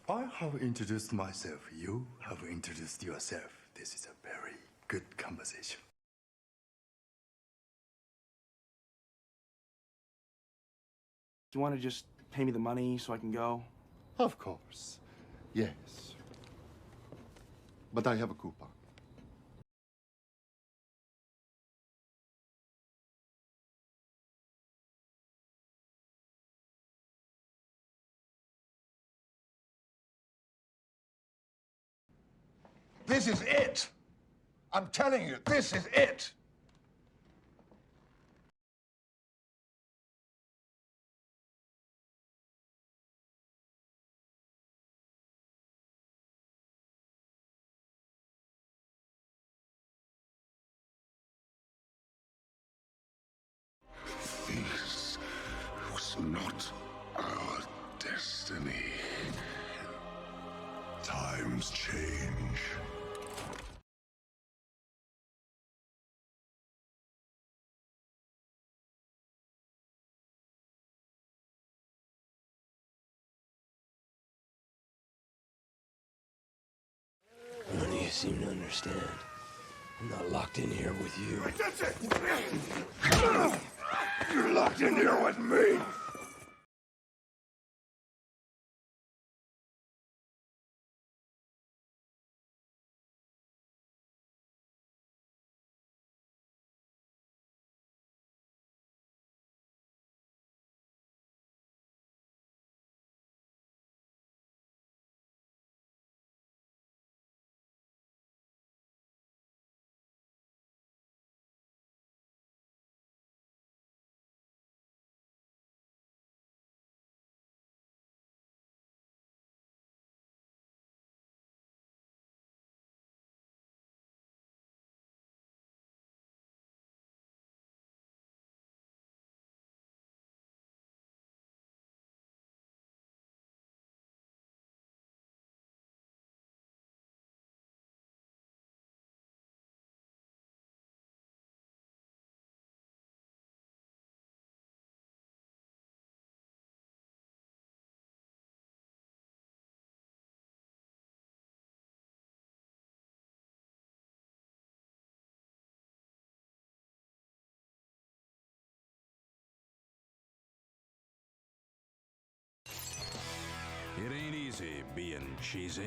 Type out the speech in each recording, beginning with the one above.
I have introduced myself. You have introduced yourself. This is a very good conversation. Do you want to just pay me the money so I can go? Of course. Yes. But I have a coupon. This is it! I'm telling you, this is it! This was not our destiny. Times change. None of you seem to understand. I'm not locked in here with you. That's it! You're locked in here with me! It ain't easy being cheesy.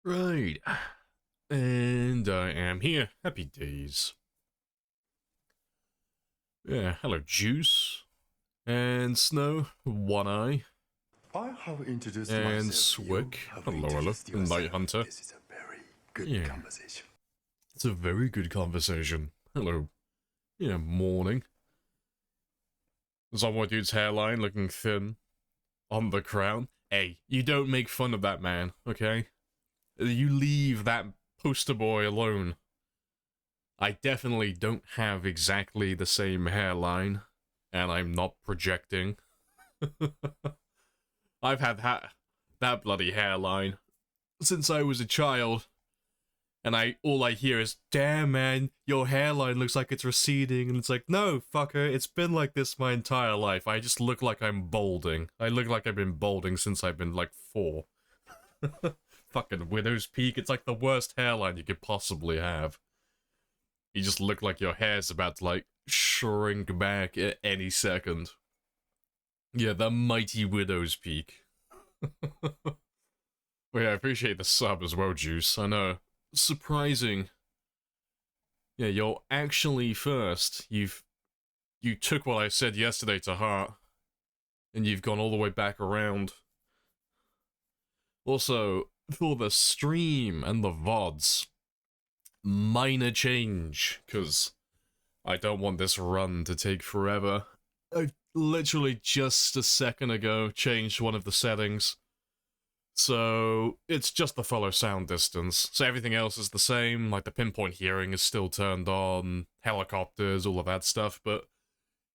Right. And I am here. Happy days. Yeah, hello, Juice. And Snow, One Eye. I have introduced And myself. Swick. You have Hello, hello. introduced And Night yourself. Hunter. This is a very good Yeah. conversation. It's a very good conversation. Hello. Yeah, morning. There's one dude's hairline looking thin on the crown. Hey, you don't make fun of that man, okay? You leave that poster boy alone. I definitely don't have exactly the same hairline, and I'm not projecting. I've had that bloody hairline since I was a child, and all I hear is, "Damn, man, your hairline looks like it's receding," and it's like, no, fucker, it's been like this my entire life. I just look like I'm balding. I look like I've been balding since I've been, like, 4. Fucking widow's peak, it's like the worst hairline you could possibly have. You just look like your hair's about to, like, shrink back at any second. Yeah, the mighty widow's peak. Well, yeah, I appreciate the sub as well, Juice. I know. Surprising. Yeah, you're actually first. You took what I said yesterday to heart, and you've gone all the way back around. Also, for the stream and the VODs, minor change, because I don't want this run to take forever. I literally just a second ago changed one of the settings. So, it's just the follow sound distance. So everything else is the same, like the pinpoint hearing is still turned on, helicopters, all of that stuff, but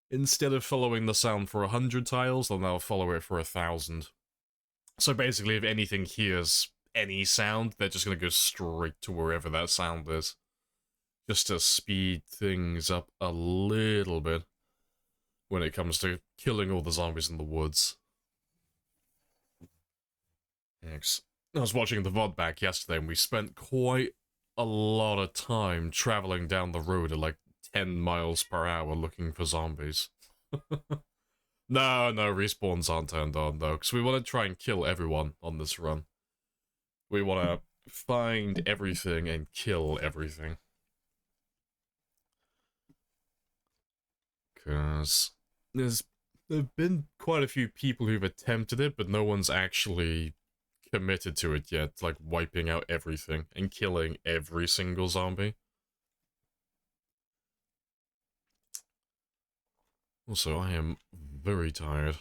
instead of following the sound for 100 tiles, they'll now follow it for 1,000. So basically, if anything hears any sound, they're just gonna go straight to wherever that sound is. Just to speed things up a little bit when it comes to killing all the zombies in the woods. Thanks. I was watching the VOD back yesterday, and we spent quite a lot of time traveling down the road at like 10 miles per hour looking for zombies. No, respawns aren't turned on, though, because we want to try and kill everyone on this run. We want to find everything and kill everything. Because there've been quite a few people who've attempted it, but no one's actually committed to it yet, like wiping out everything and killing every single zombie. Also, I am very tired.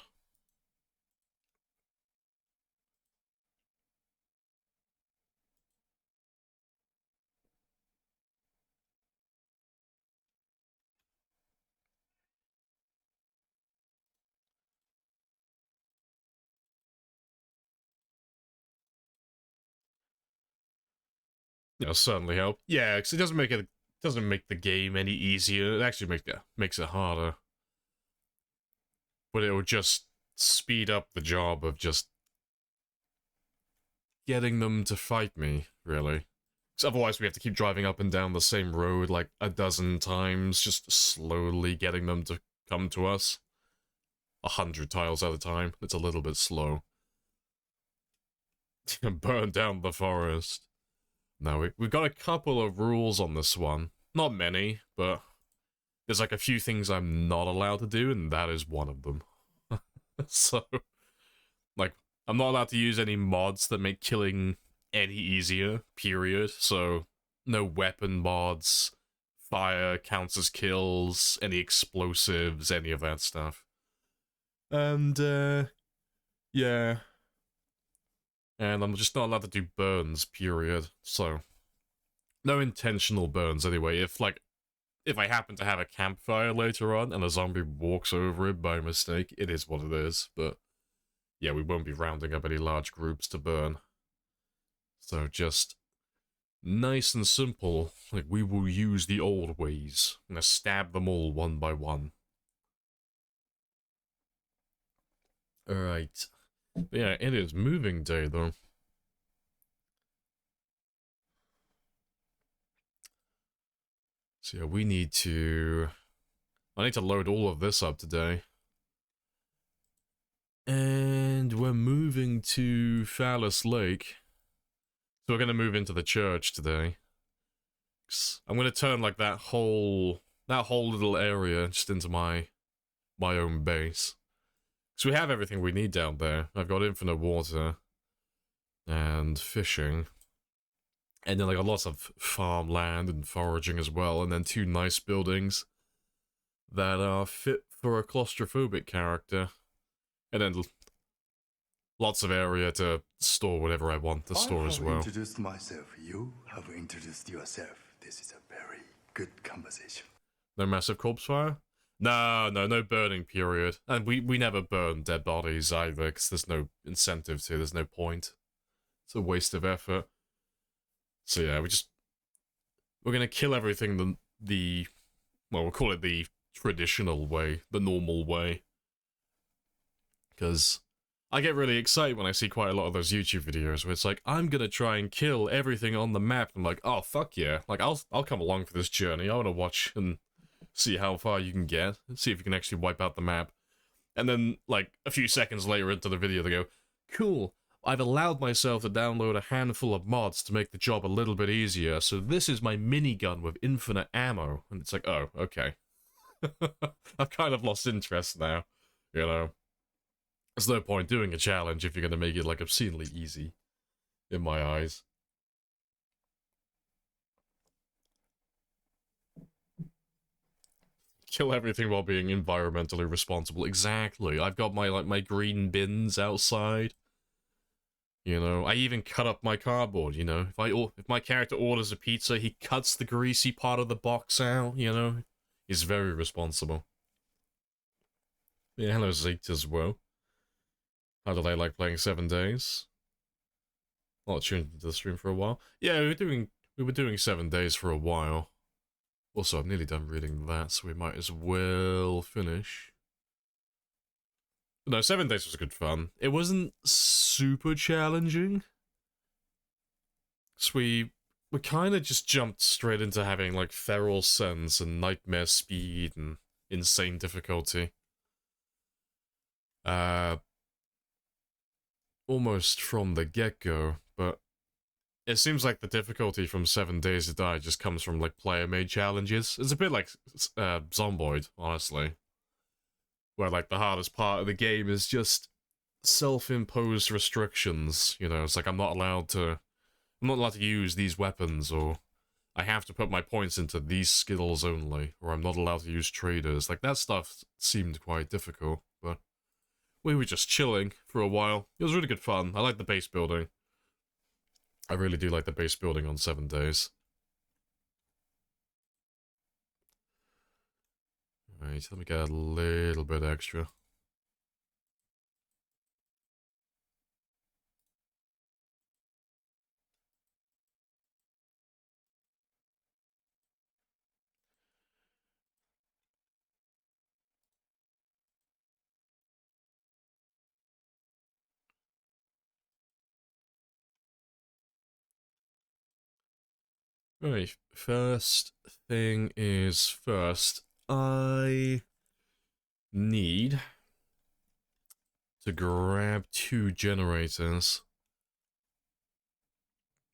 It'll certainly help. Yeah, because it doesn't make the game any easier. It actually makes it harder. But it will just speed up the job of just getting them to fight me, really. Because otherwise we have to keep driving up and down the same road like a dozen times, just slowly getting them to come to us. 100 tiles at a time. It's a little bit slow. Burn down the forest. No, we've got a couple of rules on this one. Not many, but there's like a few things I'm not allowed to do, and that is one of them. So, like, I'm not allowed to use any mods that make killing any easier, period. So, no weapon mods, fire counts as kills, any explosives, any of that stuff. And, yeah. And I'm just not allowed to do burns, period. So, no intentional burns anyway. If I happen to have a campfire later on and a zombie walks over it by mistake, it is what it is. But, yeah, we won't be rounding up any large groups to burn. So, just nice and simple. Like, we will use the old ways. I'm gonna stab them all one by one. Alright. Yeah, it is moving day, though. So yeah, I need to load all of this up today. And we're moving to Phallus Lake. So we're going to move into the church today. I'm going to turn like that whole little area just into my own base. So we have everything we need down there. I've got infinite water and fishing. And then like lots of farmland and foraging as well, and then 2 nice buildings that are fit for a claustrophobic character. And then lots of area to store whatever I want to store as I have well. introduced myself. You have introduced yourself. This is a very good conversation. No massive corpse fire? No burning period. And we never burn dead bodies either, because there's no incentive to, there's no point. It's a waste of effort. So yeah, we're gonna kill everything well, we'll call it the traditional way, the normal way. Because I get really excited when I see quite a lot of those YouTube videos where it's like, I'm gonna try and kill everything on the map. I'm like, oh, fuck yeah. Like, I'll come along for this journey. I want to watch and see how far you can get. See if you can actually wipe out the map. And then, like, a few seconds later into the video, they go, cool, I've allowed myself to download a handful of mods to make the job a little bit easier, so this is my minigun with infinite ammo. And it's like, oh, okay. I've kind of lost interest now, you know? There's no point doing a challenge if you're going to make it, like, obscenely easy, in my eyes. Kill everything while being environmentally responsible. Exactly. I've got my, like, my green bins outside. You know, I even cut up my cardboard, you know? If my character orders a pizza, he cuts the greasy part of the box out, you know? He's very responsible. Yeah, hello Zeke as well. How did I like playing 7 days? Not tuned into the stream for a while. Yeah, we were doing 7 days for a while. Also, I'm nearly done reading that, so we might as well finish. No, 7 days was good fun. It wasn't super challenging. So we kind of just jumped straight into having, like, feral sense and nightmare speed and insane difficulty. Almost from the get-go, but it seems like the difficulty from 7 Days to Die just comes from, like, player-made challenges. It's a bit like Zomboid, honestly. Where, like, the hardest part of the game is just self-imposed restrictions, you know? It's like, I'm not allowed to use these weapons, or I have to put my points into these skills only, or I'm not allowed to use traders. Like, that stuff seemed quite difficult, but we were just chilling for a while. It was really good fun. I like the base building. I really do like the base building on 7 Days. Right, let me get a little bit extra. Right, first thing is first, I need to grab 2 generators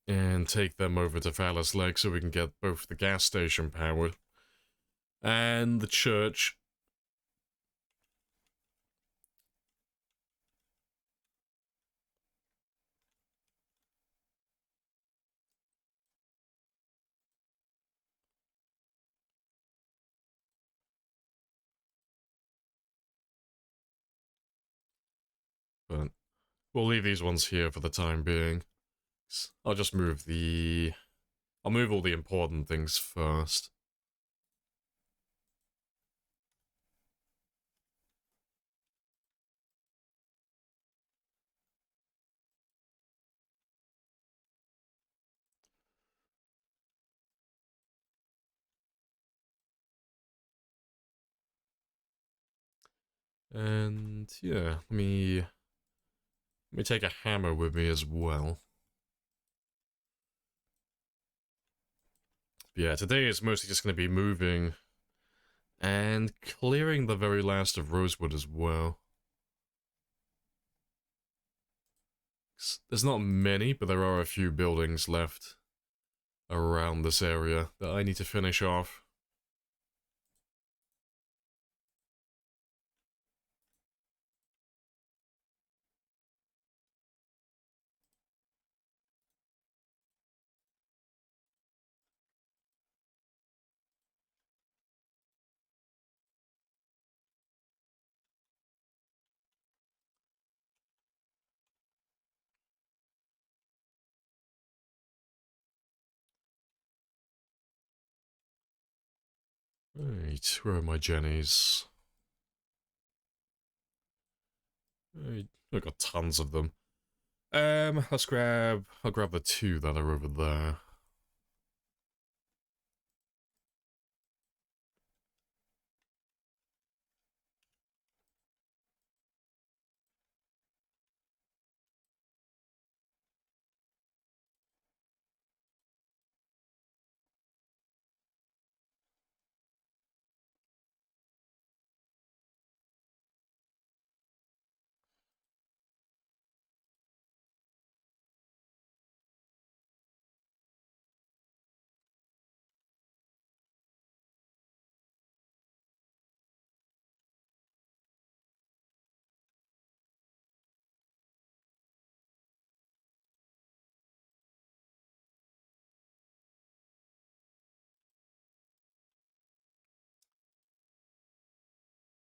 and take them over to Phallus Lake so we can get both the gas station powered and the church. But we'll leave these ones here for the time being. I'll just move I'll move all the important things first. And yeah, let me take a hammer with me as well. But yeah, today is mostly just going to be moving and clearing the very last of Rosewood as well. There's not many, but there are a few buildings left around this area that I need to finish off. Right, where are my jennies? I've got tons of them. I'll grab the two that are over there.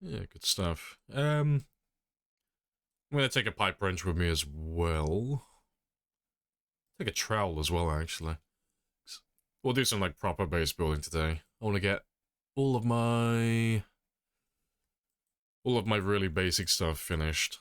Yeah, good stuff. I'm gonna take a pipe wrench with me as well. Take a trowel as well, actually. We'll do some like proper base building today. I want to get all of my really basic stuff finished.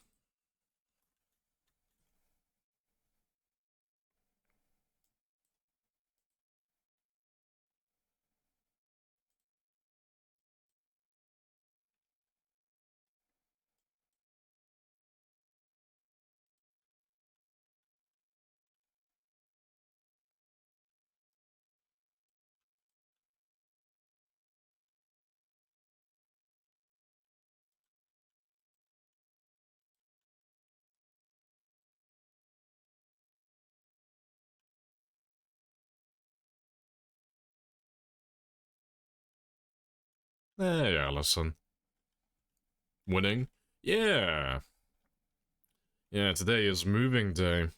Hey, Allison. Winning? Yeah. Yeah, today is moving day.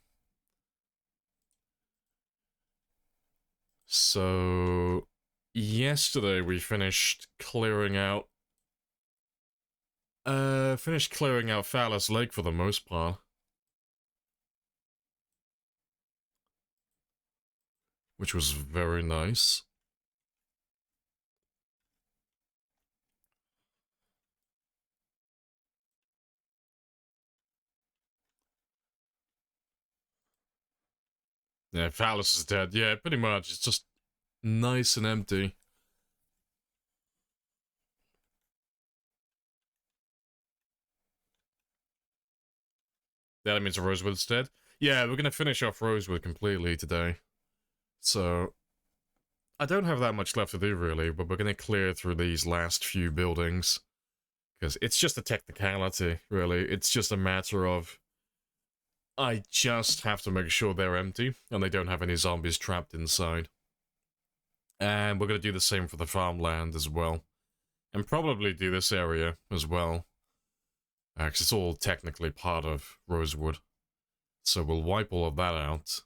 So, yesterday we finished clearing out Phallus Lake for the most part. Which was very nice. Yeah, Phallus is dead. Yeah, pretty much. It's just nice and empty. That means Rosewood's dead. Yeah, we're gonna finish off Rosewood completely today. So, I don't have that much left to do really, but we're gonna clear through these last few buildings. Because it's just a technicality, really. It's just a matter of I just have to make sure they're empty and they don't have any zombies trapped inside. And we're going to do the same for the farmland as well. And probably do this area as well. Because it's all technically part of Rosewood. So we'll wipe all of that out.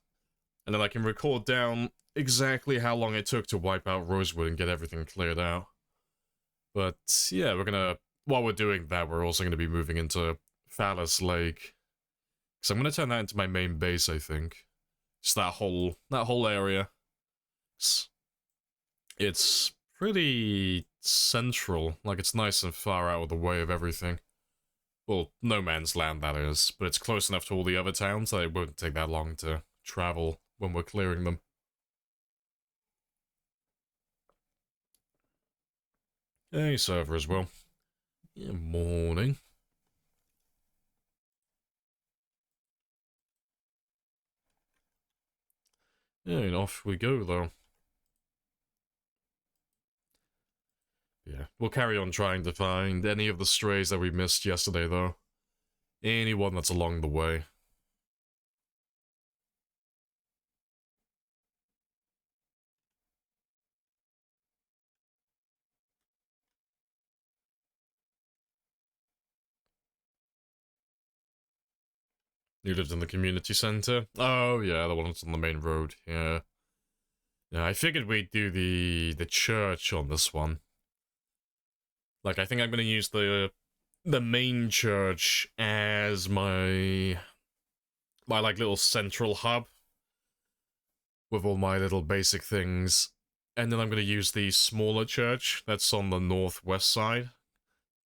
And then I can record down exactly how long it took to wipe out Rosewood and get everything cleared out. But yeah, we're going to... While we're doing that, we're also going to be moving into Phallus Lake. So I'm going to turn that into my main base, I think. Just that whole area. It's pretty central. Like, it's nice and far out of the way of everything. Well, no man's land, that is. But it's close enough to all the other towns that it won't take that long to travel when we're clearing them. Hey, server as well. Yeah, morning. Yeah, and off we go, though. Yeah, we'll carry on trying to find any of the strays that we missed yesterday, though. Anyone that's along the way. You lived in the community center? Oh, yeah, the one that's on the main road, yeah. Yeah, I figured we'd do the church on this one. Like, I think I'm gonna use the main church as my like little central hub with all my little basic things, and then I'm going to use the smaller church that's on the northwest side.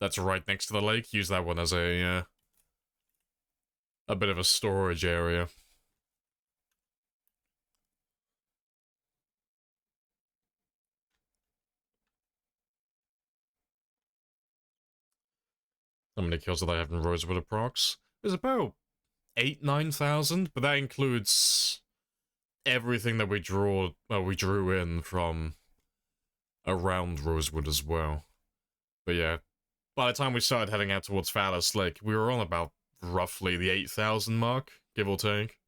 That's right next to the lake. Use that one as a bit of a storage area. How many kills did I have in Rosewood approx? There's about 9,000, but that includes everything that we drew in from around Rosewood as well. But yeah, by the time we started heading out towards Phallus Lake, we were on about roughly the 8,000 mark, give or take.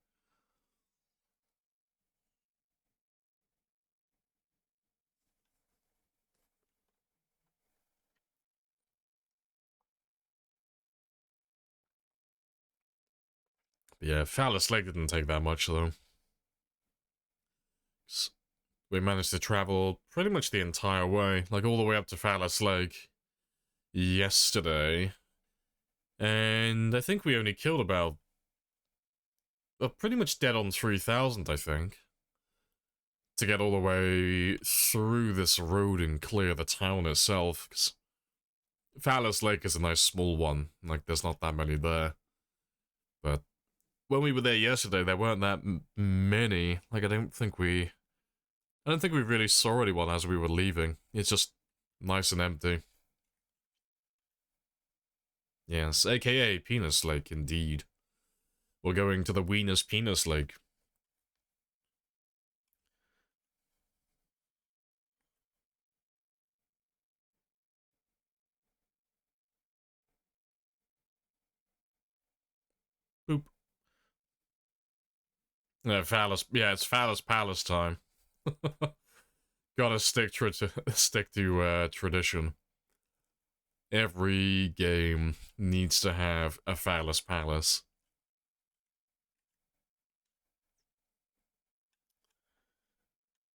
But yeah, Phallus Lake didn't take that much though. We managed to travel pretty much the entire way, like all the way up to Phallus Lake yesterday. And I think we only killed about... pretty much dead on 3,000, I think. To get all the way through this road and clear the town itself. 'Cause Phallus Lake is a nice small one, like there's not that many there. But when we were there yesterday, there weren't that many. Like I don't think we really saw anyone as we were leaving. It's just nice and empty. Yes, aka Penis Lake, indeed. We're going to the Wiener's Penis Lake. Boop. Yeah, Phallus. Yeah, it's Phallus Palace time. Gotta stick to tradition. Every game needs to have a Phallus Palace.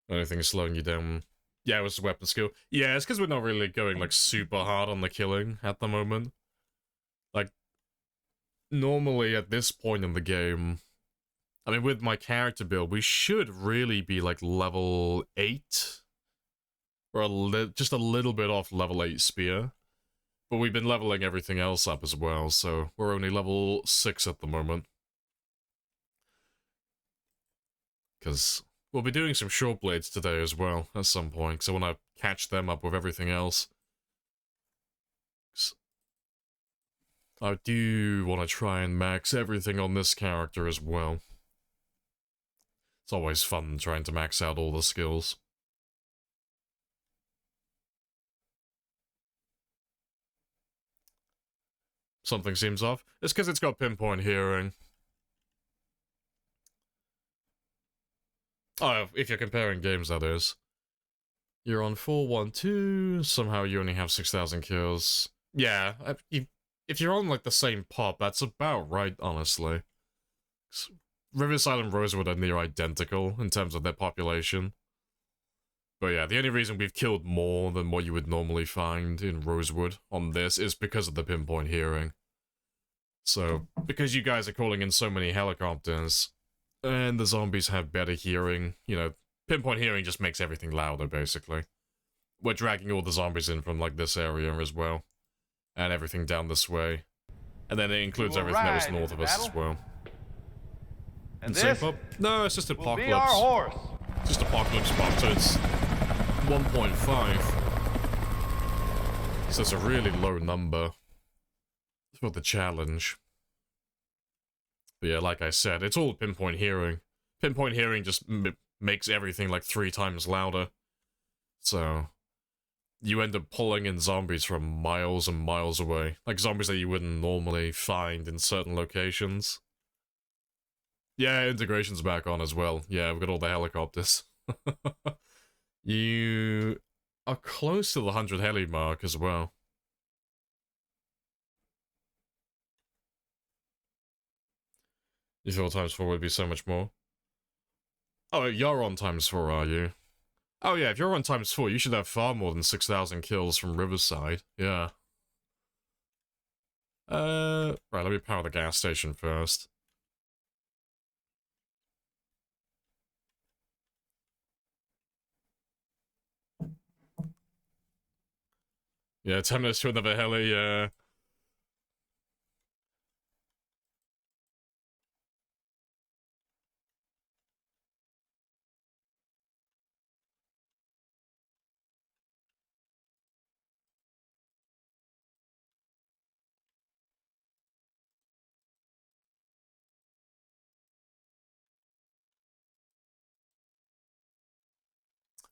Anything slowing you down? Yeah, it was weapon skill. Yeah, it's because we're not really going like super hard on the killing at the moment. Like, normally at this point in the game, I mean, with my character build, we should really be like level 8. Or just a little bit off level 8 spear. But we've been leveling everything else up as well, so we're only level 6 at the moment. Because we'll be doing some short blades today as well, at some point, because I want to catch them up with everything else. I do want to try and max everything on this character as well. It's always fun trying to max out all the skills. Something seems off. It's because it's got pinpoint hearing. Oh, if you're comparing games, that is. You're on 412, somehow you only have 6,000 kills. Yeah, if you're on, like, the same pop, that's about right, honestly. Riverside and Rosewood are near identical in terms of their population. But yeah, the only reason we've killed more than what you would normally find in Rosewood on this is because of the pinpoint hearing. So, because you guys are calling in so many helicopters, and the zombies have better hearing, you know, pinpoint hearing just makes everything louder, basically. We're dragging all the zombies in from, like, this area as well. And everything down this way. And then it includes everything that was north of us as well. And same this pop? No, it's just Apocalypse. be our horse. Just Apocalypse pop, so it's 1.5. So it's a really low number for the challenge. But yeah, like I said, it's all pinpoint hearing. Pinpoint hearing just makes everything like 3 times louder. So you end up pulling in zombies from miles and miles away. Like zombies that you wouldn't normally find in certain locations. Yeah, integration's back on as well. Yeah, we've got all the helicopters. You are close to the 100 heli mark as well. You thought ×4 would be so much more? Oh, you're on ×4, are you? Oh yeah, if you're on ×4, you should have far more than 6,000 kills from Riverside. Yeah. Right, let me power the gas station first. Yeah, 10 minutes to another heli, yeah.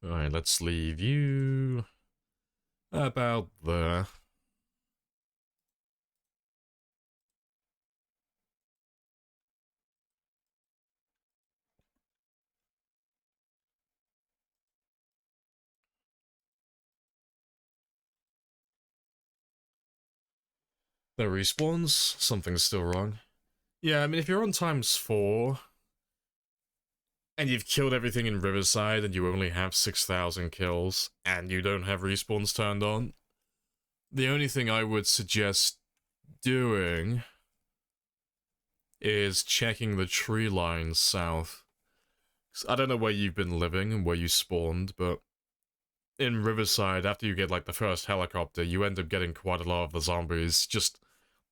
Alright, let's leave you about there. There respawns. Something's still wrong. Yeah, I mean, if you're on ×4, and you've killed everything in Riverside, and you only have 6,000 kills, and you don't have respawns turned on, the only thing I would suggest doing is checking the tree lines south. I don't know where you've been living and where you spawned, but in Riverside, after you get, like, the first helicopter, you end up getting quite a lot of the zombies. Just,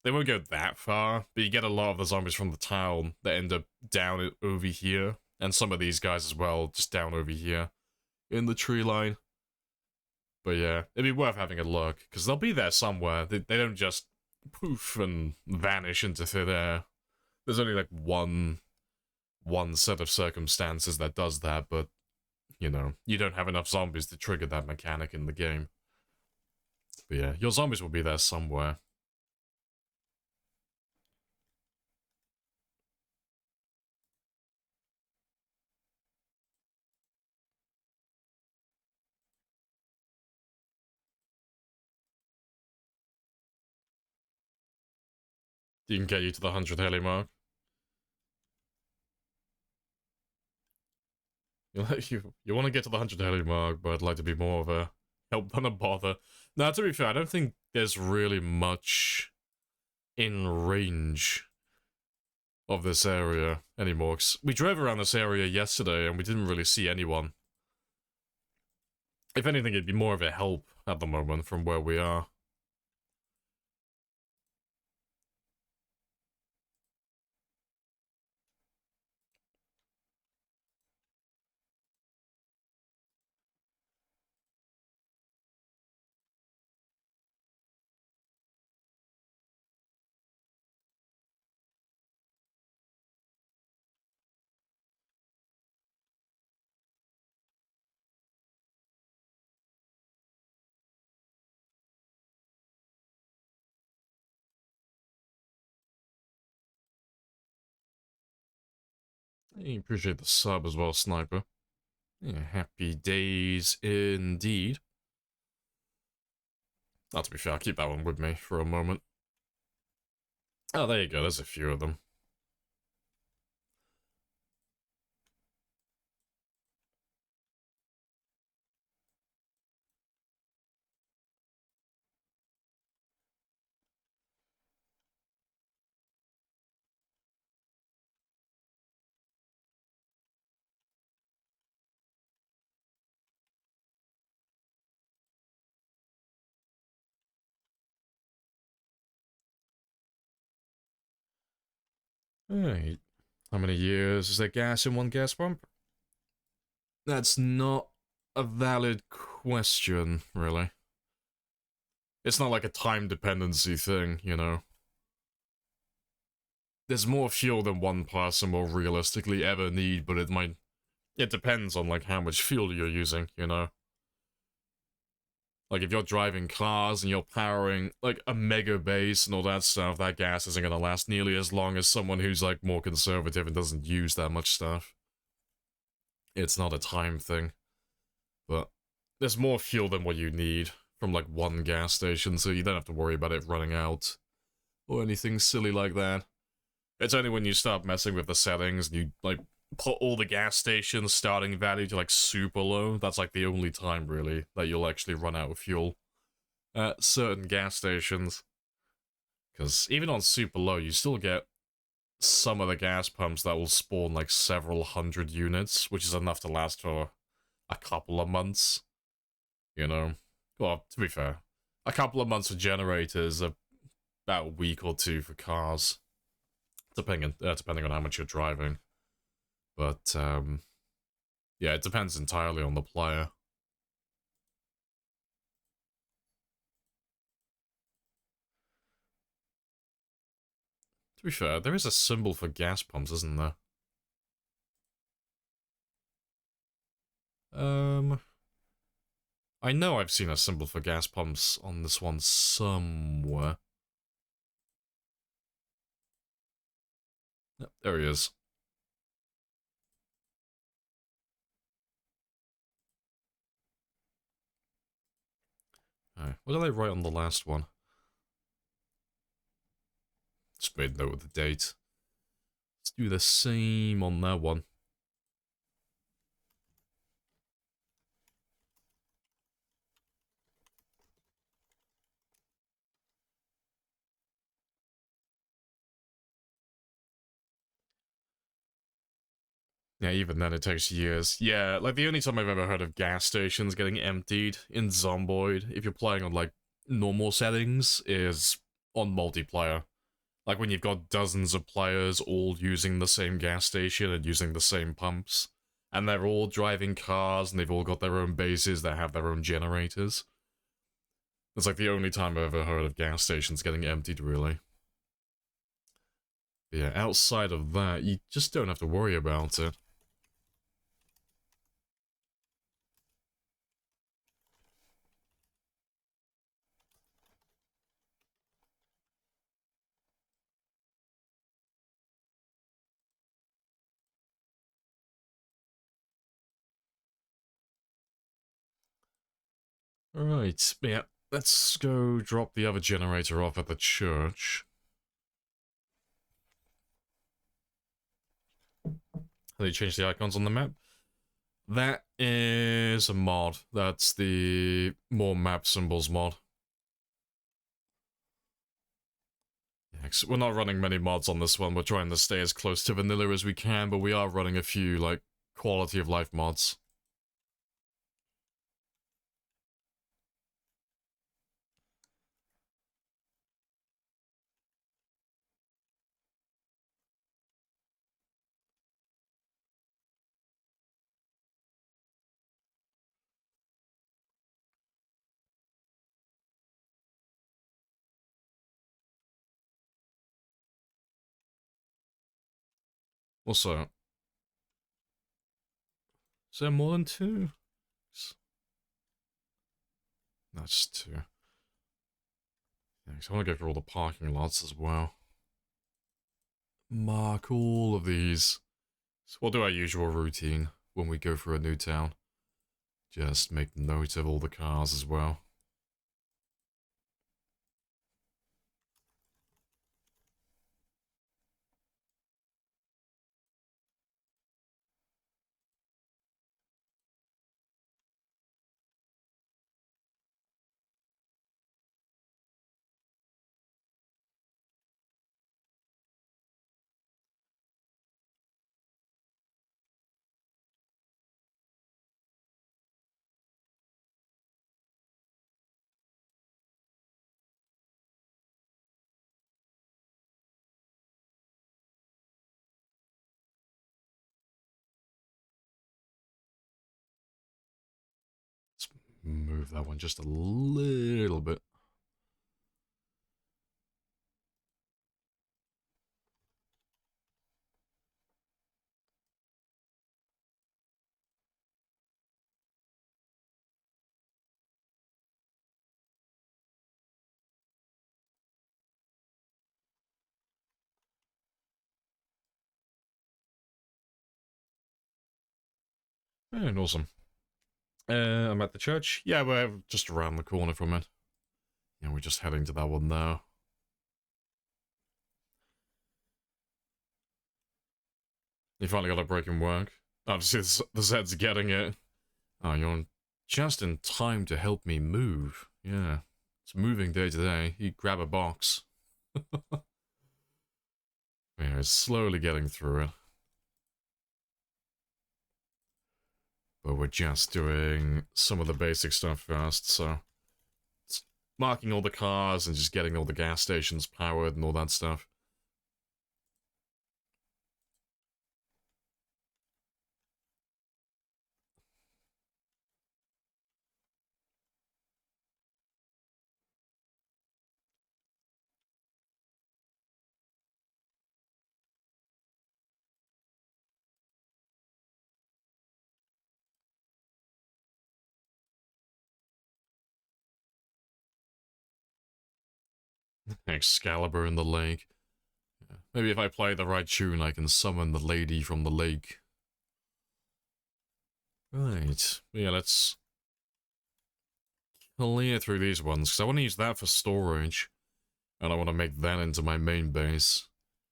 they won't go that far, but you get a lot of the zombies from the town that end up down over here, and some of these guys as well, just down over here, in the tree line. But yeah, it'd be worth having a look, because they'll be there somewhere. They don't just poof and vanish into thin air. There's only, like, one set of circumstances that does that, but, you know, you don't have enough zombies to trigger that mechanic in the game. But yeah, your zombies will be there somewhere. You can get you to the 100 heli mark. You want to get to the 100 heli mark, but I'd like to be more of a help than a bother. Now, to be fair, I don't think there's really much in range of this area anymore. 'Cause we drove around this area yesterday and we didn't really see anyone. If anything, it'd be more of a help at the moment from where we are. I appreciate the sub as well, Sniper. Yeah, happy days indeed. Oh, to be fair, I'll keep that one with me for a moment. Oh, there you go, there's a few of them. Alright. How many years is there gas in one gas pump? That's not a valid question, really. It's not like a time dependency thing, you know. There's more fuel than one person will realistically ever need, but it depends on, like, how much fuel you're using, you know. Like, if you're driving cars and you're powering, like, a mega base and all that stuff, that gas isn't gonna last nearly as long as someone who's, like, more conservative and doesn't use that much stuff. It's not a time thing. But there's more fuel than what you need from, like, one gas station, so you don't have to worry about it running out or anything silly like that. It's only when you start messing with the settings and you, like, put all the gas stations starting value to, like, super low, that's, like, the only time, really, that you'll actually run out of fuel at certain gas stations. Because even on super low, you still get some of the gas pumps that will spawn, like, several hundred units, which is enough to last for a couple of months. You know? Well, to be fair, a couple of months for generators, about a week or two for cars, depending on how much you're driving. But yeah, it depends entirely on the player. To be fair, there is a symbol for gas pumps, isn't there? I know I've seen a symbol for gas pumps on this one somewhere. Yep, there he is. Alright, what did I write on the last one? Just made note of the date. Let's do the same on that one. Yeah, even then it takes years. Yeah, like the only time I've ever heard of gas stations getting emptied in Zomboid, if you're playing on like normal settings, is on multiplayer. Like when you've got dozens of players all using the same gas station and using the same pumps, and they're all driving cars and they've all got their own bases that have their own generators. It's like the only time I've ever heard of gas stations getting emptied, really. But yeah, outside of that, you just don't have to worry about it. Alright, yeah, let's go drop the other generator off at the church. Have they changed the icons on the map? That is a mod. That's the more map symbols mod. Yeah, we're not running many mods on this one. We're trying to stay as close to vanilla as we can, but we are running a few, like, quality of life mods. Also, is there more than two? That's two. Yeah, because I want to go through all the parking lots as well. Mark all of these. So we'll do our usual routine when we go through a new town. Just make note of all the cars as well. Let's move that one just a little bit. And awesome. I'm at the church. Yeah, we're just around the corner from it. Yeah, we're just heading to that one now. You finally got a break in work. Obviously, the Zed's getting it. Oh, you're just in time to help me move. Yeah. It's moving day to day. You grab a box. Yeah, it's slowly getting through it. But we're just doing some of the basic stuff first, so... marking all the cars and just getting all the gas stations powered and all that stuff. Excalibur in the lake. Yeah. Maybe if I play the right tune, I can summon the lady from the lake. Right. Yeah, let's clear through these ones, because I want to use that for storage. And I want to make that into my main base.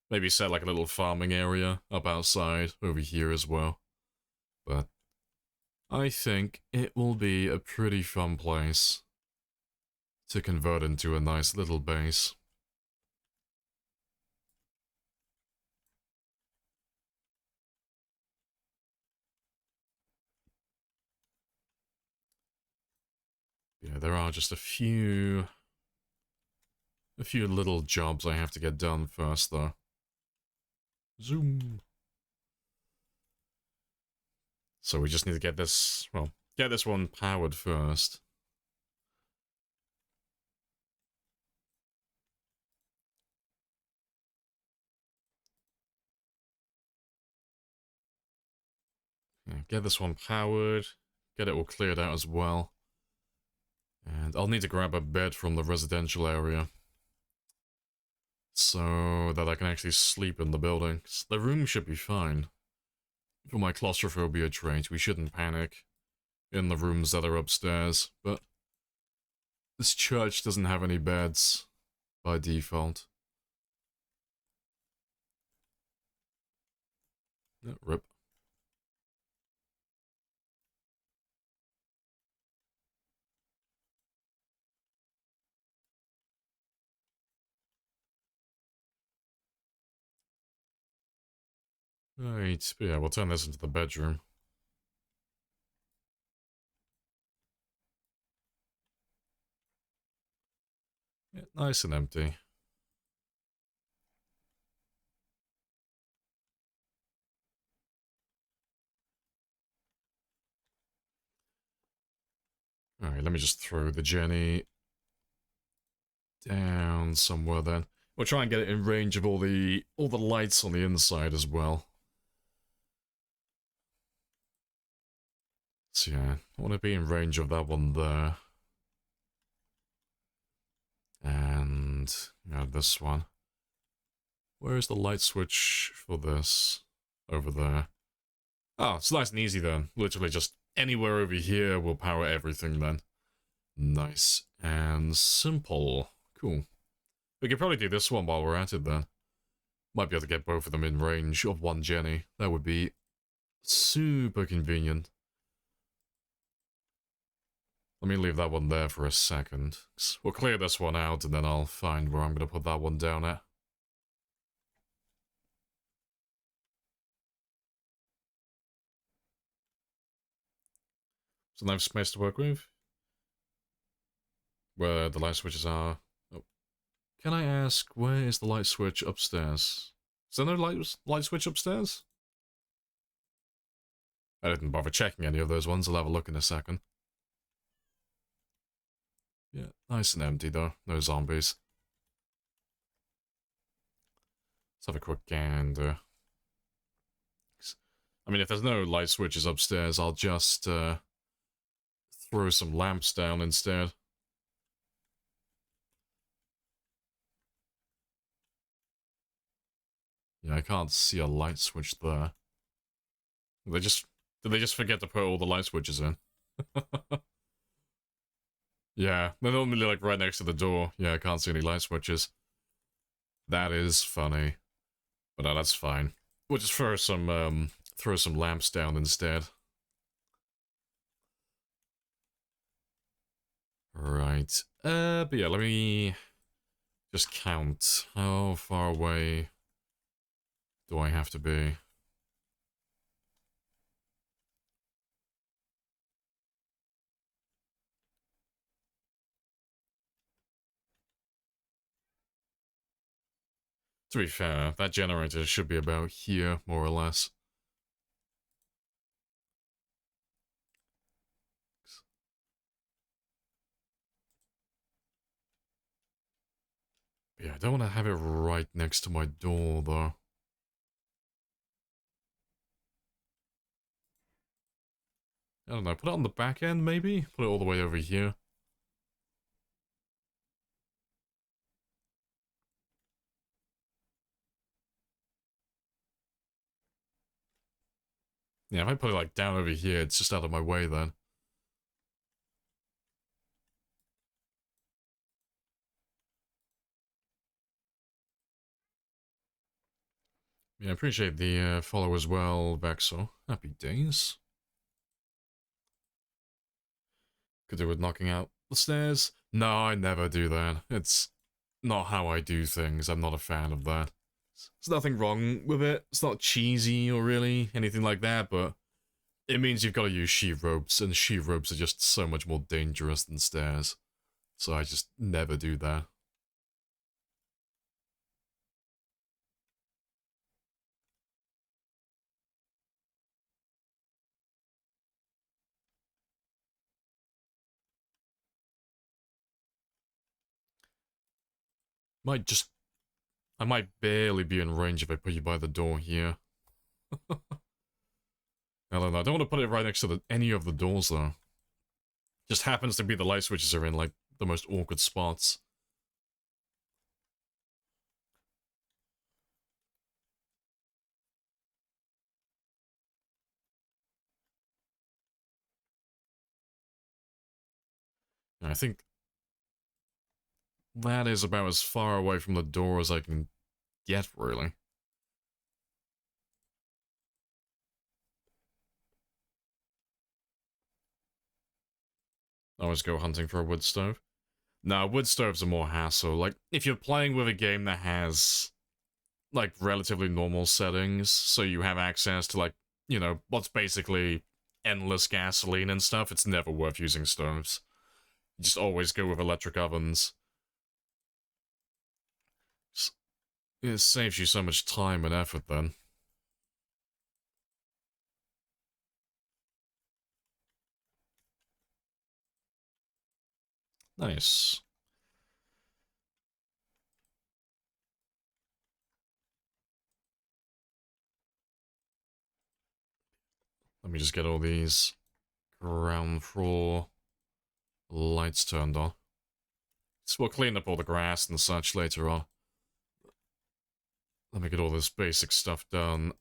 Maybe set like a little farming area up outside over here as well. But I think it will be a pretty fun place to convert into a nice little base. Yeah, there are just a few little jobs I have to get done first, though. Zoom. So we just need to get this, well, get this one powered first. Yeah, get this one powered, get it all cleared out as well. And I'll need to grab a bed from the residential area so that I can actually sleep in the building. The room should be fine. For my claustrophobia trait, we shouldn't panic in the rooms that are upstairs, but this church doesn't have any beds by default. No, rip. Right, but yeah, we'll turn this into the bedroom. Yeah, nice and empty. Alright, let me just throw the Jenny down somewhere then. We'll try and get it in range of all the lights on the inside as well. So yeah, I want to be in range of that one there. And yeah, this one. Where is the light switch for this? Over there. Oh, it's nice and easy then. Literally just anywhere over here will power everything then. Nice and simple. Cool. We could probably do this one while we're at it then. Might be able to get both of them in range of one Jenny. That would be super convenient. Let me leave that one there for a second. We'll clear this one out and then I'll find where I'm going to put that one down at. It's a nice space to work with. Where the light switches are. Oh. Can I ask, where is the light switch upstairs? Is there no light switch upstairs? I didn't bother checking any of those ones. I'll have a look in a second. Yeah, nice and empty though. No zombies. Let's have a quick gander. I mean, if there's no light switches upstairs, I'll just throw some lamps down instead. Yeah, I can't see a light switch there. Did they just forget to put all the light switches in? Yeah, they're normally like right next to the door. Yeah, I can't see any light switches. That is funny. But no, that's fine. We'll just throw some lamps down instead. Right. But yeah, let me just count. How far away do I have to be? To be fair, that generator should be about here, more or less. Yeah, I don't want to have it right next to my door, though. I don't know, put it on the back end, maybe? Put it all the way over here. Yeah, if I put it, like, down over here, it's just out of my way, then. Yeah, I appreciate the follow as well, Vexel. Happy days. Could do with knocking out the stairs. No, I never do that. It's not how I do things. I'm not a fan of that. There's nothing wrong with it. It's not cheesy or really anything like that, but it means you've got to use sheave ropes, and sheave ropes are just so much more dangerous than stairs. So I just never do that. I might barely be in range if I put you by the door here. I don't know, I don't want to put it right next to any of the doors, though. Just happens to be the light switches are in, like, the most awkward spots. And I think that is about as far away from the door as I can get, really. Always go hunting for a wood stove. Nah, wood stoves are more hassle. Like, if you're playing with a game that has, like, relatively normal settings, so you have access to, like, you know, what's basically endless gasoline and stuff, it's never worth using stoves. You just always go with electric ovens. It saves you so much time and effort, then. Nice. Let me just get all these ground floor lights turned on. So we'll clean up all the grass and such later on. Let me get all this basic stuff done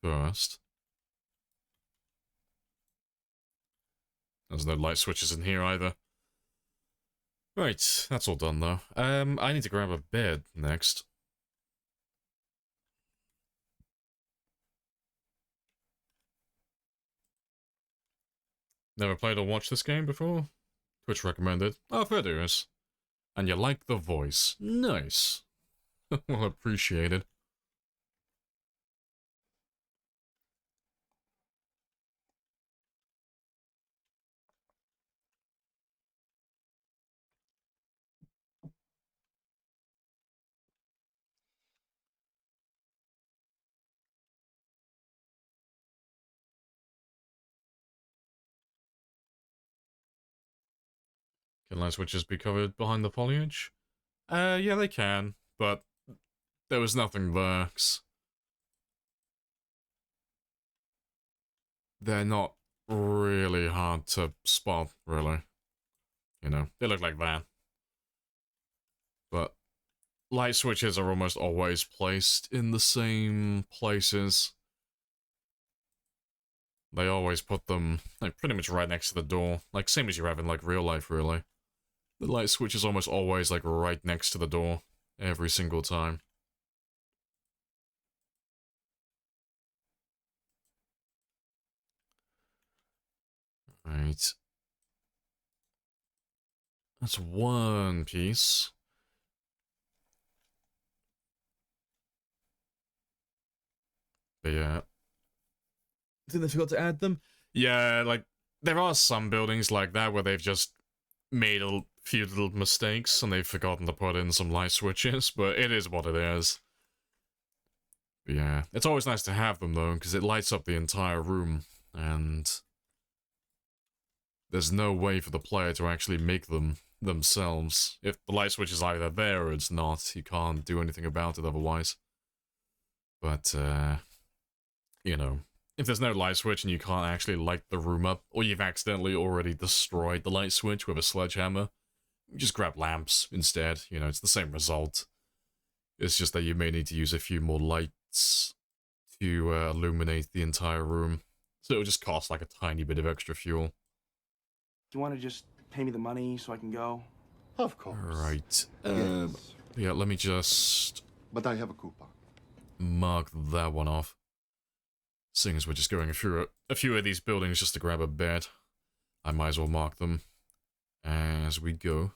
first. There's no light switches in here either. Right, that's all done though. I need to grab a bed next. Never played or watched this game before? Twitch recommended. Oh, fair dues. And you like the voice. Nice. Well appreciated. Can light switches be covered behind the foliage? Yeah, they can, but there was nothing there. They're not really hard to spot, really. You know, they look like that. But light switches are almost always placed in the same places. They always put them, like, pretty much right next to the door. Like, same as you have in, like, real life, really. The light switch is almost always, like, right next to the door. Every single time. Right. That's one piece. But yeah. I think they forgot to add them. Yeah, like, there are some buildings like that where they've just made few little mistakes and they've forgotten to put in some light switches, but it is what it is. But yeah, it's always nice to have them though, because it lights up the entire room, and there's no way for the player to actually make them themselves. If the light switch is either there or it's not, you can't do anything about it otherwise. But, you know, if there's no light switch and you can't actually light the room up, or you've accidentally already destroyed the light switch with a sledgehammer, just grab lamps instead. You know, it's the same result. It's just that you may need to use a few more lights to illuminate the entire room. So it'll just cost like a tiny bit of extra fuel. Do you want to just pay me the money so I can go? Of course. Right. Yes. Yeah, let me just But I have a coupon. mark that one off. Seeing as we're just going through a few of these buildings just to grab a bed, I might as well mark them as we go.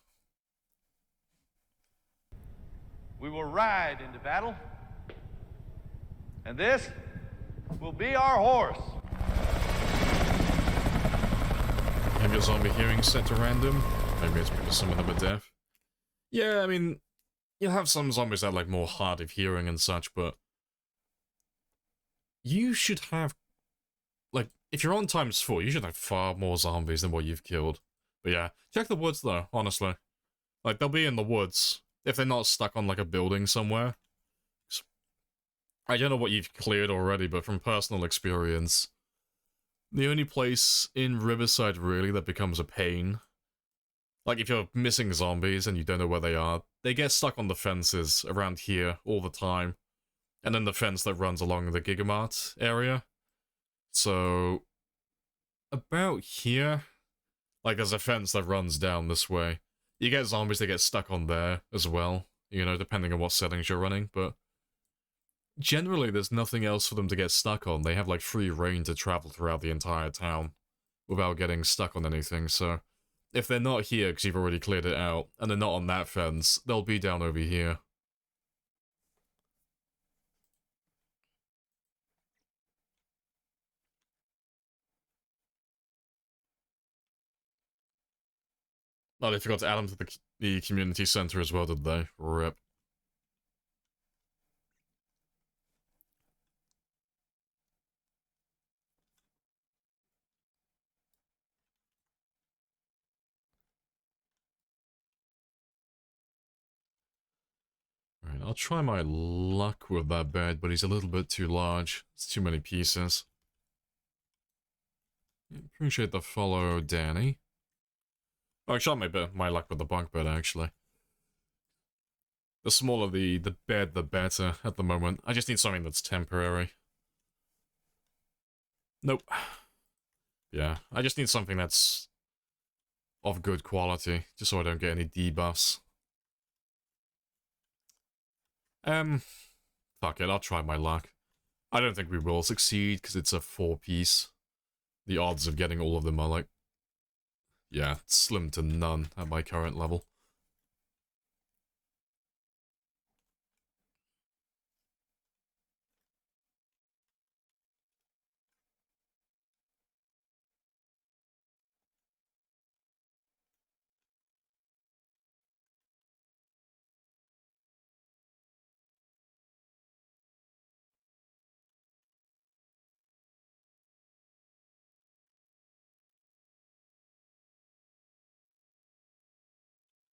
We will ride into battle, and this will be our horse. Maybe a zombie hearing set to random. Maybe it's because some of them are deaf. Yeah, I mean, you'll have some zombies that are like more hard of hearing and such, but you should have, like, if you're on ×4, you should have far more zombies than what you've killed. But yeah, check the woods though, honestly. Like, they'll be in the woods if they're not stuck on like a building somewhere. I don't know what you've cleared already, but from personal experience, the only place in Riverside really that becomes a pain, like if you're missing zombies and you don't know where they get stuck on the fences around here all the time. And then the fence that runs along the Gigamart area. So, about here, like there's a fence that runs down this way. You get zombies that get stuck on there as well, you know, depending on what settings you're running, but generally there's nothing else for them to get stuck on. They have like free reign to travel throughout the entire town without getting stuck on anything, so if they're not here because you've already cleared it out, and they're not on that fence, they'll be down over here. Oh, they forgot to add them to the community center as well, did they? Rip. Alright, I'll try my luck with that bed, but he's a little bit too large. It's too many pieces. Appreciate the follow, Danny. Oh, I shot my luck with the bunk bed, actually. The smaller the bed, the better at the moment. I just need something that's temporary. Nope. Yeah, I just need something that's of good quality, just so I don't get any debuffs. Fuck it, I'll try my luck. I don't think we will succeed, because it's a 4-piece. The odds of getting all of them are like, yeah, slim to none at my current level.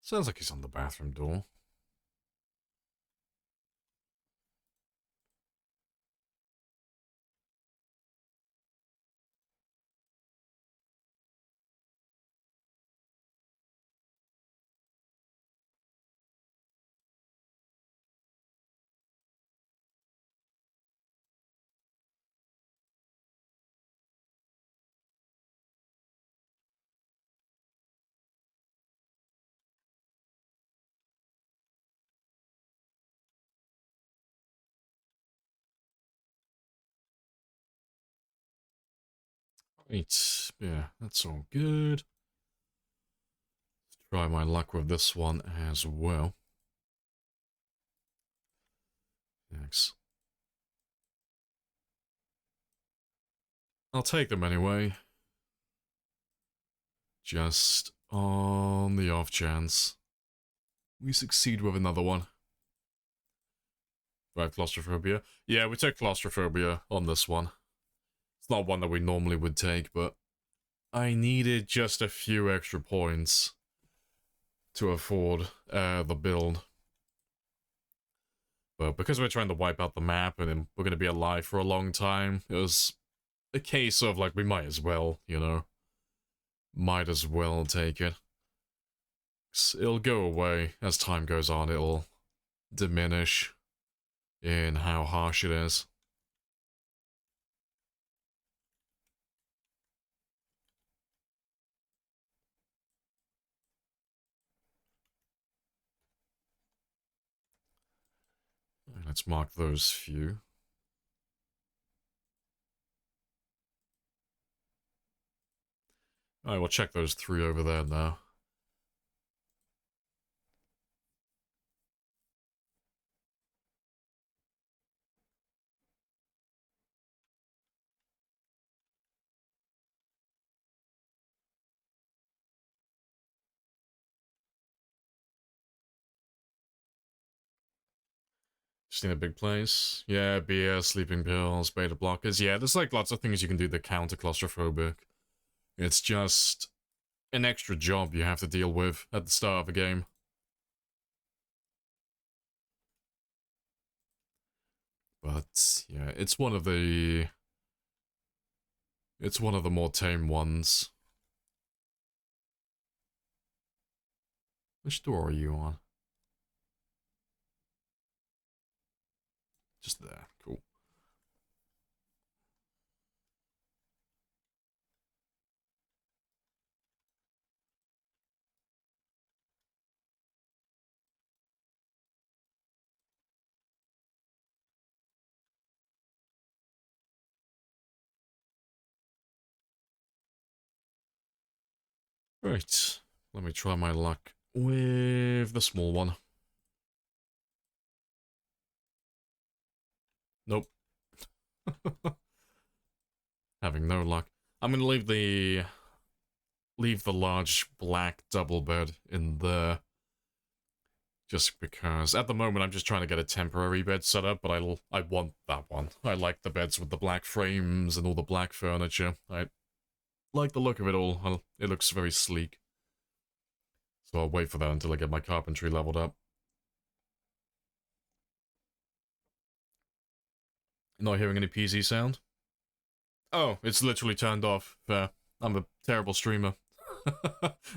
Sounds like he's on the bathroom door. Right, yeah, that's all good. Let's try my luck with this one as well. Thanks. I'll take them anyway. Just on the off chance we succeed with another one. Right, claustrophobia. Yeah, we took claustrophobia on this one. It's not one that we normally would take, but I needed just a few extra points to afford the build. But because we're trying to wipe out the map and then we're going to be alive for a long time, it was a case of, like, we might as well, you know? Might as well take it. It'll go away as time goes on, it'll diminish in how harsh it is. Let's mark those few. Alright, we'll check those 3 over there now. Just need a big place. Yeah, beer, sleeping pills, beta blockers. Yeah, there's like lots of things you can do that counter claustrophobic. It's just an extra job you have to deal with at the start of a game. But yeah, it's one of the more tame ones. Which door are you on? Just there. Cool. Right. Let me try my luck with the small one. Nope. Having no luck. I'm gonna leave the large black double bed in there. Just because at the moment I'm just trying to get a temporary bed set up, but I want that one. I like the beds with the black frames and all the black furniture. I like the look of it all. It looks very sleek. So I'll wait for that until I get my carpentry leveled up. Not hearing any PZ sound? Oh, it's literally turned off. Fair. I'm a terrible streamer.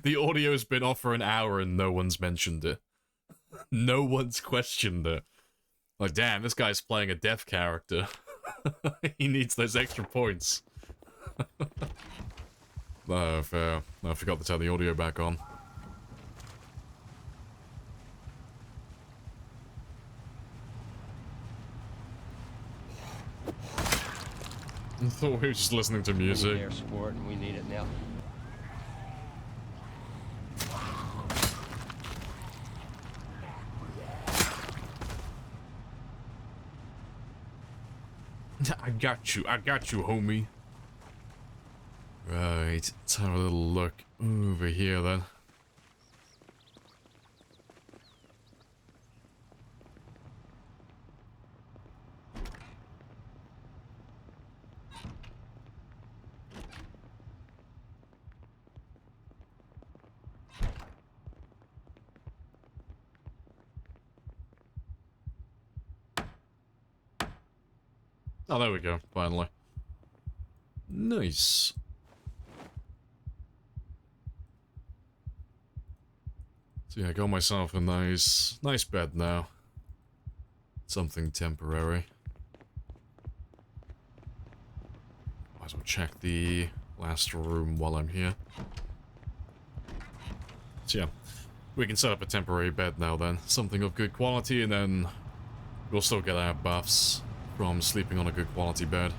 The audio's been off for an hour and no one's mentioned it. No one's questioned it. Like, damn, this guy's playing a deaf character. He needs those extra points. Oh, fair. I forgot to turn the audio back on. I thought we were just listening to music. Air support, and we need it now. I got you, homie. Right, let's have a little look over here then. Oh, there we go, finally. Nice. So yeah, I got myself a nice bed now. Something temporary. Might as well check the last room while I'm here. So yeah, we can set up a temporary bed now then. Something of good quality, and then we'll still get our buffs from sleeping on a good quality bed.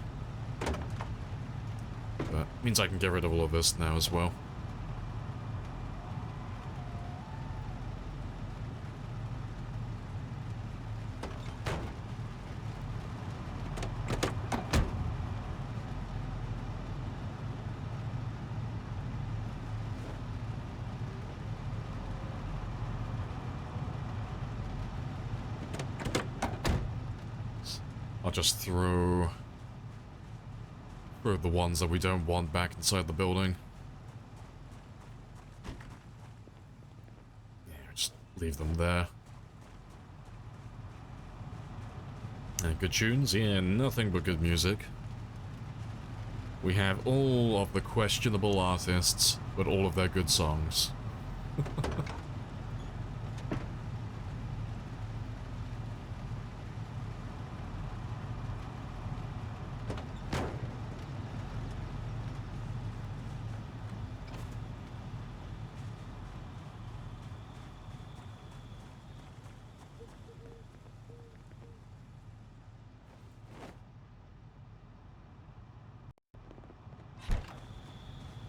But means I can get rid of all of this now as well. I'll just throw the ones that we don't want back inside the building. Yeah, just leave them there. And good tunes? Yeah, nothing but good music. We have all of the questionable artists, but all of their good songs.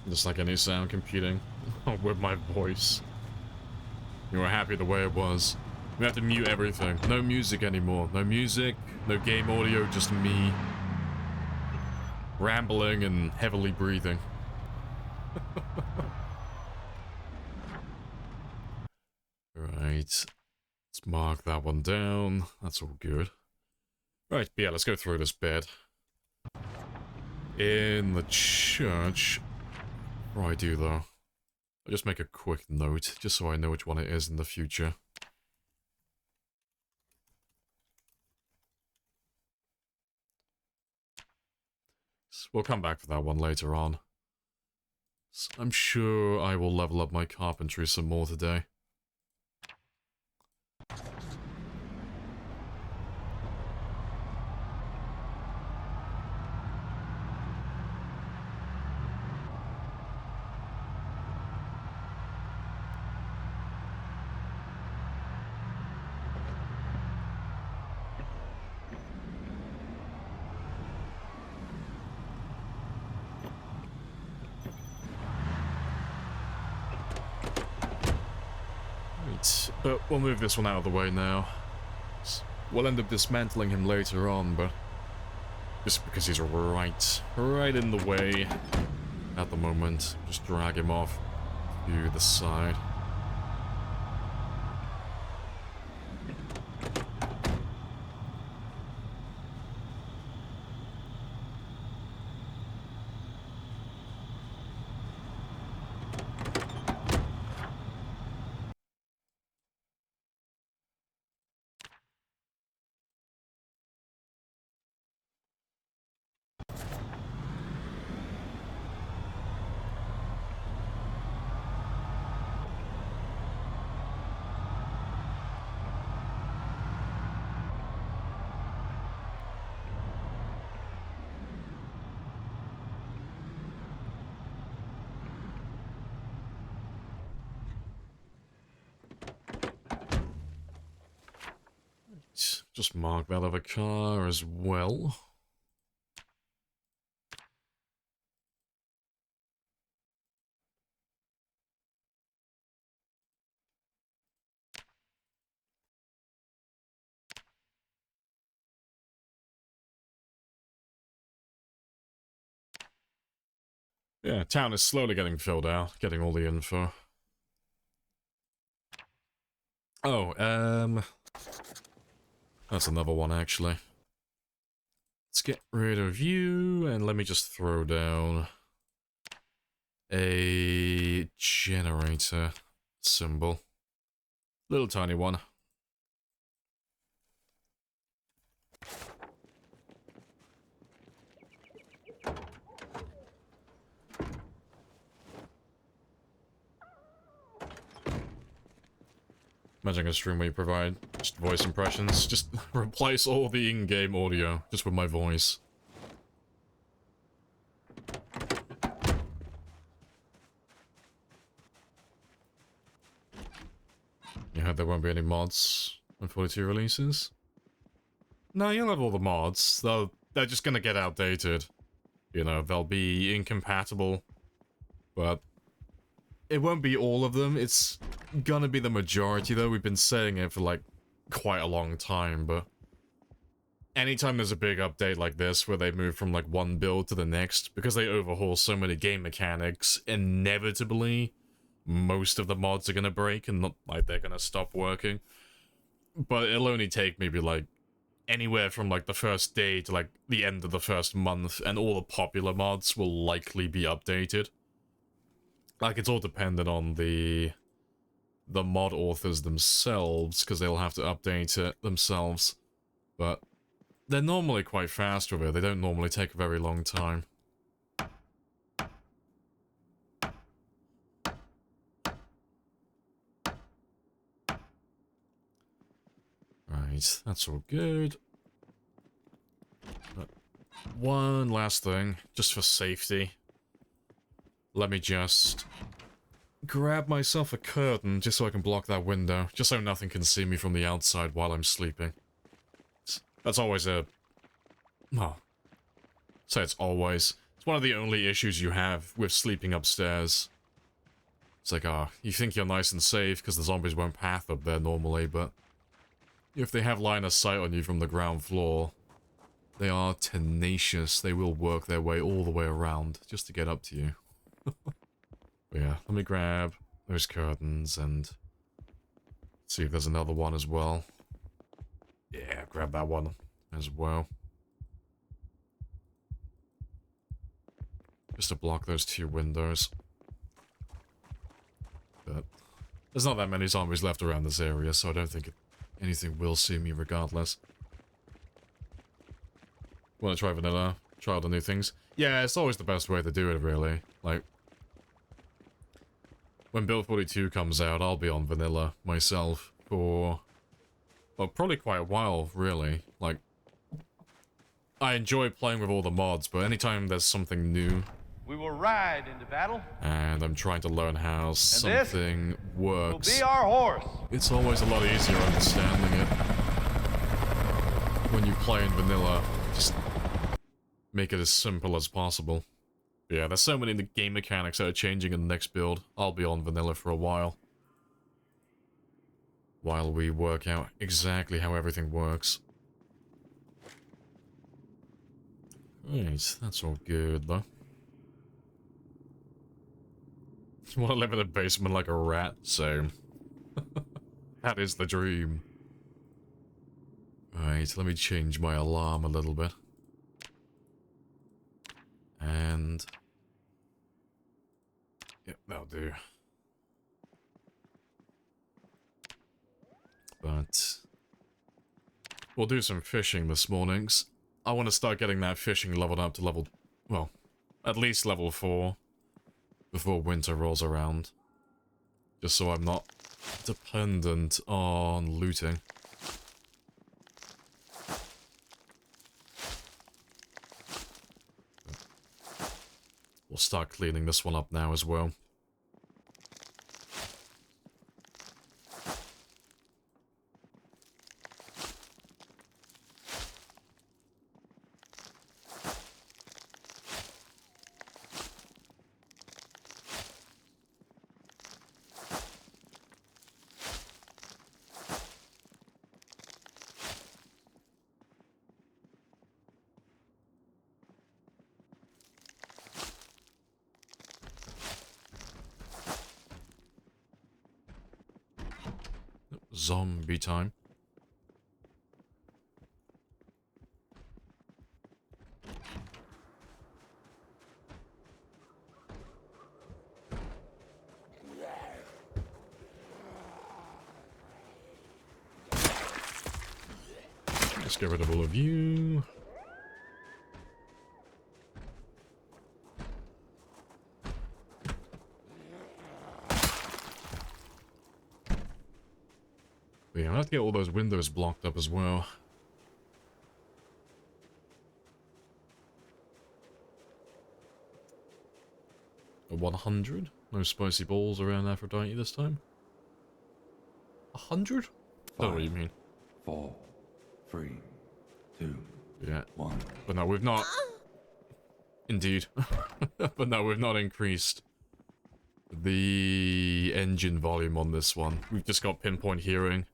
Just like any sound competing with my voice. You were happy the way it was. We have to mute everything. No music anymore. No music, no game audio, just me rambling and heavily breathing. Right. Let's mark that one down. That's all good. Right, yeah, let's go through this bed. In the church... Before I do, though, I'll just make a quick note, just so I know which one it is in the future. So we'll come back for that one later on. So I'm sure I will level up my carpentry some more today. But we'll move this one out of the way now. We'll end up dismantling him later on, but just because he's right in the way at the moment, just drag him off to the side. Just mark that other car as well. Yeah, town is slowly getting filled out, getting all the info. Oh, that's another one, actually. Let's get rid of you, and let me just throw down a generator symbol. Little tiny one. Imagine a stream where you provide just voice impressions. Just replace all the in-game audio just with my voice. You heard there won't be any mods on 42 releases? No, you'll have all the mods. They're just gonna get outdated. You know, they'll be incompatible. But it won't be all of them. It's gonna be the majority, though. We've been saying it for, like, quite a long time, but anytime there's a big update like this, where they move from, like, one build to the next, because they overhaul so many game mechanics, inevitably, most of the mods are gonna break, and not, like, they're gonna stop working. But it'll only take maybe, like, anywhere from like the first day to like the end of the first month, and all the popular mods will likely be updated. Like, it's all dependent on the mod authors themselves, because they'll have to update it themselves. But they're normally quite fast with it. They don't normally take a very long time. Right, that's all good. But one last thing, just for safety. Let me just grab myself a curtain just so I can block that window, just so nothing can see me from the outside while I'm sleeping. That's always a... well, say it's always. It's one of the only issues you have with sleeping upstairs. It's like, you think you're nice and safe because the zombies won't path up there normally, but if they have line of sight on you from the ground floor, they are tenacious. They will work their way all the way around just to get up to you. But yeah, let me grab those curtains and see if there's another one as well. Yeah, grab that one as well. Just to block those two windows. But there's not that many zombies left around this area, so I don't think anything will see me regardless. Want to try vanilla? Try all the new things? Yeah, it's always the best way to do it, really. Like, when Build 42 comes out, I'll be on vanilla myself for, well, probably quite a while, really. Like, I enjoy playing with all the mods, but anytime there's something new, We will ride into battle. and I'm trying to learn how something Will works, be our horse. it's always a lot easier understanding it. When you play in vanilla, just make it as simple as possible. Yeah, there's so many game mechanics that are changing in the next build. I'll be on vanilla for a while. While we work out exactly how everything works. Right, that's all good, though. You want to live in a basement like a rat? Same. That is the dream. Right, let me change my alarm a little bit. And... yep, that'll do. But... we'll do some fishing this mornings. I want to start getting that fishing leveled up to level... well, at least level 4. Before winter rolls around. Just so I'm not dependent on looting. We'll start cleaning this one up now as well. Zombie time. Let's get rid of all of you. But yeah, I have to get all those windows blocked up as well. A 100? No spicy balls around Aphrodite this time? 100? I don't know what you mean. 4, 3, 2, Yeah. 1. But no, we've not... indeed. But no, we've not increased the engine volume on this one. We've just got pinpoint hearing.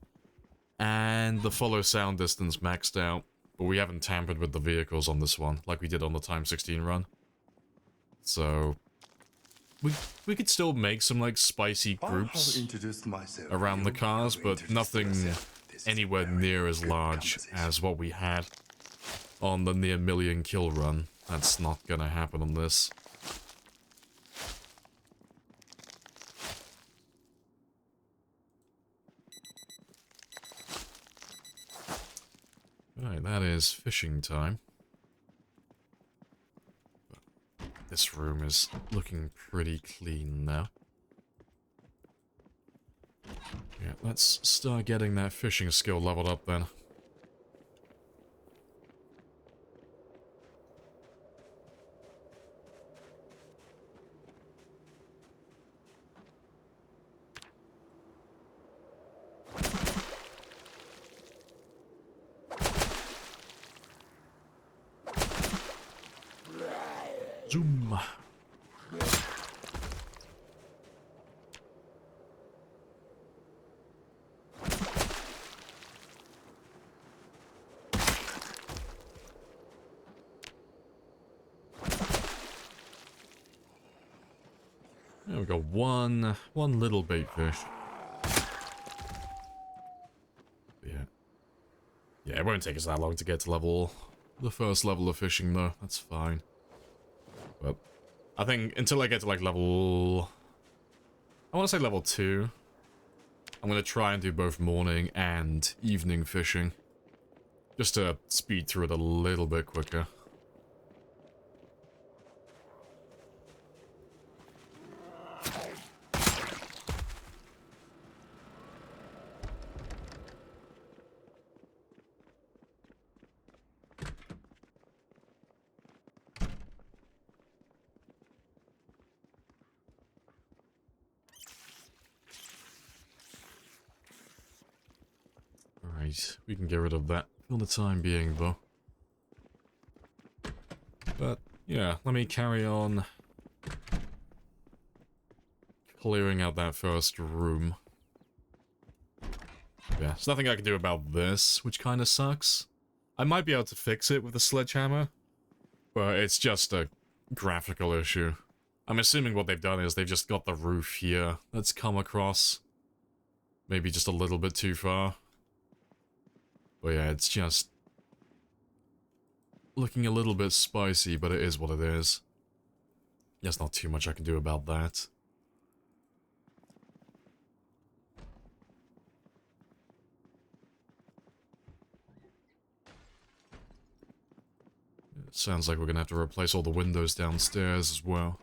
And the follow sound distance maxed out. But we haven't tampered with the vehicles on this one, like we did on the Time 16 run. So... We could still make some, like, spicy groups around the cars, but nothing anywhere near as large as what we had on the near million kill run. That's not gonna happen on this. Right, that is fishing time. This room is looking pretty clean now. Yeah, let's start getting that fishing skill leveled up then. Zoom. There we go, one little bait fish. Yeah, it won't take us that long to get to the first level of fishing though, that's fine. But I think until I get to like level, I want to say level 2, I'm going to try and do both morning and evening fishing. Just to speed through it a little bit quicker. Right, we can get rid of that for the time being, though. But, yeah, let me carry on clearing out that first room. Yeah, there's nothing I can do about this, which kind of sucks. I might be able to fix it with the sledgehammer, but it's just a graphical issue. I'm assuming what they've done is they've just got the roof here that's come across maybe just a little bit too far. But yeah, it's just looking a little bit spicy, but it is what it is. There's not too much I can do about that. It sounds like we're gonna have to replace all the windows downstairs as well.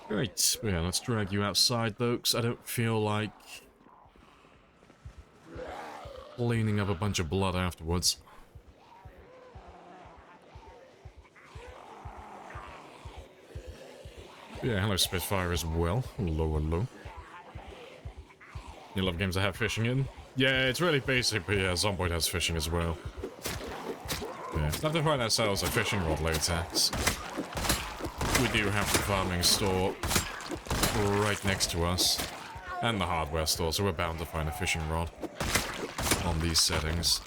Great, but yeah, let's drag you outside though, because I don't feel like cleaning up a bunch of blood afterwards. Yeah, hello Spitfire as well. Hello, hello. You love games that have fishing in? Yeah, it's really basic, but yeah, Zomboid has fishing as well. Yeah, have to find ourselves a fishing rod later. We do have the farming store right next to us, and the hardware store, so we're bound to find a fishing rod on these settings.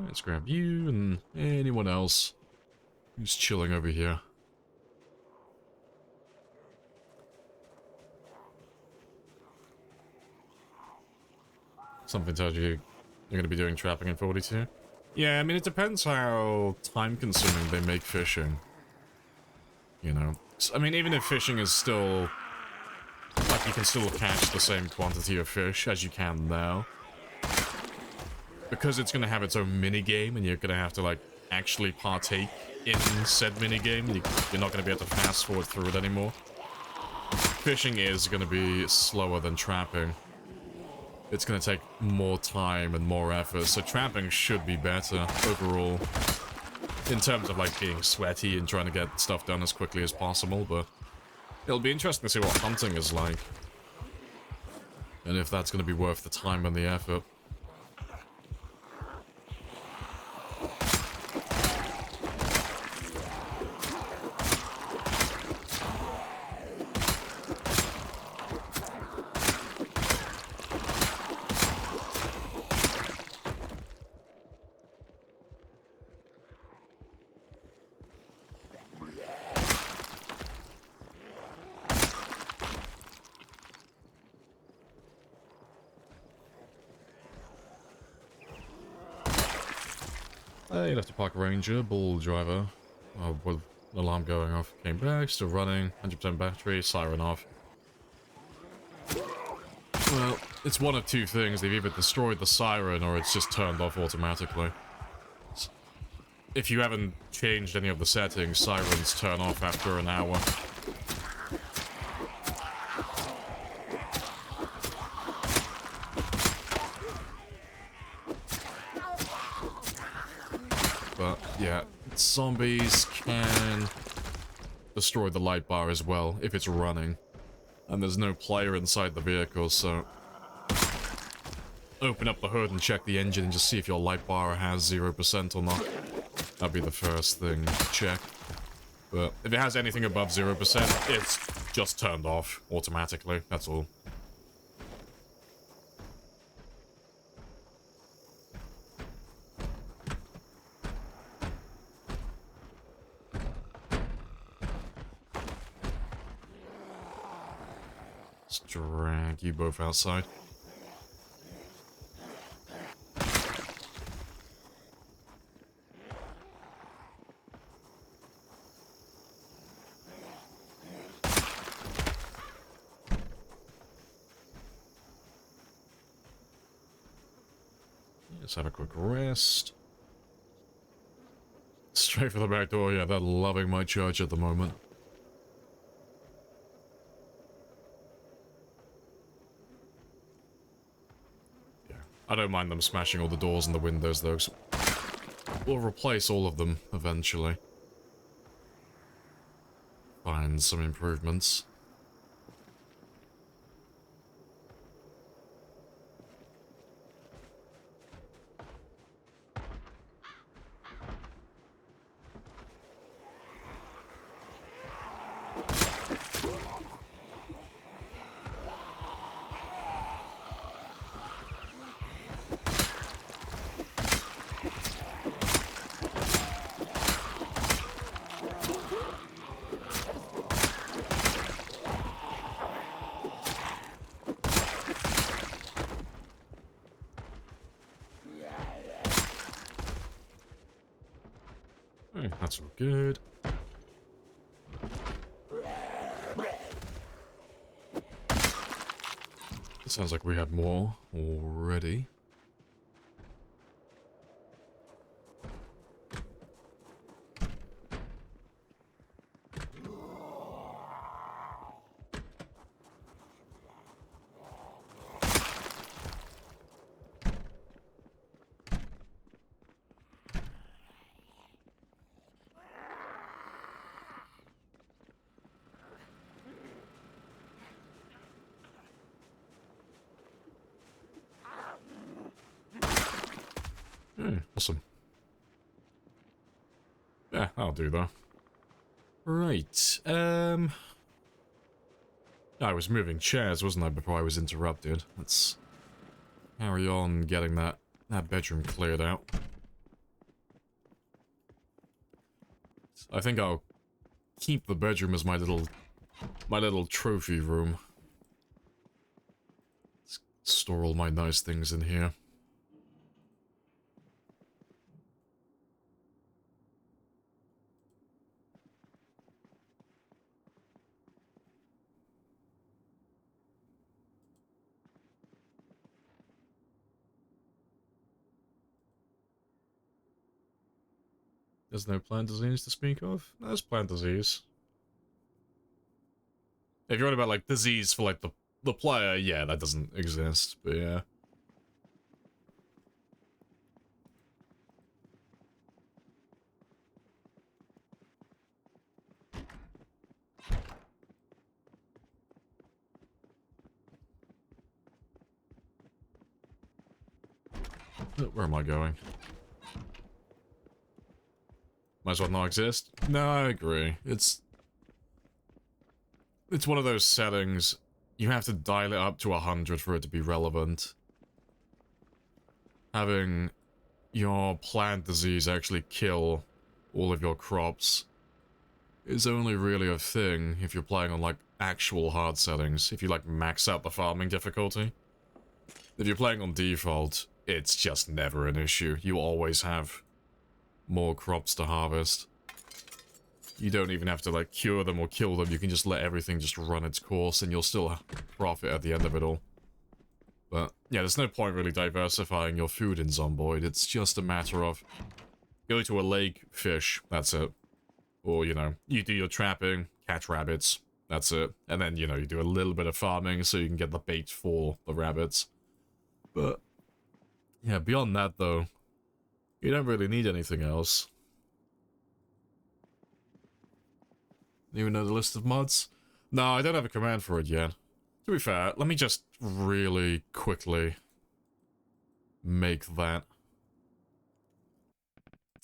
Let's grab you and anyone else who's chilling over here. Something tells you you're going to be doing trapping in 42? Yeah, I mean, it depends how time-consuming they make fishing. You know? I mean, even if fishing is still... like, you can still catch the same quantity of fish as you can now. because it's going to have its own mini-game, and you're going to have to, like, actually partake in said mini-game, you're not going to be able to fast-forward through it anymore. Fishing is going to be slower than trapping. It's going to take more time and more effort, so trapping should be better overall. In terms of, like, being sweaty and trying to get stuff done as quickly as possible, but it'll be interesting to see what hunting is like. And if that's going to be worth the time and the effort. You'd have to park ranger, bull driver. With alarm going off. Came back, still running, 100% battery, siren off. Well, it's one of two things. They've either destroyed the siren or it's just turned off automatically. If you haven't changed any of the settings, sirens turn off after an hour. But, yeah, zombies can destroy the light bar as well, if it's running. And there's no player inside the vehicle, so... open up the hood and check the engine and just see if your light bar has 0% or not. That'd be the first thing to check. But if it has anything above 0%, it's just turned off automatically, that's all. Let's drag you both outside. Let's have a quick rest. Straight for the back door, yeah, they're loving my church at the moment. Yeah, I don't mind them smashing all the doors and the windows though, so we'll replace all of them eventually. Find some improvements. That's all good. It sounds like we have more already. Awesome. Yeah, I'll do that. Right, I was moving chairs, wasn't I, before I was interrupted. Let's carry on getting that bedroom cleared out. I think I'll keep the bedroom as my little trophy room. Let's store all my nice things in here. There's no plant disease to speak of. There's plant disease. If you're on about like disease for like the player, yeah, that doesn't exist. But yeah. Where am I going? Might as well not exist. No, I agree. It's one of those settings. You have to dial it up to 100 for it to be relevant. Having your plant disease actually kill all of your crops is only really a thing if you're playing on like actual hard settings. If you like max out the farming difficulty. If you're playing on default, it's just never an issue. You always have more crops to harvest. You don't even have to like cure them or kill them. You can just let everything just run its course and you'll still profit at the end of it all. But yeah, there's no point really diversifying your food in Zomboid. It's just a matter of go to a lake, fish, that's it. Or, you know, you do your trapping, catch rabbits, that's it. And then, you know, you do a little bit of farming so you can get the bait for the rabbits. But yeah, beyond that though, you don't really need anything else. Even know the list of mods? No, I don't have a command for it yet. To be fair, let me just really quickly make that.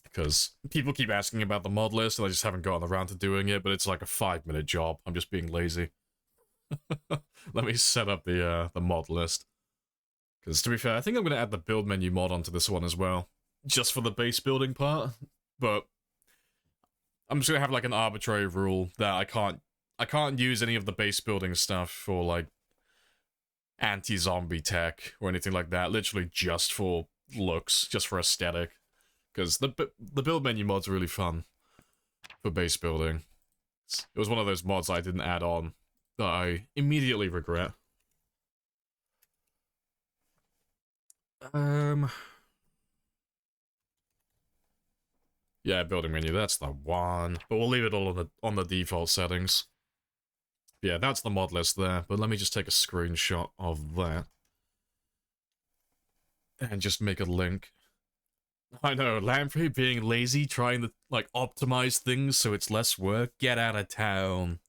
Because people keep asking about the mod list and I just haven't gotten around to doing it, but it's like a 5-minute job. I'm just being lazy. Let me set up the mod list. Because to be fair, I think I'm going to add the build menu mod onto this one as well. Just for the base building part. But I'm just gonna have like an arbitrary rule that I can't use any of the base building stuff for like anti-zombie tech or anything like that. Literally just for looks, just for aesthetic. Because the build menu mod's really fun for base building. It was one of those mods I didn't add on that I immediately regret. Yeah, building menu, that's the one. But we'll leave it all on the default settings. Yeah, that's the mod list there, but let me just take a screenshot of that. And just make a link. I know, Lamprey being lazy, trying to, like, optimize things so it's less work. Get out of town.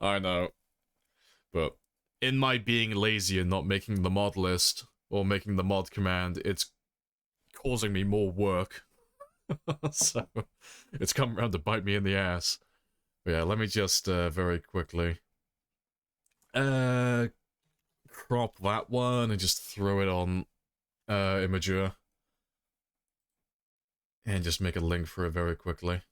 I know. But in my being lazy and not making the mod list, or making the mod command, it's causing me more work. So, it's come around to bite me in the ass. But yeah, let me just, very quickly... crop that one and just throw it on, Imager. And just make a link for it very quickly.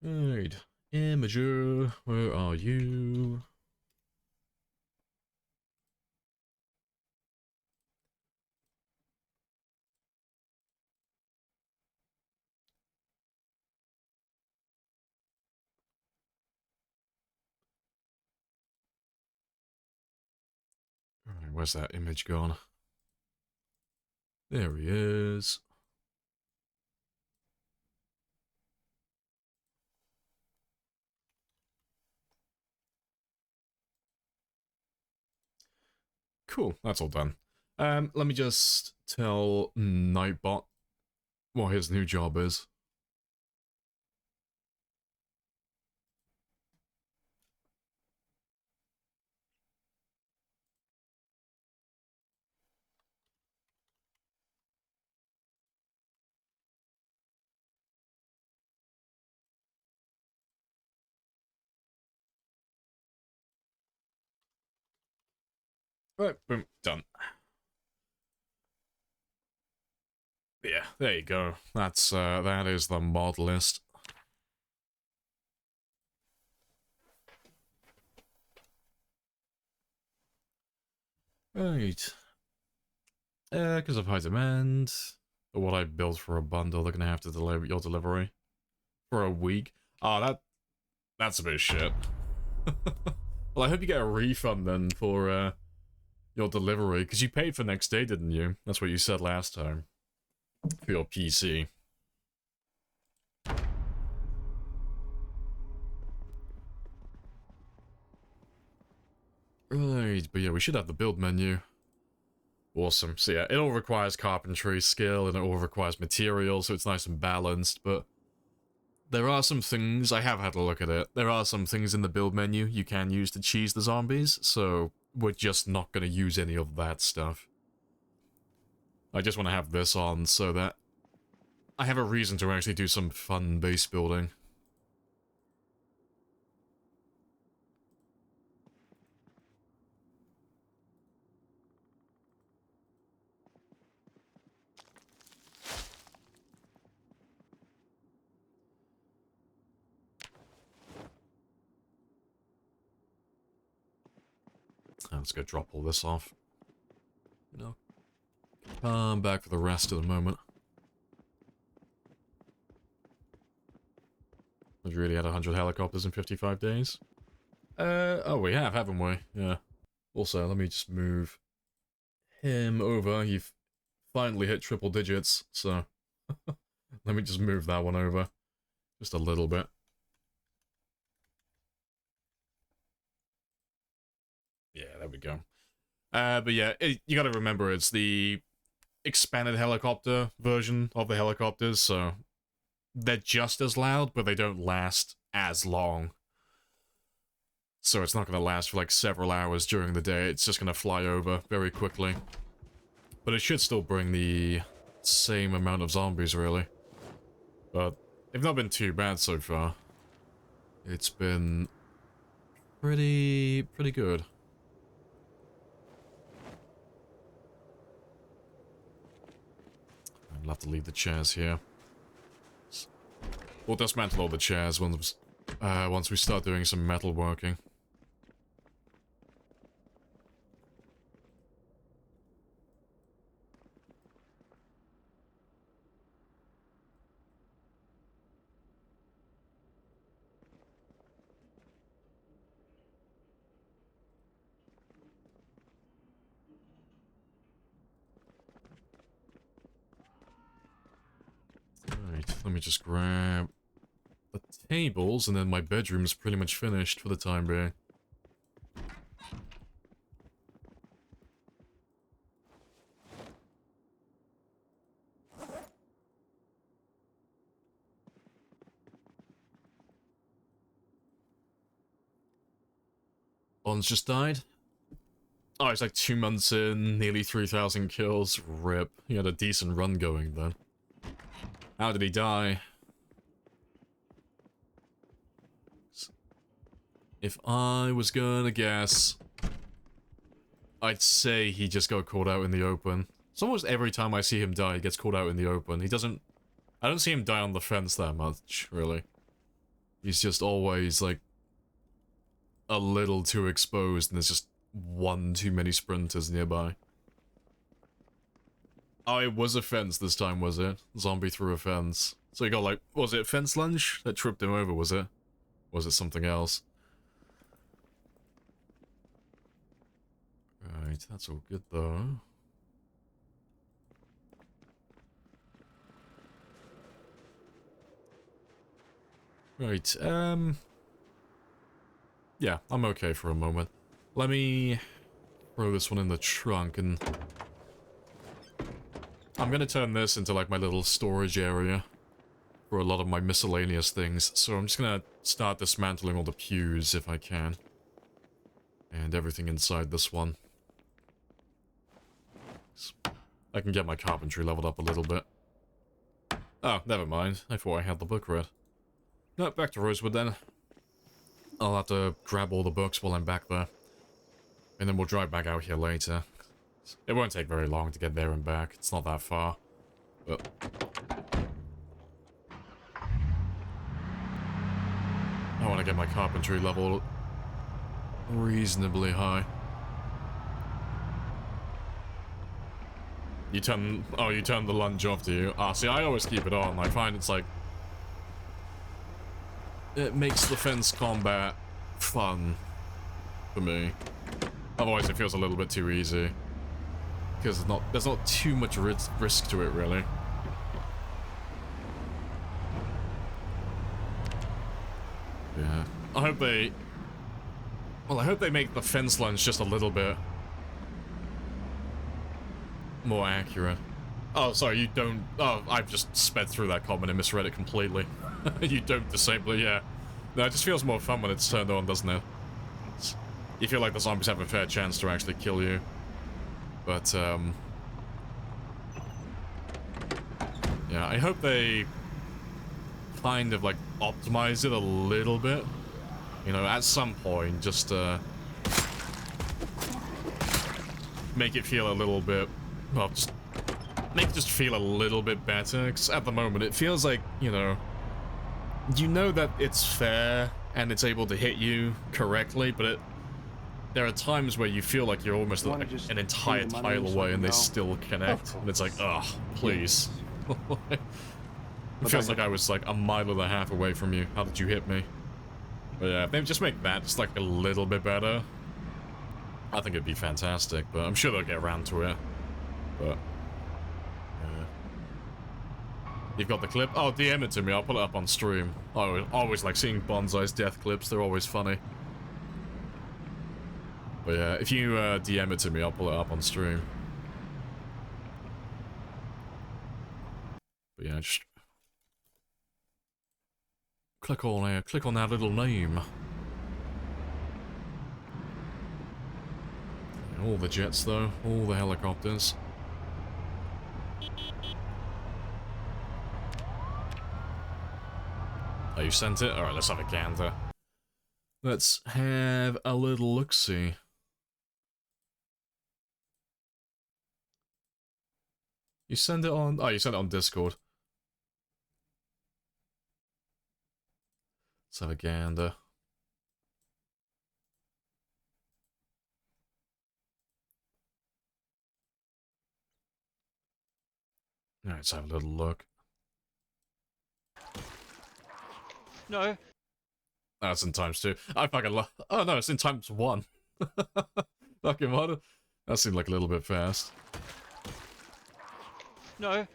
Alright, Imager, where are you? Alright, where's that image gone? There he is. Cool, that's all done. Let me just tell Nightbot what his new job is. Right, boom, done. Yeah, there you go. That's, that is the mod list. Right. Because of high demand, or what I built for a bundle, they're gonna have to deliver your delivery for a week. Oh, that's a bit of shit. Well, I hope you get a refund then for your delivery, because you paid for next day, didn't you? That's what you said last time. For your PC. Right, but yeah, we should have the build menu. Awesome. So yeah, it all requires carpentry skill, and it all requires materials, so it's nice and balanced, but there are some things, I have had a look at it, there are some things in the build menu you can use to cheese the zombies, so we're just not going to use any of that stuff. I just want to have this on so that I have a reason to actually do some fun base building. Let's go drop all this off. No. Come back for the rest in a moment. We've really had 100 helicopters in 55 days. Oh, we have, haven't we? Yeah. Also, let me just move him over. You've finally hit triple digits, so let me just move that one over. Just a little bit. Yeah, there we go. But yeah, you gotta remember it's the expanded helicopter version of the helicopters, so they're just as loud, but they don't last as long. So it's not gonna last for like several hours during the day, it's just gonna fly over very quickly. But it should still bring the same amount of zombies, really. But they've not been too bad so far. It's been pretty good. I'll have to leave the chairs here. We'll dismantle all the chairs once we start doing some metal working. Alright, let me just grab the tables, and then my bedroom is pretty much finished for the time being. Bonds just died. Oh, it's like 2 months in, nearly 3,000 kills. RIP. He had a decent run going then. How did he die? If I was gonna guess, I'd say he just got caught out in the open. It's almost every time I see him die, he gets caught out in the open. He doesn't... I don't see him die on the fence that much, really. He's just always, like, a little too exposed, and there's just one too many sprinters nearby. Oh, it was a fence this time, was it? Zombie through a fence. So he got, like, was it a fence lunge that tripped him over, was it? Was it something else? Right, that's all good, though. Right, yeah, I'm okay for a moment. Let me throw this one in the trunk, and I'm gonna turn this into, like, my little storage area for a lot of my miscellaneous things, so I'm just gonna start dismantling all the pews if I can. And everything inside this one. I can get my carpentry leveled up a little bit. Oh, never mind. I thought I had the book read. No, back to Rosewood then. I'll have to grab all the books while I'm back there. And then we'll drive back out here later. It won't take very long to get there and back. It's not that far. But... I want to get my carpentry level reasonably high. You turn the lunge off, do you? Ah, see, I always keep it on. I find it's like... It makes the fence combat fun for me. Otherwise, it feels a little bit too easy. Because there's not too much risk to it, really. Yeah. I hope they make the fence lunge just a little bit more accurate. Oh, sorry, you don't... Oh, I've just sped through that comment and misread it completely. You don't disable it, yeah. No, it just feels more fun when it's turned on, doesn't it? You feel like the zombies have a fair chance to actually kill you. But, yeah, I hope they kind of, like, optimize it a little bit. You know, at some point, just, make it feel a little bit... Well, just... Make it just feel a little bit better, because at the moment, it feels like, you know that it's fair, and it's able to hit you correctly, but there are times where you feel like you're almost like an entire tile away and they still connect, and it's like, ugh, please. It feels like I was like a mile and a half away from you. How did you hit me? But yeah, if they just make that just like a little bit better, I think it'd be fantastic, but I'm sure they'll get around to it. But yeah. You've got the clip? Oh, DM it to me, I'll put it up on stream. I always like seeing Bonsai's death clips, they're always funny. But yeah, if you DM it to me, I'll pull it up on stream. But yeah, just... click on that little name. Yeah, all the jets though, all the helicopters. Oh, you sent it? Alright, let's have a gander. Let's have a little look-see. You send it on... Oh, you sent it on Discord. Let's have a gander. Alright, let's have a little look. No. That's in times 2. I fucking love... Oh no, it's in times 1. Fucking what? That seemed like a little bit fast. No.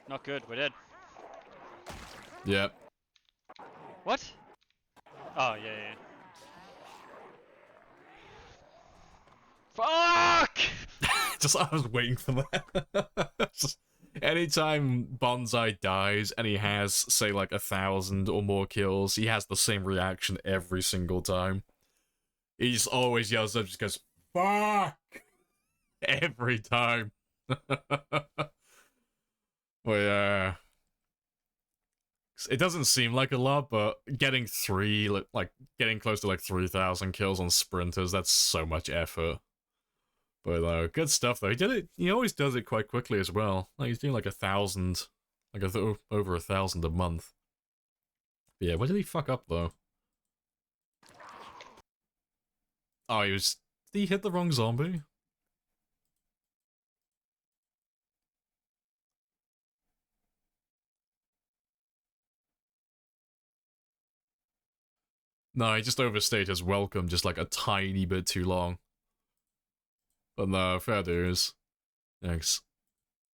Not good, we're dead. Yep. What? Oh, yeah. Fuck! Just, I was waiting for that. Just, anytime Bonsai dies and he has, say, like 1,000 or more kills, he has the same reaction every single time. He just always yells up, just goes, fuck! Every time. Well, yeah. It doesn't seem like a lot, but getting getting close to like 3,000 kills on sprinters, that's so much effort. But good stuff though. He always does it quite quickly as well. Like he's doing like 1,000, like over 1,000 a month. But yeah, what did he fuck up though? Oh, did he hit the wrong zombie? No, he just overstayed his welcome just like a tiny bit too long. But no, fair dues. Thanks.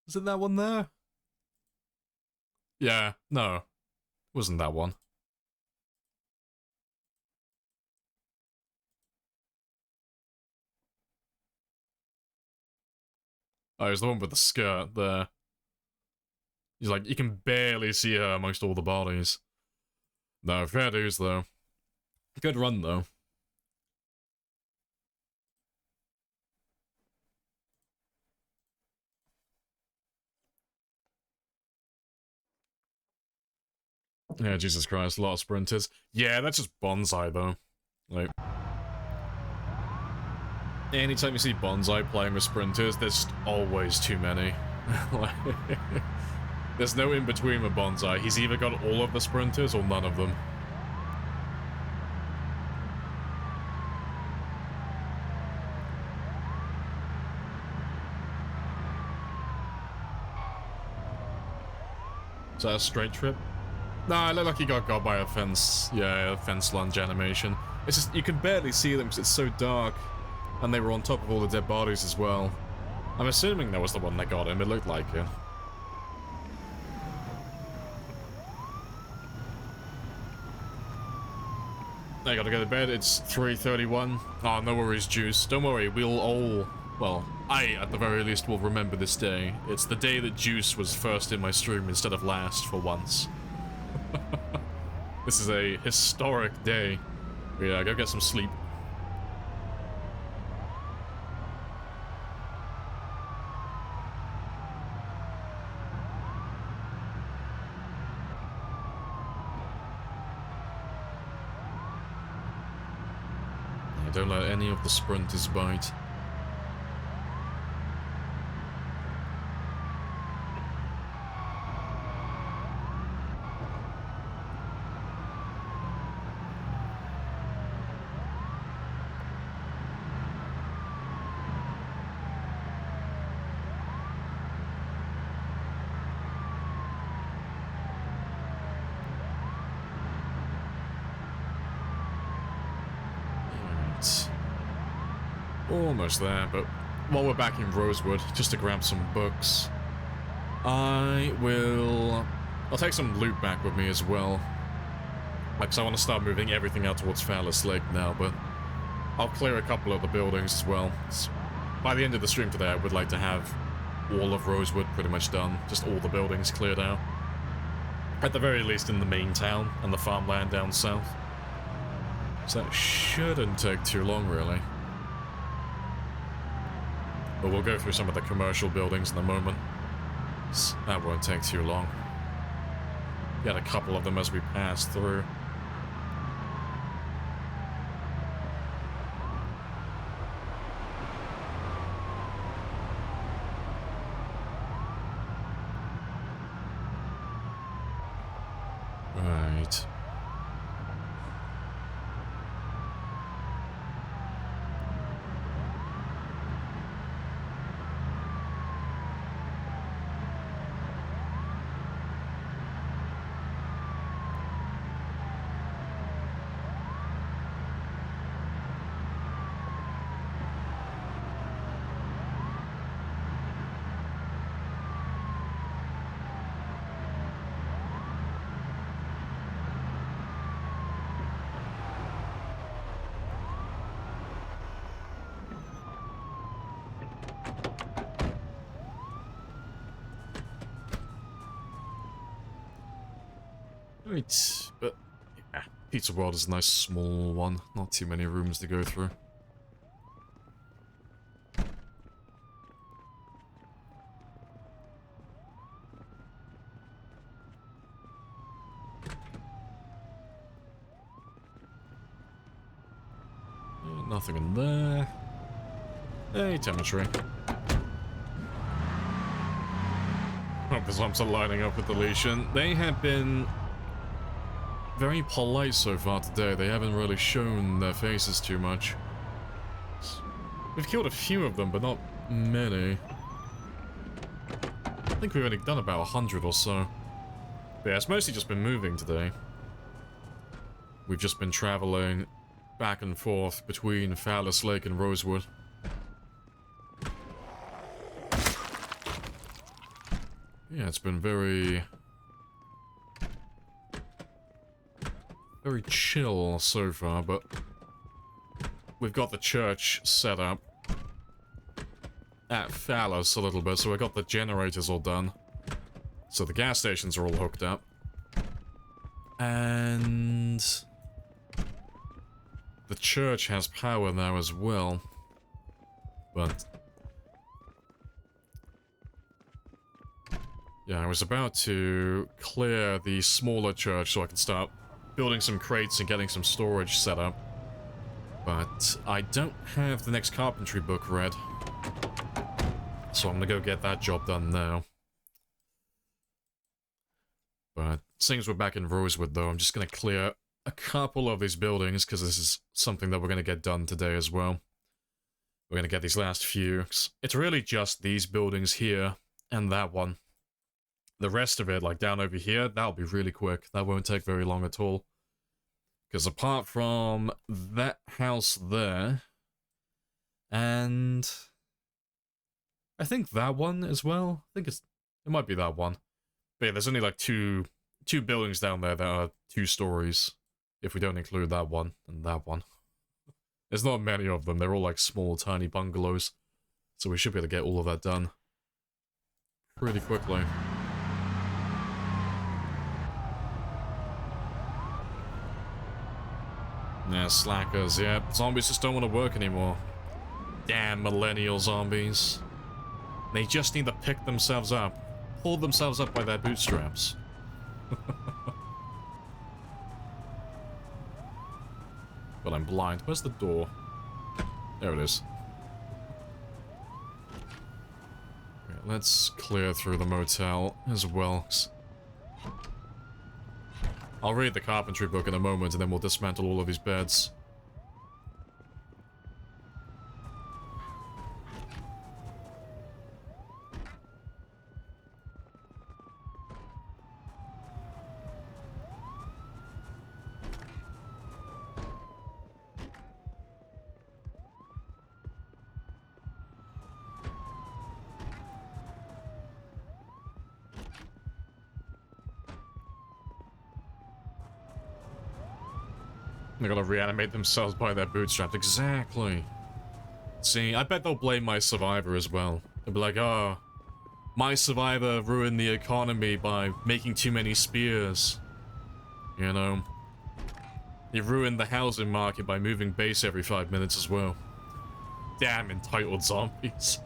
Is it that one there? Yeah, no. Wasn't that one. Oh, it was the one with the skirt there. He's like, you can barely see her amongst all the bodies. No, fair dues though. Good run, though. Yeah, Jesus Christ, a lot of sprinters. Yeah, that's just Bonsai, though. Like... Anytime you see Bonsai playing with sprinters, there's just always too many. Like, there's no in-between with Bonsai. He's either got all of the sprinters or none of them. Is that a straight trip? Nah, it looked like he got by a fence. Yeah, a fence lunge animation. It's just, you can barely see them because it's so dark. And they were on top of all the dead bodies as well. I'm assuming that was the one that got him. It looked like it. I gotta go to bed. It's 3:31. Oh, no worries, Juice. Don't worry, we'll all... Well, I, at the very least, will remember this day. It's the day that Juice was first in my stream instead of last, for once. This is a historic day. Yeah, go get some sleep. Don't let any of the sprinters bite. Almost there, but while we're back in Rosewood, just to grab some books, I'll take some loot back with me as well. Because I want to start moving everything out towards Phallus Lake now, but I'll clear a couple of the buildings as well. By the end of the stream today, I would like to have all of Rosewood pretty much done, just all the buildings cleared out. At the very least in the main town and the farmland down south. So that shouldn't take too long, really. But we'll go through some of the commercial buildings in a moment. That won't take too long. Get a couple of them as we pass through. Right. Right, but yeah, Pizza World is a nice small one. Not too many rooms to go through. Nothing in there. Hey, telemetry. Hope the lumps are lining up with deletion. They have been very polite so far today. They haven't really shown their faces too much. We've killed a few of them, but not many. I think we've only done about 100 or so. But yeah, it's mostly just been moving today. We've just been traveling back and forth between Phallus Lake and Rosewood. Yeah, it's been very chill so far, but we've got the church set up at Phallus a little bit, so we got the generators all done. So the gas stations are all hooked up. And the church has power now as well. But yeah, I was about to clear the smaller church so I can start building some crates and getting some storage set up. But I don't have the next carpentry book read. So I'm gonna go get that job done now. But since we're back in Rosewood though, I'm just gonna clear a couple of these buildings because this is something that we're gonna get done today as well. We're gonna get these last few. It's really just these buildings here and that one. the rest of it, like down over here, that'll be really quick. That won't take very long at all. Because apart from that house there, and I think that one as well. I think it might be that one. But yeah, there's only like two buildings down there that are 2 stories, if we don't include that one and that one. There's not many of them. They're all like small, tiny bungalows. So we should be able to get all of that done pretty quickly. Yeah, slackers, yeah. Zombies just don't want to work anymore. Damn millennial zombies. They just need to pick themselves up. Pull themselves up by their bootstraps. But I'm blind. Where's the door? There it is. Okay, let's clear through the motel as well. I'll read the carpentry book in a moment and then we'll dismantle all of these beds. They're gonna reanimate themselves by their bootstraps. Exactly. See, I bet they'll blame my survivor as well. They'll be like, oh, my survivor ruined the economy by making too many spears. You know? He ruined the housing market by moving base every 5 minutes as well. Damn entitled zombies.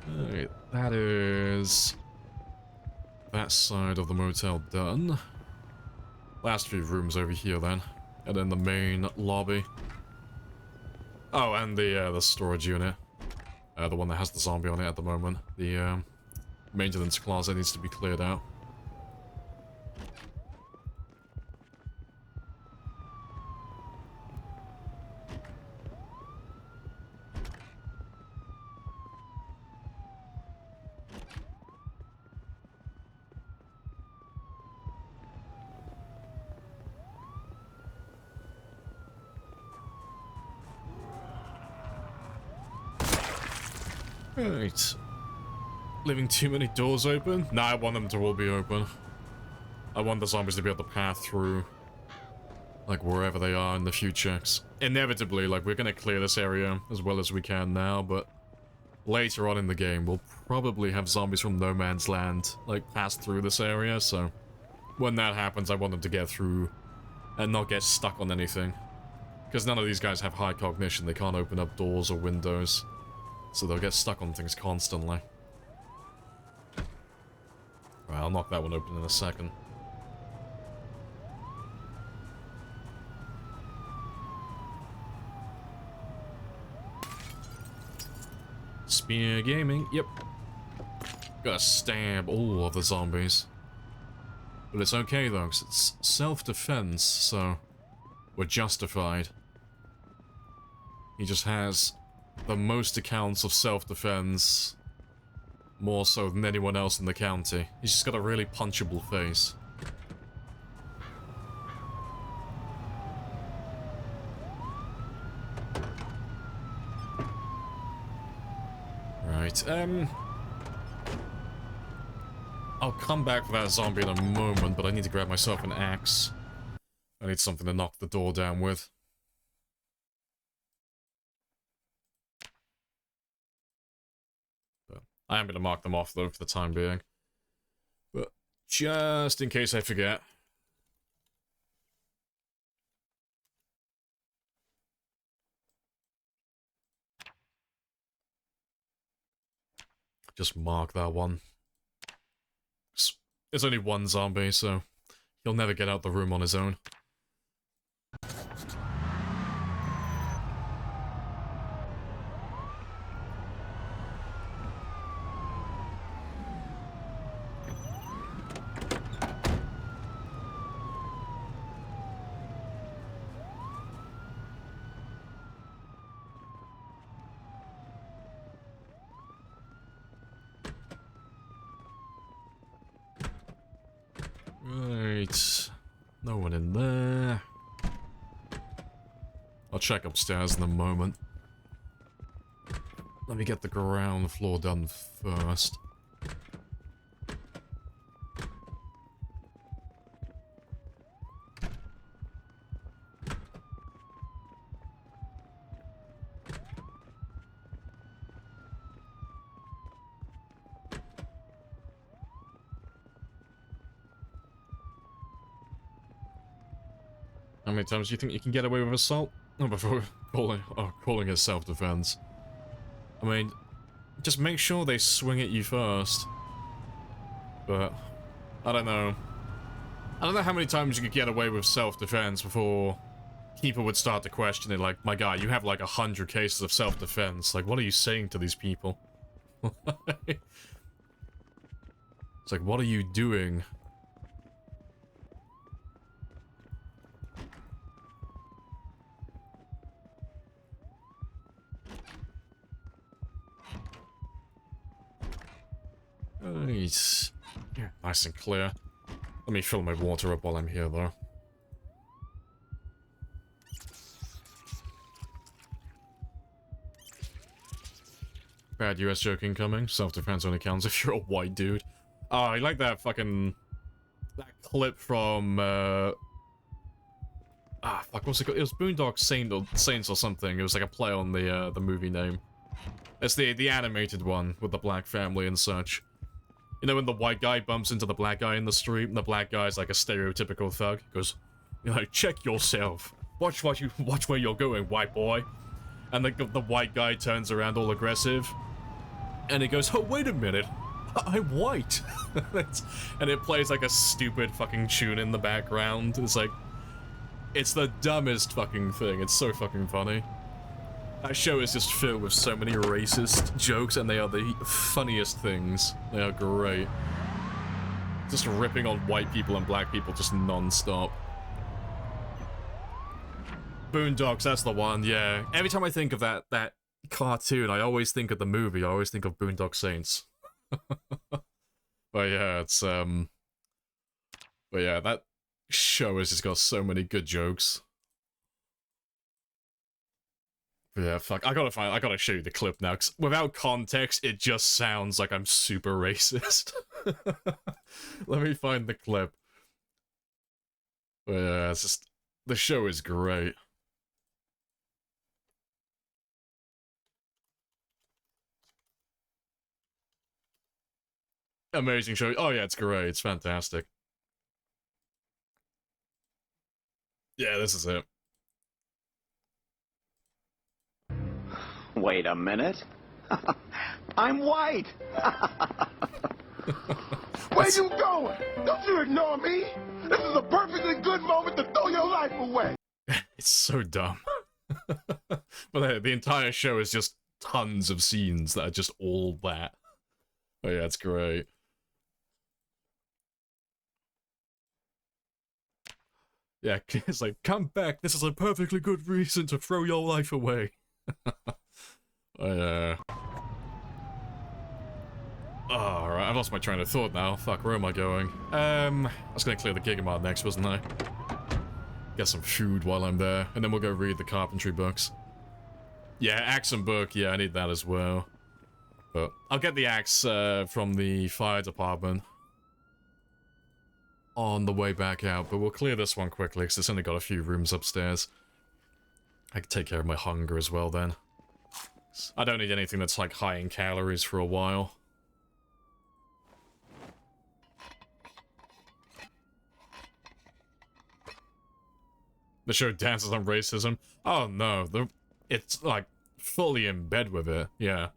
Alright, that is that side of the motel done. Last few rooms over here then, and then the main lobby. Oh, and the storage unit, the one that has the zombie on it at the moment. The maintenance closet needs to be cleared out. Right. Leaving too many doors open? Nah, I want them to all be open. I want the zombies to be able to path through, like, wherever they are in the future. 'Cause inevitably, like, we're gonna clear this area as well as we can now, but later on in the game, we'll probably have zombies from No Man's Land, like, pass through this area, so when that happens, I want them to get through and not get stuck on anything. Because none of these guys have high cognition, they can't open up doors or windows. So they'll get stuck on things constantly. Right, I'll knock that one open in a second. Spear gaming, yep. Gotta stab all of the zombies. But it's okay though, because it's self-defense, so we're justified. He just has the most accounts of self-defense, more so than anyone else in the county. He's just got a really punchable face. Right, I'll come back for that zombie in a moment, but I need to grab myself an axe. I need something to knock the door down with. I am going to mark them off, though, for the time being. But just in case I forget. Just mark that one. There's only one zombie, so he'll never get out the room on his own. Alright. No one in there. I'll check upstairs in a moment. Let me get the ground floor done first. How many times do you think you can get away with assault? Oh, before calling it self-defense. I mean, just make sure they swing at you first. But, I don't know. I don't know how many times you could get away with self-defense before people would start to question it. Like, my guy, you have like 100 cases of self-defense. Like, what are you saying to these people? It's like, what are you doing? Nice. Yeah, nice and clear. Let me fill my water up while I'm here, though. Bad US joke incoming. Self-defense only counts if you're a white dude. Oh, I like that fucking... that clip from, fuck, what's it called? It was Boondock Saints or something. It was like a play on the movie name. It's the animated one with the black family and such. You know when the white guy bumps into the black guy in the street, and the black guy's like a stereotypical thug? He goes, you know, check yourself. Watch where you're going, white boy. And the white guy turns around all aggressive. And he goes, oh, wait a minute. I'm white. And it plays like a stupid fucking tune in the background. It's like, it's the dumbest fucking thing. It's so fucking funny. That show is just filled with so many racist jokes, and they are the funniest things. They are great. Just ripping on white people and black people just non-stop. Boondocks, that's the one, yeah. Every time I think of that cartoon, I always think of the movie. I always think of Boondock Saints. But yeah, it's, but yeah, that show has just got so many good jokes. Yeah, fuck. I gotta show you the clip now, because without context, it just sounds like I'm super racist. Let me find the clip. But yeah, it's just... the show is great. Amazing show. Oh yeah, it's great. It's fantastic. Yeah, this is it. Wait a minute. I'm white. Where you going? Don't you ignore me. This is a perfectly good moment to throw your life away. It's so dumb. But the entire show is just tons of scenes that are just all that. Oh yeah, it's great. Yeah, it's like, come back, this is a perfectly good reason to throw your life away. Alright, I've lost my train of thought now. Fuck, where am I going? I was gonna clear the Gigamart next, wasn't I? Get some food while I'm there, and then we'll go read the carpentry books. Yeah, axe and book, yeah, I need that as well. But I'll get the axe from the fire department on the way back out, but we'll clear this one quickly, because it's only got a few rooms upstairs. I can take care of my hunger as well then. I don't need anything that's like high in calories for a while. The show dances on racism. Oh no, it's like fully in bed with it, yeah.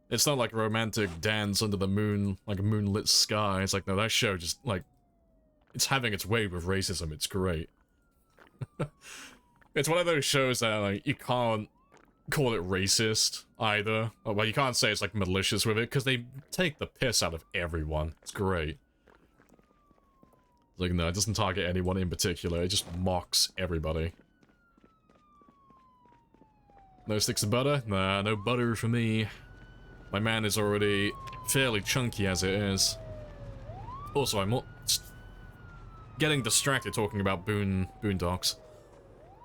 It's not like a romantic dance under the moon, like a moonlit sky. It's like, no, that show just like, it's having its way with racism. It's great. It's one of those shows that like, you can't call it racist either. Well, you can't say it's like malicious with it, because they take the piss out of everyone. It's great. Like, no, it doesn't target anyone in particular, it just mocks everybody. No sticks of butter? Nah, no butter for me. My man is already fairly chunky as it is. Also, getting distracted talking about Boondocks.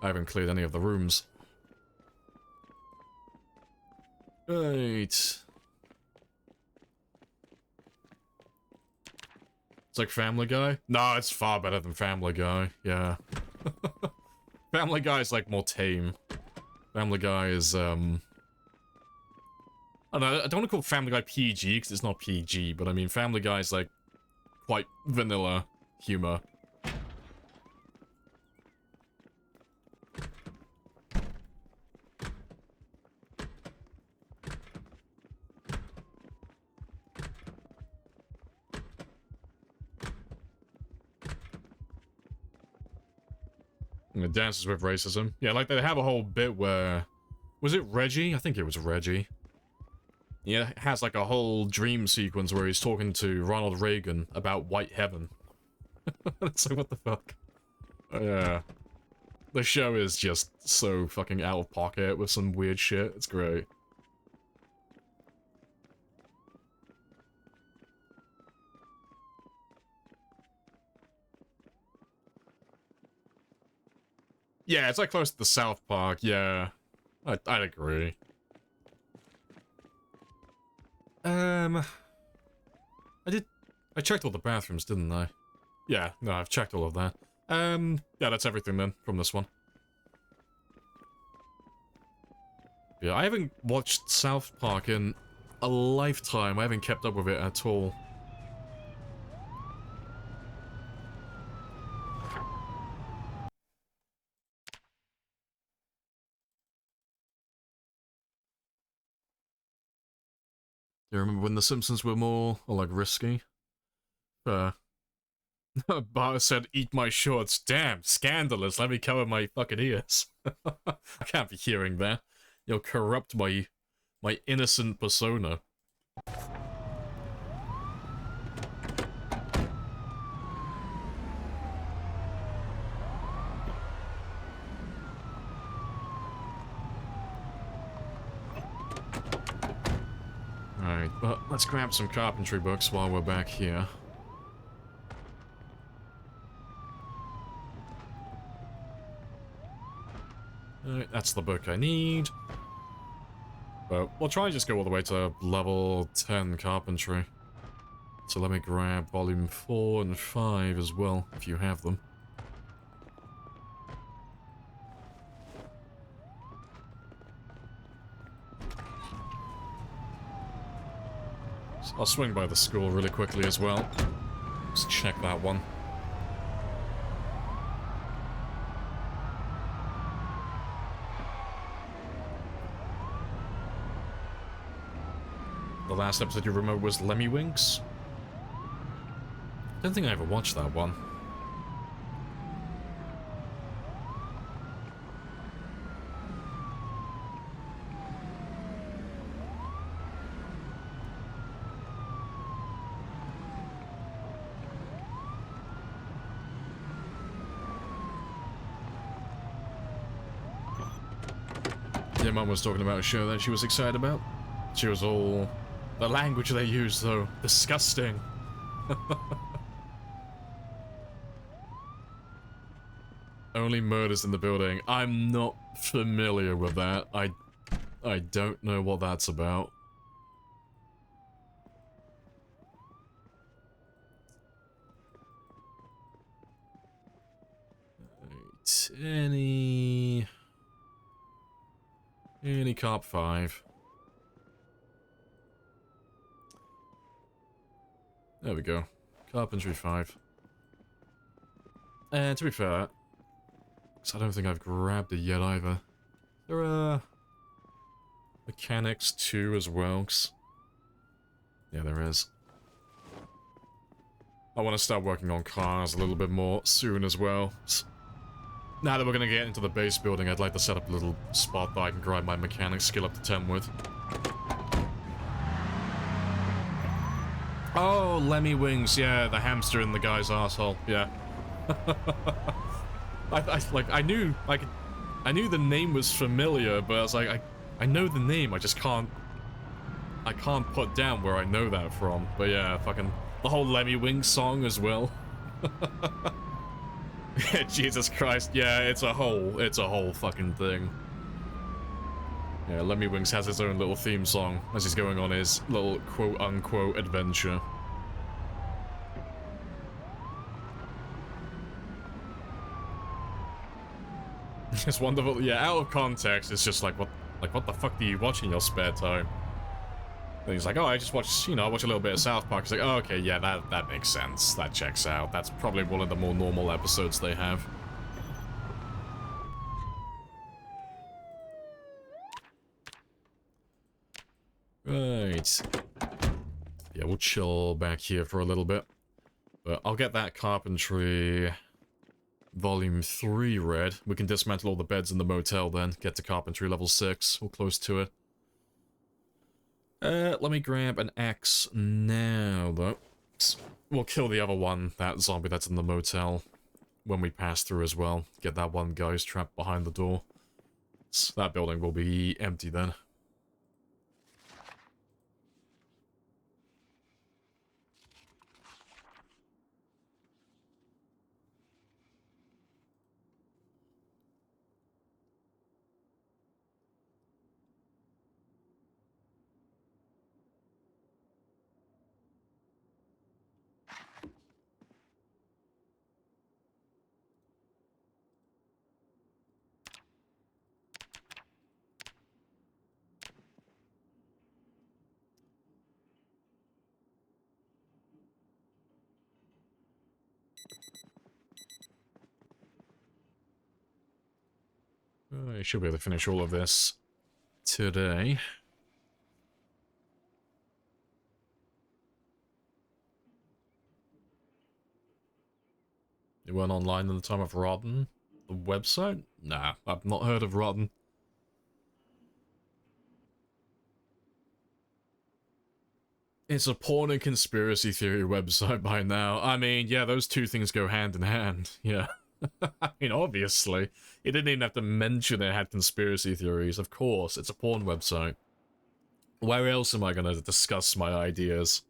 I haven't cleared any of the rooms. Right. It's like Family Guy? No, it's far better than Family Guy, yeah. Family Guy is like more tame. Family Guy is, I don't know, I don't want to call Family Guy PG, because it's not PG, but I mean, Family Guy is like quite vanilla humor. And it dances with racism. Yeah, like they have a whole bit where... Was it Reggie? I think it was Reggie. Yeah, it has like a whole dream sequence where he's talking to Ronald Reagan about white heaven. It's like, what the fuck? Yeah. The show is just so fucking out of pocket with some weird shit. It's great. Yeah, it's like close to the South Park, yeah. I'd agree. I checked all the bathrooms, didn't I? Yeah, no, I've checked all of that. Yeah, that's everything then, from this one. Yeah, I haven't watched South Park in a lifetime. I haven't kept up with it at all. You remember when The Simpsons were more, like, risky? Bart said, eat my shorts. Damn, scandalous. Let me cover my fucking ears. I can't be hearing that. You'll corrupt my innocent persona. Alright, but let's grab some carpentry books while we're back here. Alright, that's the book I need. But we'll try and just go all the way to level 10 carpentry. So let me grab volume 4 and 5 as well, if you have them. So I'll swing by the school really quickly as well. Just check that one. The last episode you remember was Lemmy Winks? I don't think I ever watched that one. Yeah, Mum was talking about a show that she was excited about. She was all... The language they use, though. Disgusting. Only murders in the building. I'm not familiar with that. I don't know what that's about. Right. Any Cop 5. There we go. Carpentry 5. And to be fair, because I don't think I've grabbed it yet either. There are mechanics 2 as well. Yeah, there is. I want to start working on cars a little bit more soon as well. Now that we're going to get into the base building, I'd like to set up a little spot that I can grind my mechanics skill up to 10 with. Oh, Lemmy Wings, yeah, the hamster in the guy's asshole, yeah. I knew the name was familiar, but I was like, I know the name, I just can't put down where I know that from. But yeah, fucking, the whole Lemmy Wings song as well. Jesus Christ, yeah, it's a whole fucking thing. Yeah, Lemmywings has his own little theme song as he's going on his little quote-unquote adventure. It's wonderful. Yeah, out of context, it's just like, what the fuck do you watch in your spare time? And he's like, oh, I just watch, I watch a little bit of South Park. He's like, oh, okay, yeah, that makes sense. That checks out. That's probably one of the more normal episodes they have. Right. Yeah, we'll chill back here for a little bit. But I'll get that Carpentry Volume 3 read. We can dismantle all the beds in the motel then. Get to Carpentry level 6, or close to it. Let me grab an axe now, though. We'll kill the other one, that zombie that's in the motel, when we pass through as well. Get that one guy who's trapped behind the door. That building will be empty then. I should be able to finish all of this today. You weren't online at the time of Rotten? The website? Nah, I've not heard of Rotten. It's a porn and conspiracy theory website by now. I mean, yeah, those two things go hand in hand. Yeah. I mean, obviously. You didn't even have to mention it had conspiracy theories. Of course, it's a porn website. Where else am I going to discuss my ideas?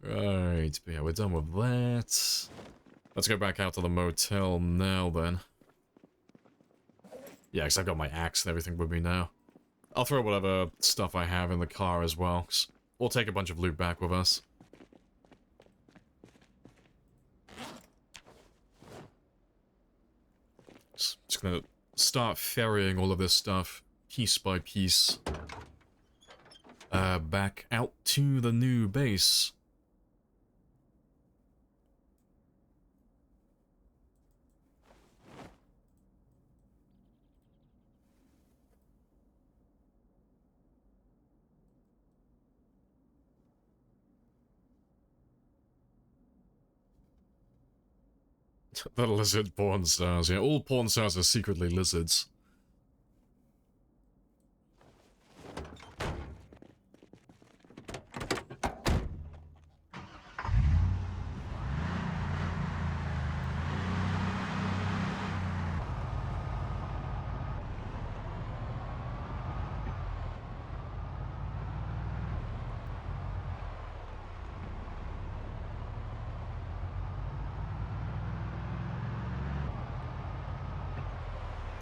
Right, but yeah, we're done with that. Let's go back out to the motel now, then. Yeah, because I've got my axe and everything with me now. I'll throw whatever stuff I have in the car as well, 'cause we'll take a bunch of loot back with us. Just gonna start ferrying all of this stuff, piece by piece, back out to the new base. The lizard porn stars, yeah. All porn stars are secretly lizards.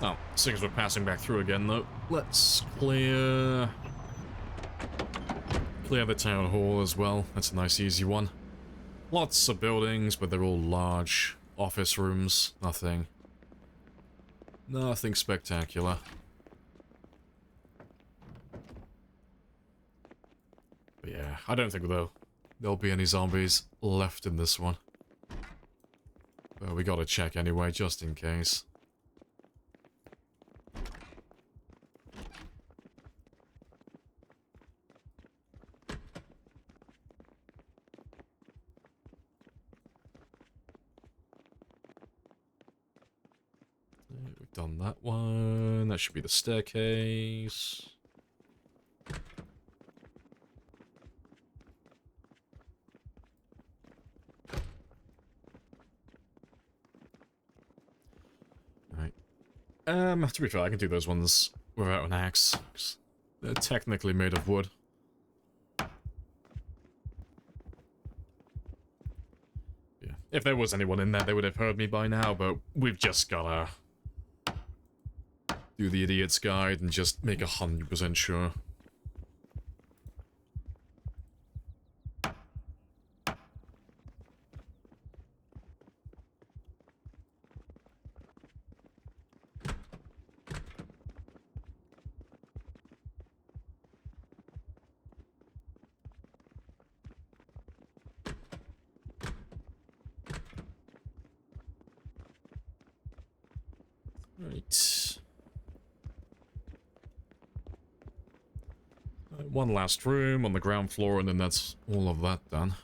Oh, seeing as we're passing back through again, though, let's clear the town hall as well. That's a nice, easy one. Lots of buildings, but they're all large office rooms. Nothing spectacular. But yeah, I don't think there'll be any zombies left in this one. But we gotta check anyway, just in case. We've done that one. That should be the staircase. Right. To be fair, I can do those ones without an axe. 'Cause they're technically made of wood. Yeah. If there was anyone in there, they would have heard me by now, but we've just gotta do the idiot's guide and just make 100% sure. Right. One last room on the ground floor, and then that's all of that done.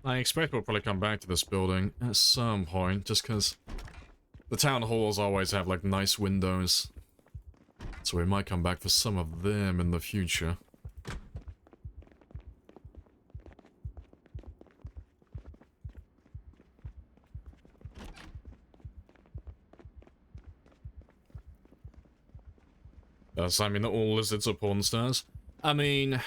I expect we'll probably come back to this building at some point, just because the town halls always have, like, nice windows. So we might come back for some of them in the future. Does that mean that all lizards are porn stars? I mean,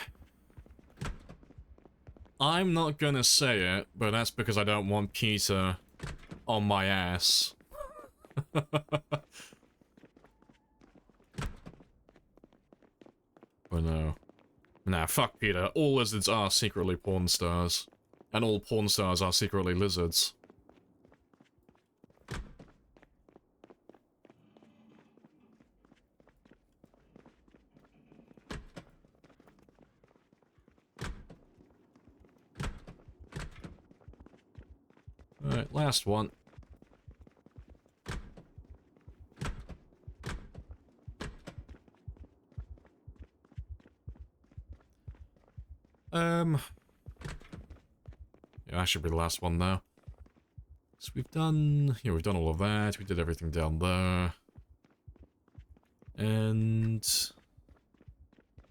I'm not gonna say it, but that's because I don't want Peter on my ass. But no. Nah, fuck Peter. All lizards are secretly porn stars. And all porn stars are secretly lizards. Alright, last one. Yeah, that should be the last one now. So we've done all of that. We did everything down there. And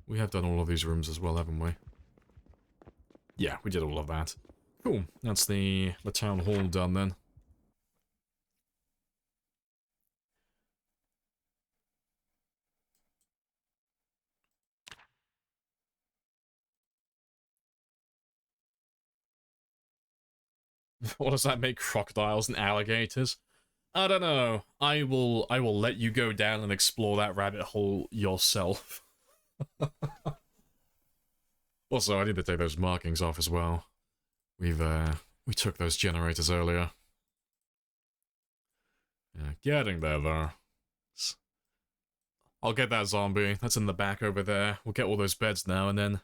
we have done all of these rooms as well, haven't we? Yeah, we did all of that. Cool. That's the town hall done then. What does that make crocodiles and alligators? I don't know. I will let you go down and explore that rabbit hole yourself. Also, I need to take those markings off as well. We took those generators earlier. Yeah, getting there though. I'll get that zombie. That's in the back over there. We'll get all those beds now, and then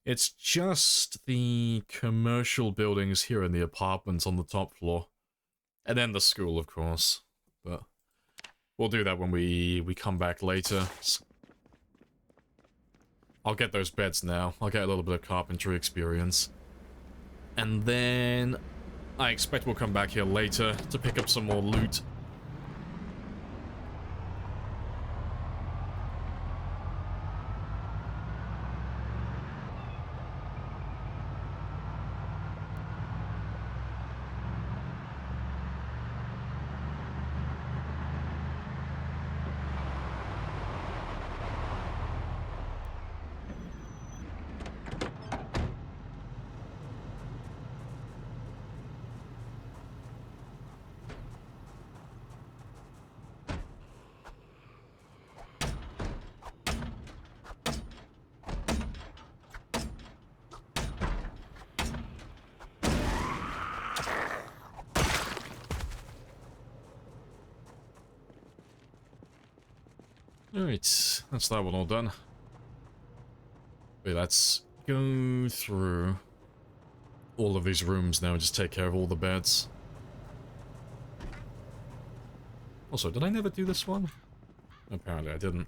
it's just the commercial buildings here and the apartments on the top floor. And then the school, of course. But we'll do that when we come back later. I'll get those beds now. I'll get a little bit of carpentry experience. And then I expect we'll come back here later to pick up some more loot. Alright, that's that one all done. Wait, let's go through all of these rooms now and just take care of all the beds. Also, did I never do this one? Apparently I didn't.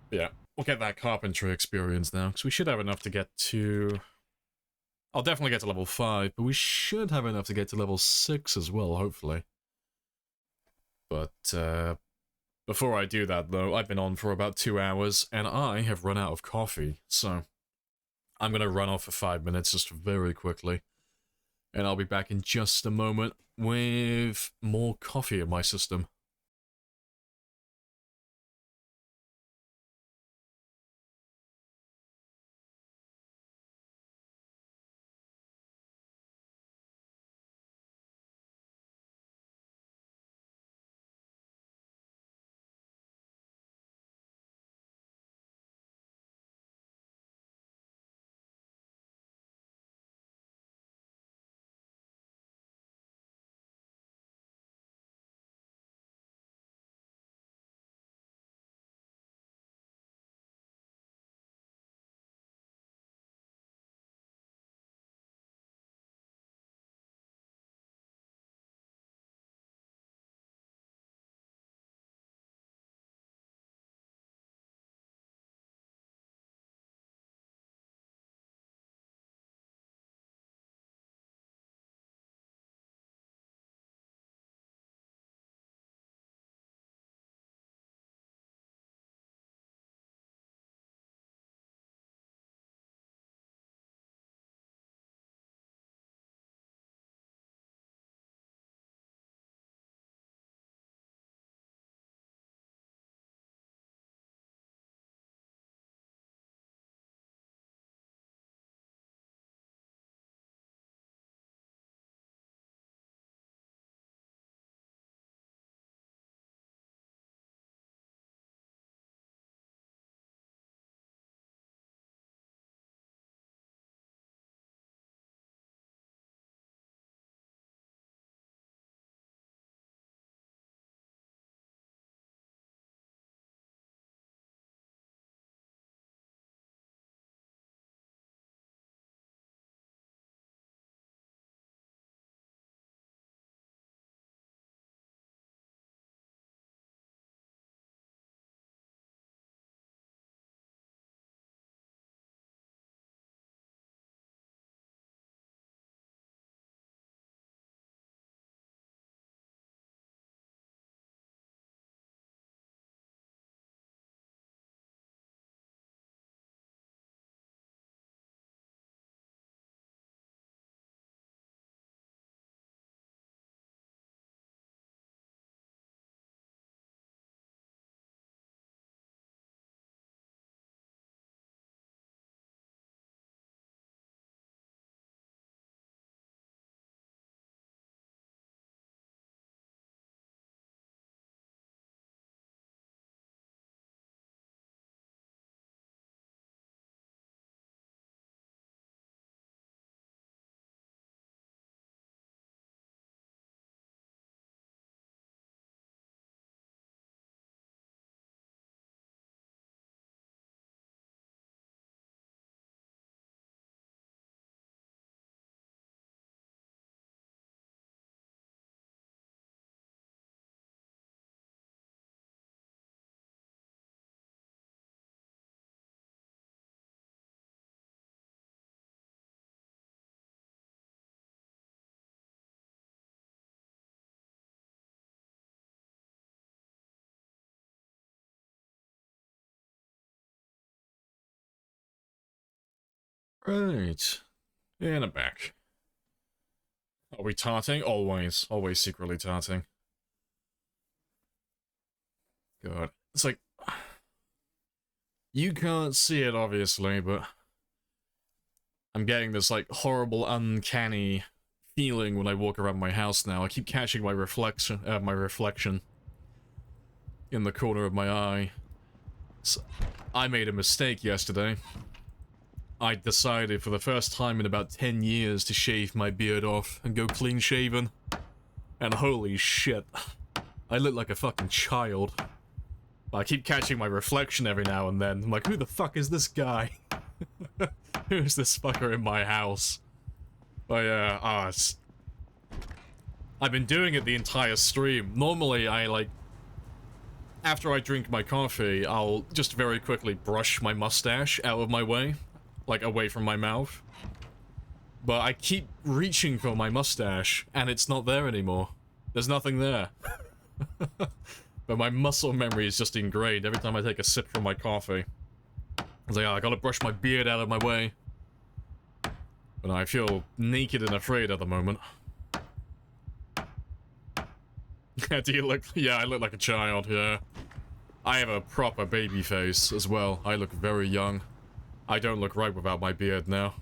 But yeah, we'll get that carpentry experience now, because we should have enough to get to I'll definitely get to level 5, but we should have enough to get to level 6 as well, hopefully. But, before I do that, though, I've been on for about 2 hours, and I have run out of coffee, so I'm gonna run off for 5 minutes just very quickly, and I'll be back in just a moment with more coffee in my system. Right. And I'm back. Are we tarting? Always. Always secretly tarting. God. It's like... You can't see it, obviously, but... I'm getting this, like, horrible, uncanny feeling when I walk around my house now. I keep catching my reflection in the corner of my eye. So, I made a mistake yesterday. I decided for the first time in about 10 years to shave my beard off and go clean shaven. And holy shit, I look like a fucking child. I keep catching my reflection every now and then. I'm like, who the fuck is this guy? Who's this fucker in my house? But yeah, I've been doing it the entire stream. Normally, I like... After I drink my coffee, I'll just very quickly brush my mustache out of my way. Like, away from my mouth. But I keep reaching for my mustache, and it's not there anymore. There's nothing there. But my muscle memory is just ingrained every time I take a sip from my coffee. It's like, oh, I gotta brush my beard out of my way. But I feel naked and afraid at the moment. Do you look... Yeah, I look like a child, yeah. I have a proper baby face as well. I look very young. I don't look right without my beard now.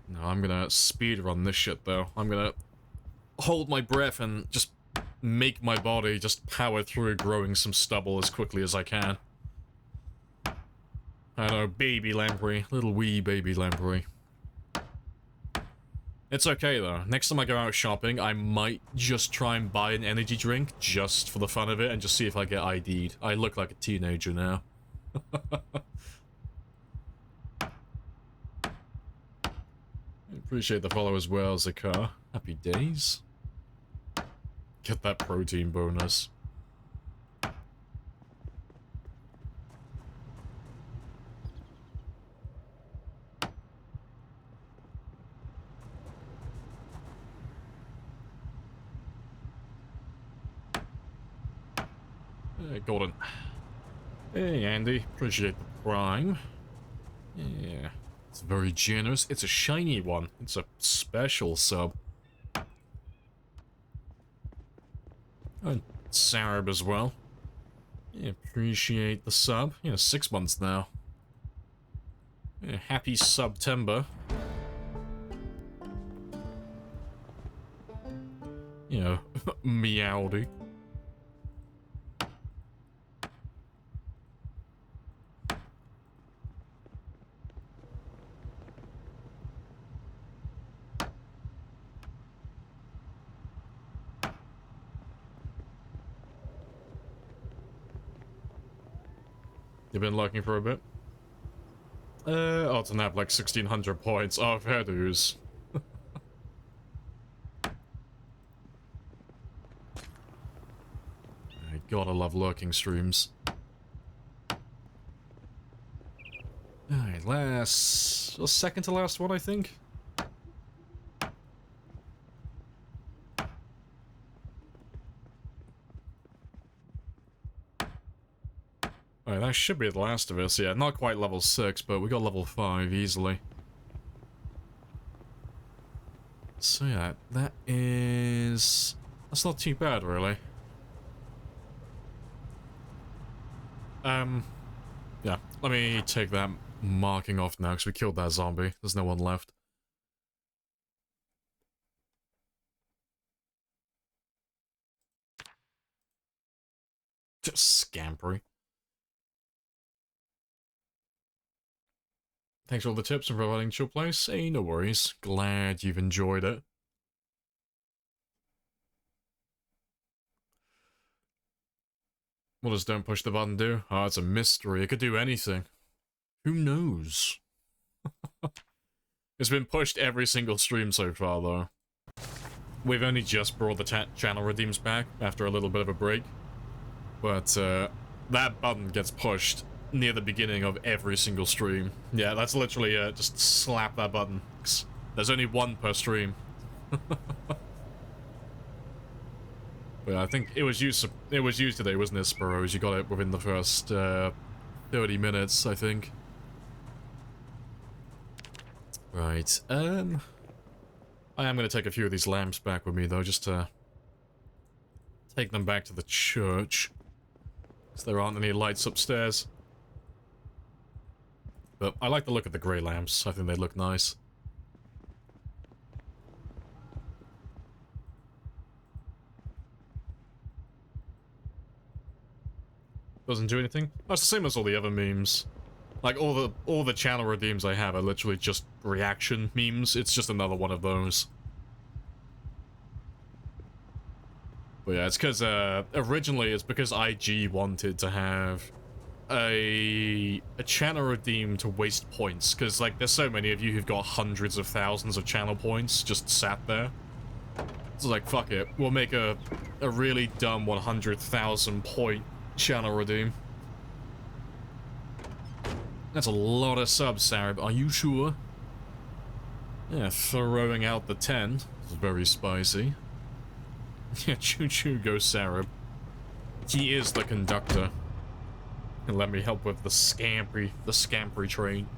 No, I'm gonna speedrun this shit, though. I'm gonna hold my breath and just make my body just power through growing some stubble as quickly as I can. I know, baby Lamprey. Little wee baby Lamprey. It's okay, though. Next time I go out shopping, I might just try and buy an energy drink just for the fun of it and just see if I get ID'd. I look like a teenager now. Appreciate the follow as well, Zakar. Happy days. Get that protein bonus. Hey, Gordon. Hey, Andy. Appreciate the prime. Yeah. It's very generous. It's a shiny one. It's a special sub. And Sarab as well. Yeah, appreciate the sub. Yeah, 6 months now. Yeah, happy September. You know, meowdy. You've been looking for a bit? Oh, to nap like 1600 points. Oh, fair dues. I gotta love lurking streams. Alright, second to last one, I think. Alright, that should be the last of us. Yeah, not quite level 6, but we got level 5 easily. So yeah, that's not too bad, really. Yeah, let me take that marking off now, because we killed that zombie. There's no one left. Just scampery. Thanks for all the tips and providing chill place. Hey, no worries. Glad you've enjoyed it. What does don't push the button do? Oh, it's a mystery. It could do anything. Who knows? It's been pushed every single stream so far, though. We've only just brought the channel redeems back after a little bit of a break. But, that button gets pushed near the beginning of every single stream. Yeah, that's literally just slap that button. There's only one per stream. But I think it was used today, wasn't it, Sparrows? You got it within the first 30 minutes, I think. Right, I am gonna take a few of these lamps back with me, though, just to take them back to the church. Because there aren't any lights upstairs. But I like the look of the grey lamps. I think they look nice. Doesn't do anything? That's the same as all the other memes. Like, all the channel redeems I have are literally just reaction memes. It's just another one of those. But yeah, it's because, originally it's because IG wanted to have a channel redeem to waste points, because, like, there's so many of you who've got hundreds of thousands of channel points just sat there. So, like, fuck it. We'll make a really dumb 100,000 point channel redeem. That's a lot of subs, Sarab. Are you sure? Yeah, throwing out the 10 is very spicy. Yeah, choo-choo go Sarab. He is the conductor. And let me help with the scampery train.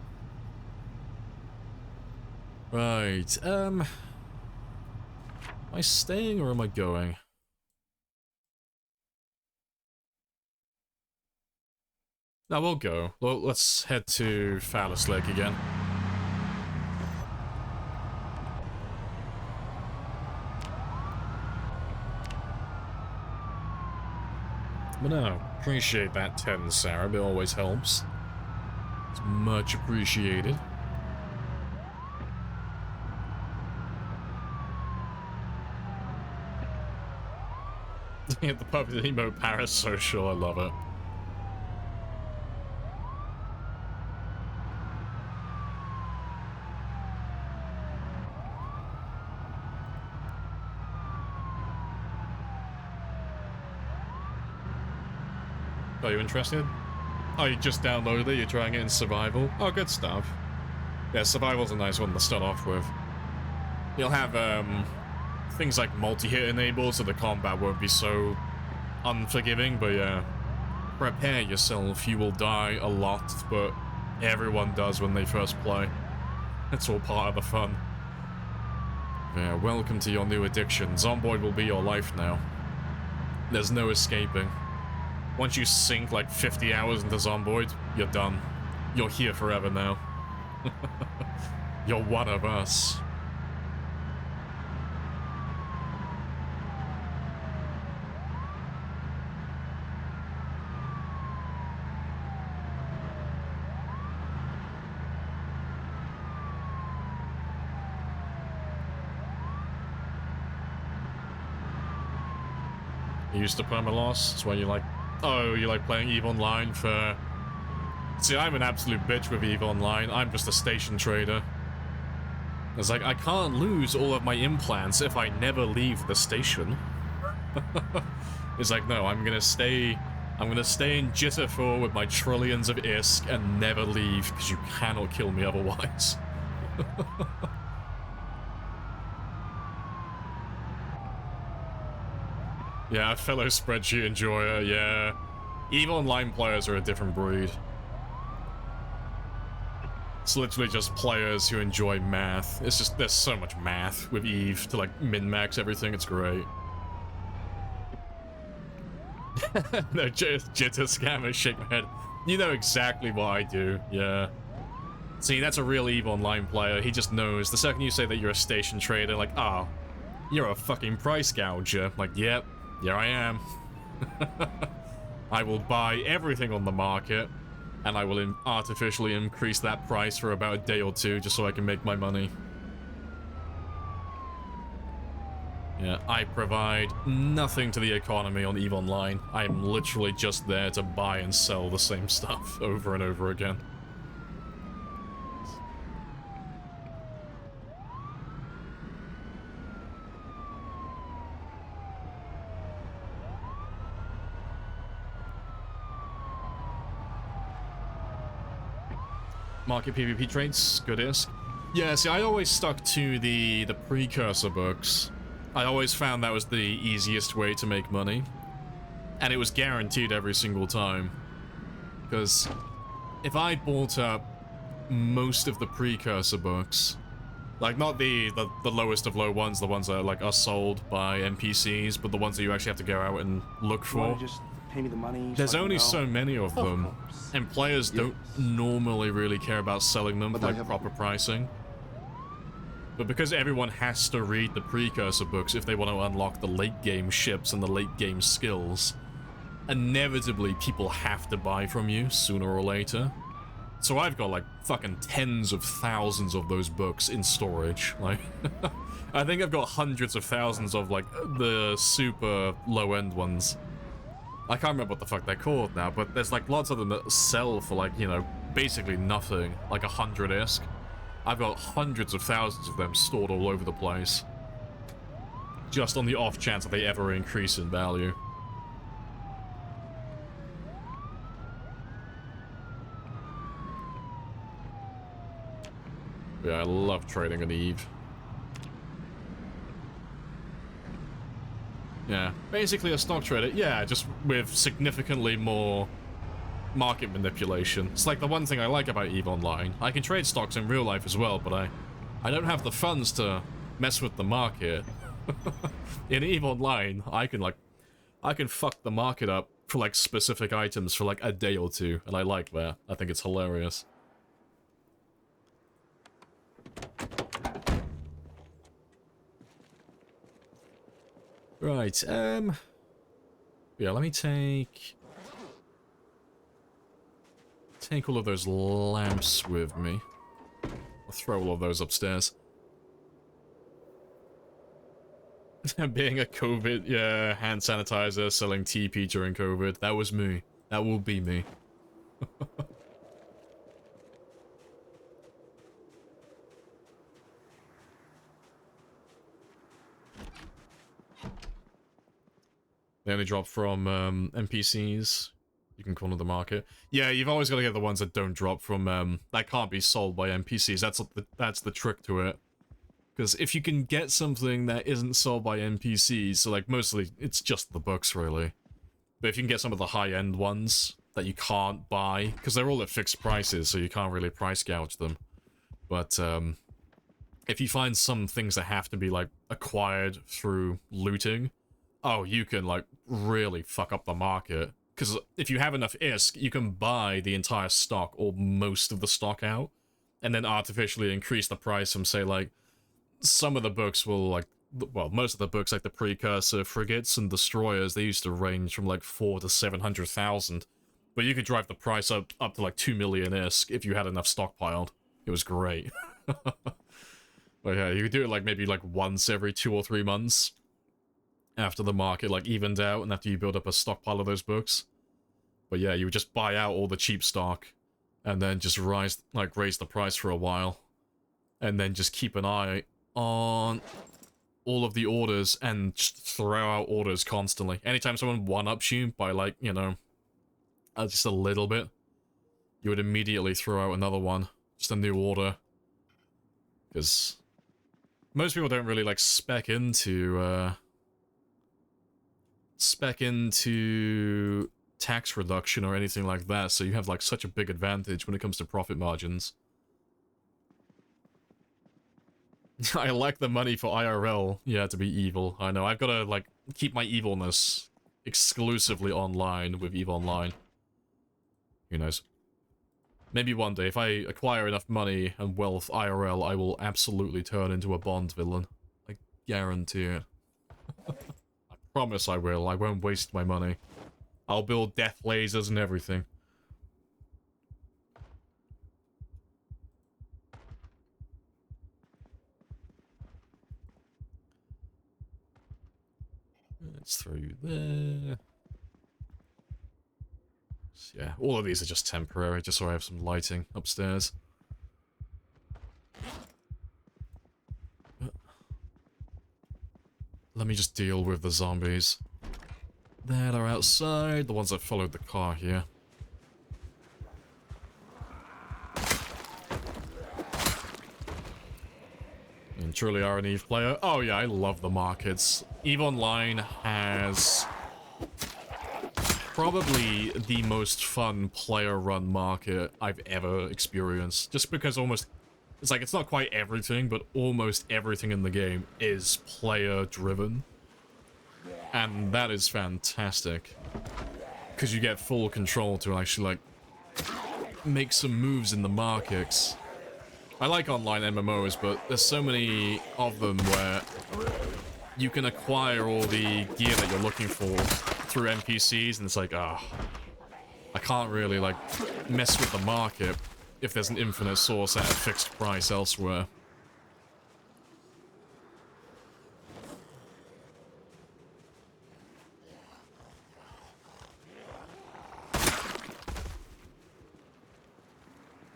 Right, am I staying or am I going? No, we'll go. Well, let's head to Phallus Lake again. But no, appreciate that 10, Sarah. It always helps. It's much appreciated. The Puppet Emo Parasocial, I love it. Are you interested? Oh, you just downloaded it, you're trying it in survival? Oh, good stuff. Yeah, survival's a nice one to start off with. You'll have, things like multi-hit enabled, so the combat won't be so unforgiving, but yeah. Prepare yourself, you will die a lot, but everyone does when they first play. It's all part of the fun. Yeah, welcome to your new addiction. Zomboid will be your life now. There's no escaping. Once you sink like 50 hours into Zomboid, you're done. You're here forever now. You're one of us. You used to perma-loss? That's why you like... Oh, you like playing EVE Online for... See, I'm an absolute bitch with EVE Online. I'm just a station trader. It's like, I can't lose all of my implants if I never leave the station. It's like, no, I'm gonna stay in Jitter 4 with my trillions of ISK and never leave, because you cannot kill me otherwise. Yeah, a fellow spreadsheet enjoyer, yeah. EVE Online players are a different breed. It's literally just players who enjoy math. It's just, there's so much math with EVE to like min-max everything, it's great. No, jitter scammer, shake my head. You know exactly what I do, yeah. See, that's a real EVE Online player, he just knows. The second you say that you're a station trader, like, oh, you're a fucking price gouger. Like, yep, here I am. I will buy everything on the market, and I will artificially increase that price for about a day or two just so I can make my money. Yeah, I provide nothing to the economy on EVE Online. I'm literally just there to buy and sell the same stuff over and over again. Market PvP trades, good ISK. Yeah, see, I always stuck to the precursor books. I always found that was the easiest way to make money. And it was guaranteed every single time. Because if I bought up most of the precursor books, like not the lowest of low ones, the ones that like are sold by NPCs, but the ones that you actually have to go out and look for. Just pay me the money. There's only so many of them, and players don't normally really care about selling them for like proper pricing. But because everyone has to read the precursor books if they want to unlock the late game ships and the late game skills, inevitably people have to buy from you sooner or later. So I've got like fucking tens of thousands of those books in storage. Like, I think I've got hundreds of thousands of like the super low end ones. I can't remember what the fuck they're called now, but there's like lots of them that sell for like, you know, basically nothing, like 100 ISK. I've got hundreds of thousands of them stored all over the place. Just on the off chance that they ever increase in value. Yeah, I love trading on Eve. Yeah, basically a stock trader. Yeah, just with significantly more market manipulation. It's like the one thing I like about EVE Online. I can trade stocks in real life as well, but I don't have the funds to mess with the market. In EVE Online, I can fuck the market up for like specific items for like a day or two, and I like that. I think it's hilarious. Right, yeah, let me take all of those lamps with me. I'll throw all of those upstairs. Being a COVID, yeah, hand sanitizer, selling TP during COVID. That was me. That will be me. They only drop from NPCs. You can corner the market. Yeah, you've always got to get the ones that don't drop from, that can't be sold by NPCs. That's the trick to it. Because if you can get something that isn't sold by NPCs, so like mostly it's just the books really. But if you can get some of the high-end ones that you can't buy, because they're all at fixed prices, so you can't really price gouge them. But if you find some things that have to be like acquired through looting, oh, you can like really fuck up the market. Because if you have enough ISK, you can buy the entire stock or most of the stock out, and then artificially increase the price from, say, like, some of the books will, like, well, most of the books, like the precursor frigates and destroyers, they used to range from, like, 400,000 to 700,000. But you could drive the price up to, like, 2 million ISK if you had enough stockpiled. It was great. But yeah, you could do it, like, maybe, like, once every 2 or 3 months. After the market, like, evened out, and after you build up a stockpile of those books. But yeah, you would just buy out all the cheap stock, and then just raise the price for a while. And then just keep an eye on all of the orders, and just throw out orders constantly. Anytime someone one-ups you by, like, you know, just a little bit, you would immediately throw out another one. Just a new order. Because most people don't really, like, spec into tax reduction or anything like that, so you have like such a big advantage when it comes to profit margins. I like the money for IRL, yeah, to be evil. I know, I've got to like keep my evilness exclusively online with EVE Online. Who knows? Maybe one day, if I acquire enough money and wealth IRL, I will absolutely turn into a Bond villain. I guarantee it. Promise I will. I won't waste my money. I'll build death lasers and everything. Let's throw you there. So yeah, all of these are just temporary, just so I have some lighting upstairs. Let me just deal with the zombies. There, they're outside, the ones that followed the car here. And truly are an EVE player. Oh yeah, I love the markets. EVE Online has probably the most fun player-run market I've ever experienced. Just because almost... It's like, it's not quite everything, but almost everything in the game is player-driven. And that is fantastic. Because you get full control to actually, like, make some moves in the markets. I like online MMOs, but there's so many of them where you can acquire all the gear that you're looking for through NPCs, and it's like, ah, I can't really, like, mess with the market if there's an infinite source at a fixed price elsewhere.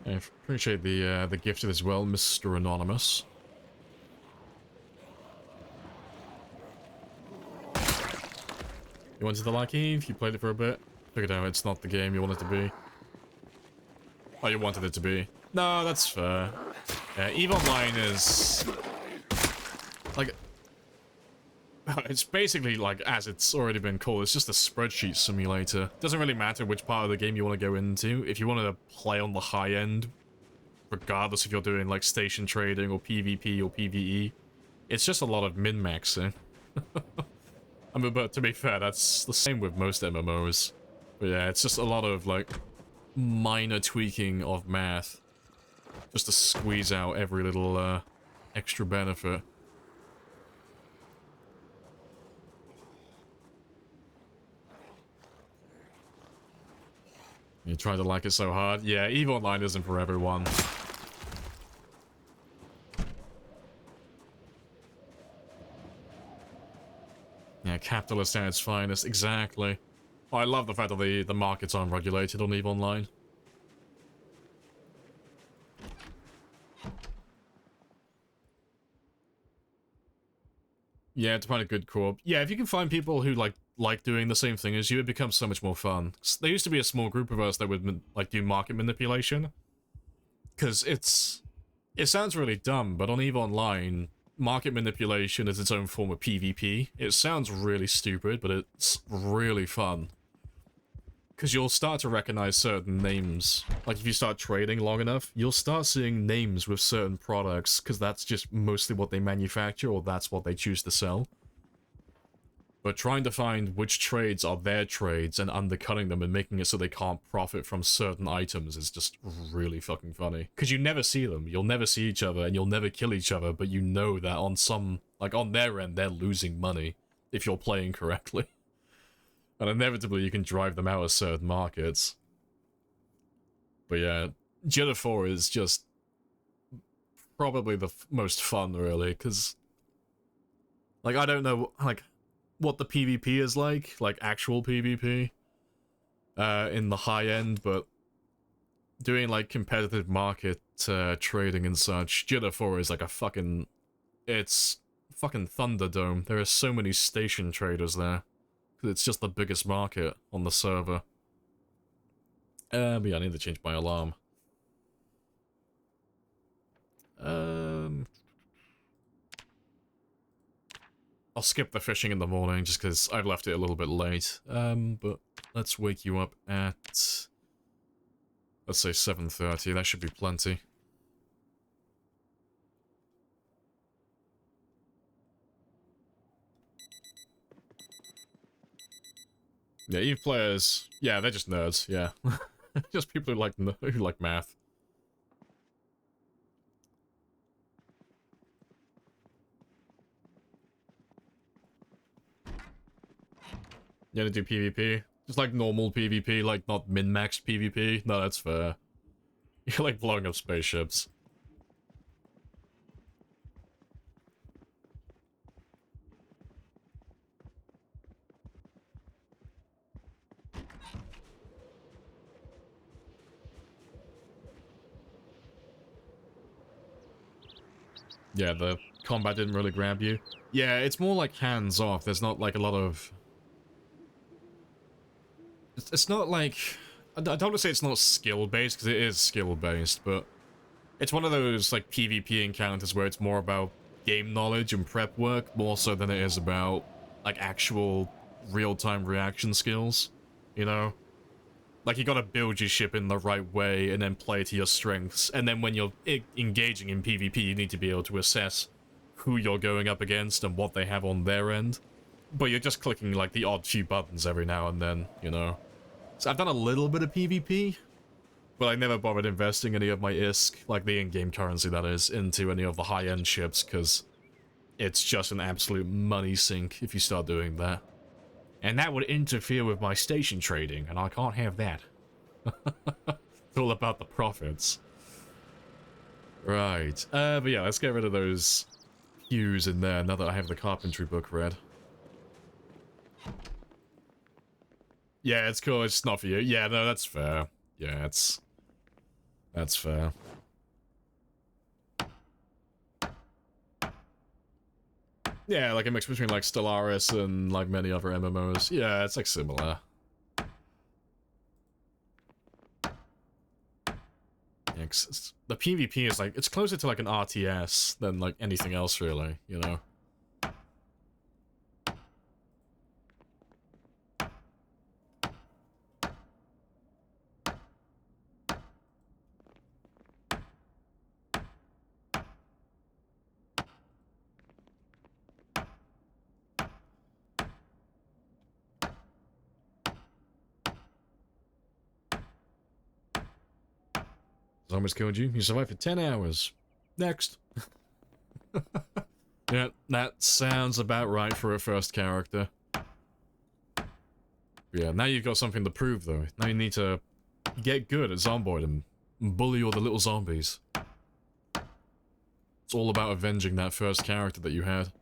I appreciate the gift as well, Mr. Anonymous. You wanted to like EVE? You played it for a bit? Figured out it's not the game you want it to be. Oh, you wanted it to be. No, that's fair. EVE Online is... like... it's basically, like, as it's already been called, it's just a spreadsheet simulator. Doesn't really matter which part of the game you want to go into. If you want to play on the high end, regardless if you're doing, like, station trading or PvP or PvE, it's just a lot of min-maxing. I mean, but to be fair, that's the same with most MMOs. But yeah, it's just a lot of, like, minor tweaking of math. Just to squeeze out every little, extra benefit. You try to like it so hard? Yeah, EVE Online isn't for everyone. Yeah, capitalist at its finest, exactly. I love the fact that the market's unregulated on EVE Online. Yeah, to find a good co-op. Yeah, if you can find people who like doing the same thing as you, it becomes so much more fun. There used to be a small group of us that would like do market manipulation. Because it sounds really dumb, but on EVE Online, market manipulation is its own form of PvP. It sounds really stupid, but it's really fun. Because you'll start to recognize certain names. Like, if you start trading long enough, you'll start seeing names with certain products, because that's just mostly what they manufacture, or that's what they choose to sell. But trying to find which trades are their trades and undercutting them and making it so they can't profit from certain items is just really fucking funny. Because you never see them, you'll never see each other, and you'll never kill each other, but you know that on some, like on their end, they're losing money if you're playing correctly. And inevitably you can drive them out of certain markets. But yeah, Jetta 4 is just probably the most fun, really, because, like, I don't know, like, what the PvP is like actual PvP, in the high end, but doing, like, competitive market, trading and such, Jetta 4 is like a fucking, it's fucking Thunderdome. There are so many station traders there. It's just the biggest market on the server. But yeah, I need to change my alarm. I'll skip the fishing in the morning just because I've left it a little bit late. But let's wake you up at, let's say 7:30. That should be plenty. Yeah, EVE players, yeah, they're just nerds, yeah. Just people who like math. You gonna do PvP? Just like normal PvP, like not min-maxed PvP? No, that's fair. You're like blowing up spaceships. Yeah, the combat didn't really grab you. Yeah, it's more like hands-off. There's not like a lot of... It's not like... I don't want to say it's not skill-based, because it is skill-based, but... It's one of those, like, PvP encounters where it's more about game knowledge and prep work, more so than it is about, like, actual real-time reaction skills, you know? Like, you gotta build your ship in the right way and then play to your strengths, and then when you're engaging in PvP, you need to be able to assess who you're going up against and what they have on their end. But you're just clicking, like, the odd few buttons every now and then, you know? So I've done a little bit of PvP, but I never bothered investing any of my ISK, like the in-game currency that is, into any of the high-end ships, because it's just an absolute money sink if you start doing that. And that would interfere with my station trading, and I can't have that. It's all about the profits. Right. But yeah, let's get rid of those hues in there now that I have the carpentry book read. Yeah, it's cool, it's not for you. Yeah, no, that's fair. Yeah, that's fair. Yeah, like a mix between, like, Stellaris and, like, many other MMOs. Yeah, it's, like, similar. Yeah, the PvP is like, it's closer to like an RTS than like anything else really, you know? Zombies killed you. You survived for 10 hours. Next. Yeah, that sounds about right for a first character. Yeah, now you've got something to prove, though. Now you need to get good at zomboiding and bully all the little zombies. It's all about avenging that first character that you had.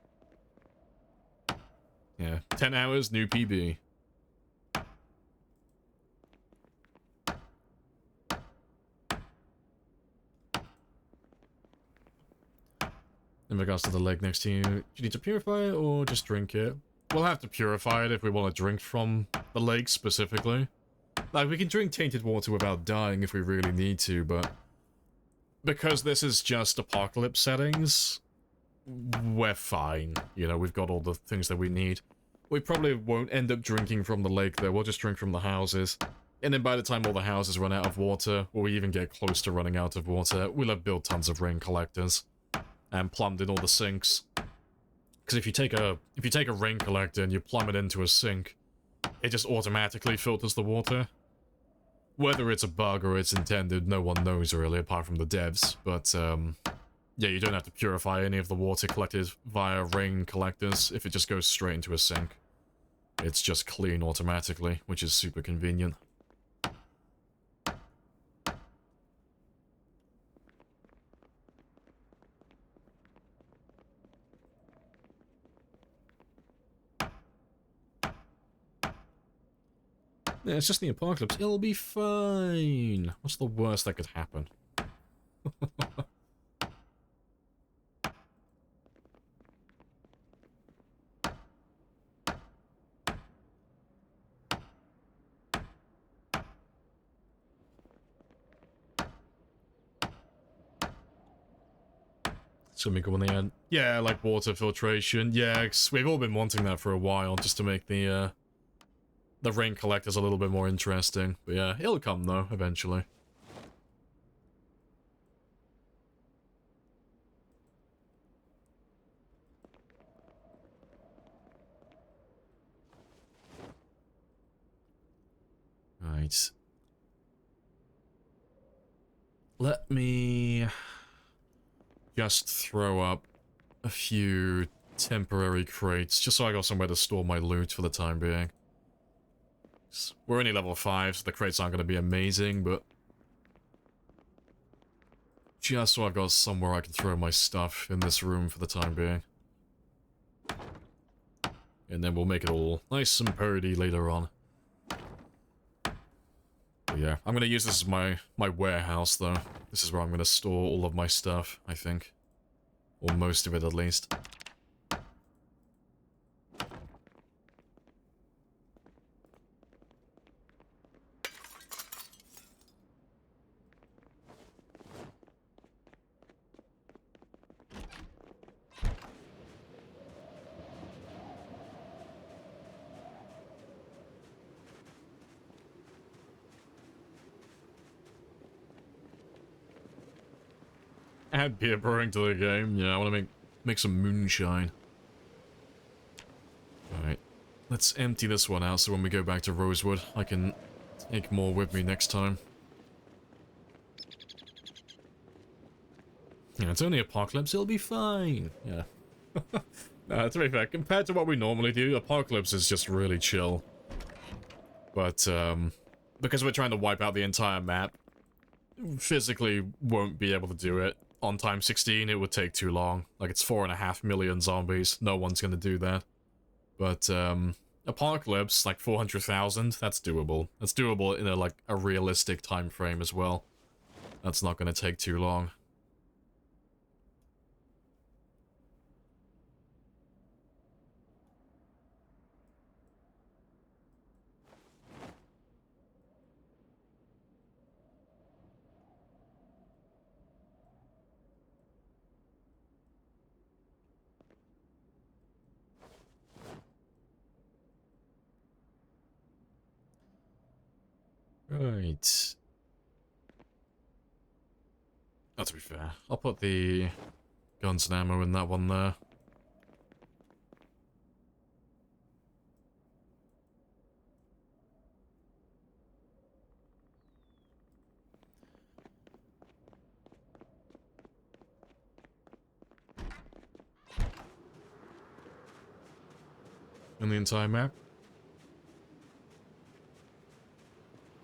Yeah, 10 hours, new PB. In regards to the leg next to you, do you need to purify it or just drink it? We'll have to purify it if we want to drink from the lake specifically. Like, we can drink tainted water without dying if we really need to, but because this is just apocalypse settings, we're fine. You know, we've got all the things that we need. We probably won't end up drinking from the lake, though. We'll just drink from the houses. And then by the time all the houses run out of water, or we even get close to running out of water, we'll have built tons of rain collectors. And plumbed in all the sinks. Because if you take a rain collector and you plumb it into a sink, it just automatically filters the water. Whether it's a bug or it's intended, no one knows really, apart from the devs. But yeah, you don't have to purify any of the water collected via rain collectors if it just goes straight into a sink. It's just clean automatically, which is super convenient. Yeah, it's just the apocalypse. It'll be fine. What's the worst that could happen? It's gonna be cool when they add... Yeah, like water filtration. Yeah, we've all been wanting that for a while, just to make the rain collectors a little bit more interesting. But yeah, it'll come though, eventually. Right. Let me just throw up a few temporary crates, just so I got somewhere to store my loot for the time being. We're only level 5, so the crates aren't going to be amazing, but just so I've got somewhere I can throw my stuff in this room for the time being. And then we'll make it all nice and purdy later on. But yeah, I'm going to use this as my warehouse, though. This is where I'm going to store all of my stuff, I think. Or most of it, at least. Add beer brewing to the game. Yeah, I want to make some moonshine. Alright. Let's empty this one out so when we go back to Rosewood, I can take more with me next time. Yeah, it's only Apocalypse, it'll be fine. Yeah. To be fair, compared to what we normally do, Apocalypse is just really chill. But, because we're trying to wipe out the entire map, physically won't be able to do it. On time 16, it would take too long. Like, it's 4.5 million zombies. No one's gonna do that. But, Apocalypse, like 400,000, that's doable. That's doable in a realistic time frame as well. That's not gonna take too long. Right. Oh, to be fair, I'll put the guns and ammo in that one there. In the entire map.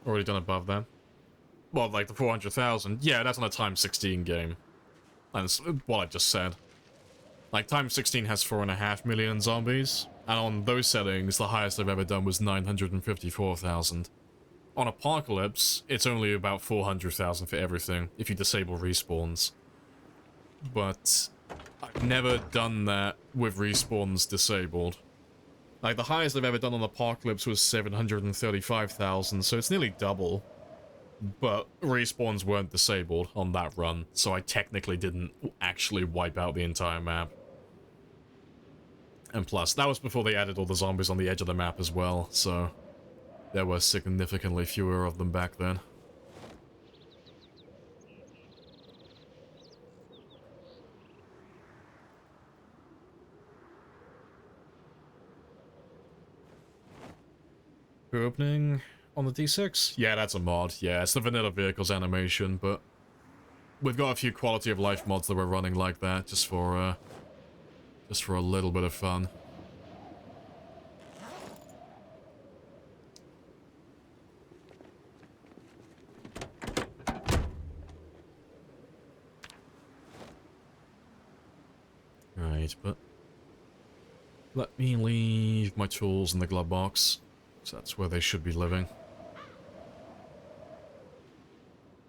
Already done above that. Well, like the 400,000. Yeah, that's on a times 16 game. That's what I just said. Like, times 16 has 4.5 million zombies. And on those settings, the highest I've ever done was 954,000. On Apocalypse, it's only about 400,000 for everything, if you disable respawns. But I've never done that with respawns disabled. Like, the highest I've ever done on Apocalypse was 735,000, so it's nearly double. But respawns weren't disabled on that run, so I technically didn't actually wipe out the entire map. And plus, that was before they added all the zombies on the edge of the map as well, so there were significantly fewer of them back then. Opening on the D6? Yeah, that's a mod. Yeah, it's the vanilla vehicles animation, but we've got a few quality of life mods that we're running like that just for a little bit of fun. Right, but let me leave my tools in the glove box. So that's where they should be living.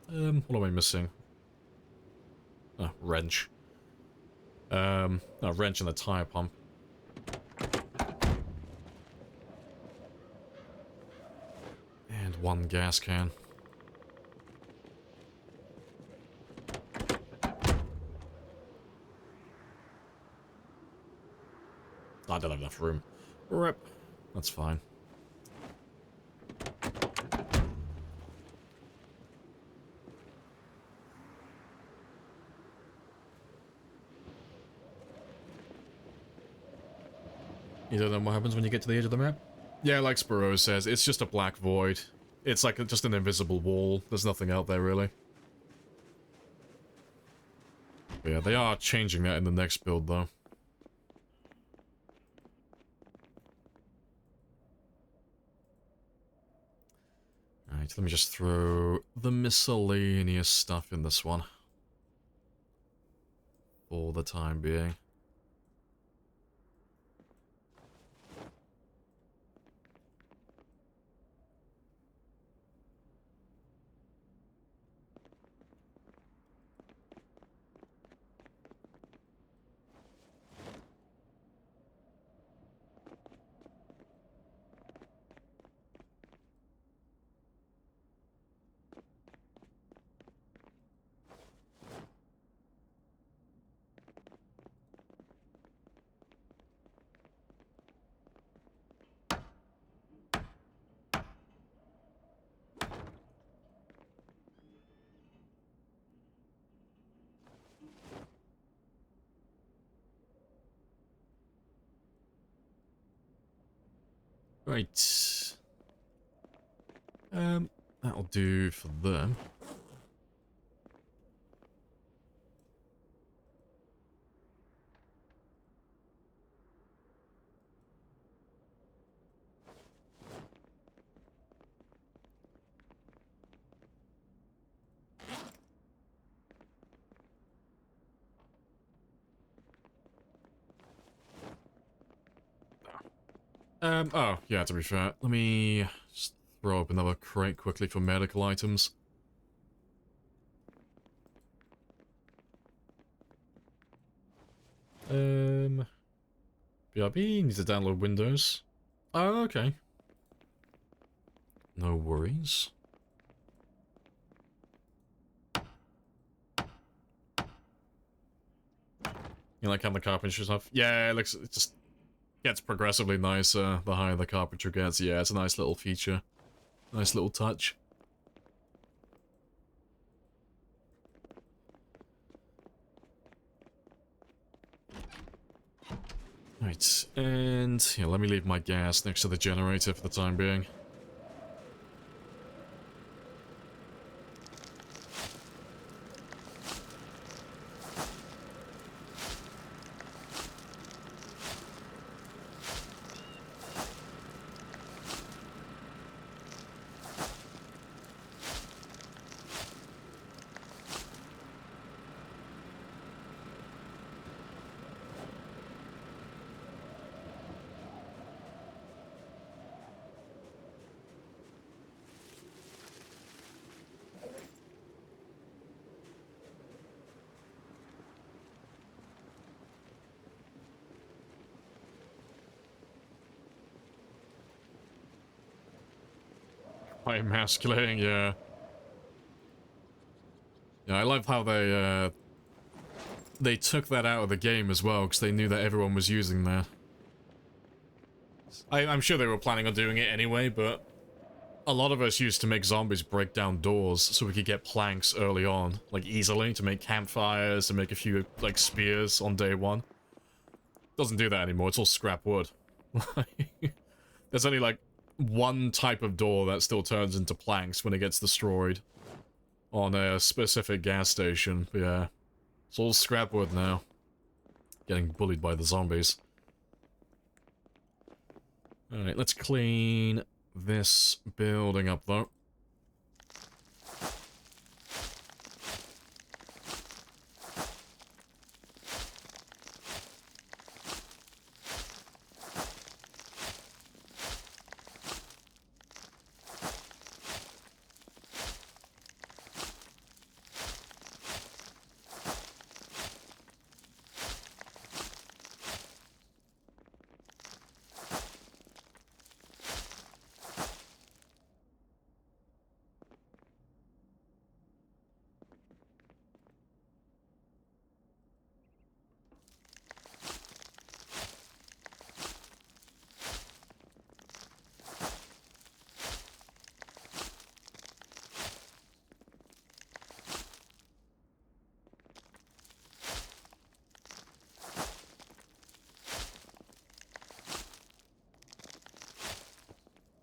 What am I missing? Oh, wrench. A wrench and a tire pump. And one gas can. I don't have enough room. Rip. That's fine. You don't know what happens when you get to the edge of the map? Yeah, like Sparrow says, it's just a black void. It's like just an invisible wall. There's nothing out there, really. But yeah, they are changing that in the next build, though. Alright, let me just throw the miscellaneous stuff in this one. For the time being. Right. That'll do for them. Oh, yeah, to be fair, let me just throw up another crate quickly for medical items. BRB, need to download Windows. Oh, okay. No worries. You like having the carpentry stuff? Yeah, it just gets progressively nicer the higher the carpentry gets. Yeah, it's a nice little feature. Nice little touch. Right, and yeah, let me leave my gas next to the generator for the time being. Quite emasculating, yeah. Yeah, I love how they took that out of the game as well, because they knew that everyone was using that. I'm sure they were planning on doing it anyway, but a lot of us used to make zombies break down doors so we could get planks early on, like easily, to make campfires, to make a few, like, spears on day one. Doesn't do that anymore, it's all scrap wood. There's only, like, one type of door that still turns into planks when it gets destroyed on a specific gas station. But yeah, it's all scrap wood now. Getting bullied by the zombies. Alright, let's clean this building up, though.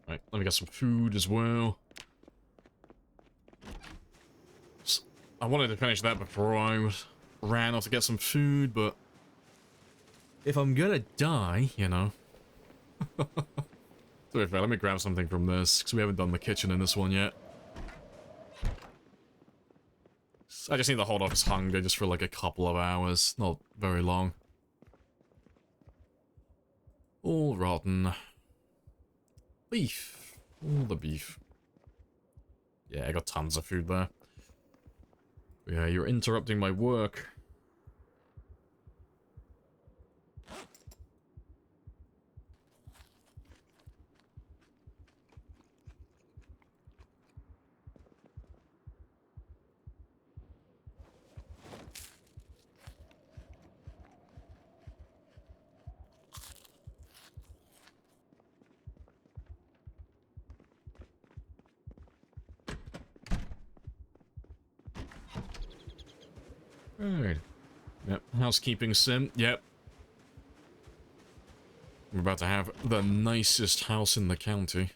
Right, let me get some food as well. I wanted to finish that before I ran off to get some food, but if I'm gonna die, you know. To be fair, let me grab something from this, because we haven't done the kitchen in this one yet. I just need to hold off his hunger just for like a couple of hours, not very long. All rotten. Beef. All the beef. Yeah, I got tons of food there. Yeah, you're interrupting my work. Right. Yep, housekeeping sim. Yep. We're about to have the nicest house in the county.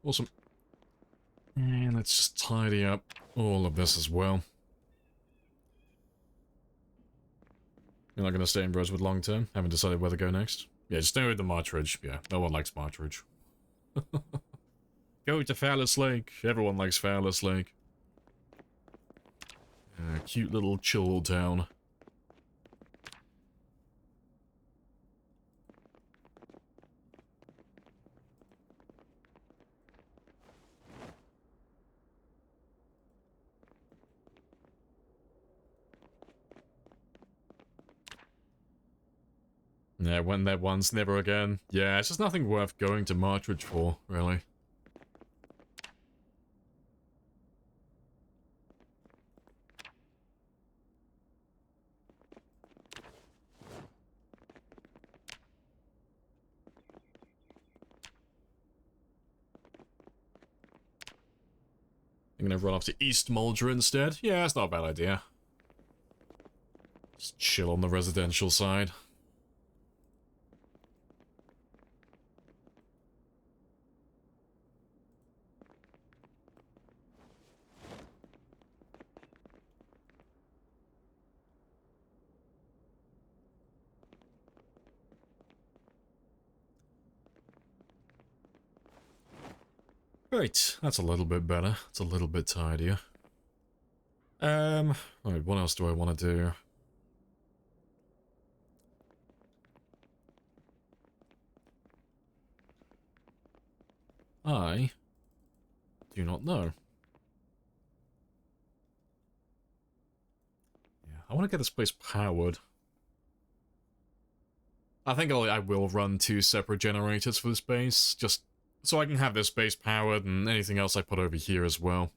Awesome. And let's just tidy up all of this as well. You're not going to stay in Rosewood long term? Haven't decided where to go next? Yeah, just stay with the Martridge. Yeah, no one likes Martridge. Go to Fowler's Lake. Everyone likes Fowler's Lake. Cute little chill town. Yeah, went there once, never again. Yeah, it's just nothing worth going to Martridge for, really. I'm gonna run off to East Muldra instead. Yeah, that's not a bad idea. Just chill on the residential side. Right, that's a little bit better. It's a little bit tidier. Right, what else do I want to do? I do not know. Yeah, I want to get this place powered. I think I will run 2 separate generators for this base, just so I can have this base powered and anything else I put over here as well.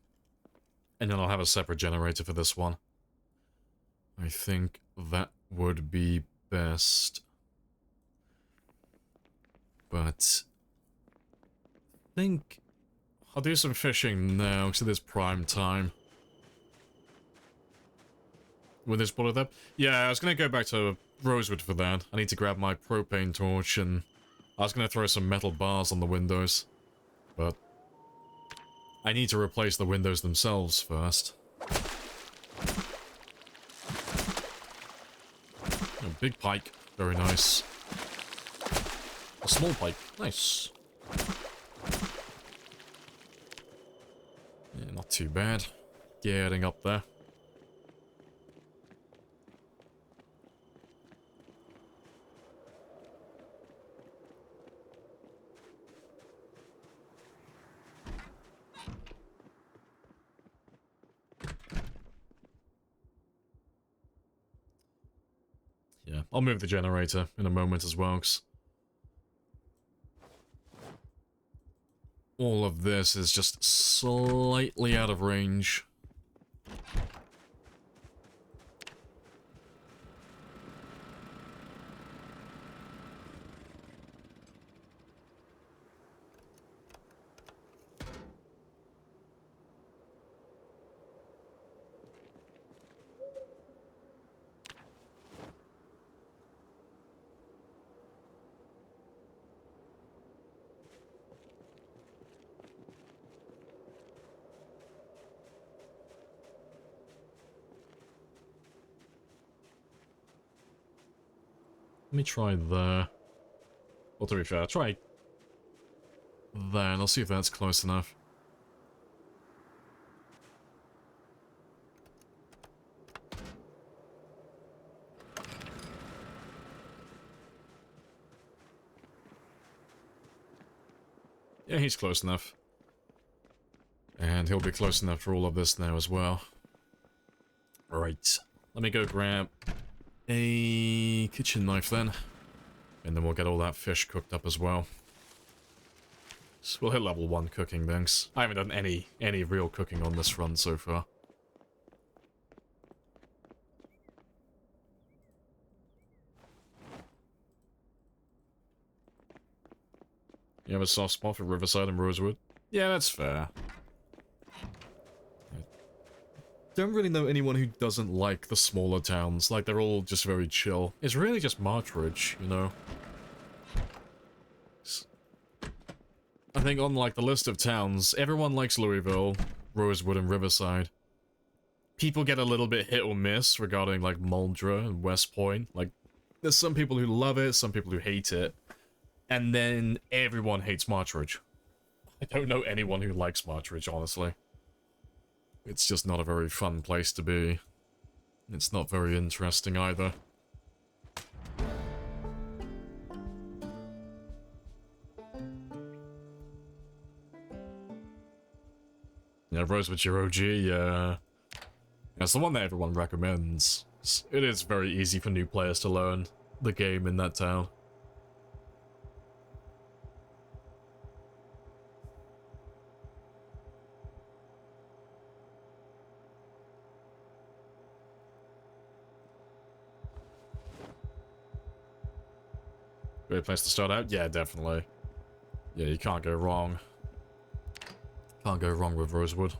And then I'll have a separate generator for this one. I think that would be best. But I think I'll do some fishing now, because it is prime time. With this bullet up? Yeah, I was going to go back to Rosewood for that. I need to grab my propane torch, and I was going to throw some metal bars on the windows. But I need to replace the windows themselves first. Oh, big pike. Very nice. A small pike. Nice. Yeah, not too bad. Getting up there. Yeah, I'll move the generator in a moment as well, 'cause all of this is just slightly out of range. Let me try there. Well, to be fair, I'll try there, and I'll see if that's close enough. Yeah, he's close enough. And he'll be close enough for all of this now as well. Right. Let me go grab a kitchen knife then. And then we'll get all that fish cooked up as well. So we'll hit level 1 cooking, thanks. I haven't done any real cooking on this run so far. You have a soft spot for Riverside and Rosewood? Yeah, that's fair. Don't really know anyone who doesn't like the smaller towns. Like, they're all just very chill. It's really just Martridge, you know? I think on like the list of towns, everyone likes Louisville, Rosewood, and Riverside. People get a little bit hit or miss regarding like Muldra and West Point. Like, there's some people who love it, some people who hate it, and then everyone hates Marchridge. I don't know anyone who likes Marchridge, honestly. It's just not a very fun place to be. It's not very interesting either. Yeah, Rosewood's your OG, yeah. It's the one that everyone recommends. It is very easy for new players to learn the game in that town. Great place to start out? Yeah, definitely. Yeah, you can't go wrong. Can't go wrong with Rosewood.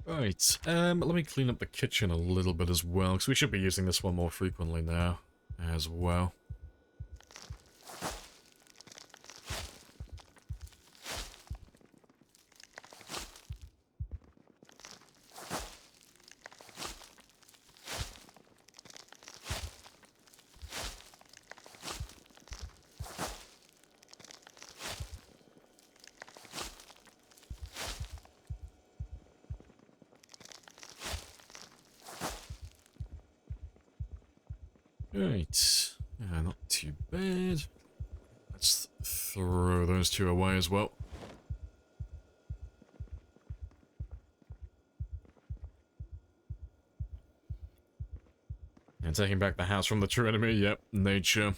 Right, let me clean up the kitchen a little bit as well, because we should be using this one more frequently now, as well. Right, yeah, not too bad. Let's throw those two away as well. And taking back the house from the true enemy, yep, nature.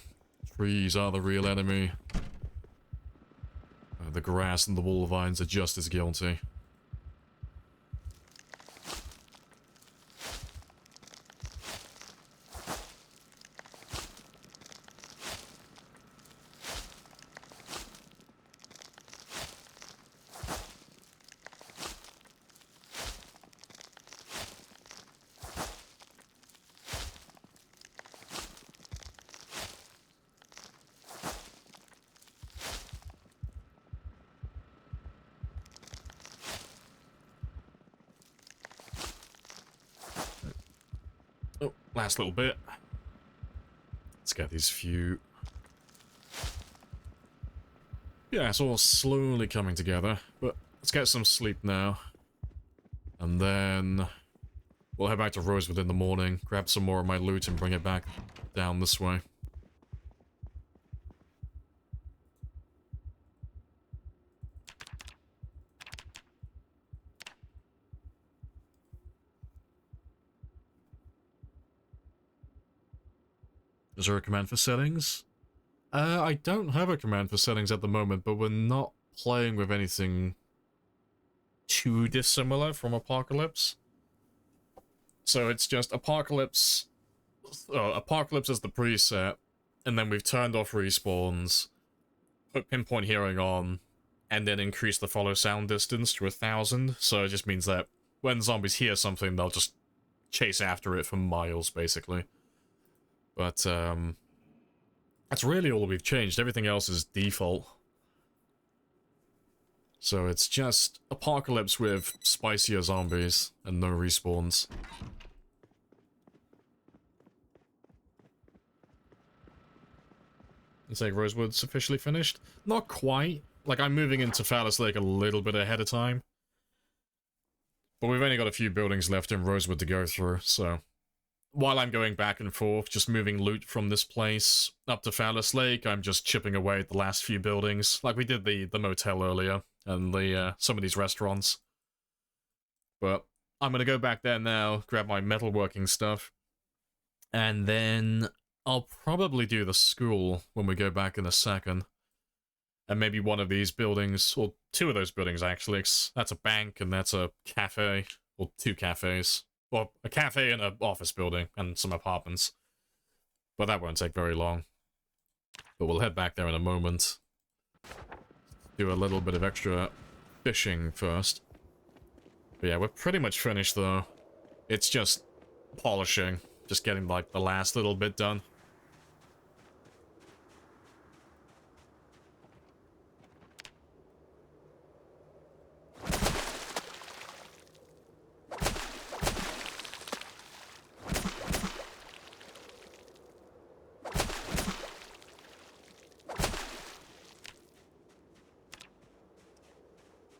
Trees are the real enemy. The grass and the wall vines are just as guilty. Oh, last little bit. Let's get these few. Yeah, it's all slowly coming together, but let's get some sleep now. And then we'll head back to Rosewood in the morning, grab some more of my loot and bring it back down this way. Is there a command for settings? I don't have a command for settings at the moment, but we're not playing with anything too dissimilar from Apocalypse. So it's just Apocalypse... Apocalypse is the preset, and then we've turned off respawns, put pinpoint hearing on, and then increase the follow sound distance to 1,000, so it just means that when zombies hear something, they'll just chase after it for miles, basically. But, that's really all we've changed. Everything else is default. So it's just Apocalypse with spicier zombies and no respawns. It's like Rosewood's officially finished? Not quite. Like, I'm moving into Phallus Lake a little bit ahead of time. But we've only got a few buildings left in Rosewood to go through, so... while I'm going back and forth, just moving loot from this place up to Phallus Lake, I'm just chipping away at the last few buildings, like we did the motel earlier, and the some of these restaurants. But I'm gonna go back there now, grab my metalworking stuff, and then I'll probably do the school when we go back in a second. And maybe one of these buildings, or two of those buildings actually, 'cause that's a bank and that's a cafe, or two cafes. Well, a cafe and an office building, and some apartments. But that won't take very long. But we'll head back there in a moment. Do a little bit of extra fishing first. But yeah, we're pretty much finished though. It's just polishing. Just getting like the last little bit done.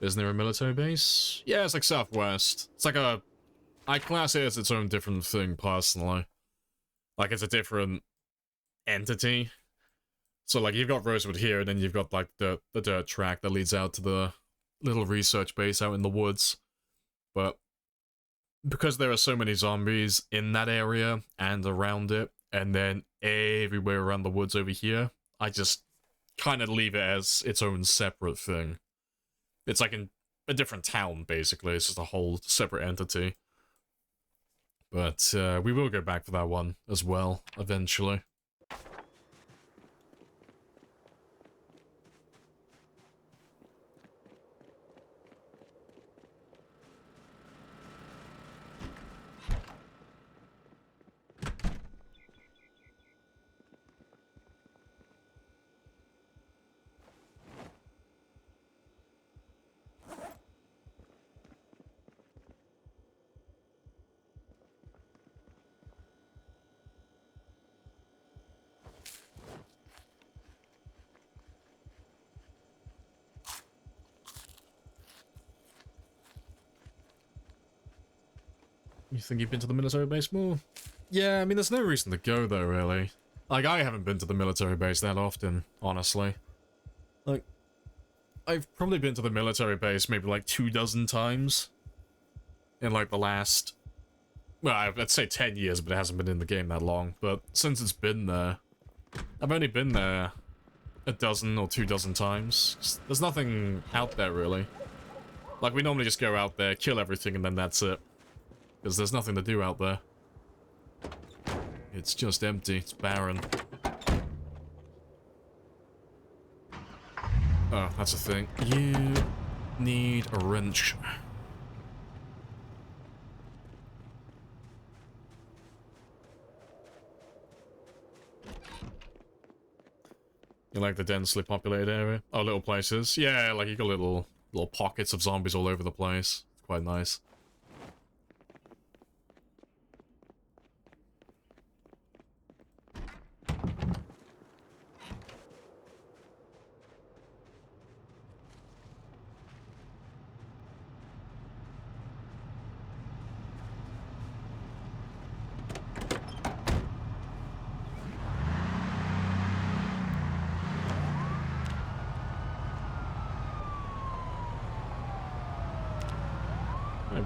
Isn't there a military base? Yeah, it's like southwest. It's like a... I class it as its own different thing, personally. Like, it's a different entity. So, like, you've got Rosewood here, and then you've got, like, the dirt track that leads out to the little research base out in the woods. But because there are so many zombies in that area and around it, and then everywhere around the woods over here, I just kind of leave it as its own separate thing. It's like in a different town, basically. It's just a whole separate entity. But we will go back for that one as well, eventually. You think you've been to the military base more? Yeah, I mean, there's no reason to go there, really. Like, I haven't been to the military base that often, honestly. Like, I've probably been to the military base maybe like 24 times. In like the last... Well, I'd say 10 years, but it hasn't been in the game that long. But since it's been there, I've only been there a dozen or 24 times. There's nothing out there, really. Like, we normally just go out there, kill everything, and then that's it. Because there's nothing to do out there. It's just empty. It's barren. Oh, that's a thing. You need a wrench. You like the densely populated area? Oh, little places? Yeah, like you got little pockets of zombies all over the place. It's quite nice.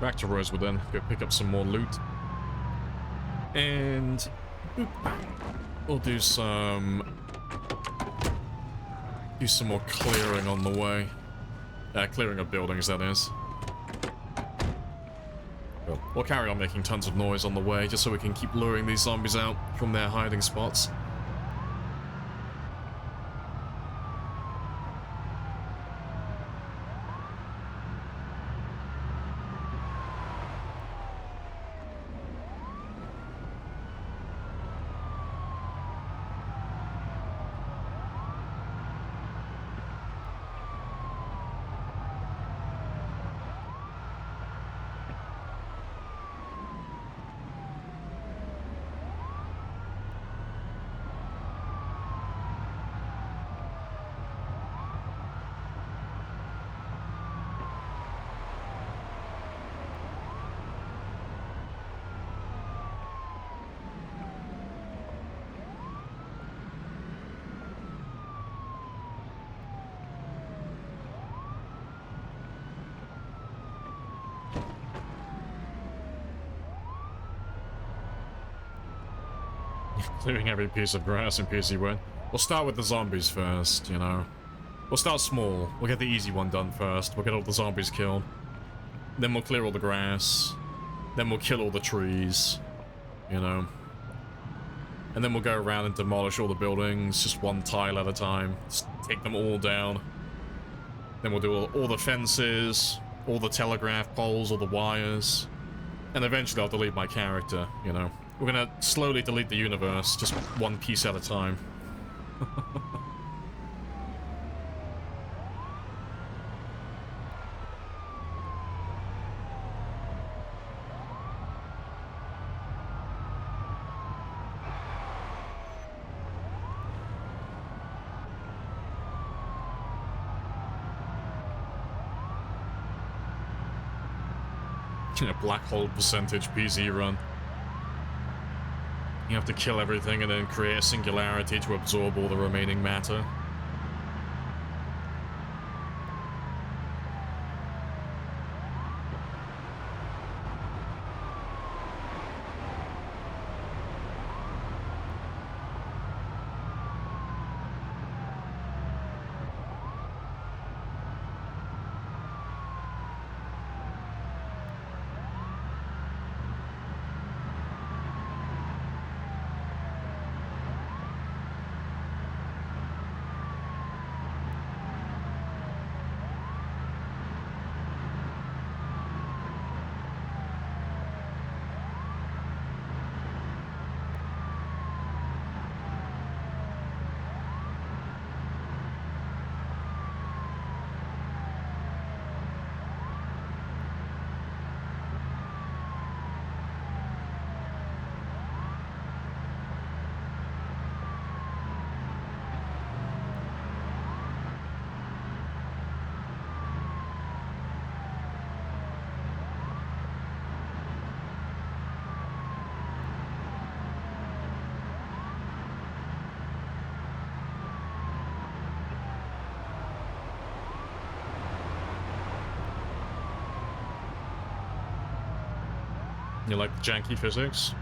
Back to Rosewood then, go pick up some more loot. And boop, we'll do some more clearing on the way. Clearing of buildings, that is. But we'll carry on making tons of noise on the way, just so we can keep luring these zombies out from their hiding spots. Clearing every piece of grass in PC win. We'll start with the zombies first, you know. We'll start small. We'll get the easy one done first. We'll get all the zombies killed. Then we'll clear all the grass. Then we'll kill all the trees. You know. And then we'll go around and demolish all the buildings, just one tile at a time. Just take them all down. Then we'll do all the fences, all the telegraph poles, all the wires. And eventually I'll delete my character, you know. We're gonna slowly delete the universe, just one piece at a time. Black hole percentage PZ run. You have to kill everything and then create a singularity to absorb all the remaining matter. You like the janky physics?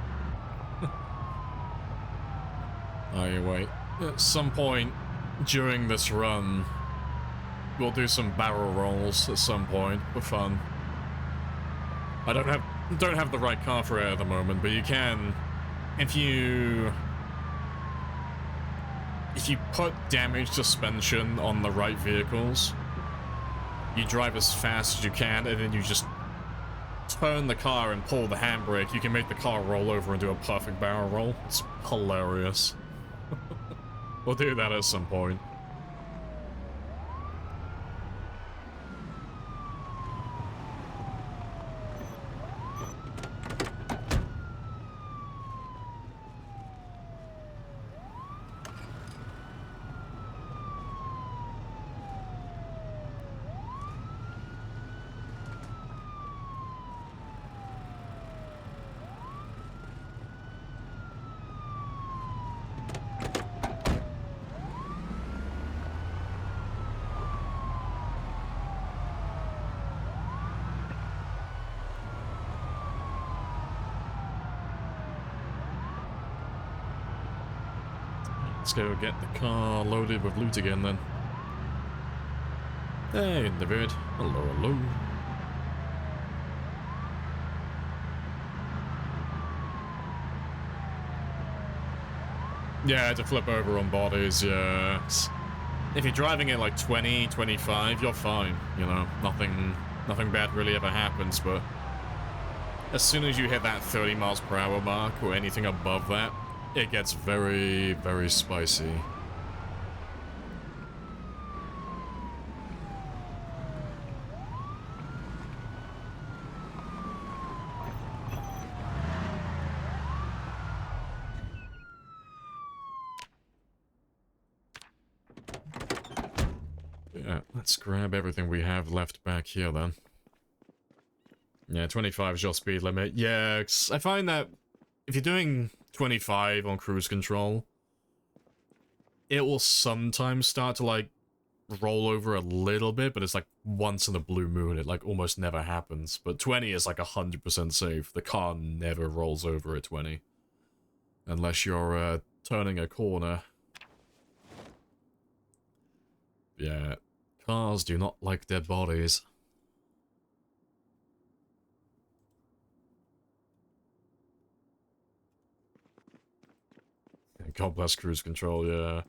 Oh, you wait. At some point during this run, we'll do some barrel rolls at some point for fun. I don't have the right car for it at the moment, but you can if you put damaged suspension on the right vehicles, you drive as fast as you can, and then you just turn the car and pull the handbrake, you can make the car roll over and do a perfect barrel roll. It's hilarious. We'll do that at some point. Let's go get the car loaded with loot again then. Hey, David. Hello, hello. Yeah, to flip over on bodies, yeah. If you're driving at like 20, 25, you're fine, you know. Nothing bad really ever happens, but as soon as you hit that 30 miles per hour mark or anything above that, it gets very, very spicy. Yeah, let's grab everything we have left back here then. Yeah, 25 is your speed limit. Yeah, I find that if you're doing 25 on cruise control, it will sometimes start to like roll over a little bit, but it's like once in a blue moon. It like almost never happens. But 20 is like 100% safe. The car never rolls over at 20. Unless you're turning a corner. Yeah, cars do not like dead bodies. God bless cruise control, yeah.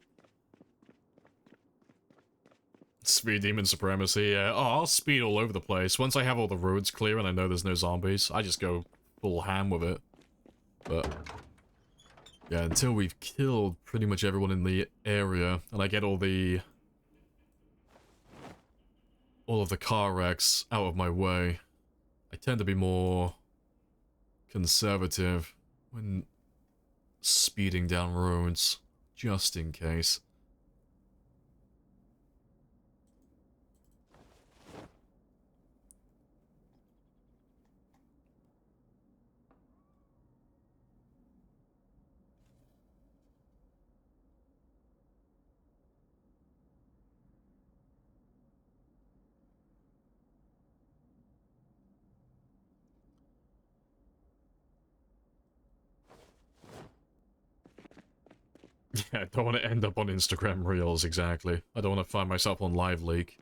Speed demon supremacy, yeah. Oh, I'll speed all over the place. Once I have all the roads clear and I know there's no zombies, I just go full ham with it. But yeah, until we've killed pretty much everyone in the area and I get all of the car wrecks out of my way, I tend to be more conservative when speeding down roads, just in case. Yeah, I don't want to end up on Instagram Reels, exactly. I don't want to find myself on Live Leak.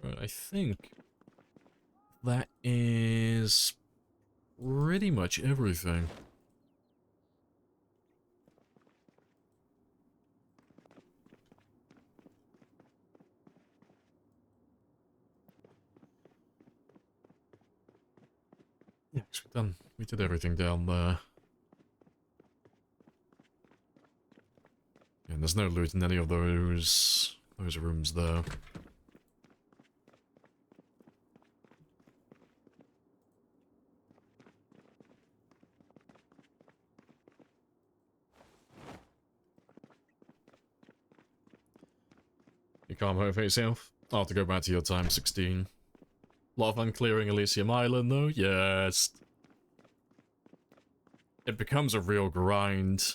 Right, I think that is pretty much everything. Yeah, we did everything down there. And there's no loot in any of those rooms there. You can't motivate yourself? I'll have to go back to your time 16. A lot of fun clearing Elysium Island, though. Yes. It becomes a real grind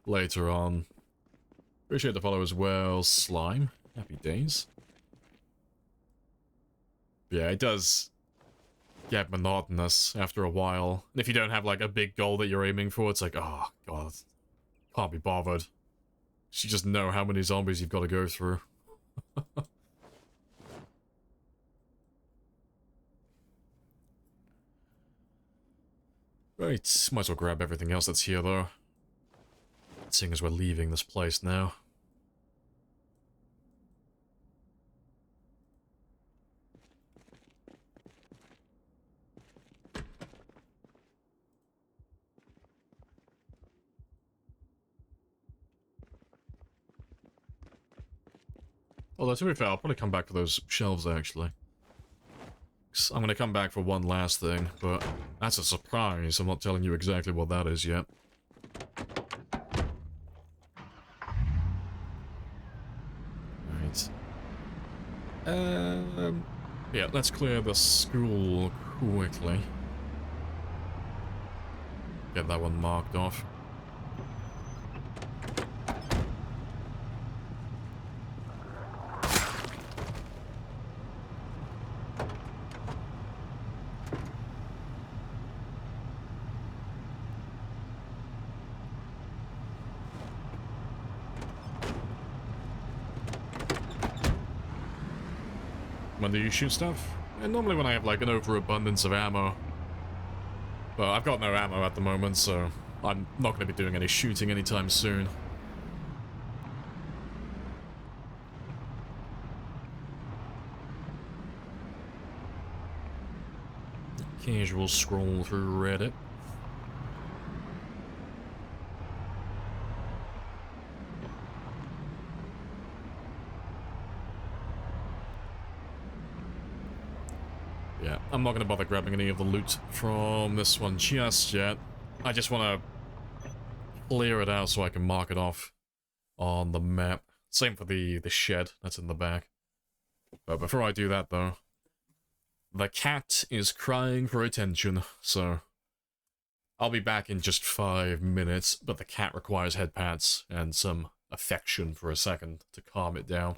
later on. Appreciate the follow as well, Slime. Happy days. Yeah, it does get monotonous after a while. And if you don't have, like, a big goal that you're aiming for, it's like, oh, God. Can't be bothered. You just know how many zombies you've got to go through. Right, might as well grab everything else that's here, though. Seeing as we're leaving this place now. Although, to be fair, I'll probably come back for those shelves, actually. 'Cause I'm going to come back for one last thing, but that's a surprise. I'm not telling you exactly what that is yet. Right. Yeah, let's clear the school quickly. Get that one marked off. When do you shoot stuff? And normally when I have like an overabundance of ammo. But I've got no ammo at the moment, so I'm not going to be doing any shooting anytime soon. Casual scroll through Reddit. Yeah, I'm not going to bother grabbing any of the loot from this one just yet. I just want to clear it out so I can mark it off on the map. Same for the shed that's in the back. But before I do that, though, the cat is crying for attention, so I'll be back in just 5 minutes, but the cat requires head pats and some affection for a second to calm it down.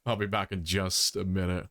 I'll be back in just a minute.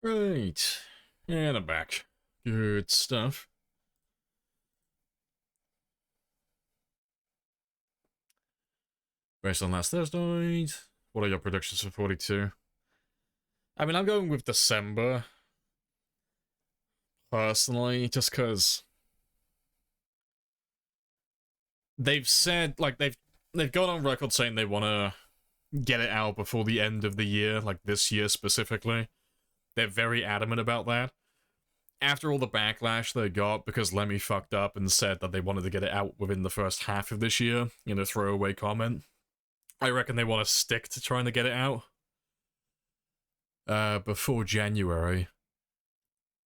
Right. And I'm back. Good stuff. Based on last Thursday, what are your predictions for 42? I mean, I'm going with December. Personally, just because they've said, like, they've gone on record saying they want to get it out before the end of the year, like this year specifically. They're very adamant about that. After all the backlash they got because Lemmy fucked up and said that they wanted to get it out within the first half of this year in a throwaway comment, I reckon they want to stick to trying to get it out before January.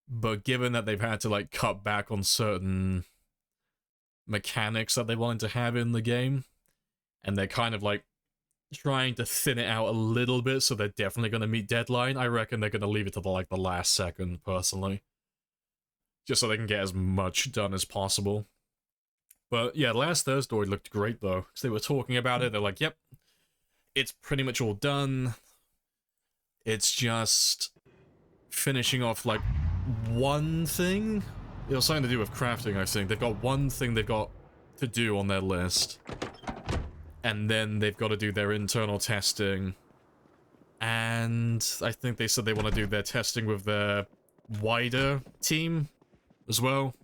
But given that they've had to, like, cut back on certain mechanics that they wanted to have in the game, and they're kind of, like, trying to thin it out a little bit so they're definitely going to meet deadline, I reckon they're going to leave it to the last second, personally. Just so they can get as much done as possible. But yeah, last Thursday looked great though, because they were talking about it, they're like, yep, it's pretty much all done. It's just finishing off, like, one thing? It was something to do with crafting, I think. They've got one thing they've got to do on their list. And then they've got to do their internal testing. And I think they said they want to do their testing with their wider team as well.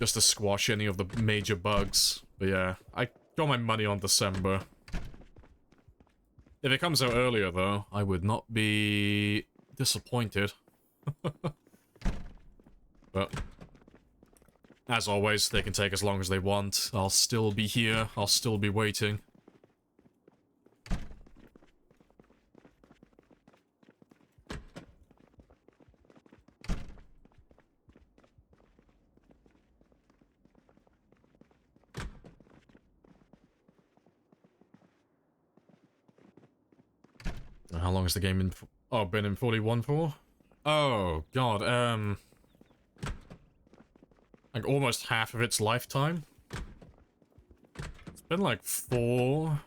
Just to squash any of the major bugs. But yeah, I got my money on December. If it comes out earlier, though, I would not be disappointed. But as always, they can take as long as they want. I'll still be here. I'll still be waiting. How long has the game been in 41 for? Oh, God, like almost half of its lifetime? It's been like 4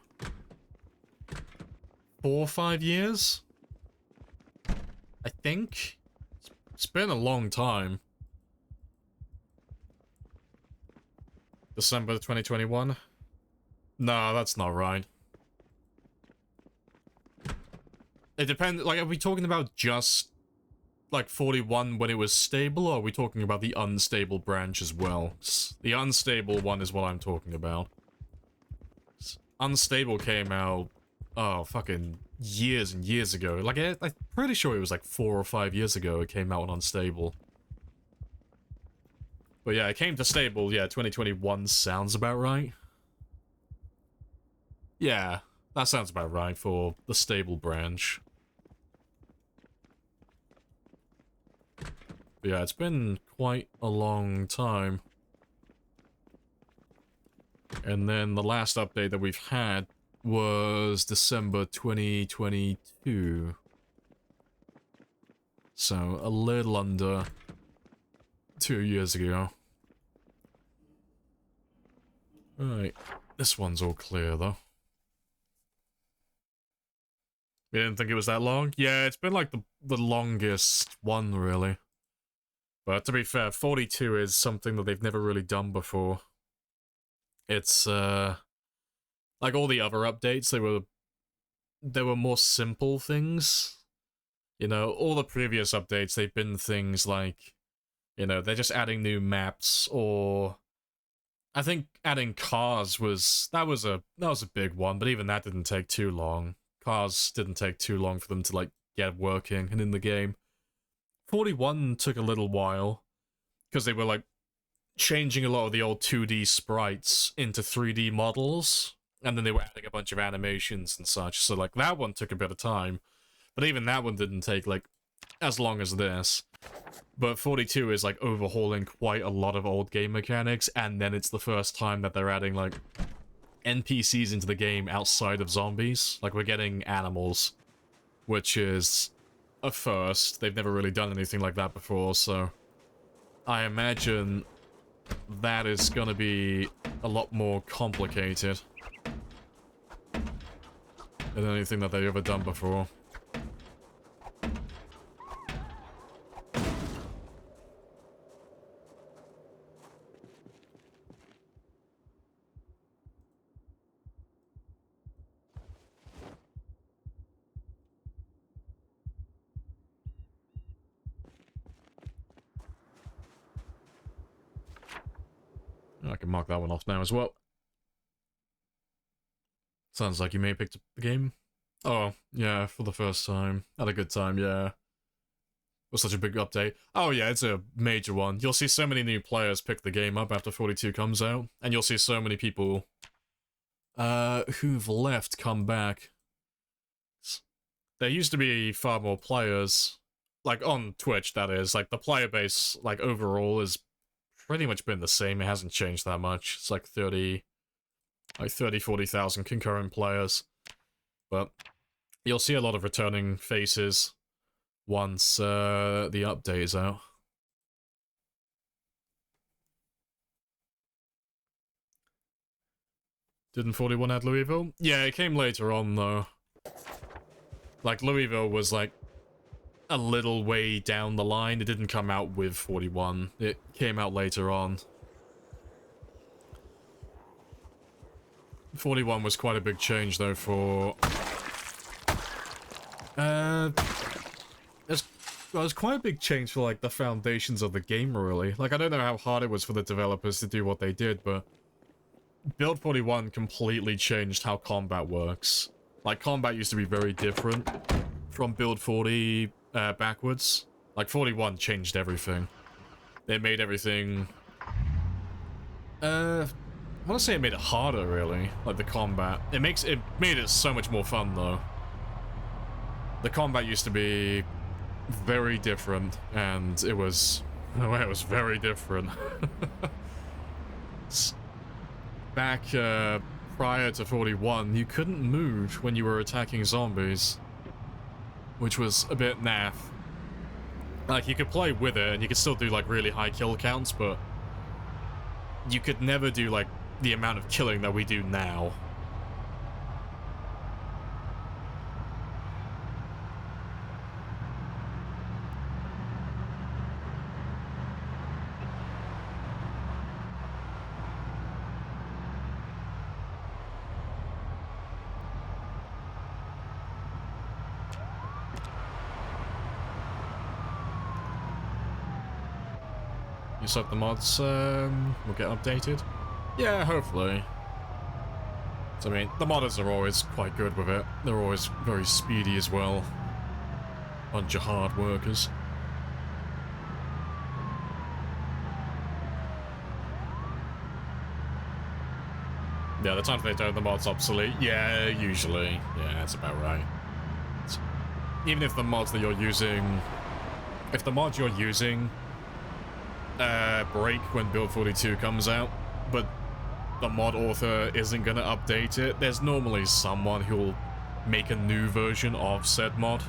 or 5 years? I think? It's been a long time. December 2021? No, that's not right. It depends, like, are we talking about just, like, 41 when it was stable, or are we talking about the unstable branch as well? The unstable one is what I'm talking about. Unstable came out, oh, fucking years and years ago. Like, I'm pretty sure it was like 4 or 5 years ago it came out on Unstable. But yeah, it came to stable, yeah, 2021 sounds about right. Yeah, that sounds about right for the stable branch. But yeah, it's been quite a long time. And then the last update that we've had was December 2022. So, a little under 2 years ago. Right, this one's all clear though. You didn't think it was that long? Yeah, it's been like the longest one, really. But to be fair, 42 is something that they've never really done before. It's, like all the other updates, they were more simple things. You know, all the previous updates, they've been things like, you know, they're just adding new maps, or I think adding cars was a big one, but even that didn't take too long. Cars didn't take too long for them to, like, get working and in the game. 41 took a little while, because they were, like, changing a lot of the old 2D sprites into 3D models, and then they were adding a bunch of animations and such, so, like, that one took a bit of time. But even that one didn't take, like, as long as this. But 42 is, like, overhauling quite a lot of old game mechanics, and then it's the first time that they're adding, like, NPCs into the game outside of zombies. Like, we're getting animals, which is a first. They've never really done anything like that before, so I imagine that is gonna be a lot more complicated than anything that they've ever done before. mark that one off now as well. Sounds like you may have picked up the game. Oh, yeah, for the first time. Had a good time, yeah. It was such a big update. Oh yeah, it's a major one. You'll see so many new players pick the game up after 42 comes out, and you'll see so many people who've left come back. There used to be far more players, like on Twitch that is, like the player base, like overall has pretty much been the same. It hasn't changed that much. It's like 40,000 concurrent players. But you'll see a lot of returning faces once the update is out. Didn't 41 add Louisville? Yeah, it came later on though. Like Louisville was like a little way down the line. It didn't come out with 41. It came out later on. 41 was quite a big change though for it was quite a big change for, like, the foundations of the game, really. Like, I don't know how hard it was for the developers to do what they did, but Build 41 completely changed how combat works. Like, combat used to be very different from Build 40 backwards. Like, 41 changed everything. They made everything... I want to say it made it harder, really, like, the combat. It made it so much more fun, though. The combat used to be very different, and it was very different. Back prior to 41, you couldn't move when you were attacking zombies, which was a bit naff. Like, you could play with it, and you could still do, like, really high kill counts, but you could never do, like, the amount of killing that we do now. You said the mods will get updated? Yeah, hopefully. So, I mean, the modders are always quite good with it. They're always very speedy as well. Bunch of hard workers. Yeah, the time they turn the mods obsolete. Yeah, usually. Yeah, that's about right. Even if the mods that you're using... If the mods you're using... break when Build 42 comes out, but the mod author isn't gonna update it, there's normally someone who'll make a new version of said mod.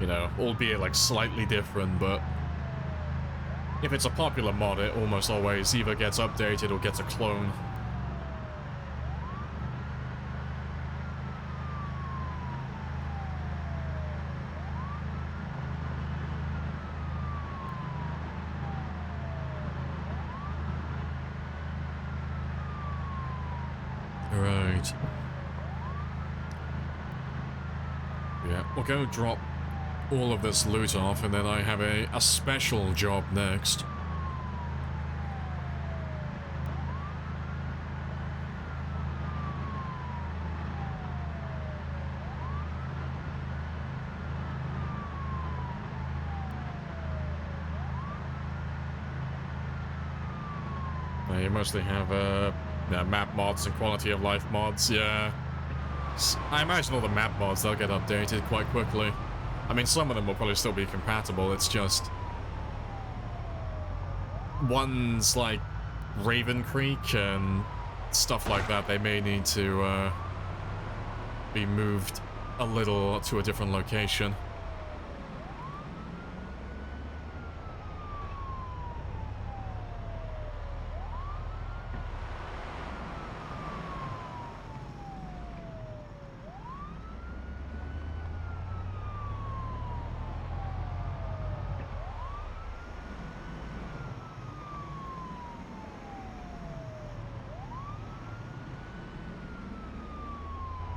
You know, albeit like slightly different, but if it's a popular mod, it almost always either gets updated or gets a clone. Right. Yeah, we'll go drop all of this loot off, and then I have a special job next. You mostly have map mods and quality of life mods, yeah. I imagine all the map mods, they'll get updated quite quickly. I mean, some of them will probably still be compatible, it's just... ones like Raven Creek and stuff like that, they may need to be moved a little to a different location.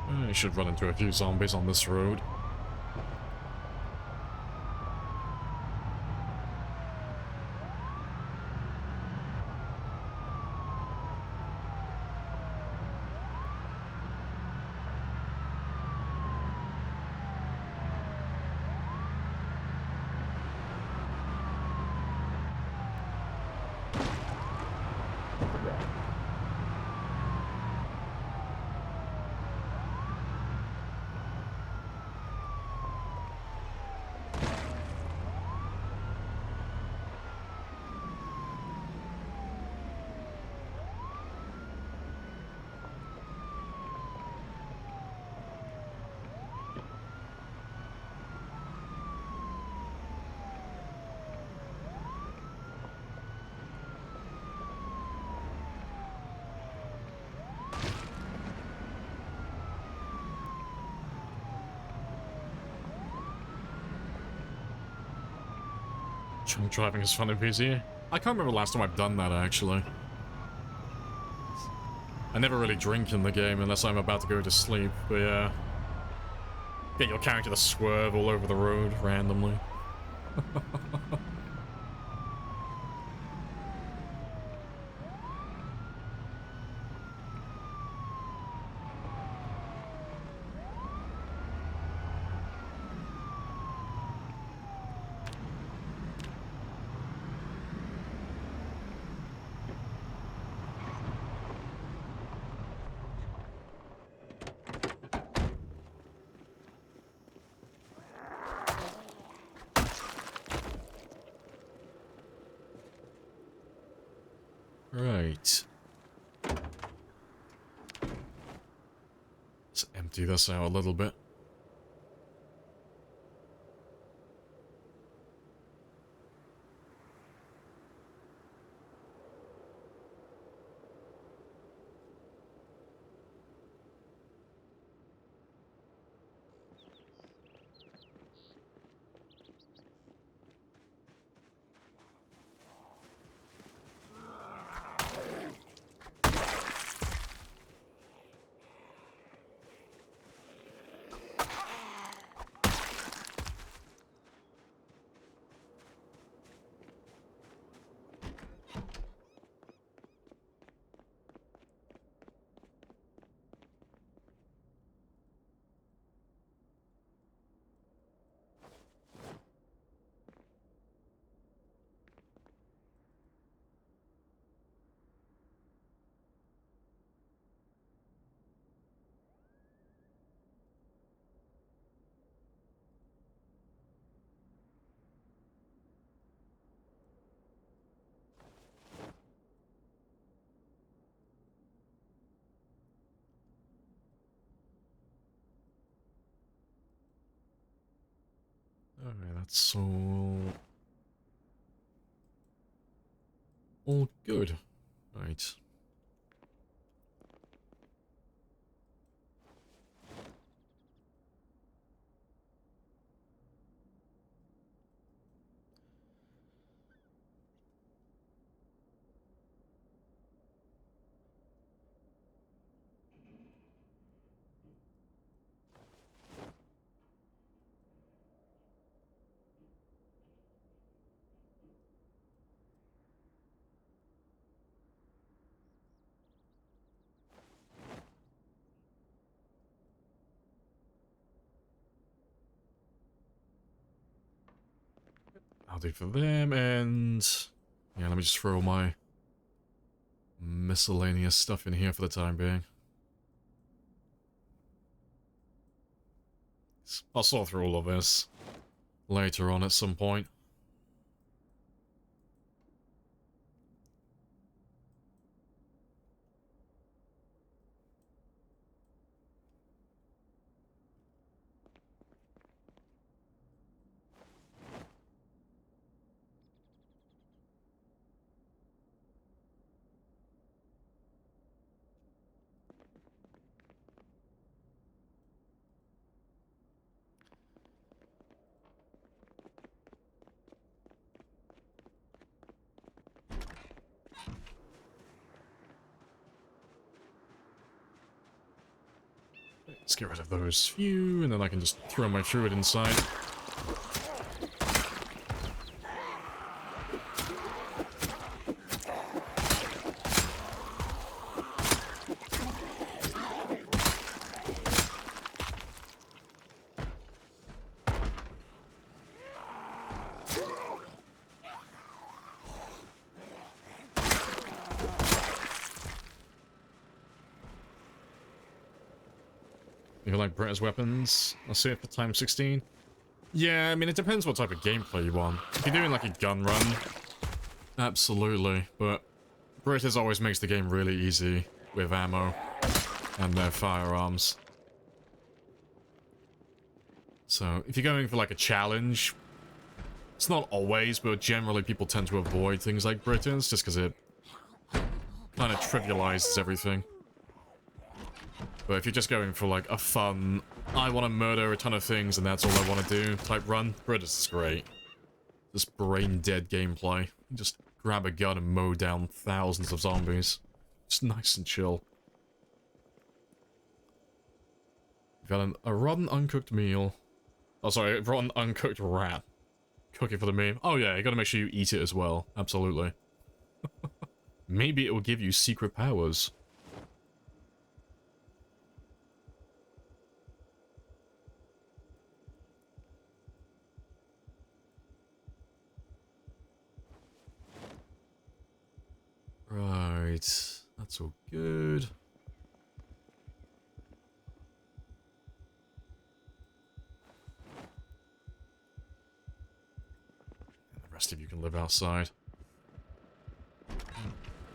I should run into a few zombies on this road. Drunk driving is fun in PC. I can't remember the last time I've done that, actually. I never really drink in the game unless I'm about to go to sleep, but yeah. Get your character to swerve all over the road randomly. Right. Let's empty this out a little bit. Okay, that's all good. Right. I'll do for them, and yeah, let me just throw my miscellaneous stuff in here for the time being. I'll sort through all of this later on at some point. Let's get rid of those few, and then I can just throw my druid inside. You like Brita's weapons? I'll see it for time 16. Yeah, I mean, it depends what type of gameplay you want. If you're doing like a gun run, absolutely. But Brita's always makes the game really easy with ammo and their firearms. So if you're going for like a challenge, it's not always, but generally people tend to avoid things like Brita's just because it kind of trivializes everything. But if you're just going for like a fun, I want to murder a ton of things and that's all I want to do type run, British is great. this brain-dead gameplay. Just grab a gun and mow down thousands of zombies. Just nice and chill. We've got a rotten uncooked meal. Oh, sorry, rotten uncooked rat. Cooking for the meme. Oh yeah, you gotta make sure you eat it as well. Absolutely. Maybe it will give you secret powers. Right, that's all good. And the rest of you can live outside.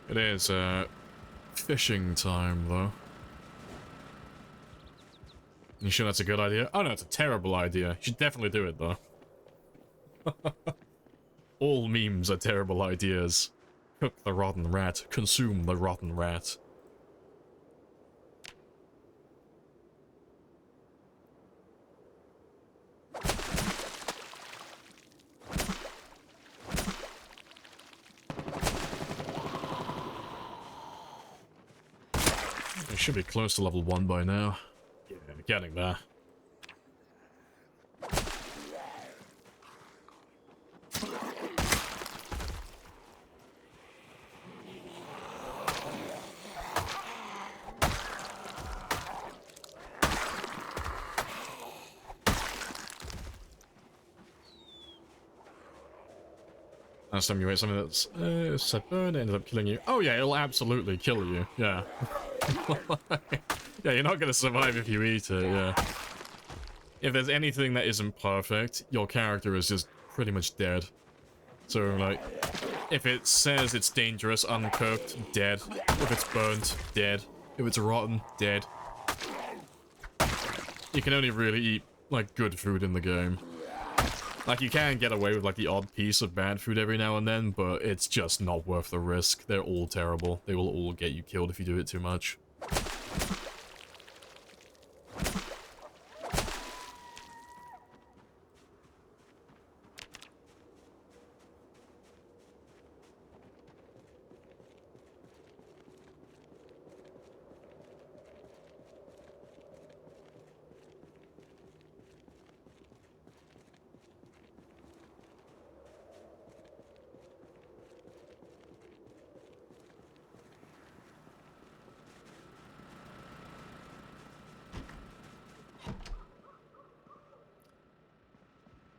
It is, fishing time, though. You sure that's a good idea? Oh no, it's a terrible idea. You should definitely do it, though. All memes are terrible ideas. Cook the rotten rat. Consume the rotten rat. I should be close to level 1 by now. Yeah, getting there. Last time you ate something that's said burn, it ended up killing you. Oh yeah, it'll absolutely kill you. Yeah. Yeah, you're not gonna survive if you eat it, yeah. If there's anything that isn't perfect, your character is just pretty much dead. So, like, if it says it's dangerous, uncooked, dead. If it's burnt, dead. If it's rotten, dead. You can only really eat, like, good food in the game. Like, you can get away with, like, the odd piece of bad food every now and then, but it's just not worth the risk. They're all terrible. They will all get you killed if you do it too much.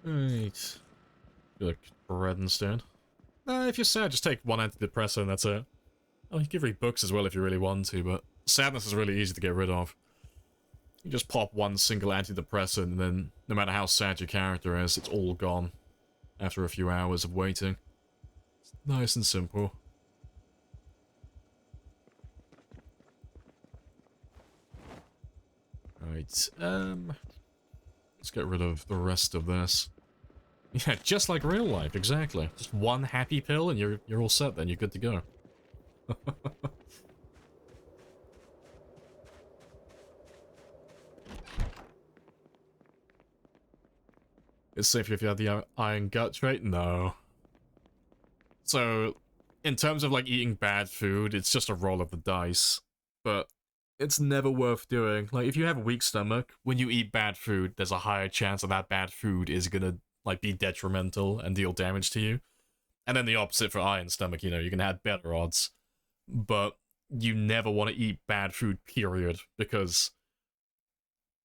Right. Like bread instead. If you're sad, just take one antidepressant and that's it. Oh, you can read books as well if you really want to, but sadness is really easy to get rid of. You just pop one single antidepressant and then, no matter how sad your character is, it's all gone after a few hours of waiting. It's nice and simple. Right, let's get rid of the rest of this. Yeah, just like real life, exactly. Just one happy pill and you're all set then, you're good to go. It's safer if you have the iron gut trait? No. So, in terms of like eating bad food, it's just a roll of the dice. But it's never worth doing. Like, if you have a weak stomach, when you eat bad food, there's a higher chance that that bad food is gonna, like, be detrimental and deal damage to you. And then the opposite for iron stomach, you know, you can have better odds. But you never want to eat bad food, period, because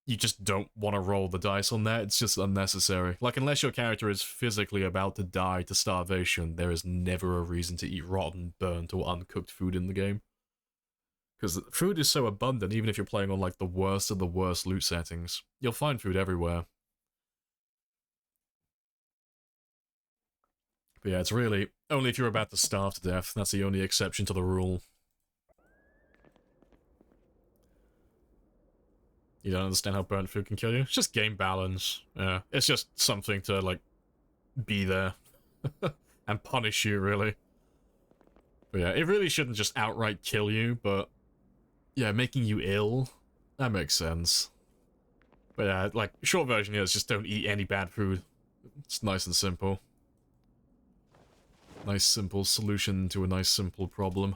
you just don't want to roll the dice on that. It's just unnecessary. Like, unless your character is physically about to die to starvation, there is never a reason to eat rotten, burnt, or uncooked food in the game. Because food is so abundant, even if you're playing on, like, the worst of the worst loot settings. You'll find food everywhere. But yeah, it's really only if you're about to starve to death. That's the only exception to the rule. You don't understand how burnt food can kill you? It's just game balance. Yeah, it's just something to, like, be there. And punish you, really. But yeah, it really shouldn't just outright kill you, but yeah, making you ill, that makes sense. But yeah, like, short version here is just don't eat any bad food. It's nice and simple. Nice simple solution to a nice simple problem.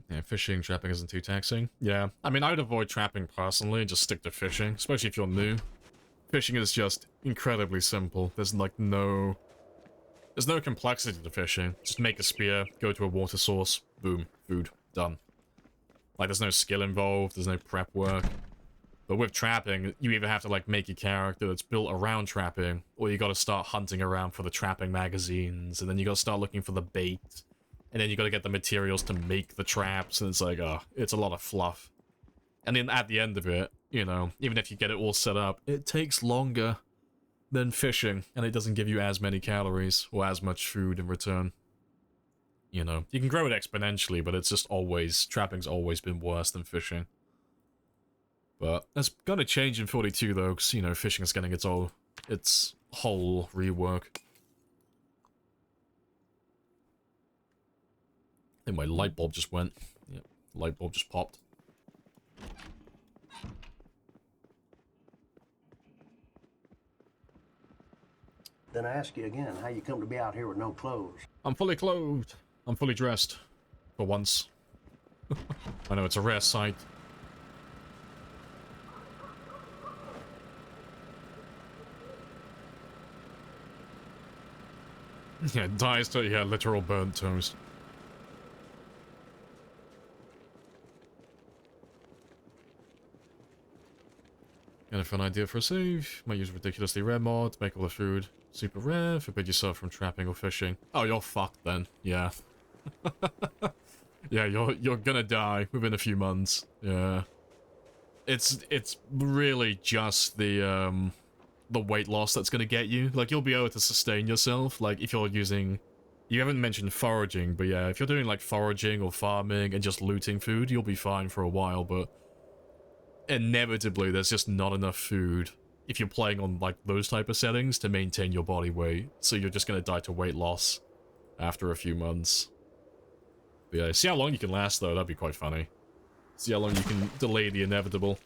Yeah, fishing, trapping isn't too taxing. Yeah, I mean, I would avoid trapping personally, just stick to fishing, especially if you're new. Fishing is just incredibly simple. There's like no complexity to fishing. Just make a spear, go to a water source, boom, food, done. Like, there's no skill involved, there's no prep work. But with trapping, you either have to like make a character that's built around trapping, or you gotta start hunting around for the trapping magazines, and then you gotta start looking for the bait. And then you gotta get the materials to make the traps, and it's like, it's a lot of fluff. And then at the end of it, you know, even if you get it all set up, it takes longer than fishing, and it doesn't give you as many calories, or as much food in return. You know, you can grow it exponentially, but it's just always, trapping's always been worse than fishing. But that's gonna change in 42 though, because, you know, fishing is getting its whole rework. I think my light bulb just went. Yep, light bulb just popped. Then I ask you again, how you come to be out here with no clothes? I'm fully clothed. I'm fully dressed. For once. I know, it's a rare sight. Yeah, dies to, yeah, literal burnt toast. And a fun idea for a save. Might use ridiculously rare mod to make all the food super rare. Forbid yourself from trapping or fishing. Oh, you're fucked then. Yeah. Yeah, you're gonna die within a few months. Yeah. It's really just the weight loss that's gonna get you. Like, you'll be able to sustain yourself. Like, if you're using... You haven't mentioned foraging, but yeah, if you're doing like foraging or farming and just looting food, you'll be fine for a while, but inevitably there's just not enough food if you're playing on like those type of settings to maintain your body weight, so you're just gonna die to weight loss after a few months. But yeah, see how long you can last though, that'd be quite funny. See how long you can delay the inevitable.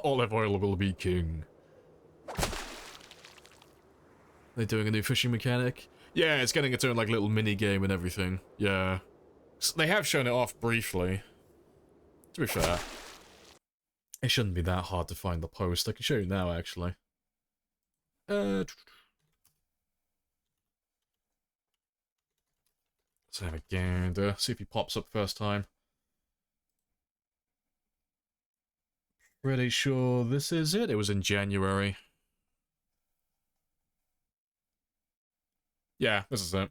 Olive oil will be king. They're doing a new fishing mechanic? Yeah, it's getting its own like little mini game and everything. Yeah. So they have shown it off briefly. To be fair, it shouldn't be that hard to find the post. I can show you now, actually. Let's have a gander. See if he pops up first time. Pretty sure this is it. It was in January. Yeah, this is it.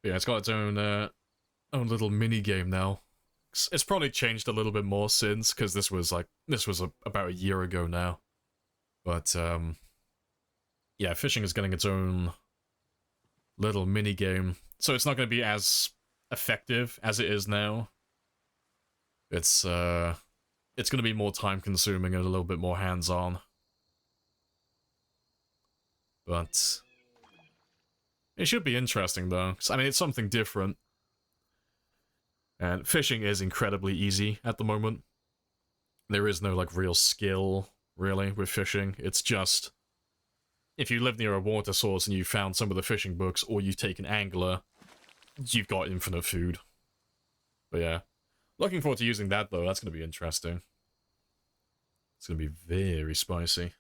Yeah, it's got its own little mini game now. It's probably changed a little bit more since, because this was about a year ago now. But yeah, fishing is getting its own little mini game, so it's not going to be as effective as it is now. It's going to be more time consuming and a little bit more hands on. But it should be interesting, though. 'Cause, I mean, it's something different. And fishing is incredibly easy at the moment. There is no, like, real skill, really, with fishing. It's just... if you live near a water source and you found some of the fishing books, or you take an angler, you've got infinite food. But yeah. Looking forward to using that, though. That's going to be interesting. It's going to be very spicy.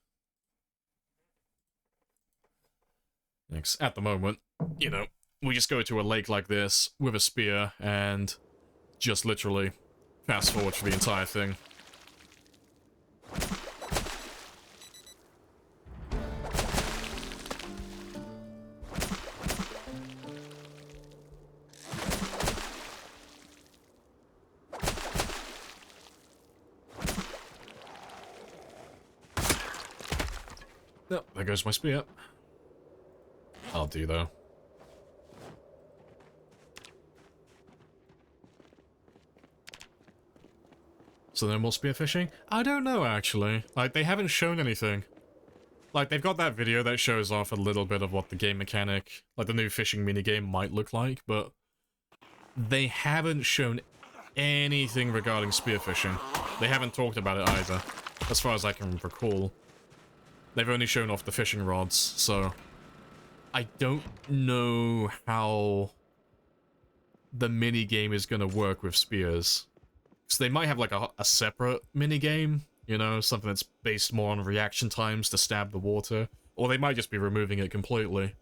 Next, at the moment, you know, we just go to a lake like this with a spear and just literally fast forward for the entire thing. Oh, there goes my spear. I'll do, though. So no more spearfishing? I don't know, actually. Like, they haven't shown anything. Like, they've got that video that shows off a little bit of what the game mechanic, like the new fishing minigame might look like, but they haven't shown anything regarding spearfishing. They haven't talked about it either, as far as I can recall. They've only shown off the fishing rods, so I don't know how the minigame is going to work with spears. So they might have like a separate minigame, you know, something that's based more on reaction times to stab the water. Or they might just be removing it completely.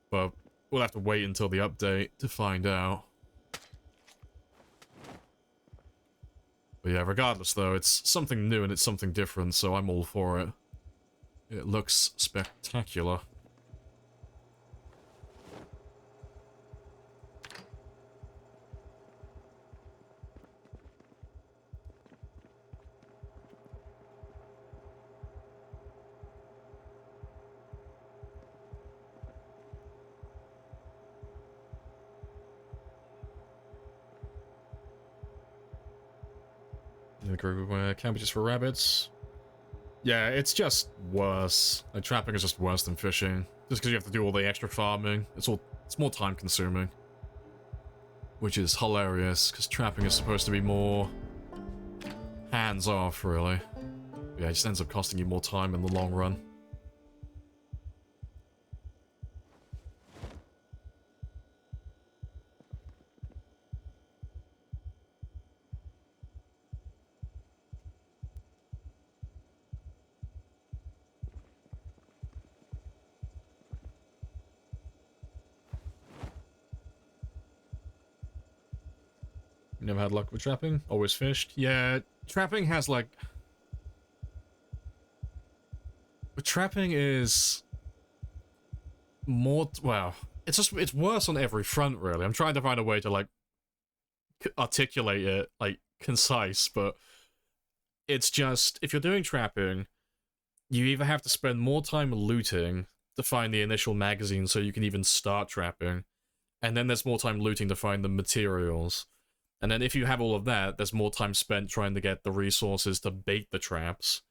But we'll have to wait until the update to find out. But yeah, regardless though, it's something new and it's something different, so I'm all for it. It looks spectacular. Cabbages for rabbits. Yeah, it's just worse. Like, trapping is just worse than fishing. Just because you have to do all the extra farming. It's more time consuming. Which is hilarious, because trapping is supposed to be more hands-off, really. But yeah, it just ends up costing you more time in the long run. Never had luck with trapping? Always fished? Yeah, trapping has like... Trapping is... more... well, it's worse on every front, really. I'm trying to find a way to, like, articulate it, like, concise, but... It's just, if you're doing trapping, you either have to spend more time looting to find the initial magazine so you can even start trapping, and then there's more time looting to find the materials. And then if you have all of that, there's more time spent trying to get the resources to bait the traps.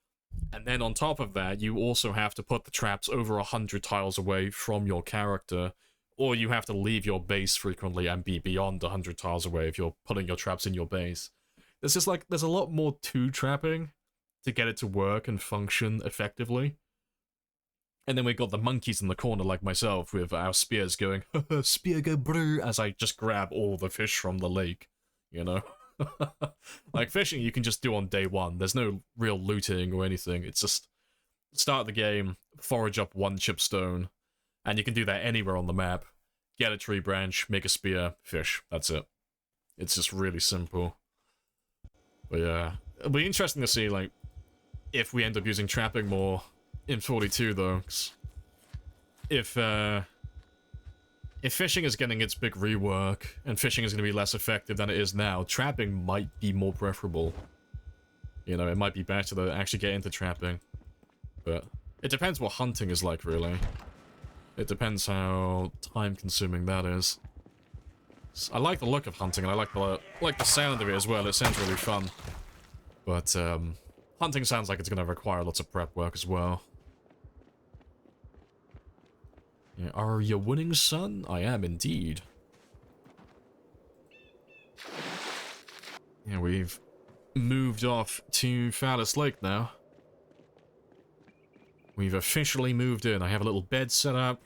And then on top of that, you also have to put the traps over 100 tiles away from your character, or you have to leave your base frequently and be beyond 100 tiles away if you're putting your traps in your base. There's just like, there's a lot more to trapping to get it to work and function effectively. And then we've got the monkeys in the corner like myself with our spears going, spear go brr, as I just grab all the fish from the lake. You know? Like, fishing you can just do on day one. There's no real looting or anything. It's just start the game, forage up one chipstone, and you can do that anywhere on the map. Get a tree branch, make a spear, fish. That's it. It's just really simple. But yeah, it'll be interesting to see, like, if we end up using trapping more in 42, though. 'Cause if fishing is getting its big rework, and fishing is going to be less effective than it is now, trapping might be more preferable. You know, it might be better to actually get into trapping. But it depends what hunting is like, really. It depends how time-consuming that is. I like the look of hunting, and I like the sound of it as well. It sounds really fun. But, hunting sounds like it's going to require lots of prep work as well. Yeah, are you winning, son? I am indeed. Yeah, we've moved off to Phallus Lake now. We've officially moved in. I have a little bed set up.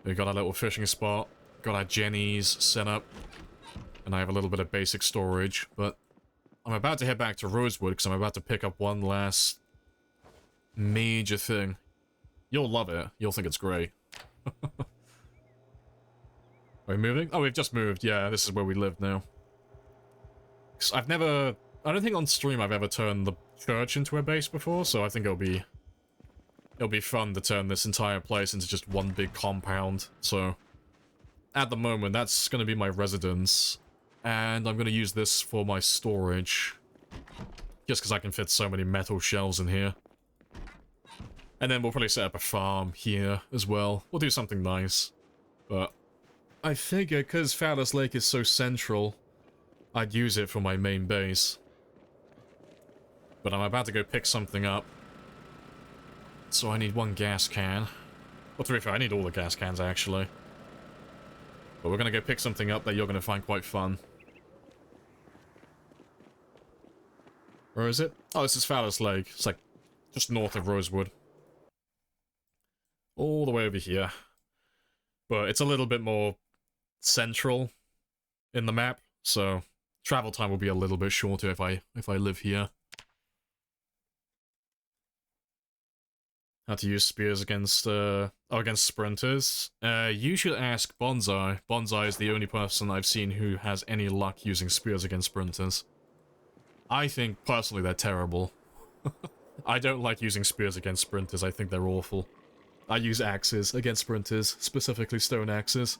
We've got our little fishing spot. Got our jennies set up. And I have a little bit of basic storage. But I'm about to head back to Rosewood because I'm about to pick up one last major thing. You'll love it. You'll think it's great. Are we moving? Oh, we've just moved. Yeah, this is where we live now. I don't think on stream I've ever turned the church into a base before, so I think it'll be fun to turn this entire place into just one big compound. So, at the moment, that's going to be my residence, and I'm going to use this for my storage, just because I can fit so many metal shelves in here. And then we'll probably set up a farm here as well. We'll do something nice. But I figure because Phallus Lake is so central, I'd use it for my main base. But I'm about to go pick something up. So I need one gas can. Well, to be fair, I need all the gas cans, actually. But we're gonna go pick something up that you're gonna find quite fun. Where is it? Oh, this is Fowler's Lake. It's like just north of Rosewood. All the way over here. But it's a little bit more central in the map, so travel time will be a little bit shorter if I live here. How to use spears against against sprinters? You should ask Bonsai. Bonsai is the only person I've seen who has any luck using spears against sprinters. I think, personally, they're terrible. I don't like using spears against sprinters, I think they're awful. I use axes against sprinters, specifically stone axes.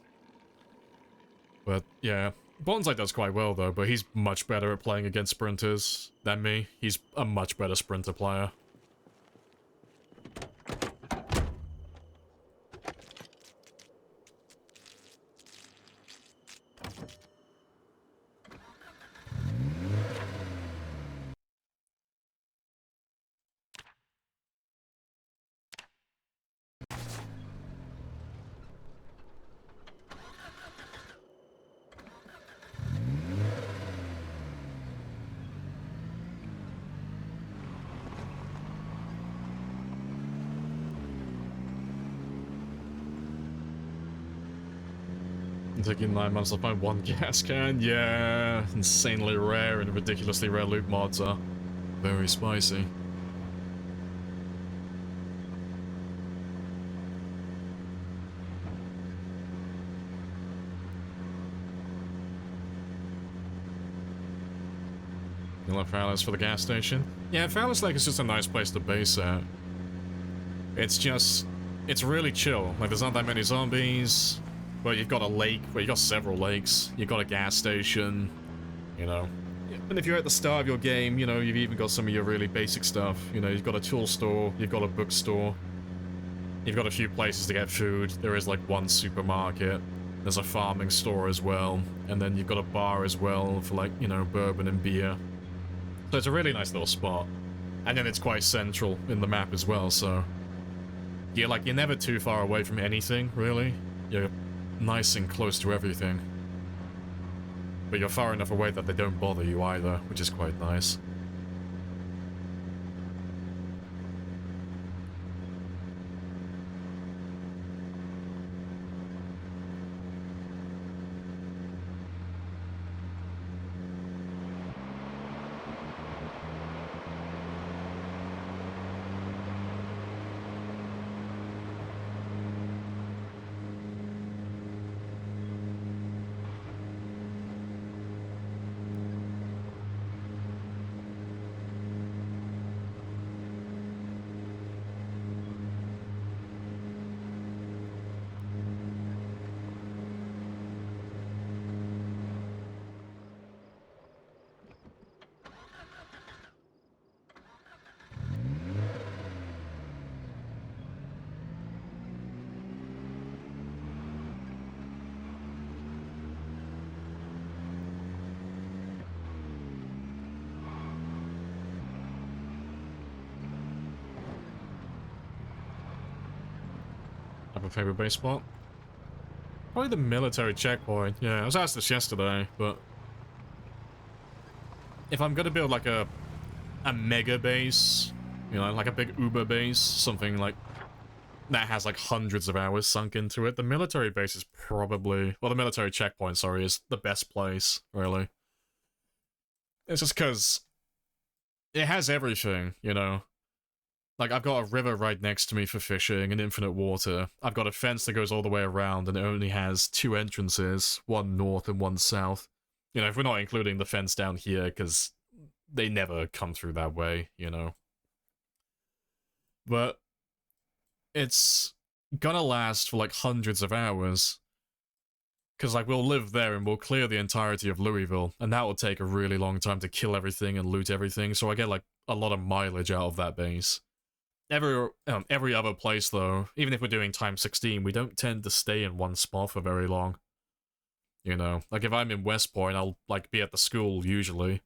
But, yeah. Bonsai does quite well, though, but he's much better at playing against sprinters than me. He's a much better sprinter player. Taking 9 months to find one gas can? Yeah, insanely rare and ridiculously rare loot mods are very spicy. You love Fowler's for the gas station? Yeah, Fowler's Lake is just a nice place to base at. It's really chill. Like, there's not that many zombies. Well, you've got a lake, well, you've got several lakes, you've got a gas station, you know. And if you're at the start of your game, you know, you've even got some of your really basic stuff. You know, you've got a tool store, you've got a bookstore, you've got a few places to get food, there is like one supermarket, there's a farming store as well, and then you've got a bar as well for like, you know, bourbon and beer. So it's a really nice little spot. And then it's quite central in the map as well, so... you're never too far away from anything, really. You're nice and close to everything. But you're far enough away that they don't bother you either, which is quite nice. Have a favorite base spot? Probably the military checkpoint. Yeah, I was asked this yesterday, but... if I'm gonna build like a mega base, you know, like a big Uber base, something like that has like hundreds of hours sunk into it, the military base is probably... well, the military checkpoint, sorry, is the best place, really. It's just because it has everything, you know? Like, I've got a river right next to me for fishing and infinite water. I've got a fence that goes all the way around and it only has 2 entrances, one north and one south. You know, if we're not including the fence down here, because they never come through that way, you know. But it's gonna last for like hundreds of hours. Because, like, we'll live there and we'll clear the entirety of Louisville, and that will take a really long time to kill everything and loot everything, so I get, like, a lot of mileage out of that base. Every other place, though, even if we're doing times 16, we don't tend to stay in one spot for very long. You know, like if I'm in West Point, I'll, like, be at the school, usually.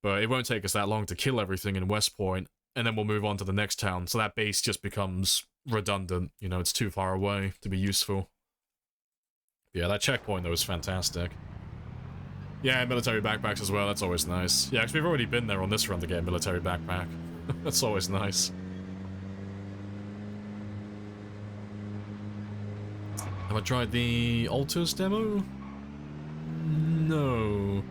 But it won't take us that long to kill everything in West Point, and then we'll move on to the next town, so that base just becomes redundant. You know, it's too far away to be useful. Yeah, that checkpoint, though, was fantastic. Yeah, military backpacks as well, that's always nice. Yeah, because we've already been there on this run to get a military backpack. That's always nice. Have I tried the Altars demo? No.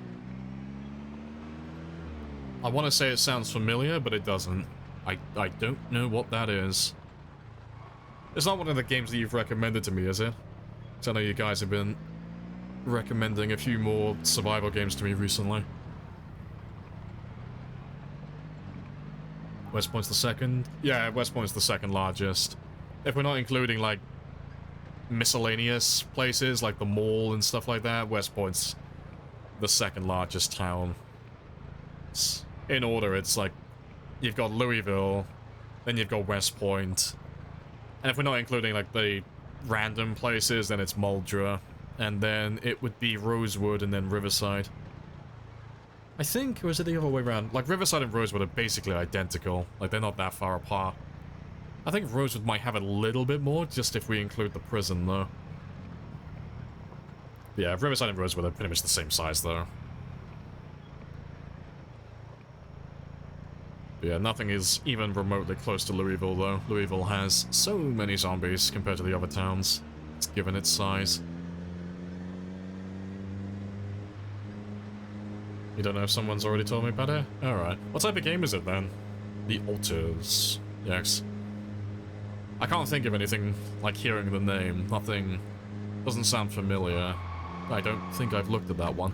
I want to say it sounds familiar, but it doesn't. I don't know what that is. It's not one of the games that you've recommended to me, is it? Because I know you guys have been recommending a few more survival games to me recently. West Point's the second? Yeah, West Point's the second largest. If we're not including, like, miscellaneous places, like the mall and stuff like that, West Point's the second largest town. In order, it's like, you've got Louisville, then you've got West Point, and if we're not including, like, the random places, then it's Muldra, and then it would be Rosewood and then Riverside. I think, or is it the other way around? Like, Riverside and Rosewood are basically identical, like, they're not that far apart. I think Rosewood might have a little bit more, just if we include the prison, though. Yeah, Riverside and Rosewood are pretty much the same size, though. Yeah, nothing is even remotely close to Louisville, though. Louisville has so many zombies compared to the other towns, given its size. You don't know if someone's already told me about it? Alright. What type of game is it, then? The Altars. Yes. I can't think of anything like hearing the name. Nothing... doesn't sound familiar. I don't think I've looked at that one.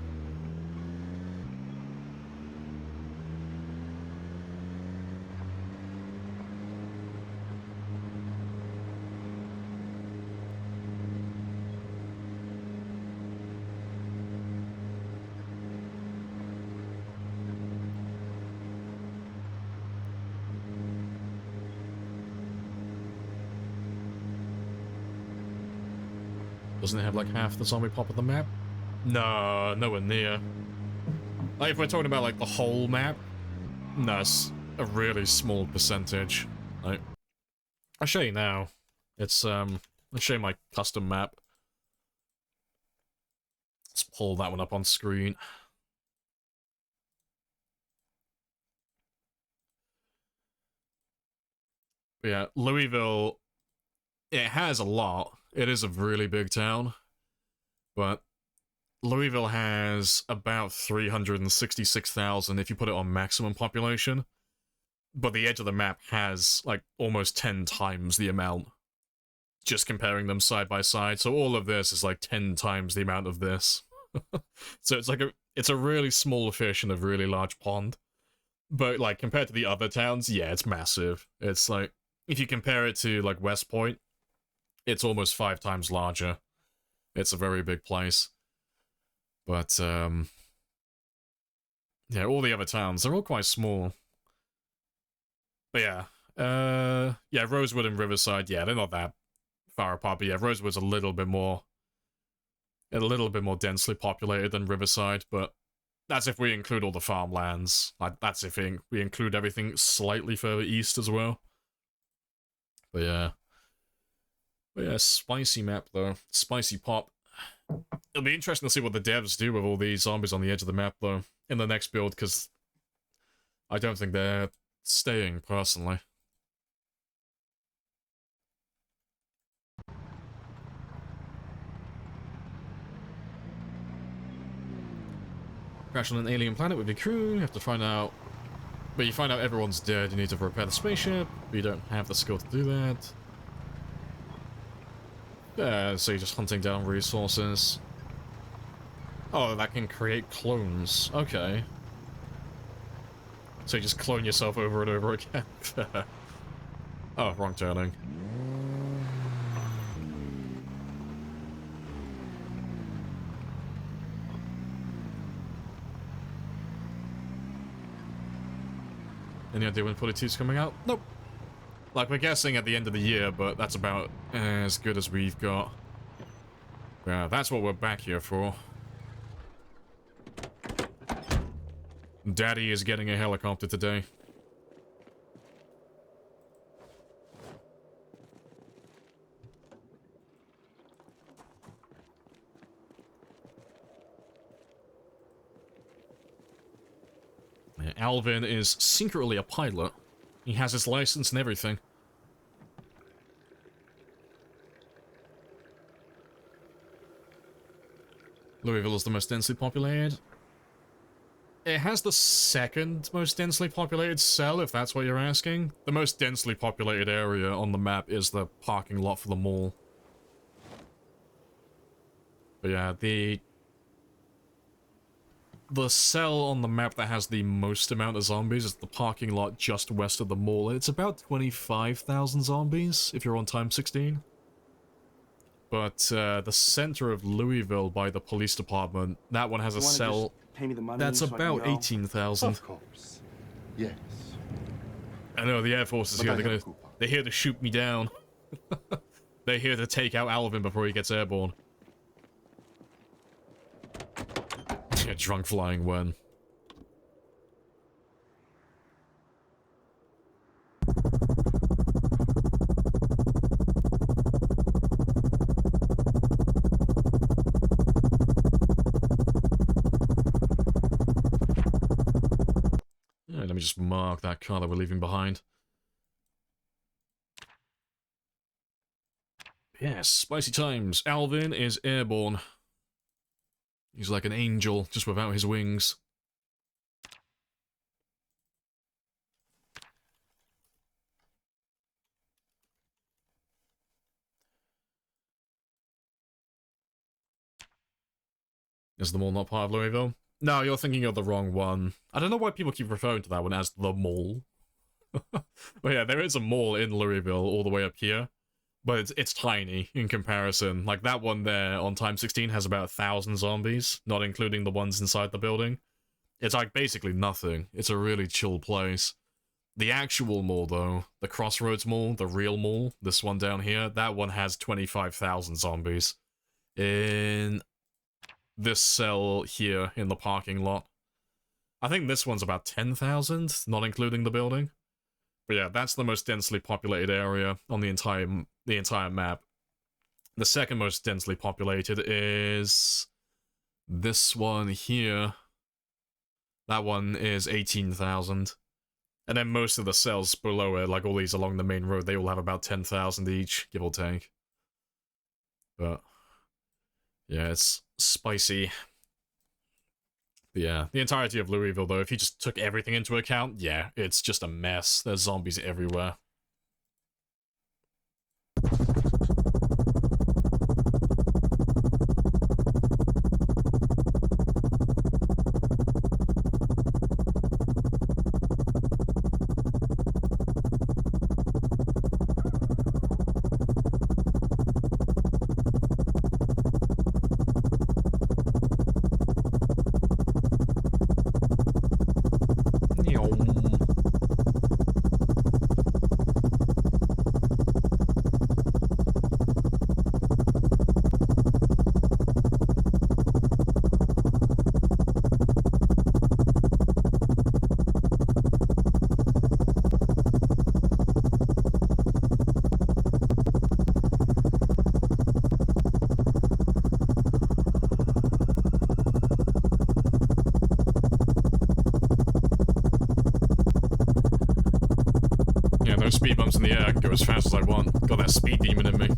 Doesn't it have like half the zombie pop of the map? No, nowhere near. Like, if we're talking about like the whole map, no, it's a really small percentage. Like, I'll show you now. It's I'll show you my custom map. Let's pull that one up on screen. But yeah, Louisville, it has a lot. It is a really big town, but Louisville has about 366,000 if you put it on maximum population, but the edge of the map has like almost 10 times the amount, just comparing them side by side. So all of this is like 10 times the amount of this. So it's like it's a really small fish in a really large pond, but like compared to the other towns, yeah, it's massive. It's like, if you compare it to like West Point, it's almost 5 times larger. It's a very big place. But, yeah, all the other towns, they're all quite small. But yeah, yeah, Rosewood and Riverside, yeah, they're not that far apart, but yeah, Rosewood's a little bit more densely populated than Riverside, but that's if we include all the farmlands. Like, that's if we include everything slightly further east as well. But yeah. But yeah, spicy map though. Spicy pop. It'll be interesting to see what the devs do with all these zombies on the edge of the map though, in the next build, because I don't think they're staying, personally. Crash on an alien planet with your crew, you have to find out... But you find out everyone's dead, you need to repair the spaceship, but you don't have the skill to do that. Yeah, so you're just hunting down resources. Oh, that can create clones. Okay. So you just clone yourself over and over again. Oh, wrong turning. Any idea when 42's coming out? Nope. Like, we're guessing at the end of the year, but that's about as good as we've got. Yeah, that's what we're back here for. Daddy is getting a helicopter today. Yeah, Alvin is secretly a pilot. He has his license and everything. Louisville is the most densely populated. It has the second most densely populated cell, if that's what you're asking. The most densely populated area on the map is the parking lot for the mall. But yeah, the cell on the map that has the most amount of zombies is the parking lot just west of the mall. It's about 25,000 zombies, if you're on time 16. But the center of Louisville by the police department, that one has a cell pay me the money that's so I can about go? 18,000. Of course. Yes. I know, the Air Force is But here. I have a coupon. They're here to shoot me down. They're here to take out Alvin before he gets airborne. Yeah, drunk flying when. Yeah, let me just mark that car that we're leaving behind. Yes, spicy times. Alvin is airborne. He's like an angel, just without his wings. Is the mall not part of Louisville? No, you're thinking of the wrong one. I don't know why people keep referring to that one as the mall. But yeah, there is a mall in Louisville all the way up here. But it's tiny in comparison. Like, that one there on time 16 has about 1,000 zombies, not including the ones inside the building. It's like basically nothing. It's a really chill place. The actual mall, though, the Crossroads Mall, the real mall, this one down here, that one has 25,000 zombies. In this cell here in the parking lot. I think this one's about 10,000, not including the building. But yeah, that's the most densely populated area on the entire map. The second most densely populated is this one here. That one is 18,000. And then most of the cells below it, like all these along the main road, they all have about 10,000 each, give or take. But yeah, it's spicy. But yeah, the entirety of Louisville, though, if you just took everything into account, yeah, it's just a mess. There's zombies everywhere. Speed bumps in the air, I can go as fast as I want. Got that speed demon in me.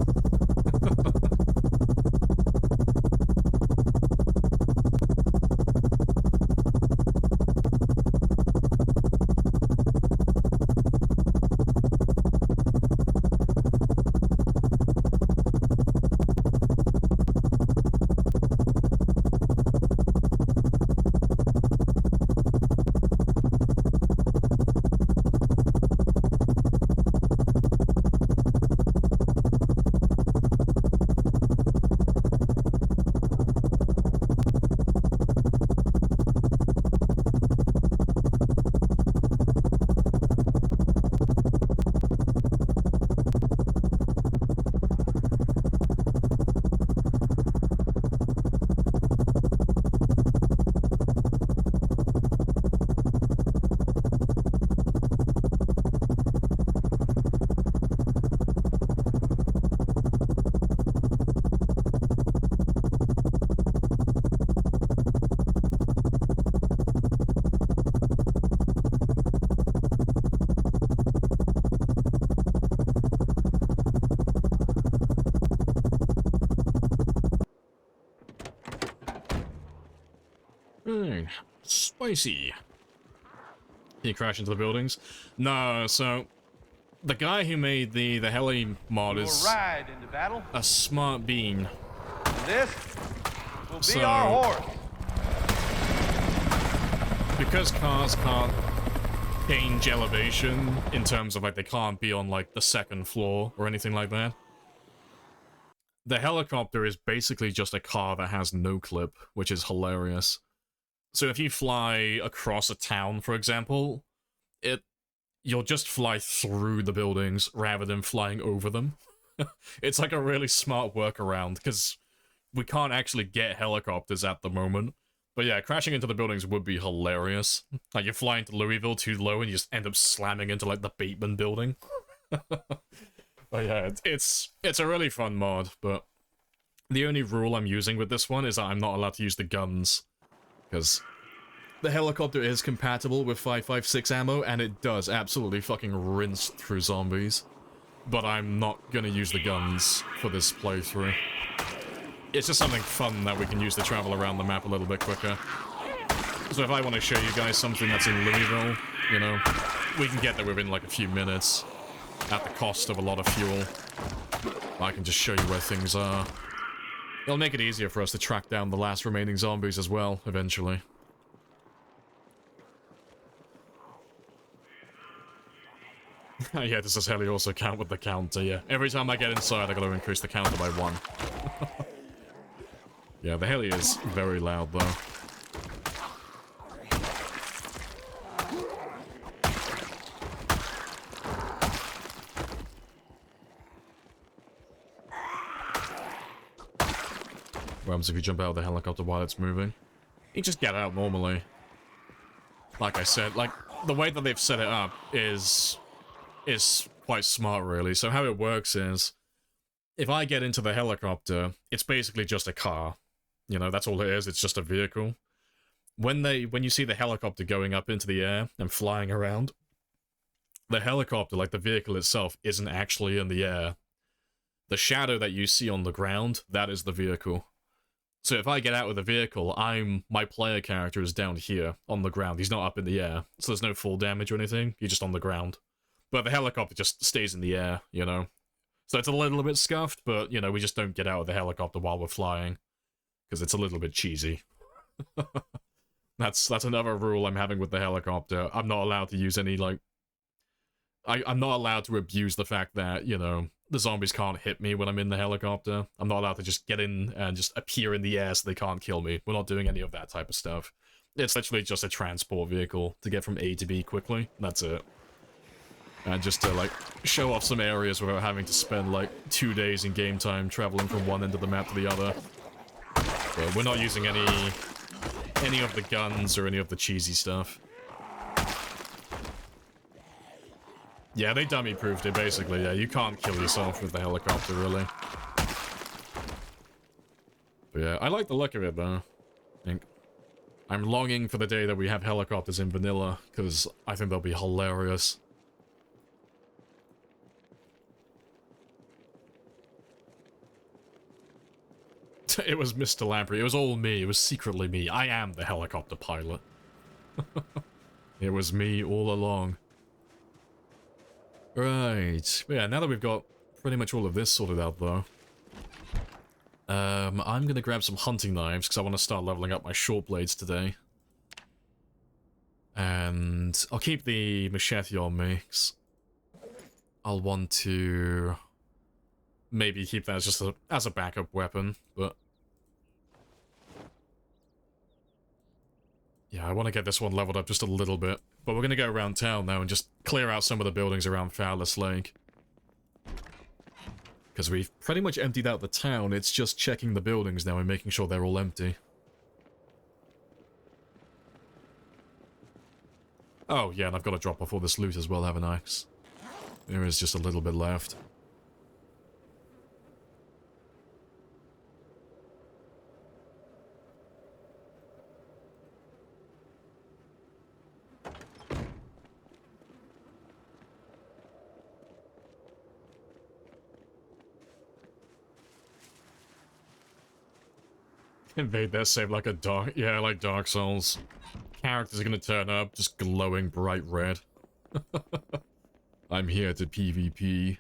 Alright. Spicy. Can you crash into the buildings? No, so... The guy who made the heli mod is ride into battle. a smart bean. And this will be our horse. Because cars can't change elevation in terms of, like, they can't be on, like, the second floor or anything like that. The helicopter is basically just a car that has no clip, which is hilarious. So if you fly across a town, for example, you'll just fly through the buildings rather than flying over them. It's like a really smart workaround, because we can't actually get helicopters at the moment. But yeah, crashing into the buildings would be hilarious. Like, you're flying to Louisville too low and you just end up slamming into, like, the Bateman building. But yeah, it's a really fun mod, but the only rule I'm using with this one is that I'm not allowed to use the guns. Because the helicopter is compatible with 5.56 ammo, and it does absolutely fucking rinse through zombies. But I'm not gonna use the guns for this playthrough. It's just something fun that we can use to travel around the map a little bit quicker. So if I want to show you guys something that's in Louisville, you know, we can get there within like a few minutes, at the cost of a lot of fuel. I can just show you where things are. It'll make it easier for us to track down the last remaining zombies as well, eventually. Yeah, does this heli also count with the counter? Yeah. Every time I get inside, I gotta increase the counter by 1. Yeah, the heli is very loud, though. What happens if you jump out of the helicopter while it's moving? You just get out normally. Like I said, like, the way that they've set it up is quite smart, really. So how it works is, if I get into the helicopter, it's basically just a car. You know, that's all it is, it's just a vehicle. When you see the helicopter going up into the air and flying around, the helicopter, like the vehicle itself, isn't actually in the air. The shadow that you see on the ground, that is the vehicle. So if I get out of the vehicle, my player character is down here, on the ground. He's not up in the air, so there's no full damage or anything, he's just on the ground. But the helicopter just stays in the air, you know? So it's a little bit scuffed, but, you know, we just don't get out of the helicopter while we're flying. Because it's a little bit cheesy. That's another rule I'm having with the helicopter. I'm not allowed to use any, like... I'm not allowed to abuse the fact that, you know, the zombies can't hit me when I'm in the helicopter. I'm not allowed to just get in and just appear in the air so they can't kill me. We're not doing any of that type of stuff. It's literally just a transport vehicle to get from A to B quickly. That's it. And just to, like, show off some areas without having to spend, like, 2 days in game time traveling from one end of the map to the other. But we're not using any of the guns or any of the cheesy stuff. Yeah, they dummy-proofed it, basically. Yeah, you can't kill yourself with the helicopter, really. But yeah, I like the look of it, though. I'm longing for the day that we have helicopters in vanilla, because I think they'll be hilarious. It was Mr. Lamprey. It was all me. It was secretly me. I am the helicopter pilot. It was me all along. Right. Yeah, now that we've got pretty much all of this sorted out, though. I'm gonna grab some hunting knives, because I want to start leveling up my short blades today. And I'll keep the machete on me, 'cause I'll want to maybe keep that as a backup weapon, but yeah, I want to get this one leveled up just a little bit. But we're going to go around town now and just clear out some of the buildings around Fowler's Lake. Because we've pretty much emptied out the town, it's just checking the buildings now and making sure they're all empty. Oh, yeah, and I've got to drop off all this loot as well, haven't I? There is just a little bit left. Invade their save like a dark, yeah, like Dark Souls. Characters are gonna turn up, just glowing bright red. I'm here to PvP.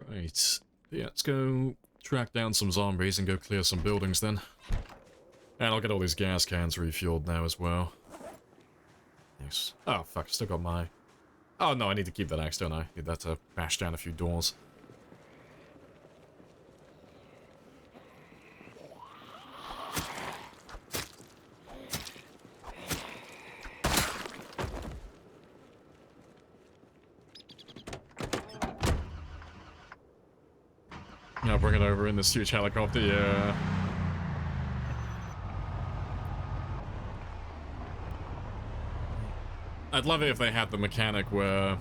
Right. Yeah, let's go track down some zombies and go clear some buildings then. And I'll get all these gas cans refueled now as well. Nice. Oh, fuck, still got my... Oh, no, I need to keep that axe, don't I? Need that to bash down a few doors. I'll bring it over in this huge helicopter, yeah. I'd love it if they had the mechanic where,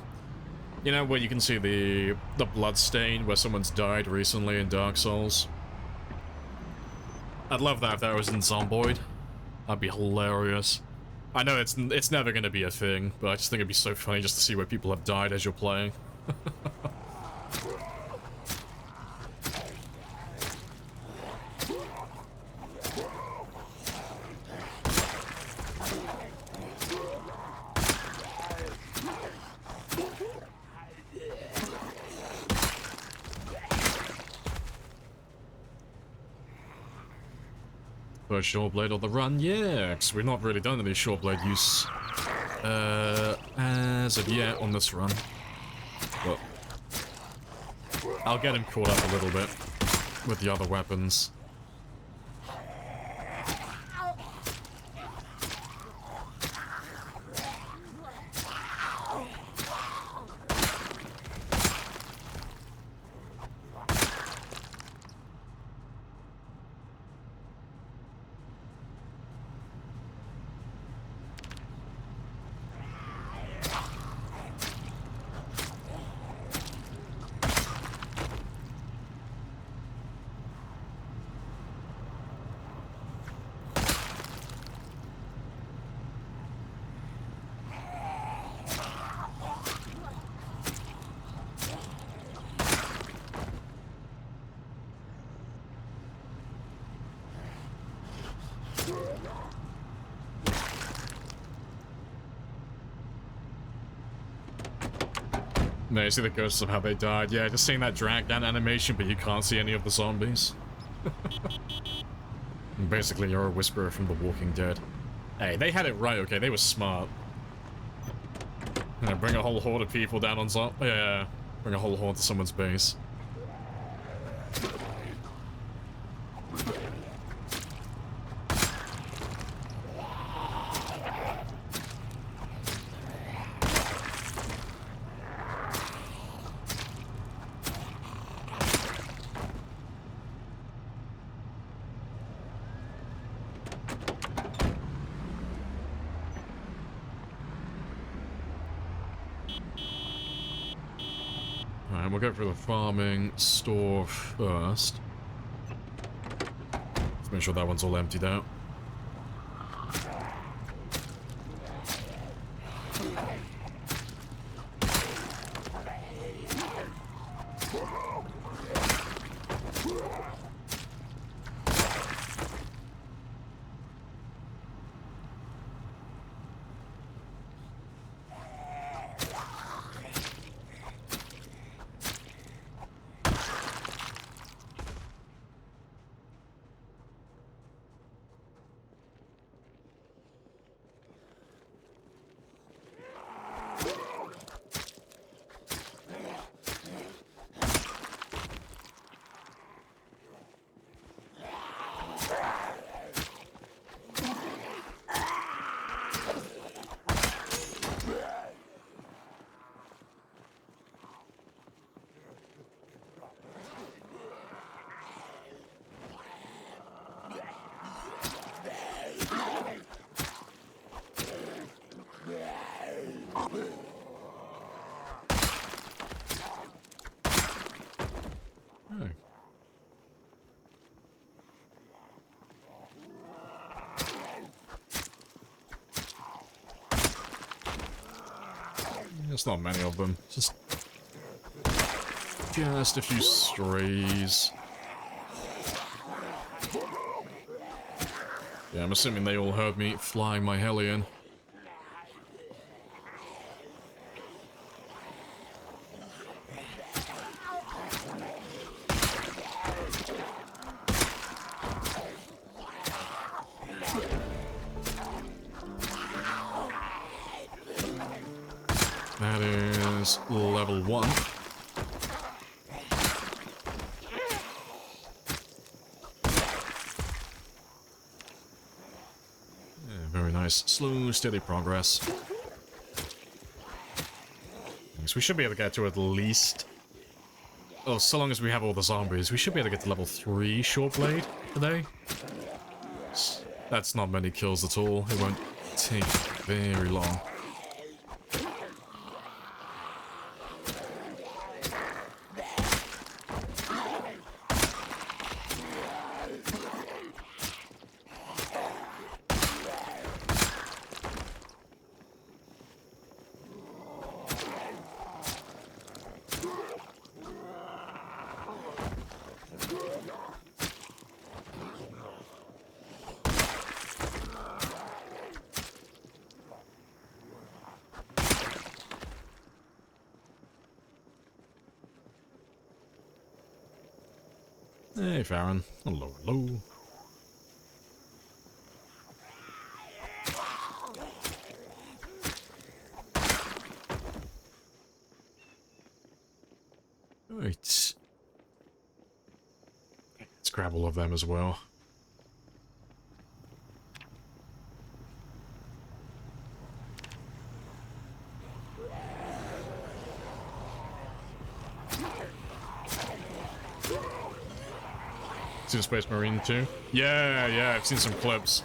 you know, where you can see the blood stain where someone's died recently in Dark Souls. I'd love that if that was in Zomboid. That'd be hilarious. I know it's never gonna be a thing, but I just think it'd be so funny just to see where people have died as you're playing. First short blade on the run, yeah, because we've not really done any short blade use as of yet on this run. But I'll get him caught up a little bit with the other weapons. No, you see the ghosts of how they died. Yeah, just seeing that drag down animation, but you can't see any of the zombies. Basically, you're a whisperer from The Walking Dead. Hey, they had it right, okay? They were smart. Bring a whole horde of people down on yeah, bring a whole horde to someone's base. Alright, we'll go for the farming store first. Let's make sure that one's all emptied out. it's not many of them. Just a few strays. Yeah, I'm assuming they all heard me flying my heli in. That is level 1. Yeah, very nice. Slow, steady progress. So we should be able to get to at least... Oh, so long as we have all the zombies, we should be able to get to level 3 short blade today. That's not many kills at all. It won't take very long. Hey, Farron. Hello, hello. Right. Let's grab all of them as well. See the Space Marine too? Yeah, I've seen some clips.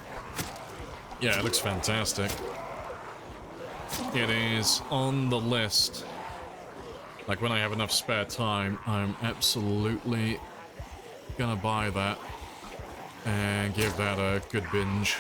Yeah, it looks fantastic. It is on the list. Like, when I have enough spare time, I'm absolutely gonna buy that and give that a good binge.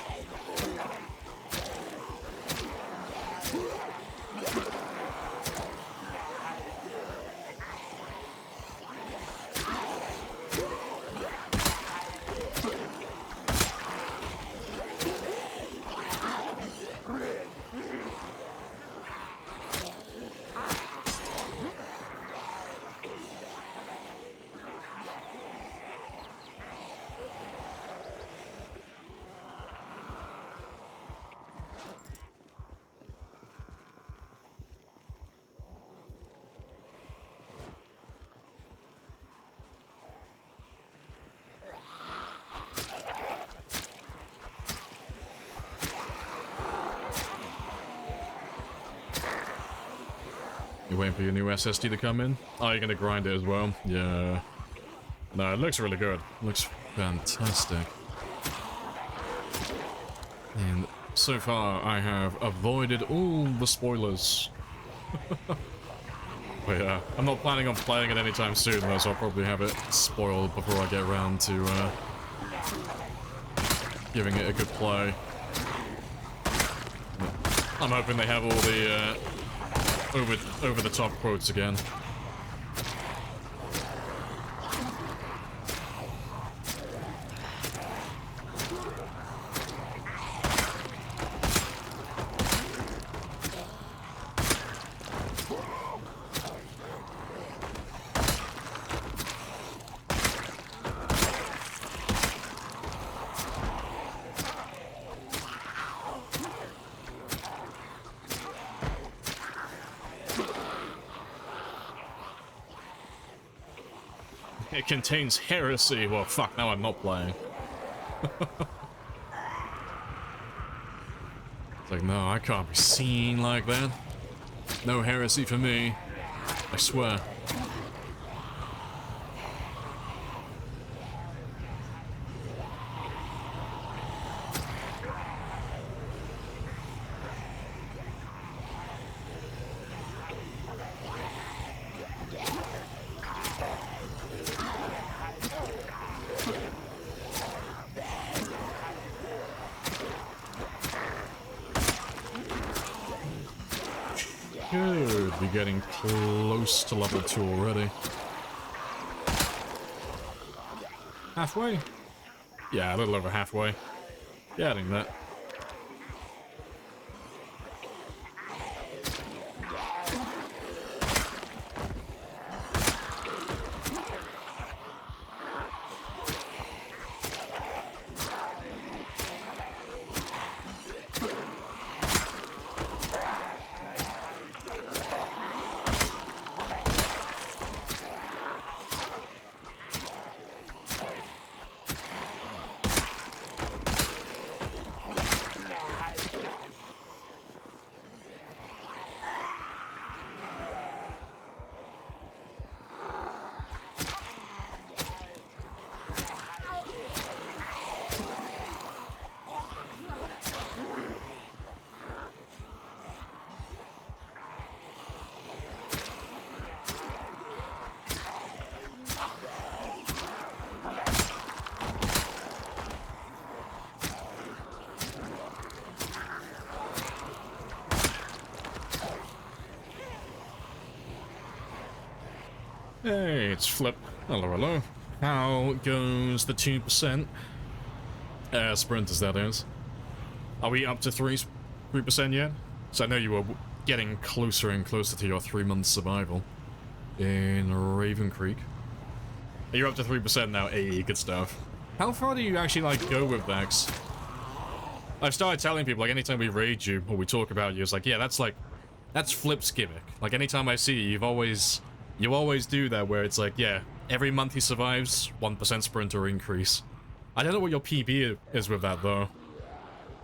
You waiting for your new SSD to come in? Oh, you're gonna grind it as well? Yeah. No, it looks really good. It looks fantastic. And so far, I have avoided all the spoilers. But yeah, I'm not planning on playing it anytime soon, though, so I'll probably have it spoiled before I get around to giving it a good play. I'm hoping they have all the over-the-top quotes again. It contains heresy. Well, fuck, now I'm not playing. It's like, no, I can't be seen like that. No heresy for me. I swear. Should be be getting close to level 2 already. Halfway? Yeah, a little over halfway. Getting that. Hey, it's Flip. Hello, hello. How goes the 2%? Sprinters, that is. Are we up to 3% yet? So I know you were getting closer and closer to your 3-month survival in Raven Creek. You're up to 3% now. Hey, good stuff. How far do you actually, like, go with Vex? I've started telling people, like, anytime we raid you, or we talk about you, it's like, yeah, that's Flip's gimmick. Like, anytime I see you, you always do that, where it's like, yeah, every month he survives, 1% sprinter increase. I don't know what your PB is with that, though.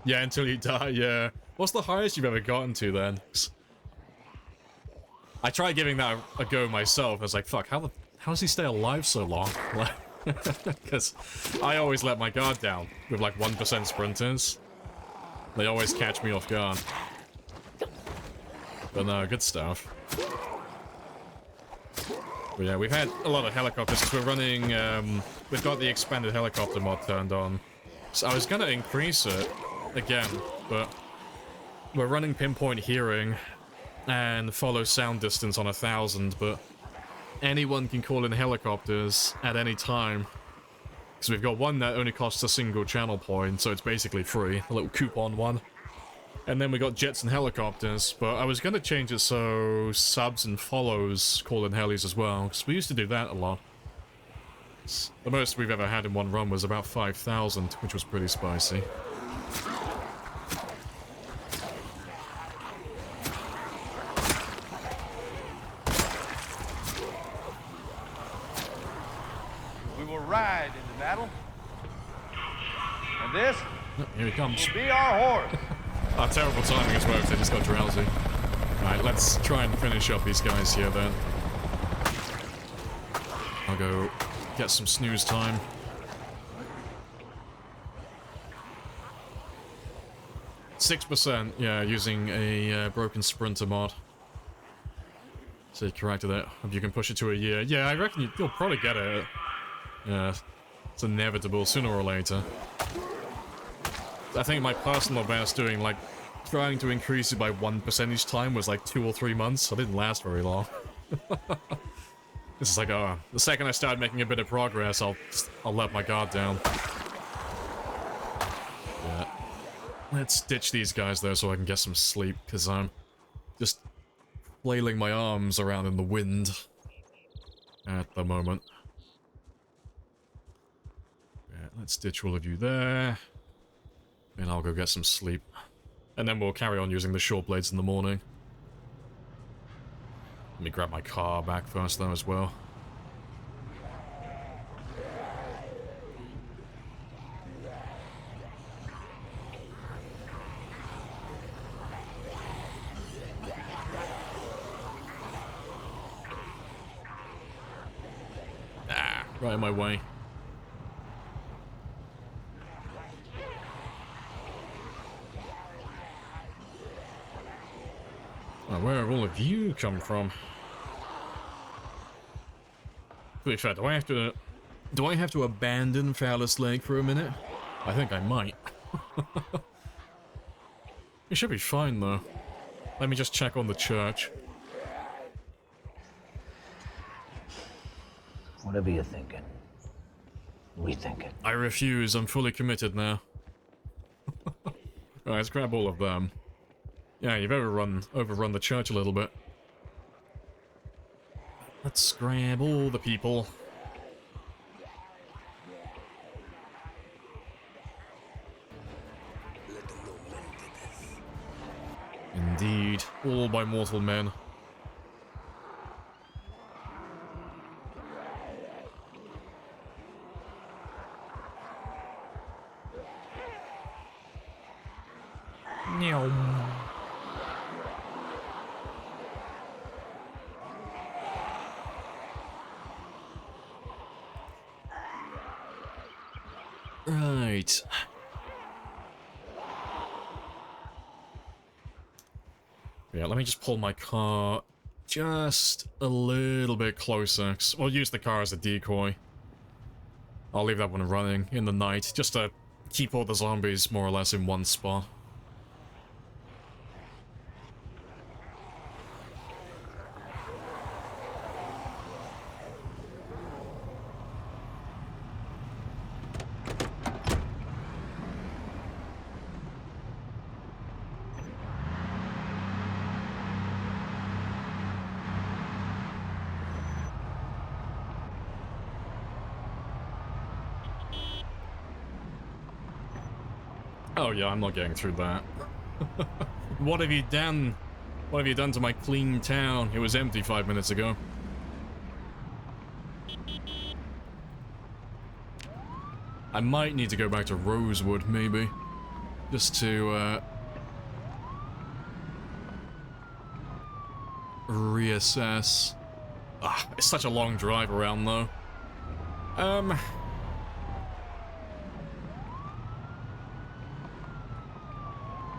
Yeah, until you die, yeah. What's the highest you've ever gotten to, then? I tried giving that a go myself. I was like, fuck, how does he stay alive so long? Because I always let my guard down with, like, 1% sprinters. They always catch me off guard. But no, good stuff. But yeah, we've had a lot of helicopters because we're running, we've got the expanded helicopter mod turned on. So I was gonna increase it again, but we're running pinpoint hearing and follow sound distance on 1,000, but anyone can call in helicopters at any time. Because we've got one that only costs a single channel point, so it's basically free, a little coupon one. And then we got jets and helicopters, but I was gonna change it so subs and follows call in helis as well, because we used to do that a lot. The most we've ever had in one run was about 5,000, which was pretty spicy. We will ride into battle, and this Here he comes. will be our horse. Our terrible timing has worked, I just got drowsy. Alright, let's try and finish up these guys here then. I'll go get some snooze time. %, yeah, using a broken sprinter mod. So you corrected it. If you can push it to a year. Yeah, I reckon you'll probably get it. Yeah, it's inevitable sooner or later. I think my personal best doing, like, trying to increase it by 1% each time was like 2 or 3 months. I didn't last very long. This is like, the second I start making a bit of progress, I'll let my guard down. Yeah. Let's ditch these guys, though, so I can get some sleep, because I'm just flailing my arms around in the wind at the moment. Yeah, let's ditch all of you there. And I'll go get some sleep. And then we'll carry on using the short blades in the morning. Let me grab my car back first, though, as well. Ah, right in my way. Oh, where have all of you come from? To be fair, do I have to abandon Fowler's Lake for a minute? I think I might. It should be fine, though. Let me just check on the church. Whatever you're thinking. Rethink it. I refuse. I'm fully committed now. Right, let's grab all of them. Yeah, you've overrun the church a little bit. Let's grab all the people. Indeed, all by mortal men. Right. Yeah, let me just pull my car just a little bit closer. We'll use the car as a decoy. I'll leave that one running in the night, just to keep all the zombies more or less in one spot. Oh yeah, I'm not getting through that. What have you done? What have you done to my clean town? It was empty 5 minutes ago. I might need to go back to Rosewood, maybe. Just to, reassess. Ah, it's such a long drive around, though.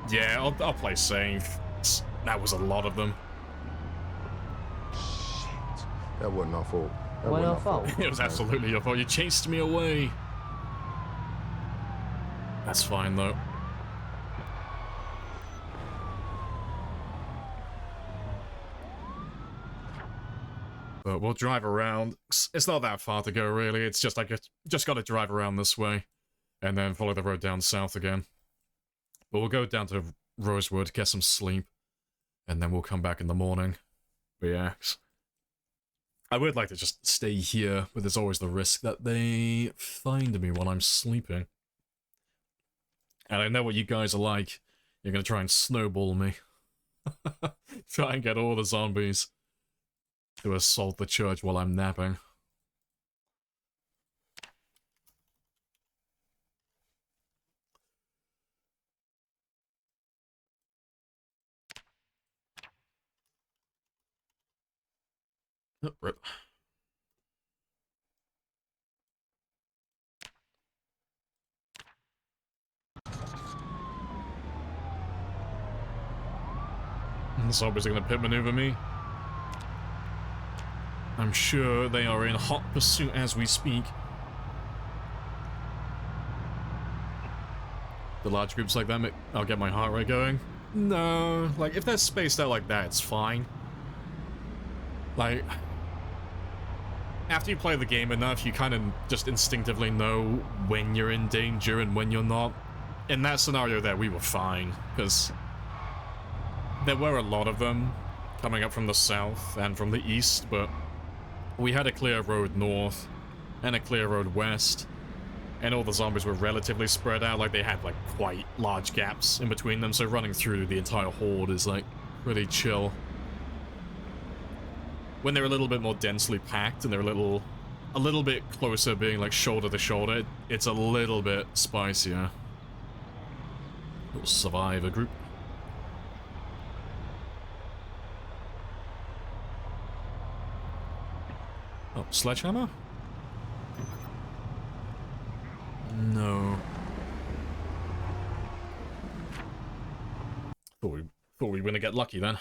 Yeah, I'll play safe. That was a lot of them. Shit. That wasn't our fault. That Wasn't wasn't our fault. It was absolutely your fault. You chased me away. That's fine, though. But we'll drive around. It's not that far to go, really. It's just just gotta drive around this way. And then follow the road down south again. But we'll go down to Rosewood, get some sleep. And then we'll come back in the morning. But yeah. I would like to just stay here, but there's always the risk that they find me while I'm sleeping. And I know what you guys are like. You're gonna try and snowball me. Try and get all the zombies to assault the church while I'm napping. Oh, rip. The zombies are gonna pit maneuver me. I'm sure they are in hot pursuit as we speak. The large groups like that, I'll get my heart rate going. No, like, if they're spaced out like that, it's fine. Like, after you play the game enough, you kind of just instinctively know when you're in danger and when you're not. In that scenario there, we were fine, because there were a lot of them coming up from the south and from the east, but we had a clear road north and a clear road west, and all the zombies were relatively spread out. Like, they had, like, quite large gaps in between them, so running through the entire horde is, like, pretty chill. When they're a little bit more densely packed and they're a little bit closer, being, like, shoulder to shoulder, it's a little bit spicier. Little survivor group. Oh, sledgehammer? No. Thought we were gonna get lucky then.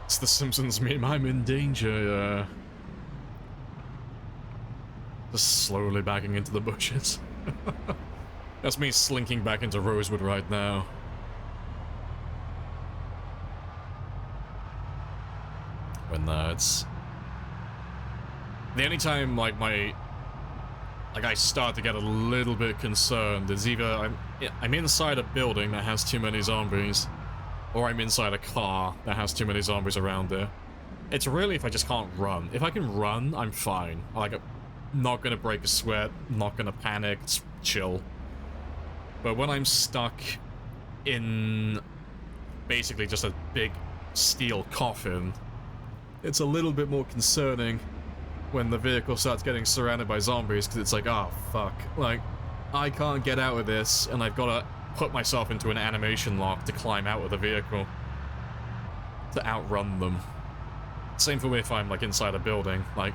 It's the Simpsons meme, I'm in danger, Just slowly backing into the bushes. That's me slinking back into Rosewood right now. When it's... The only time, like, I start to get a little bit concerned is either I'm inside a building that has too many zombies, or I'm inside a car that has too many zombies around it. It's really if I just can't run. If I can run, I'm fine. Like, I'm not gonna break a sweat, not gonna panic, it's chill. But when I'm stuck in basically just a big steel coffin, it's a little bit more concerning when the vehicle starts getting surrounded by zombies, because it's like, oh, fuck. Like, I can't get out of this, and I've got to put myself into an animation lock to climb out of the vehicle to outrun them. Same for me if I'm, like, inside a building. Like,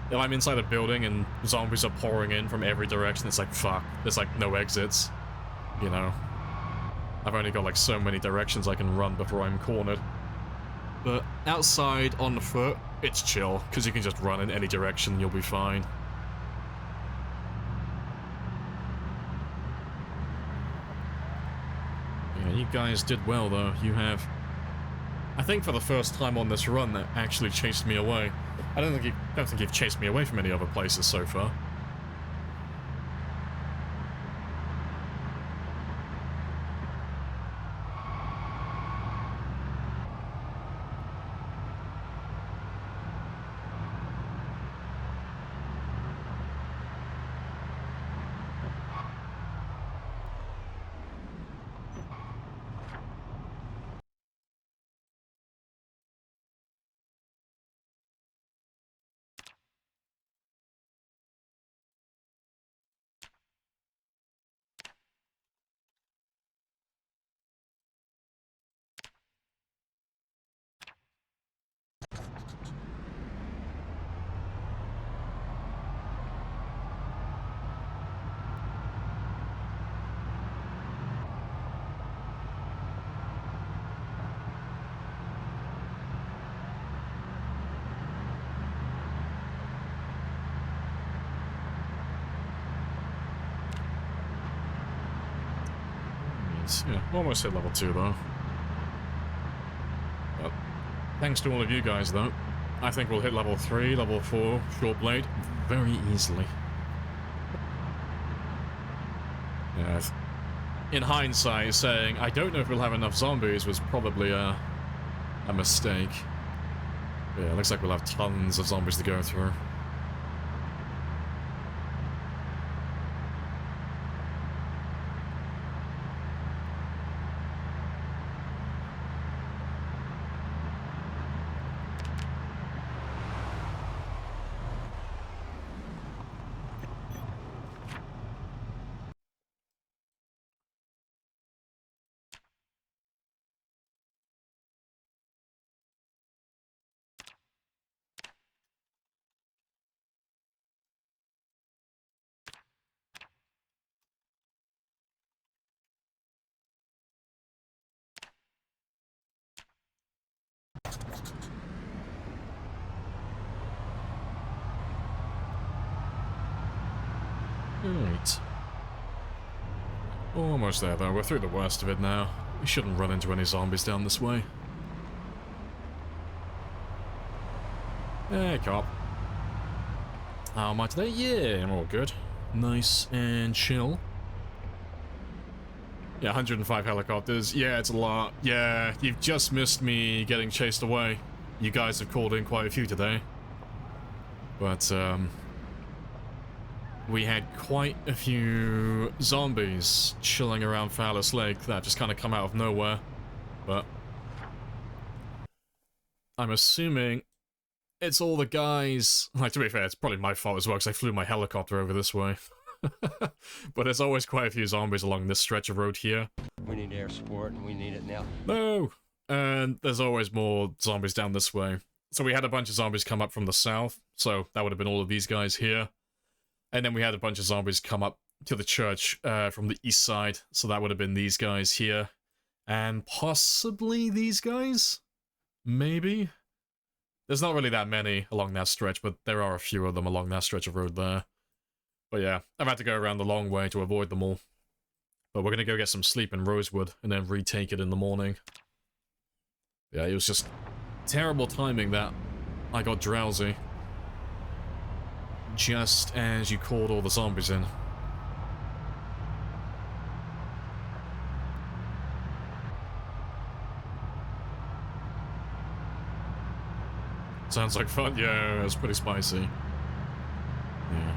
if I'm inside a building and zombies are pouring in from every direction, it's like, fuck, there's, like, no exits. You know? I've only got, like, so many directions I can run before I'm cornered. But outside, on foot, it's chill, because you can just run in any direction and you'll be fine. Yeah, you guys did well, though. You have... I think for the first time on this run, that actually chased me away. I don't think you've chased me away from any other places so far. Yeah, almost hit level 2 though. But thanks to all of you guys though. I think we'll hit level 3, level 4, short blade, very easily. Yeah, in hindsight, saying I don't know if we'll have enough zombies was probably a mistake. But yeah, looks like we'll have tons of zombies to go through. Right. Almost there, though. We're through the worst of it now. We shouldn't run into any zombies down this way. Hey, cop. How am I today? Yeah, I'm all good. Nice and chill. Yeah, 105 helicopters. Yeah, it's a lot. Yeah, you've just missed me getting chased away. You guys have called in quite a few today. But, we had quite a few zombies chilling around Fowler's Lake that just kind of come out of nowhere. But I'm assuming it's all the guys... Like, to be fair, it's probably my fault as well, because I flew my helicopter over this way. But there's always quite a few zombies along this stretch of road here. We need air support, and we need it now. No! And there's always more zombies down this way. So we had a bunch of zombies come up from the south, so that would have been all of these guys here. And then we had a bunch of zombies come up to the church from the east side, so that would have been these guys here. And possibly these guys? maybe? There's not really that many along that stretch, but there are a few of them along that stretch of road there. But yeah, I've had to go around the long way to avoid them all. But we're gonna go get some sleep in Rosewood, and then retake it in the morning. Yeah, it was just terrible timing that I got drowsy. Just as you called all the zombies in. Sounds like fun. Yeah, it's pretty spicy. Yeah.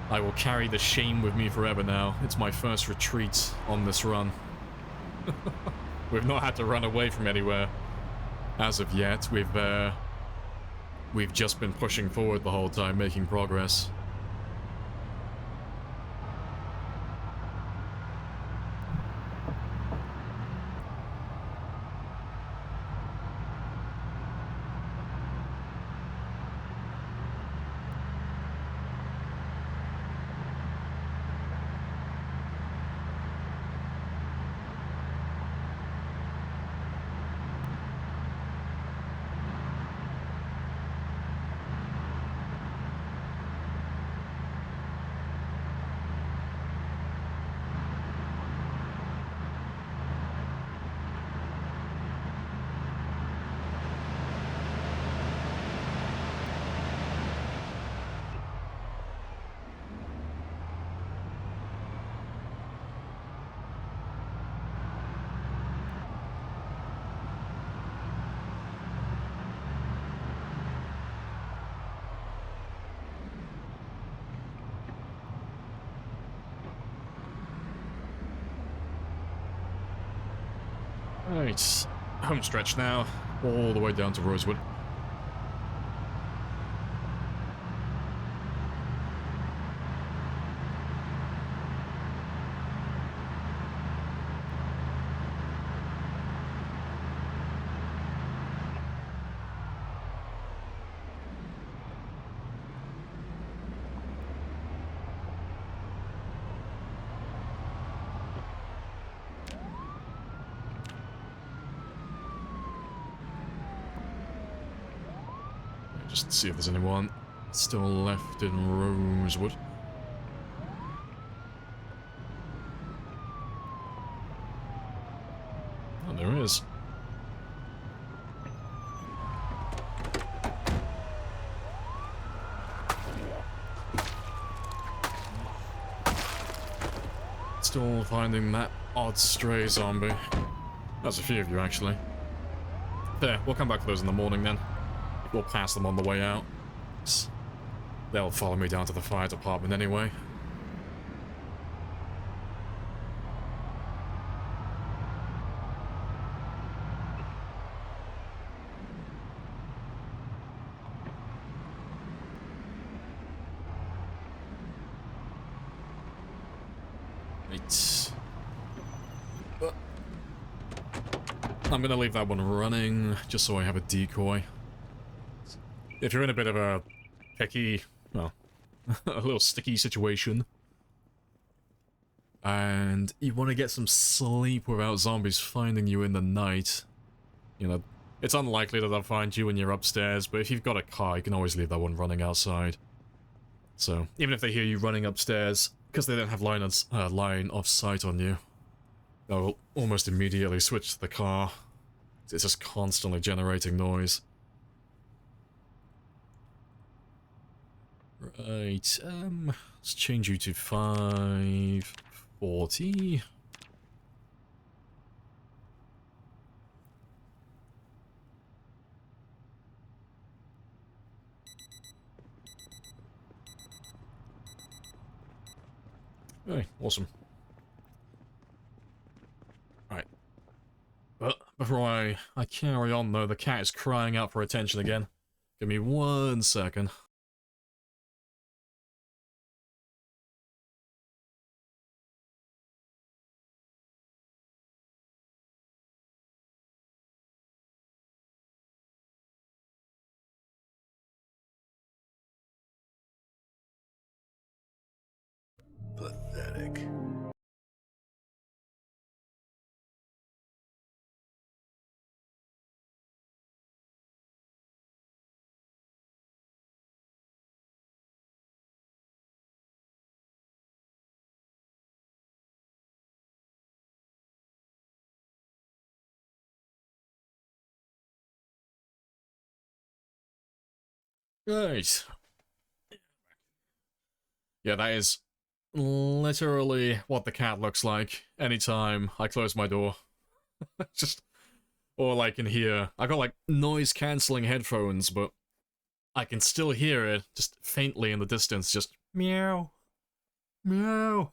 I will carry the shame with me forever now. It's my first retreat on this run. We've not had to run away from anywhere as of yet. We've just been pushing forward the whole time, making progress. Right, home stretch now, all the way down to Rosewood. Just see if there's anyone still left in Rosewood. Oh, there is. Still finding that odd stray zombie. That's a few of you, actually. There, we'll come back for those in the morning then. We'll pass them on the way out. They'll follow me down to the fire department anyway. Right. I'm gonna leave that one running, just so I have a decoy. If you're in a bit of a picky, well, a little sticky situation, and you want to get some sleep without zombies finding you in the night, you know, it's unlikely that they'll find you when you're upstairs, but if you've got a car, you can always leave that one running outside. So, even if they hear you running upstairs, because they don't have line of sight on you, they'll almost immediately switch to the car. It's just constantly generating noise. Right, let's change you to 540. Hey, awesome. Right. But before I carry on though, the cat is crying out for attention again. Give me 1 second. Pathetic. Right. Yeah, that is literally what the cat looks like anytime I close my door. Just, or like in here. I got like noise cancelling headphones, but I can still hear it just faintly in the distance, just meow, meow.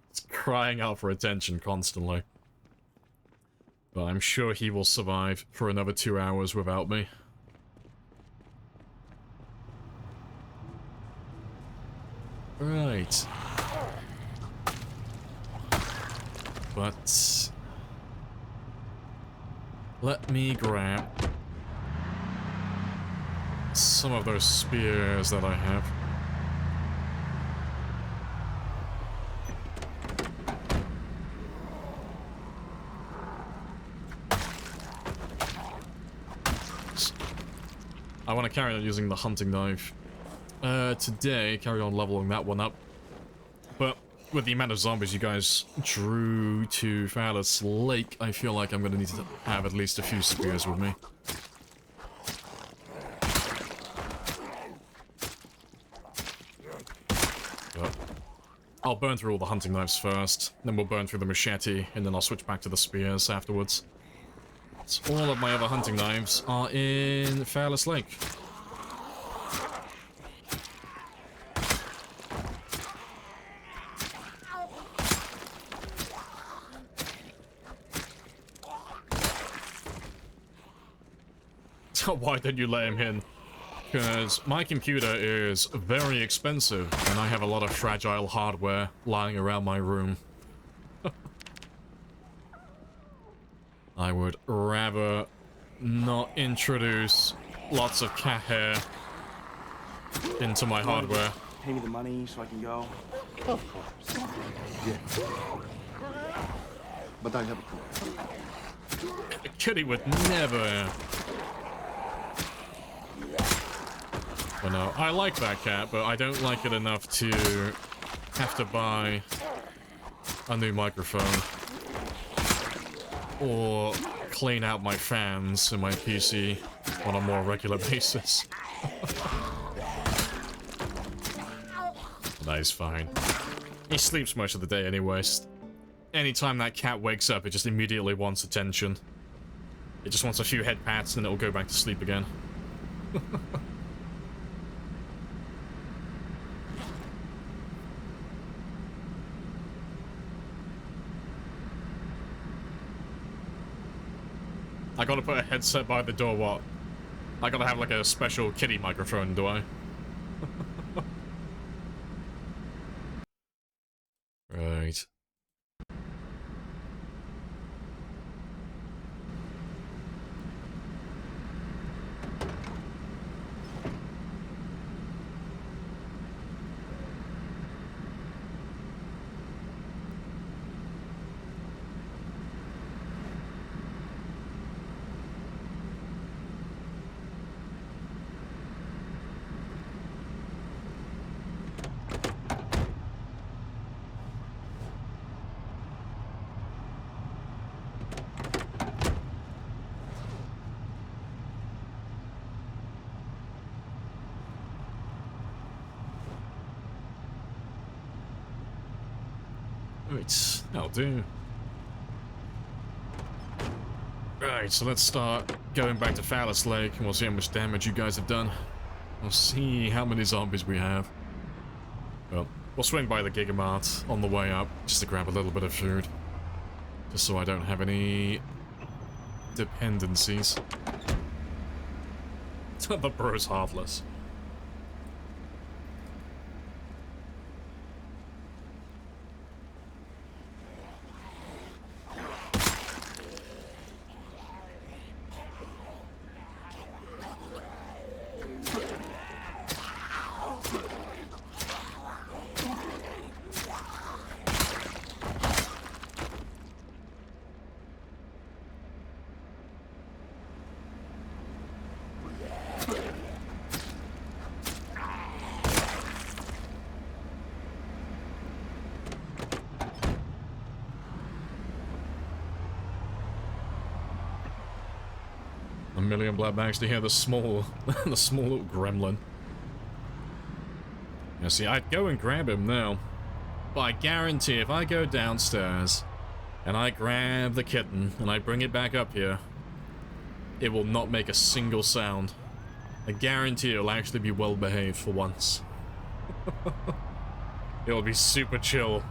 It's crying out for attention constantly. But I'm sure he will survive for another 2 hours without me. Right. But let me grab some of those spears that I have. I want to carry on using the hunting knife. Today, carry on leveling that one up. But with the amount of zombies you guys drew to Phallus Lake, I feel like I'm going to need to have at least a few spears with me. But I'll burn through all the hunting knives first, then we'll burn through the machete, and then I'll switch back to the spears afterwards. So all of my other hunting knives are in Phallus Lake. Why did you let him in? Because my computer is very expensive, and I have a lot of fragile hardware lying around my room. I would rather not introduce lots of cat hair into my hardware. Pay me the money so I can go. Of course. Yes. But I have a coupon. A kitty would never. But no, I like that cat, but I don't like it enough to have to buy a new microphone or clean out my fans in my PC on a more regular basis. That is fine. He sleeps most of the day anyways. Anytime that cat wakes up, it just immediately wants attention. It just wants a few head pats and it'll go back to sleep again. I gotta put a headset by the door, what? I gotta have like a special kitty microphone, do I? Right. Right, that'll do. Right, so let's start going back to Phallus Lake and we'll see how much damage you guys have done. We'll see how many zombies we have. Well, we'll swing by the Gigamart on the way up just to grab a little bit of food. Just so I don't have any dependencies. The bro's heartless. million black bags to hear the small, the small little gremlin. Yeah, see, I'd go and grab him now. But I guarantee if I go downstairs and I grab the kitten and I bring it back up here, it will not make a single sound. I guarantee it'll actually be well behaved for once. It'll be super chill.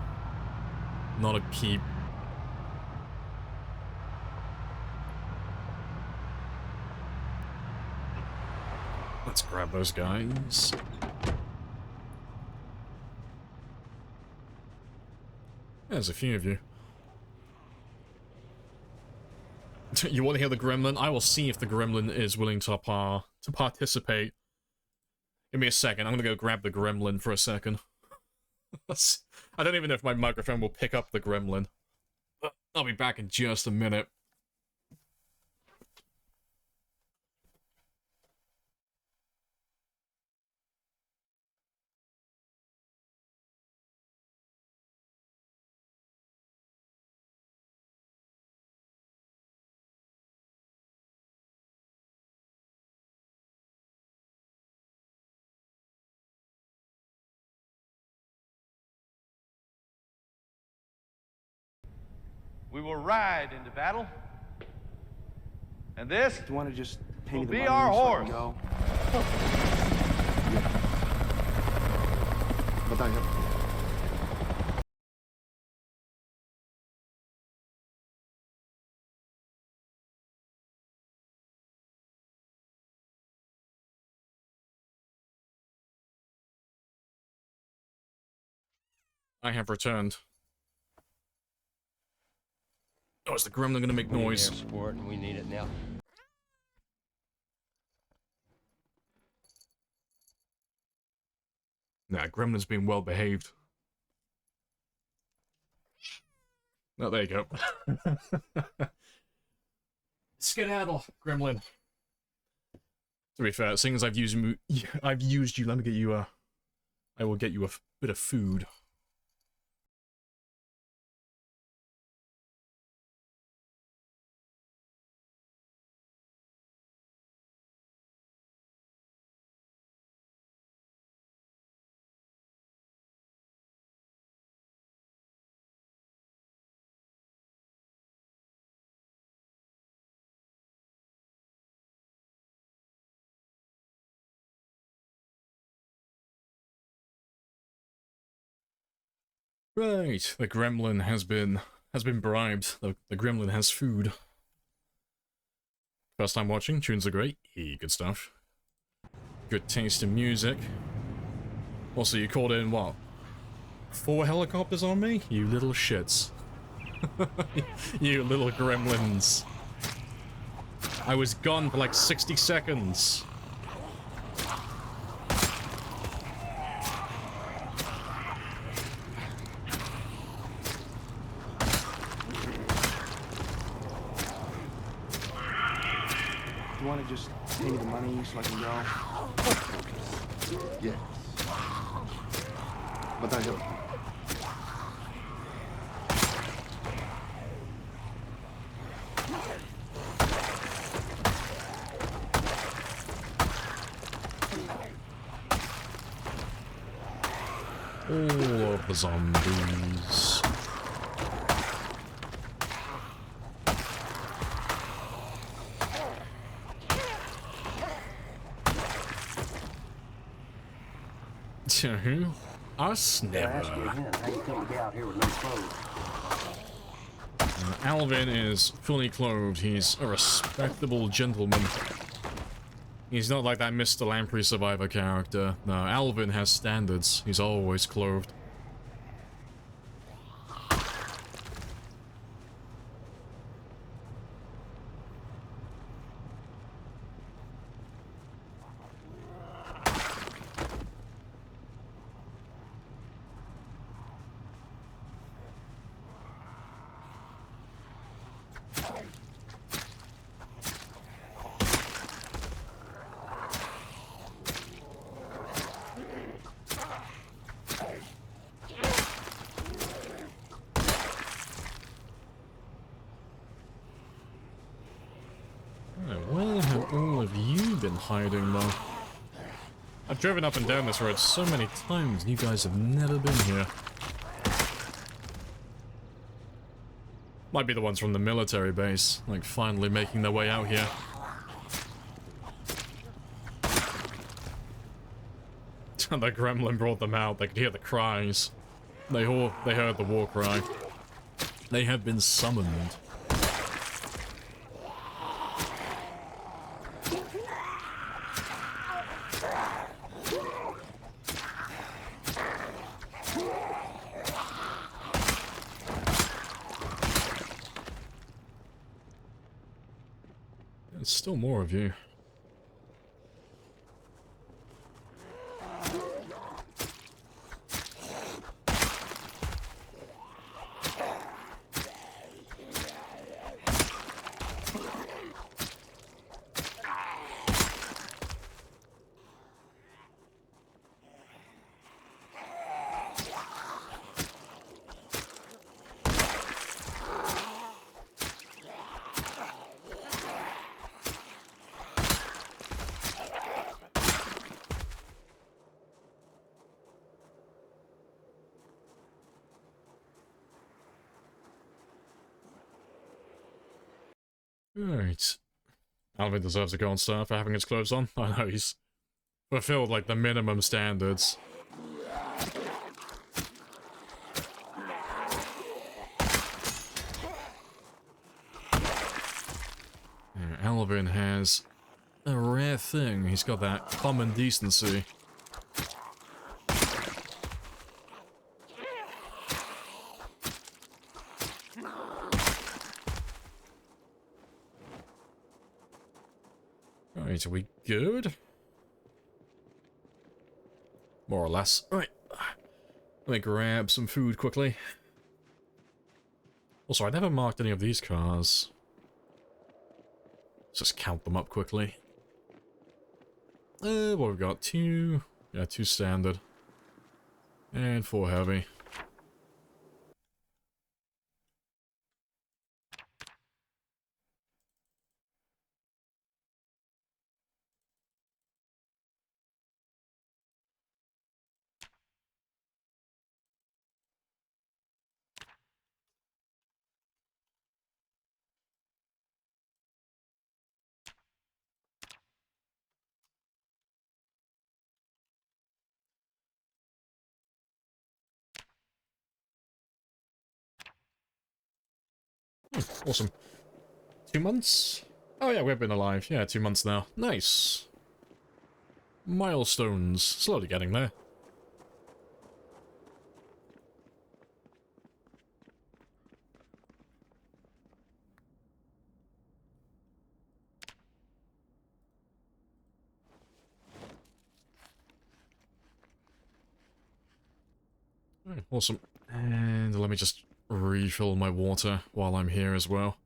Not a peep. Let's grab those guys. There's a few of you. You want to hear the gremlin? I will see if the gremlin is willing to participate. Give me a second. I'm gonna go grab the gremlin for a second. I don't even know if my microphone will pick up the gremlin. But I'll be back in just a minute. We will ride into battle, and this Do you want to just pay will me the be money our so I horse. can go? But I have... I have returned. Oh, is the gremlin gonna make noise? Air sport, and we need it now. Nah, gremlin's been well behaved. Oh, there you go. Skedaddle, gremlin. To be fair, seeing as I've used you, let me get you I will get you a bit of food. Right, the gremlin has been bribed. The gremlin has food. First time watching, tunes are great. Good stuff. Good taste in music. Also, you called in what? 4 helicopters on me? You little shits. You little gremlins. I was gone for like 60 seconds. You want to just pay me the money so I can go? Yes. But I have... All of the zombies. Who? Us? I ask you Never. again, how you come to be out here with no clothes? Alvin is fully clothed. He's a respectable gentleman. He's not like that Mr. Lamprey Survivor character. No, Alvin has standards. He's always clothed. hell have you been hiding, though? I've driven up and down this road so many times, and you guys have never been here. Might be the ones from the military base, like finally making their way out here. The gremlin brought them out. They could hear the cries. They heard the war cry. They have been summoned. There's still more of you. Right. Alvin deserves a gold star for having his clothes on. I know he's fulfilled like the minimum standards. Alvin has a rare thing. He's got that common decency. Right, are we good? More or less. Right. Let me grab some food quickly. Also, I never marked any of these cars. Let's just count them up quickly. What we've got? 2. Yeah, 2 standard. And 4 heavy. Awesome. 2 months? Oh yeah, we've been alive. Yeah, 2 months now. Nice. Milestones. Slowly getting there. Awesome. And let me just refill my water while I'm here as well.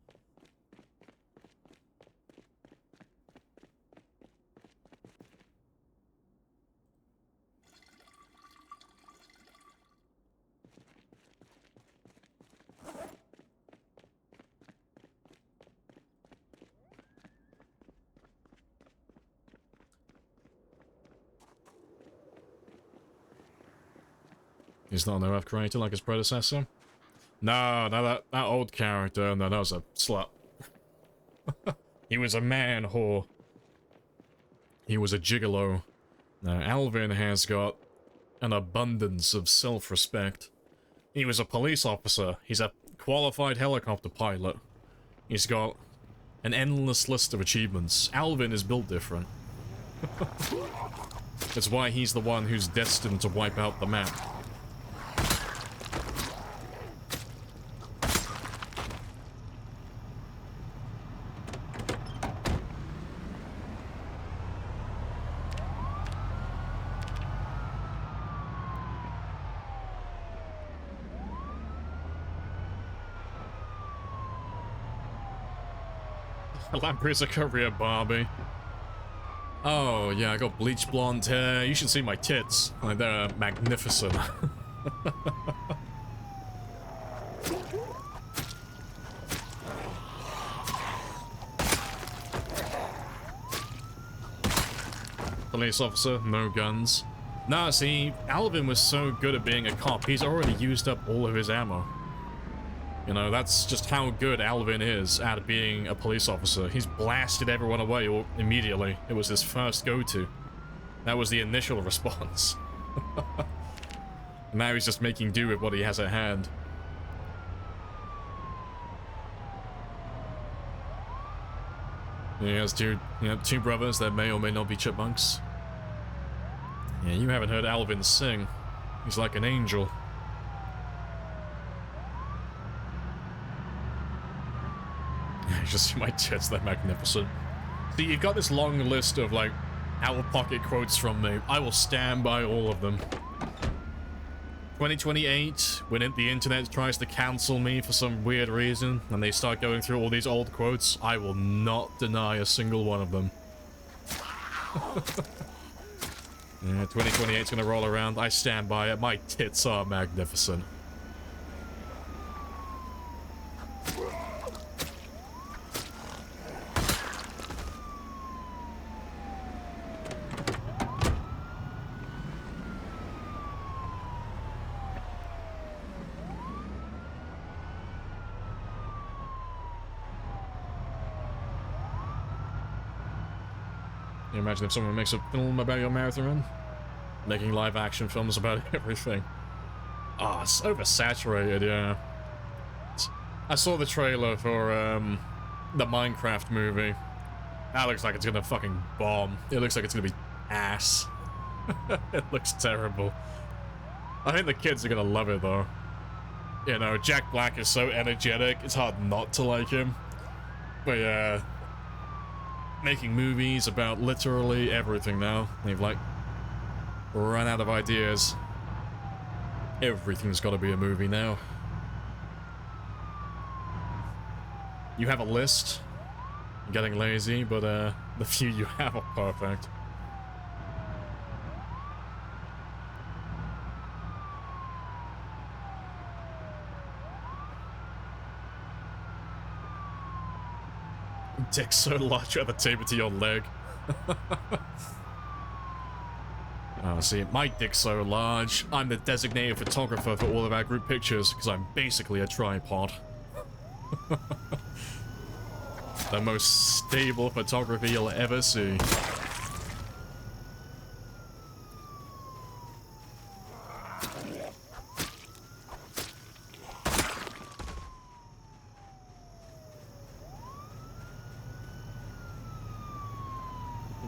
He's not an OF creator like his predecessor. No, that old character, no, that was a slut. He was a man whore. He was a gigolo. Now, Alvin has got an abundance of self-respect. He was a police officer. He's a qualified helicopter pilot. He's got an endless list of achievements. Alvin is built different. That's why he's the one who's destined to wipe out the map. Lamprey's a career Barbie. Oh, yeah, I got bleach blonde hair. You should see my tits. Like, they're magnificent. police officer, no guns. Nah, see, Alvin was so good at being a cop, he's already used up all of his ammo. You know, that's just how good Alvin is at being a police officer. He's blasted everyone away immediately. It was his first go-to. That was the initial response. Now he's just making do with what he has at hand. He has two brothers that may or may not be chipmunks. Yeah, you haven't heard Alvin sing. He's like an angel. You just see my tits, they're magnificent. See, you've got this long list of, like, out-of-pocket quotes from me. I will stand by all of them. 2028, when the internet tries to cancel me for some weird reason, and they start going through all these old quotes, I will not deny a single one of them. Yeah, 2028's gonna roll around. I stand by it. My tits are magnificent. Can you imagine if someone makes a film about your marathon? Making live action films about everything. Ah, oh, it's oversaturated, yeah. I saw the trailer for the Minecraft movie. That looks like it's gonna fucking bomb. It looks like it's gonna be ass. It looks terrible. I think the kids are gonna love it though. You know, Jack Black is so energetic, it's hard not to like him. But yeah, making movies about literally everything now. They've like run out of ideas. Everything's got to be a movie now. You have a list. You're getting lazy, but the few you have are perfect. Dick so large you have to tape it to your leg. Oh, see, my dick's so large, I'm the designated photographer for all of our group pictures, because I'm basically a tripod. The most stable photography you'll ever see.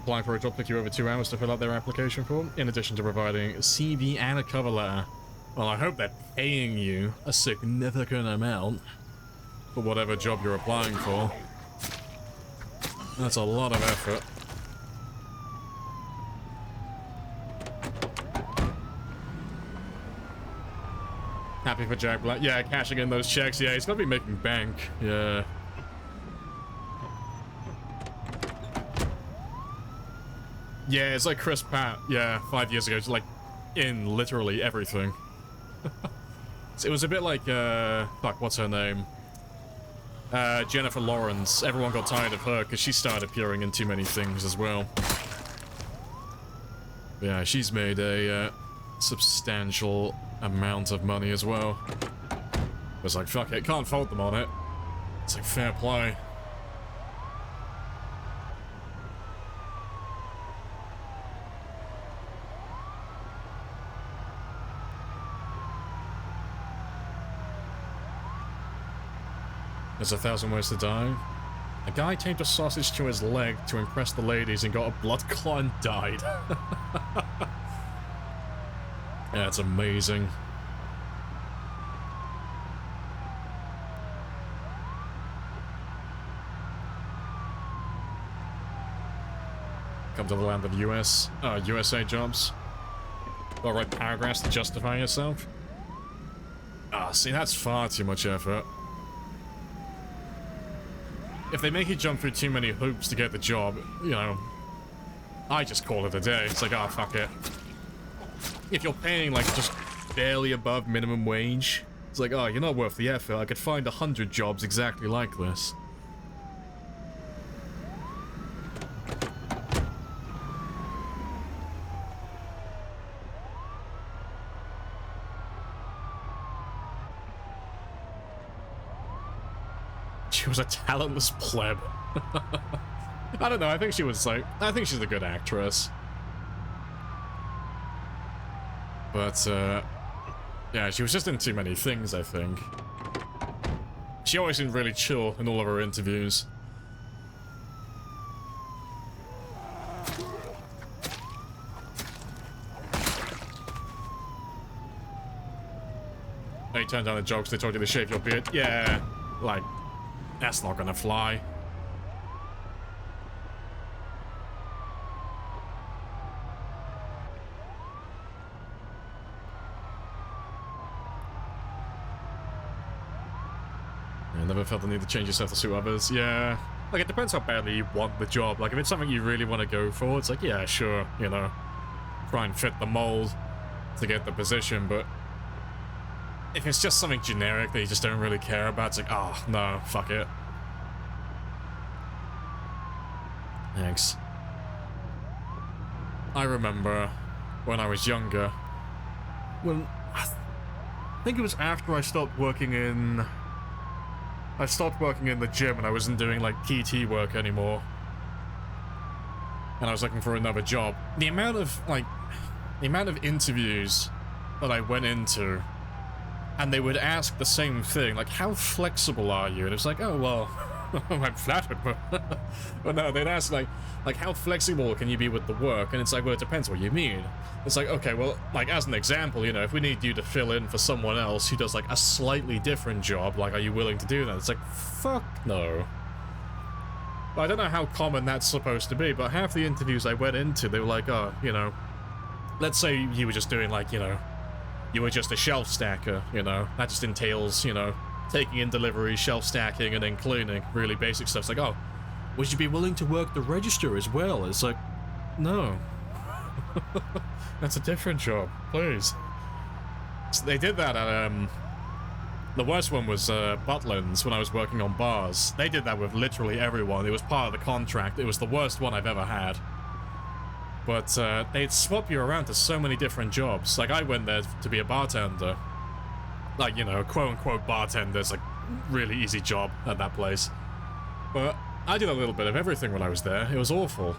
Applying for a job took you over 2 hours to fill out their application form, in addition to providing a CV and a cover letter. Well, I hope they're paying you a significant amount for whatever job you're applying for. That's a lot of effort. Happy for Jack Black. Yeah, cashing in those checks. Yeah, he's gonna be making bank. Yeah. Yeah, it's like Chris Pratt, yeah, 5 years ago, just like, in literally everything. So it was a bit like, fuck, what's her name? Jennifer Lawrence. Everyone got tired of her because she started appearing in too many things as well. Yeah, she's made a substantial amount of money as well. It's like, fuck it, can't fault them on it. It's like, fair play. There's 1,000 ways to die. A guy taped a sausage to his leg to impress the ladies and got a blood clot and died. Yeah, it's amazing. Come to the land of USA jobs. Gotta write paragraphs to justify yourself. Ah, see, that's far too much effort. If they make you jump through too many hoops to get the job, you know, I just call it a day. It's like, ah, fuck it. If you're paying, like, just barely above minimum wage, it's like, oh, you're not worth the effort. I could find 100 jobs exactly like this. she was a talentless pleb. I don't know, I think she was like, I think she's a good actress. But, yeah, she was just in too many things, I think. She always seemed really chill in all of her interviews. Hey, turn down the jokes, they told you to shave your beard. Yeah, like, that's not gonna fly. I never felt the need to change yourself to suit others. Yeah. Like, it depends how badly you want the job. Like, if it's something you really want to go for, it's like, yeah, sure, you know, try and fit the mold to get the position, but if it's just something generic that you just don't really care about, it's like, oh, no, fuck it. Thanks. I remember when I was younger, when I think it was after I stopped working in the gym and I wasn't doing like PT work anymore, and I was looking for another job. The amount of interviews that I went into, and they would ask the same thing, like, how flexible are you? And it's like, oh, well, I'm flattered, but no, they'd ask, like, how flexible can you be with the work? And it's like, well, it depends what you mean. It's like, okay, well, like, as an example, you know, if we need you to fill in for someone else who does, like, a slightly different job, like, are you willing to do that? It's like, fuck no. I don't know how common that's supposed to be, but half the interviews I went into, they were like, oh, you know, let's say you were just doing, like, you know, you were just a shelf stacker, you know, that just entails, you know, taking in deliveries, shelf stacking, and then cleaning, really basic stuff. It's like, oh, would you be willing to work the register as well? It's like, no. That's a different job, please. So they did that at, the worst one was, Butlins, when I was working on bars. They did that with literally everyone. It was part of the contract. It was the worst one I've ever had. But, they'd swap you around to so many different jobs. Like, I went there to be a bartender. Like, you know, quote-unquote bartender's like really easy job at that place. But I did a little bit of everything when I was there. It was awful.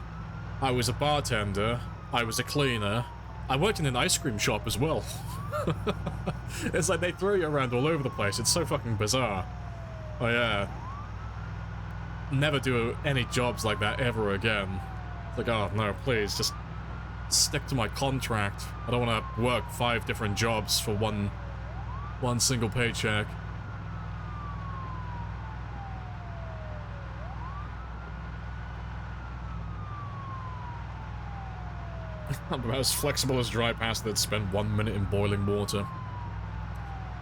I was a bartender, I was a cleaner, I worked in an ice cream shop as well. It's like they throw you around all over the place. It's so fucking bizarre. Oh yeah. Never do any jobs like that ever again. It's like, oh no, please, just stick to my contract. I don't want to work 5 different jobs for one single paycheck. I'm about as flexible as dry pasta that spent 1 minute in boiling water.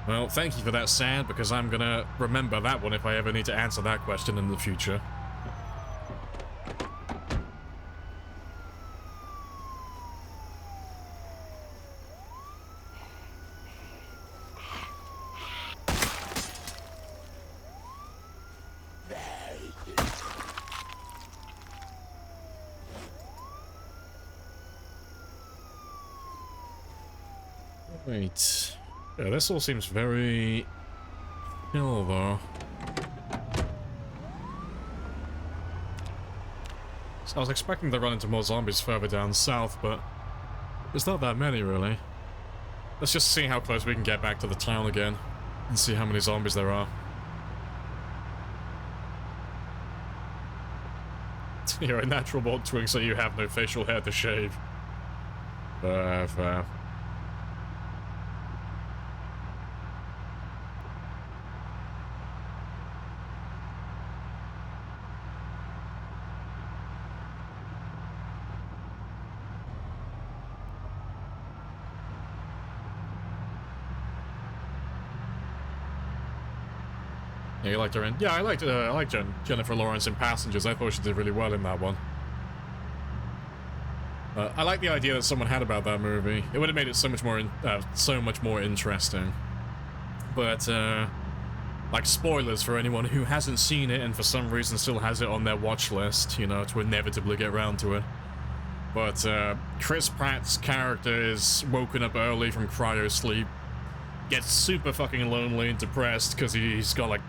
Well, thank you for that, Sad, because I'm gonna remember that one if I ever need to answer that question in the future. Wait. Yeah, this all seems very chill, though. So I was expecting to run into more zombies further down south, but there's not that many, really. Let's just see how close we can get back to the town again, and see how many zombies there are. You're a natural born twig, so you have no facial hair to shave. Fair. Yeah, you liked her in. Yeah, I liked Jennifer Lawrence in Passengers. I thought she did really well in that one. I like the idea that someone had about that movie. It would have made it so much more interesting. But like, spoilers for anyone who hasn't seen it and for some reason still has it on their watch list, you know, to inevitably get around to it. But Chris Pratt's character is woken up early from cryo sleep, gets super fucking lonely and depressed because he's got like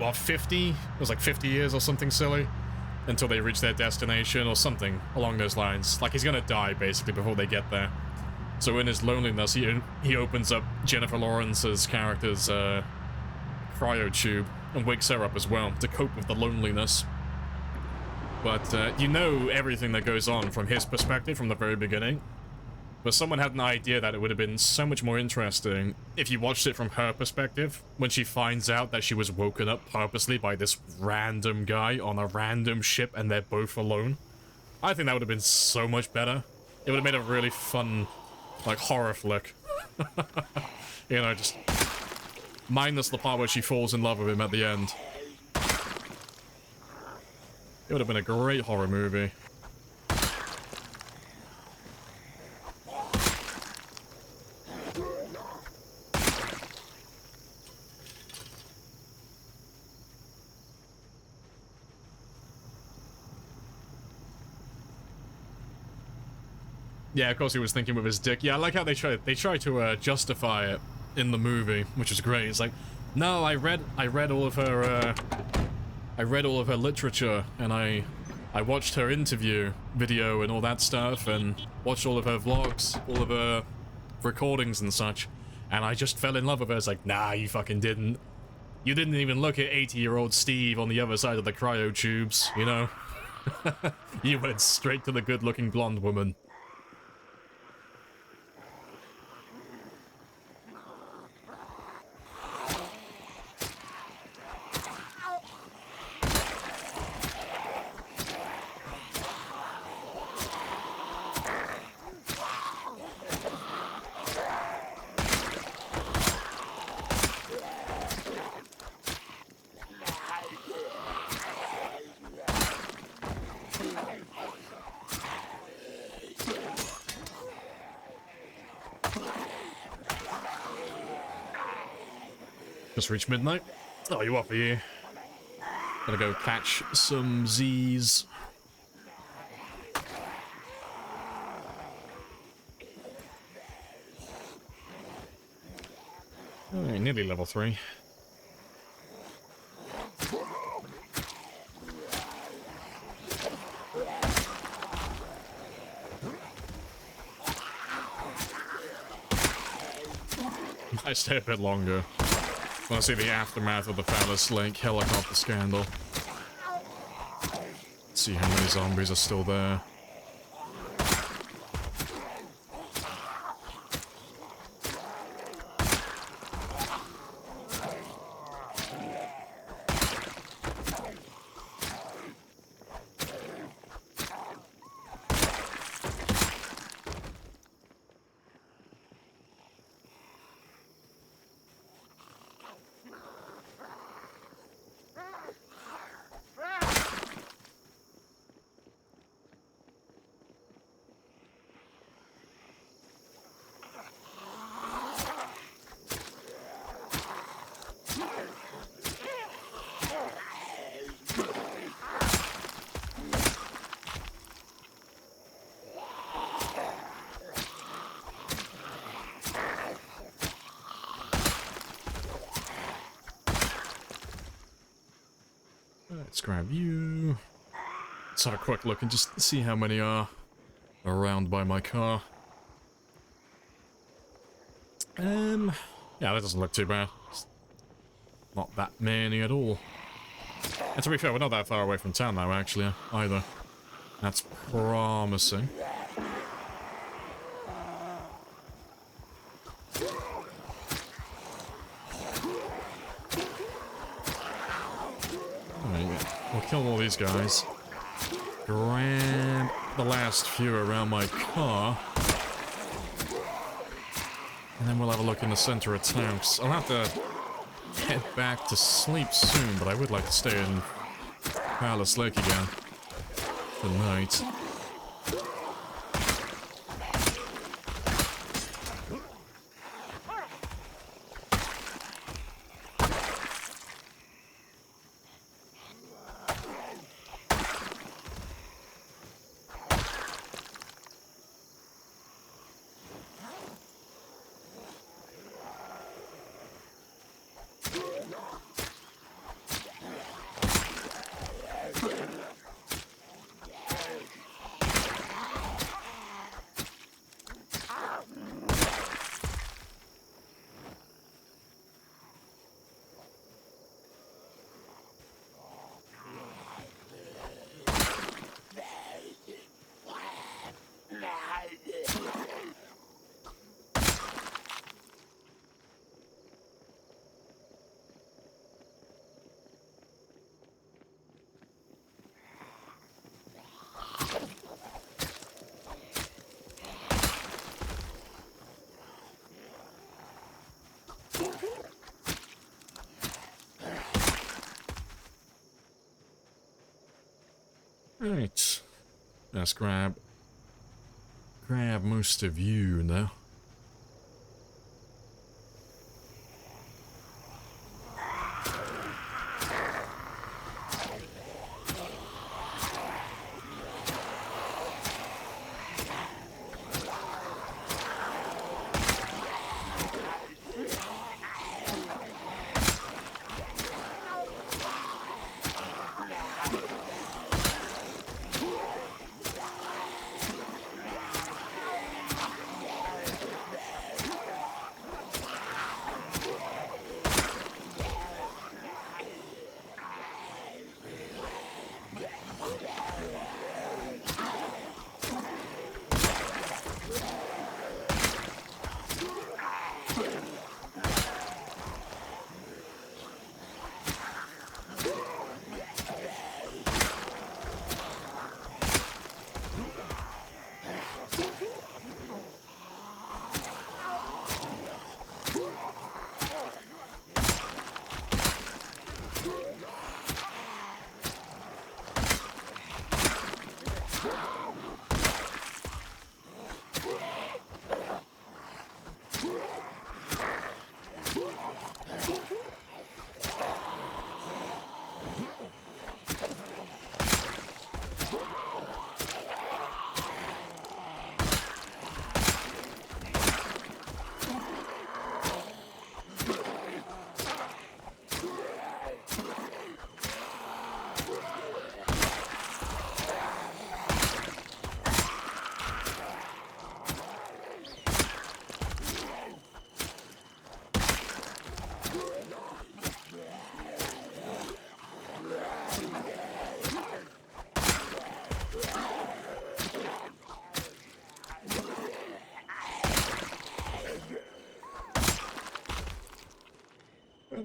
what, 50? It was like 50 years or something silly until they reach their destination or something along those lines. Like, he's gonna die, basically, before they get there. So in his loneliness, he opens up Jennifer Lawrence's character's cryo tube and wakes her up as well to cope with the loneliness. But you know everything that goes on from his perspective from the very beginning. But someone had an idea that it would have been so much more interesting if you watched it from her perspective, when she finds out that she was woken up purposely by this random guy on a random ship and they're both alone. I think that would have been so much better. It would have made a really fun, like, horror flick. You know, just minus the part where she falls in love with him at the end. It would have been a great horror movie. Yeah, of course he was thinking with his dick. Yeah, I like how they try to justify it in the movie, which is great. It's like, no, I read all of her literature, and I watched her interview video and all that stuff, and watched all of her vlogs, all of her recordings and such, and I just fell in love with her. It's like, nah, you fucking didn't. You didn't even look at 80-year-old Steve on the other side of the cryo tubes, you know? You went straight to the good-looking blonde woman. Just reached midnight. Oh, you up here? Gotta go catch some Z's. Oh, nearly level 3. I stay a bit longer. I want to see the aftermath of the Phallus Lake helicopter scandal. Let's see how many zombies are still there. Let's grab you. Let's have a quick look and just see how many are around by my car. Yeah, that doesn't look too bad. It's not that many at all. And to be fair, we're not that far away from town now, actually, either. That's promising. We'll kill all these guys. Grab the last few around my car. And then we'll have a look in the center of town. I'll have to head back to sleep soon, but I would like to stay in Phallus Lake again tonight. let's grab most of you now.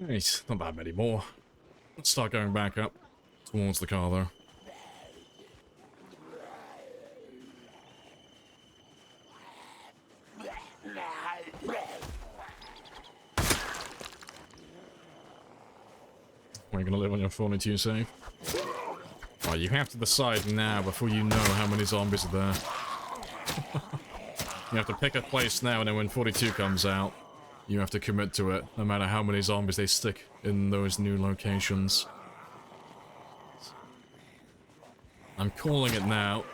Nice, not that many more. Let's start going back up towards the car, though. Are you gonna live on your 42 save? Oh, you have to decide now before you know how many zombies are there. You have to pick a place now, and then when 42 comes out, you have to commit to it, no matter how many zombies they stick in those new locations. I'm calling it now.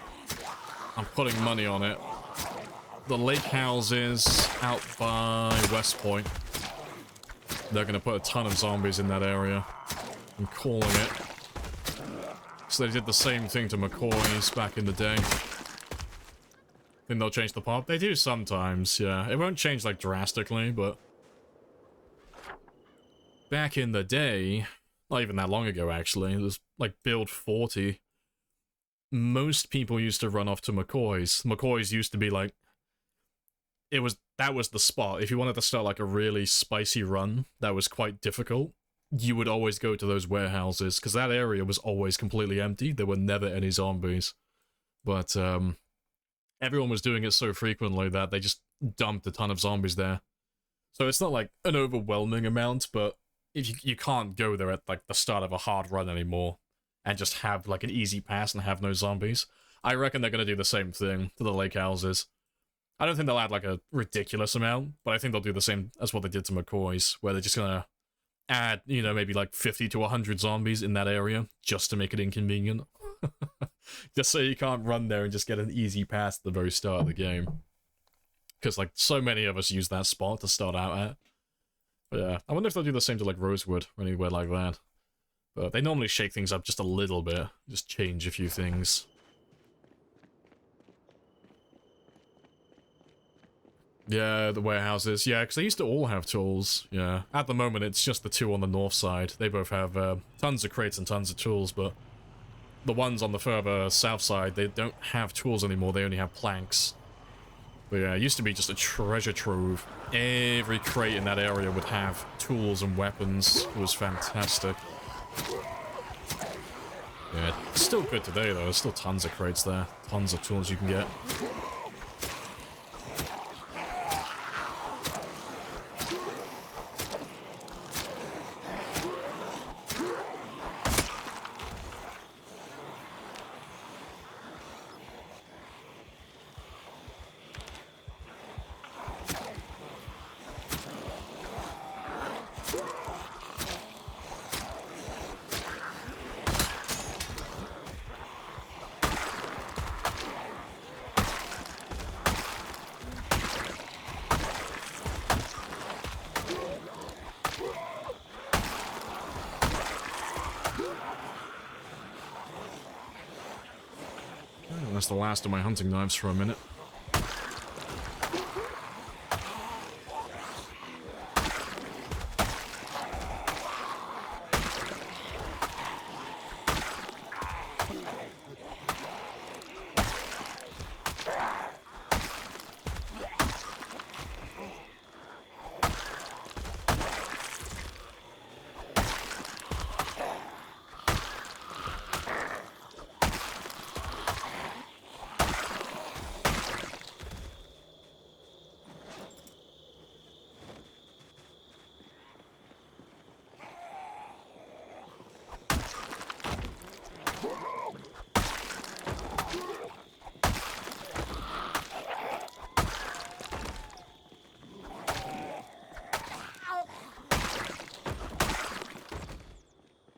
I'm putting money on it. The lake houses out by West Point. They're gonna put a ton of zombies in that area. I'm calling it. So they did the same thing to McCoy's back in the day. Think they'll change the pop? They do sometimes, yeah. It won't change, like, drastically, but... back in the day, not even that long ago, actually, it was, like, build 40. Most people used to run off to McCoy's. McCoy's used to be, like... that was the spot. If you wanted to start, like, a really spicy run that was quite difficult, you would always go to those warehouses, because that area was always completely empty. There were never any zombies. But, everyone was doing it so frequently that they just dumped a ton of zombies there. So it's not like an overwhelming amount, but if you can't go there at like the start of a hard run anymore and just have like an easy pass and have no zombies. I reckon they're going to do the same thing to the lake houses. I don't think they'll add like a ridiculous amount, but I think they'll do the same as what they did to McCoy's, where they're just going to add, you know, maybe like 50 to 100 zombies in that area just to make it inconvenient. Just so you can't run there and just get an easy pass at the very start of the game. Because, like, so many of us use that spot to start out at. But yeah, I wonder if they'll do the same to, like, Rosewood or anywhere like that. But they normally shake things up just a little bit. Just change a few things. Yeah, the warehouses. Yeah, because they used to all have tools. Yeah. At the moment, it's just the two on the north side. They both have tons of crates and tons of tools, but the ones on the further south side, they don't have tools anymore. They only have planks. But yeah, it used to be just a treasure trove. Every crate in that area would have tools and weapons. It was fantastic. Yeah, it's still good today, though. There's still tons of crates there. Tons of tools you can get. That's the last of my hunting knives for a minute.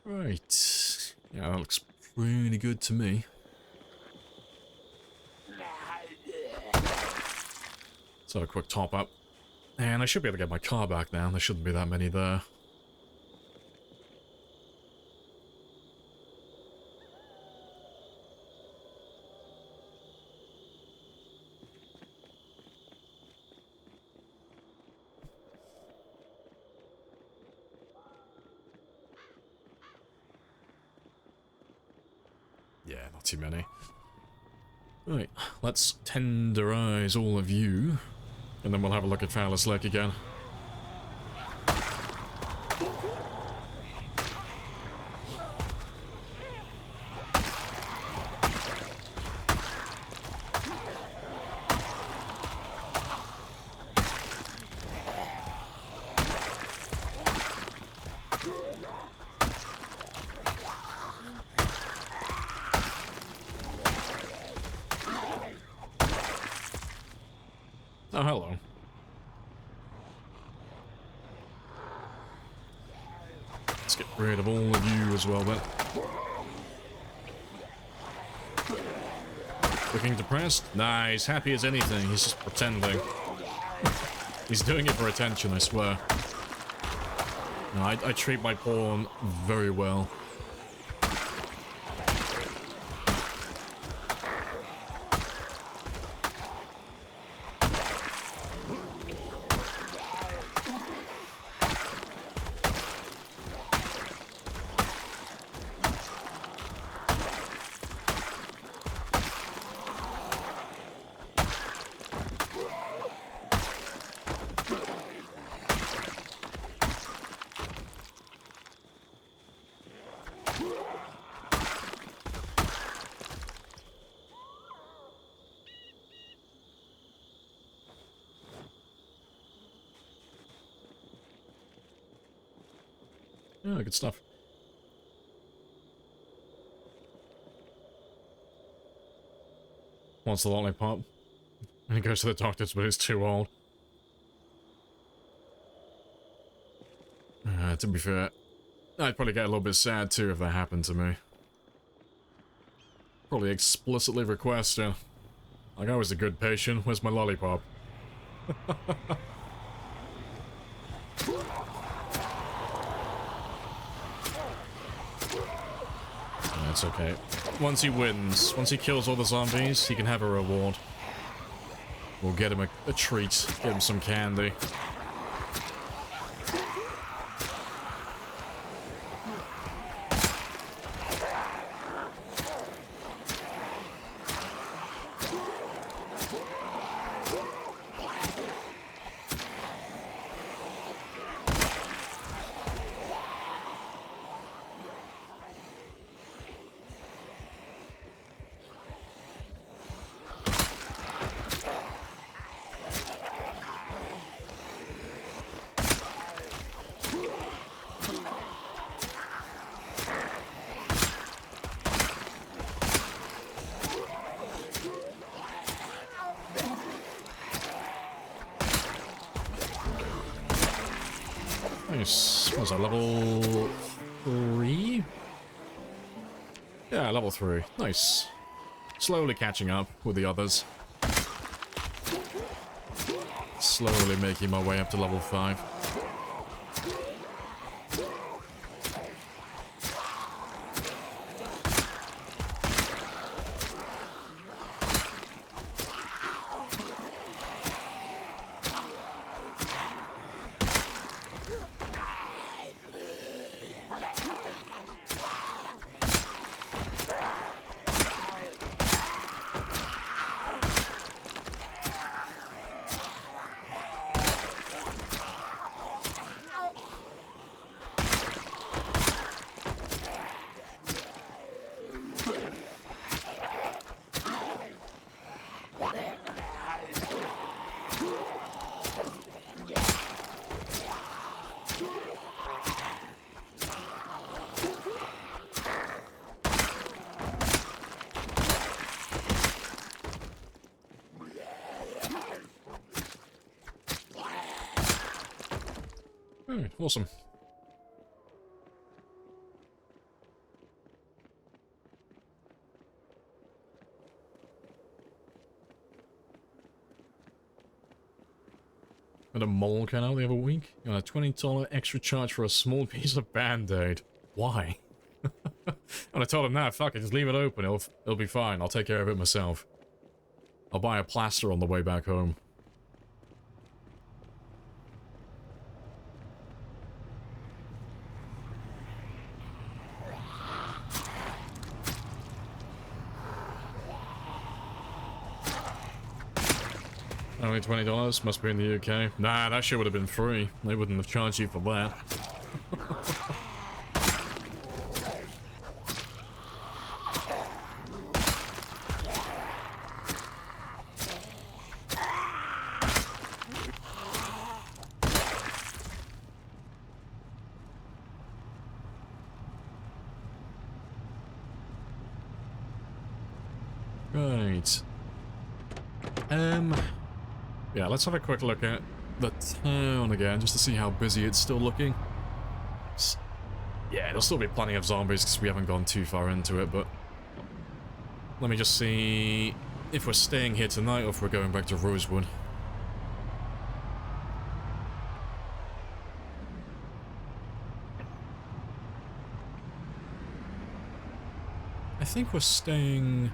Right. Yeah, that looks pretty good to me. So a quick top up. And I should be able to get my car back now. There shouldn't be that many there. Yeah, not too many. Right, let's tenderize all of you, and then we'll have a look at Phallus Lake again. Oh, hello. Let's get rid of all of you as well, then. Looking depressed? Nah, he's happy as anything. He's just pretending. He's doing it for attention, I swear. No, I treat my pawn very well. Yeah, good stuff. Wants the lollipop. And he goes to the doctors, but he's too old. To be fair, I'd probably get a little bit sad too if that happened to me. Probably explicitly requesting. Like, I was a good patient, where's my lollipop? That's okay. Once he wins, once he kills all the zombies, he can have a reward. We'll get him a treat, get him some candy. Nice. What was that, level 3? Yeah, level 3. Nice. Slowly catching up with the others. Slowly making my way up to level 5. Alright, awesome. At a mall canal the other week, you got a $20 extra charge for a small piece of Band-Aid. Why? And I told him, nah, fuck it, just leave it open, it'll be fine, I'll take care of it myself. I'll buy a plaster on the way back home. Only $20? Must be in the UK. Nah, that shit would have been free. They wouldn't have charged you for that. Right. Yeah, let's have a quick look at the town again, just to see how busy it's still looking. Yeah, there'll still be plenty of zombies because we haven't gone too far into it, but... Let me just see if we're staying here tonight or if we're going back to Rosewood. I think we're staying...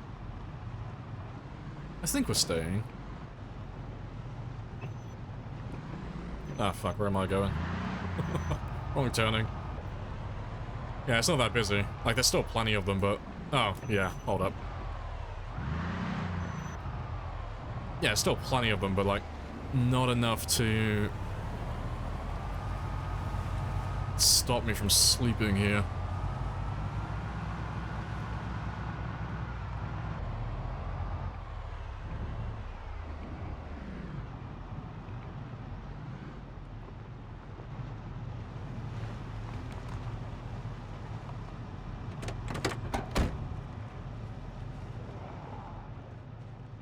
Ah, fuck, where am I going? Wrong turning. Yeah, it's not that busy. Like, there's still plenty of them, but... Oh, yeah, hold up. Yeah, still plenty of them, but, like, not enough to... stop me from sleeping here.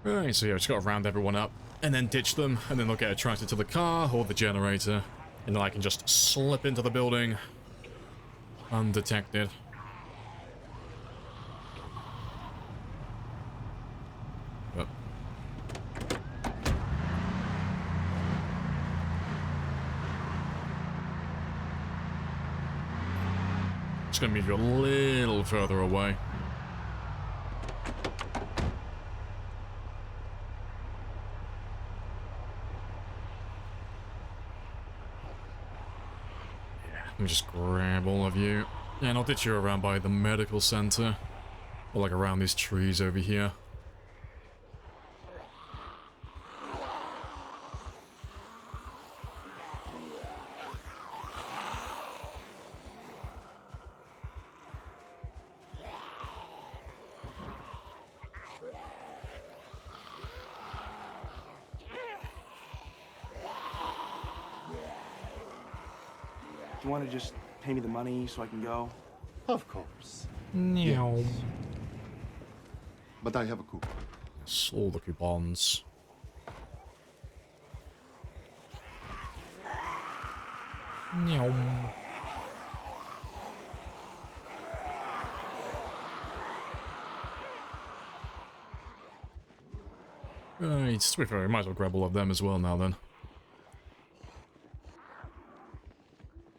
Right, so yeah, just gotta round everyone up, and then ditch them, and then they'll get attracted to the car or the generator, and then I can just slip into the building undetected. But just gonna move you a little further away. Let me just grab all of you. Yeah, and I'll ditch you around by the medical center. Or like around these trees over here. Do you want to just pay me the money so I can go? Of course. Meow. Yes. But I have a coupon. Yes, all the coupons. Meow. Right, to be fair, we might as well grab all of them as well now then.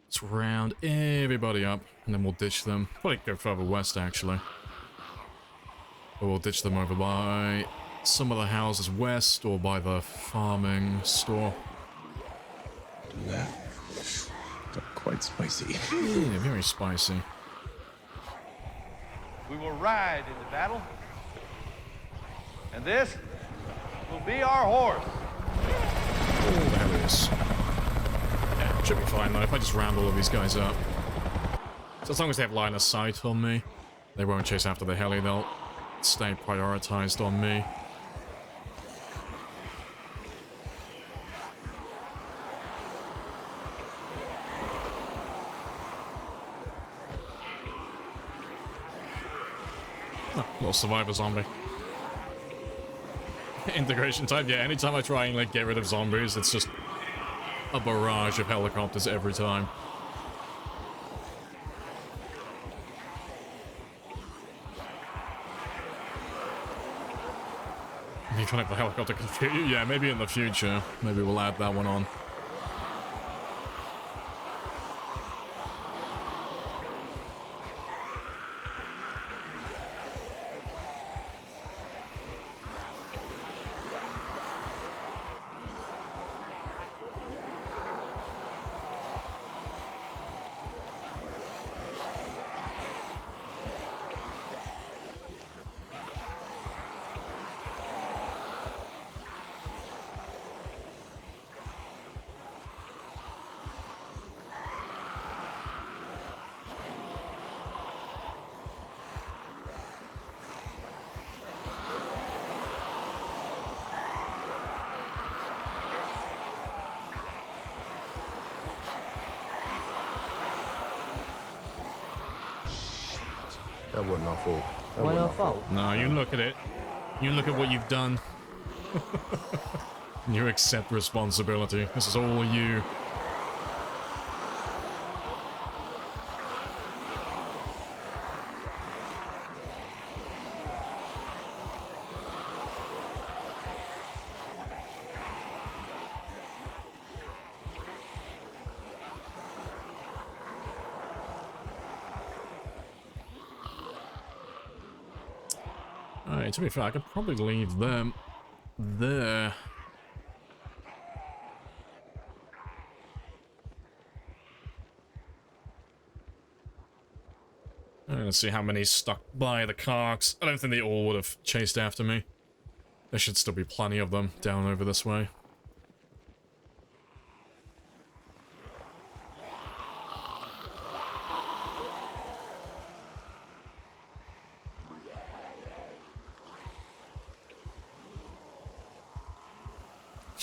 Let's round everybody up, and then we'll ditch them. Probably go further west, actually. But we'll ditch them over by some of the houses west, or by the farming store. That got quite spicy. Yeah, very spicy. We will ride into battle, and this will be our horse. Oh, there it is. Yeah, should be fine though if I just round all of these guys up. So as long as they have line of sight on me, they won't chase after the heli, they'll stay prioritized on me. Oh, little survivor zombie. Integration type, yeah, anytime I try and like get rid of zombies, it's just a barrage of helicopters every time. You trying to have the helicopter confuse you? Yeah, maybe in the future. Maybe we'll add that one on. That wasn't our fault. That Why wasn't our our fault. fault? No, you look at it. You look at what you've done. You accept responsibility. This is all you. Alright, to be fair, I could probably leave them there. Let's see how many stuck by the carts. I don't think they all would have chased after me. There should still be plenty of them down over this way.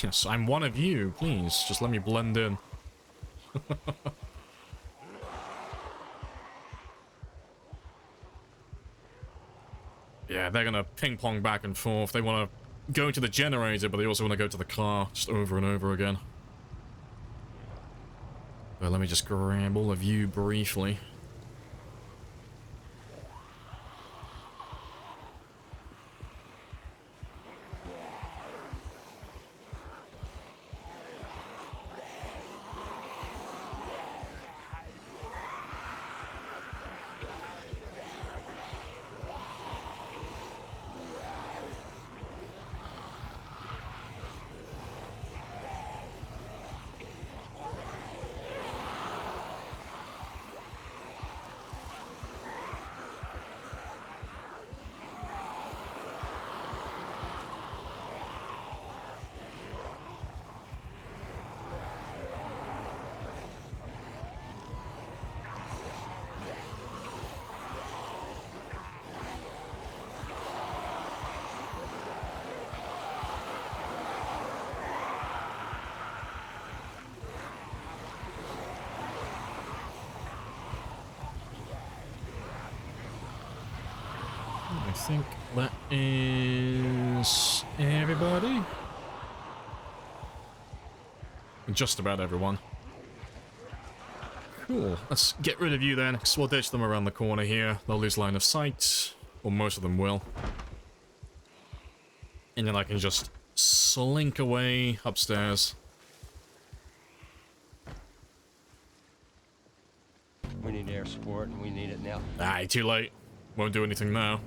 Yes, I'm one of you. Please, just let me blend in. Yeah, they're gonna ping-pong back and forth. They want to go to the generator, but they also want to go to the car, just over and over again. But let me just grab all of you briefly. I think that is everybody. Just about everyone. Cool. Let's get rid of you then, because we'll ditch them around the corner here. They'll lose line of sight. Or most of them will. And then I can just slink away upstairs. We need air support, and we need it now. Aye, too late. Won't do anything now.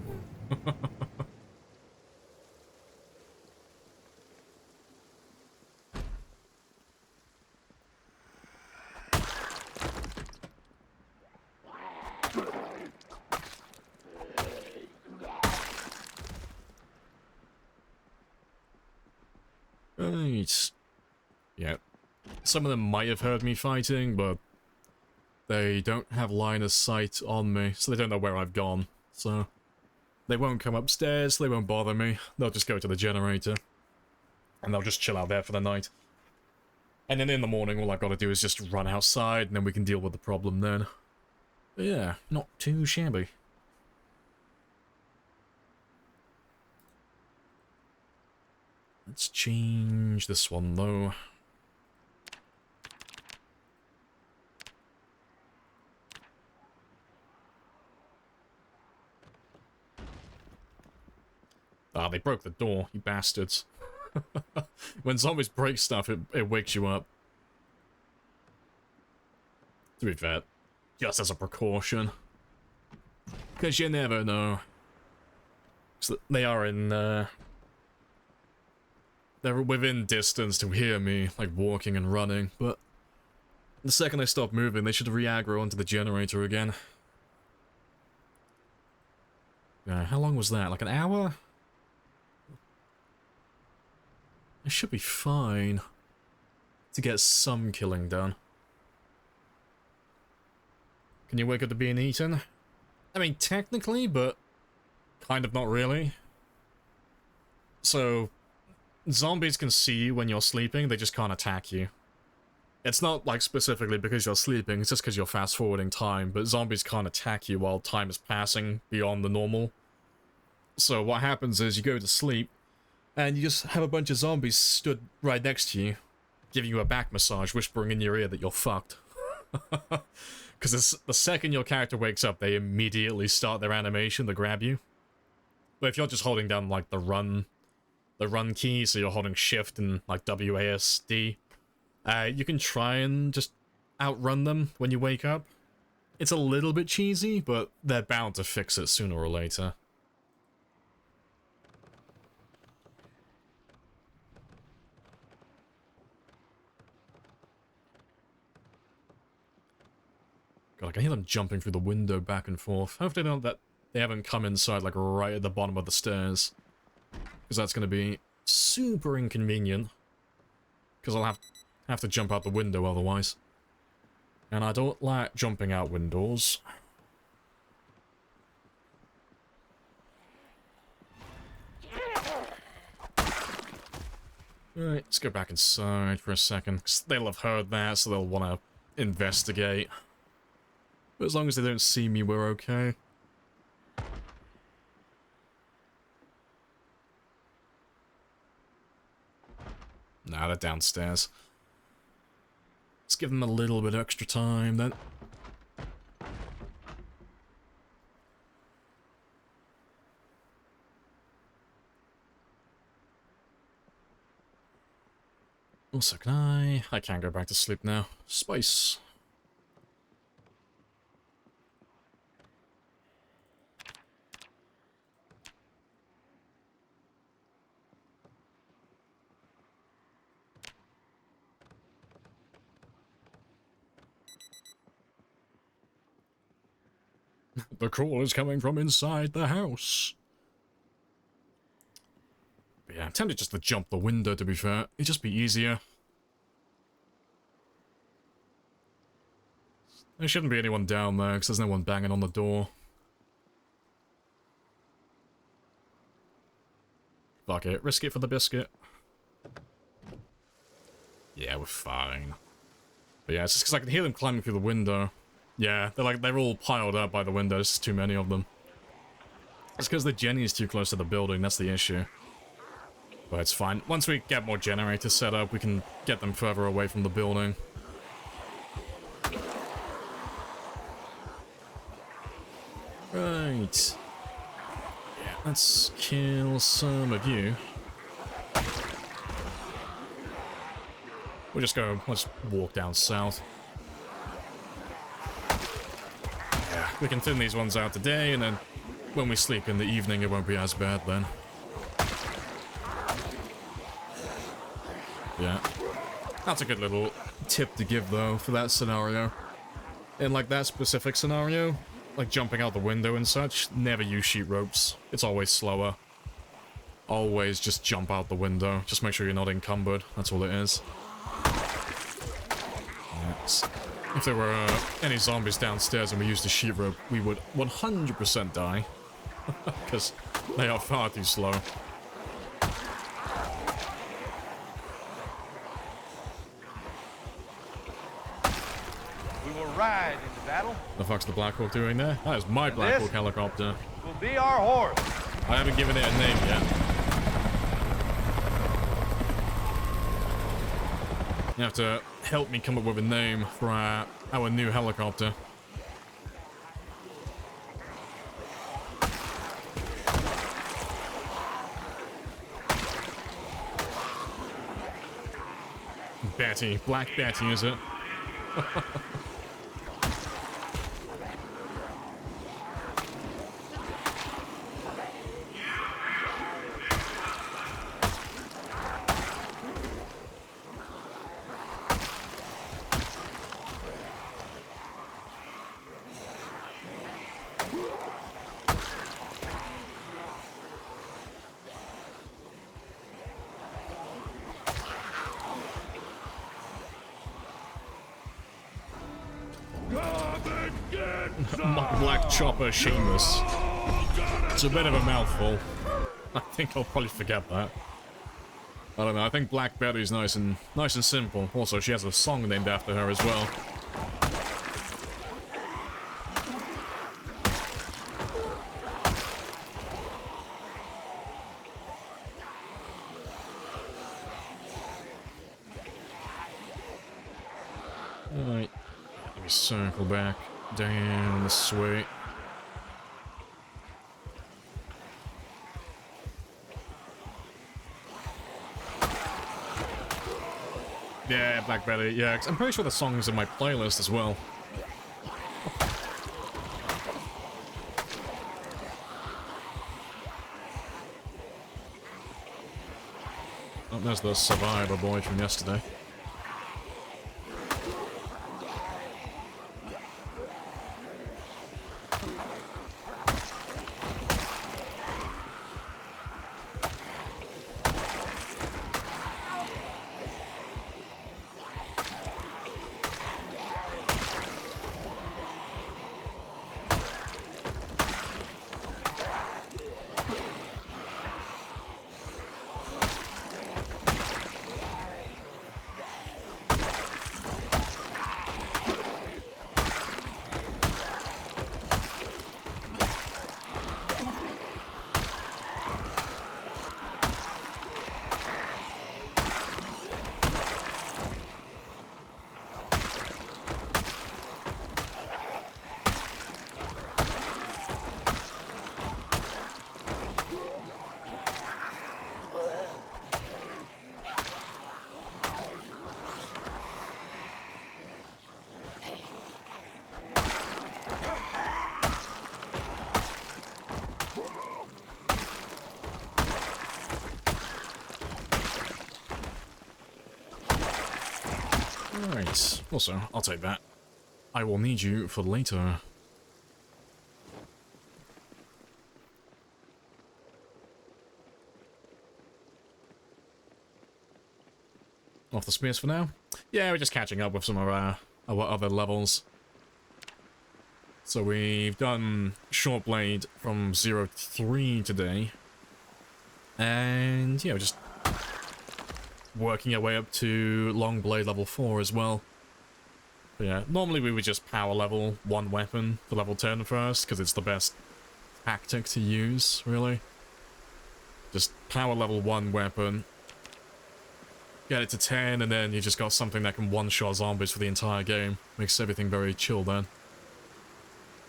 Right. Yeah. Some of them might have heard me fighting, but they don't have line of sight on me, so they don't know where I've gone. So they won't come upstairs, they won't bother me. They'll just go to the generator. And they'll just chill out there for the night. And then in the morning, all I've got to do is just run outside, and then we can deal with the problem then. But yeah, not too shabby. Let's change this one, though. they broke the door, you bastards. When zombies break stuff, it wakes you up. To be fair, just as a precaution. Because you never know. So they are in, they're within distance to hear me, like, walking and running, but the second I stop moving, they should re-aggro onto the generator again. Yeah, how long was that? Like an hour? It should be fine to get some killing done. Can you wake up to being eaten? I mean, technically, but kind of not really. So, zombies can see you when you're sleeping, they just can't attack you. It's not, like, specifically because you're sleeping, it's just because you're fast-forwarding time, but zombies can't attack you while time is passing beyond the normal. So what happens is you go to sleep, and you just have a bunch of zombies stood right next to you, giving you a back massage, whispering in your ear that you're fucked. Because the second your character wakes up, they immediately start their animation to grab you. But if you're just holding down, like, the run key, so you're holding shift and, like, WASD, you can try and just outrun them when you wake up. It's a little bit cheesy, but they're bound to fix it sooner or later. God, I can hear them jumping through the window back and forth. Hopefully they haven't come inside, like, right at the bottom of the stairs. Because that's going to be super inconvenient. Because I'll have to jump out the window otherwise. And I don't like jumping out windows. Right, let's go back inside for a second. 'Cause they'll have heard that, so they'll want to investigate. But as long as they don't see me, we're okay. Nah, they're downstairs. Let's give them a little bit extra time, then. Also, can I can't go back to sleep now. Spice. The call is coming from inside the house. But yeah, I'm tempted just to jump the window, to be fair. It'd just be easier. There shouldn't be anyone down there, because there's no one banging on the door. Fuck it, risk it for the biscuit. Yeah, we're fine. But yeah, it's just because I can hear them climbing through the window. Yeah, they're all piled up by the window. There's too many of them. It's because the Jenny is too close to the building, that's the issue. But it's fine. Once we get more generators set up, we can get them further away from the building. Right. Yeah, let's kill some of you. Let's walk down south. We can thin these ones out today, and then when we sleep in the evening, it won't be as bad then. Yeah. That's a good little tip to give, though, for that scenario. In, like, that specific scenario, like jumping out the window and such, never use sheet ropes. It's always slower. Always just jump out the window. Just make sure you're not encumbered. That's all it is. Yes. If there were any zombies downstairs and we used a sheet rope, we would 100% die. Because they are far too slow. We will ride into battle. The fuck's the Black Hawk doing there? That is my Black Hawk helicopter. Will be our horse. I haven't given it a name yet. You have to help me come up with a name for our new helicopter. Betty. Black Betty, is it? Black Chopper Seamus. It's a bit of a mouthful. I think I'll probably forget that. I don't know, I think Black Betty's nice and simple. Also, she has a song named after her as well. Alright, let me circle back down this way. Yeah, Black Betty, yeah, 'cause I'm pretty sure the song's in my playlist as well. Oh, there's the survivor boy from yesterday. Alright, also, I'll take that. I will need you for later. Off the spears for now? Yeah, we're just catching up with some of our other levels. So we've done Short Blade from 0 to 3 today. And yeah, we're just working our way up to Long Blade level 4 as well. But yeah, normally we would just power level one weapon for level 10 first, because it's the best tactic to use, really. Just power level one weapon, get it to 10, and then you just got something that can one-shot zombies for the entire game. Makes everything very chill then.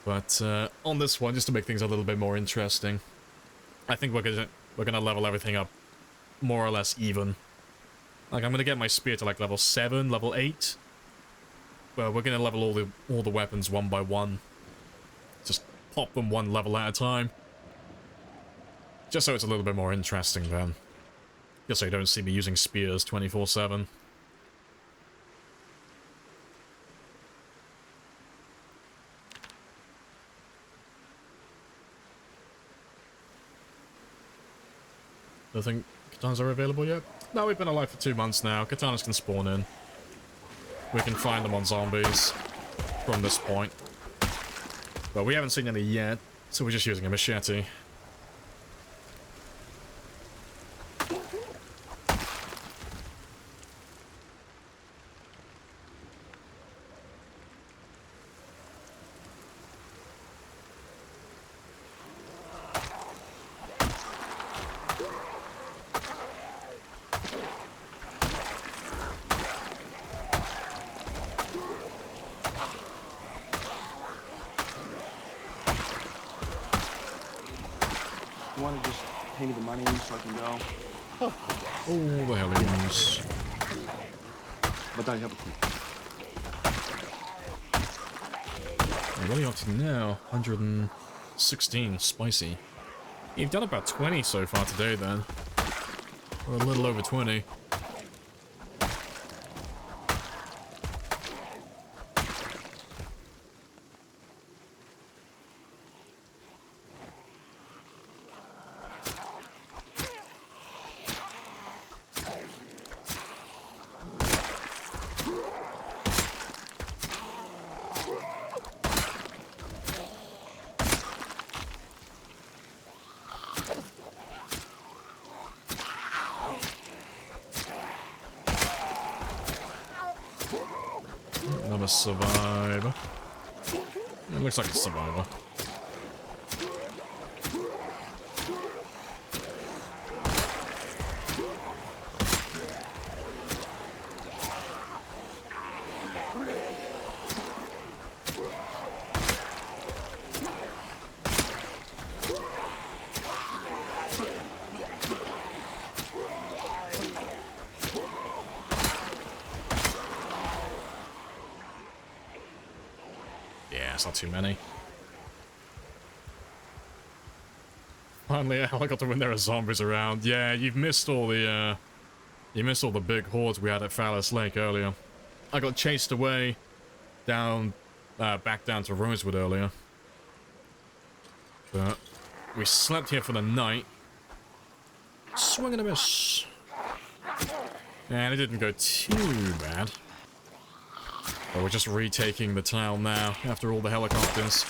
But on this one, just to make things a little bit more interesting, I think we're gonna level everything up more or less even. Like, I'm gonna get my spear to like level 7, level 8. But we're gonna level all the weapons one by one. Just pop them one level at a time. Just so it's a little bit more interesting then. Just so you don't see me using spears 24/7. Do you think katanas are available yet? No, we've been alive for 2 months now. Katanas can spawn in. We can find them on zombies from this point. But we haven't seen any yet, so we're just using a machete. You want to just pay me the money so I can go? Oh, the hellions. but I have a coupon. What are you up to now? 116 spicy. You've done about 20 so far today then. Or a little over 20. Another survivor. It looks like a survivor. Yeah, it's not too many. Finally, a helicopter when there are zombies around. Yeah, you've missed all the, big hordes we had at Phallus Lake earlier. I got chased away down, back down to Rosewood earlier. But we slept here for the night. Swing and a miss. And it didn't go too bad. But we're just retaking the town now, after all the helicopters.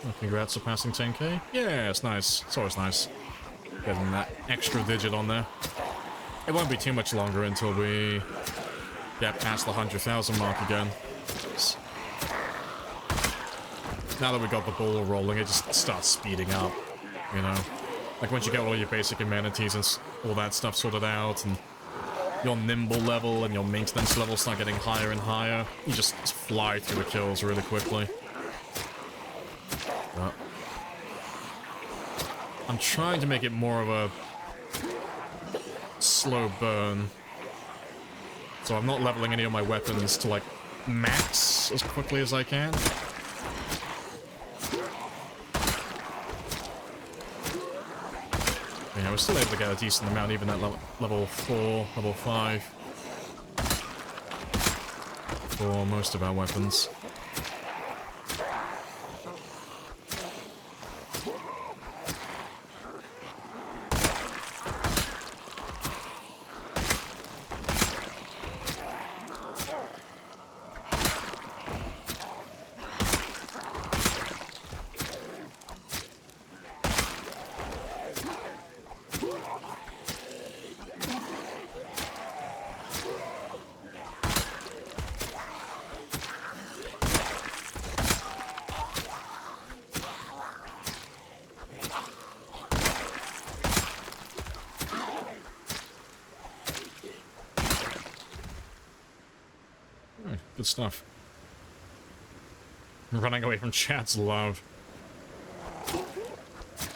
Well, congrats for passing 10k. Yeah, it's nice. It's always nice. Getting that extra digit on there. It won't be too much longer until we get past the 100,000 mark again. Now that we got the ball rolling, it just starts speeding up, you know? Like once you get all your basic amenities and all that stuff sorted out, and your nimble level and your maintenance level start getting higher and higher, you just fly through the kills really quickly. But I'm trying to make it more of a slow burn. So I'm not leveling any of my weapons to, like, max as quickly as I can. Yeah, we're still able to get a decent amount even at level 4, level 5. For most of our weapons. Good stuff. Running away from chat's love.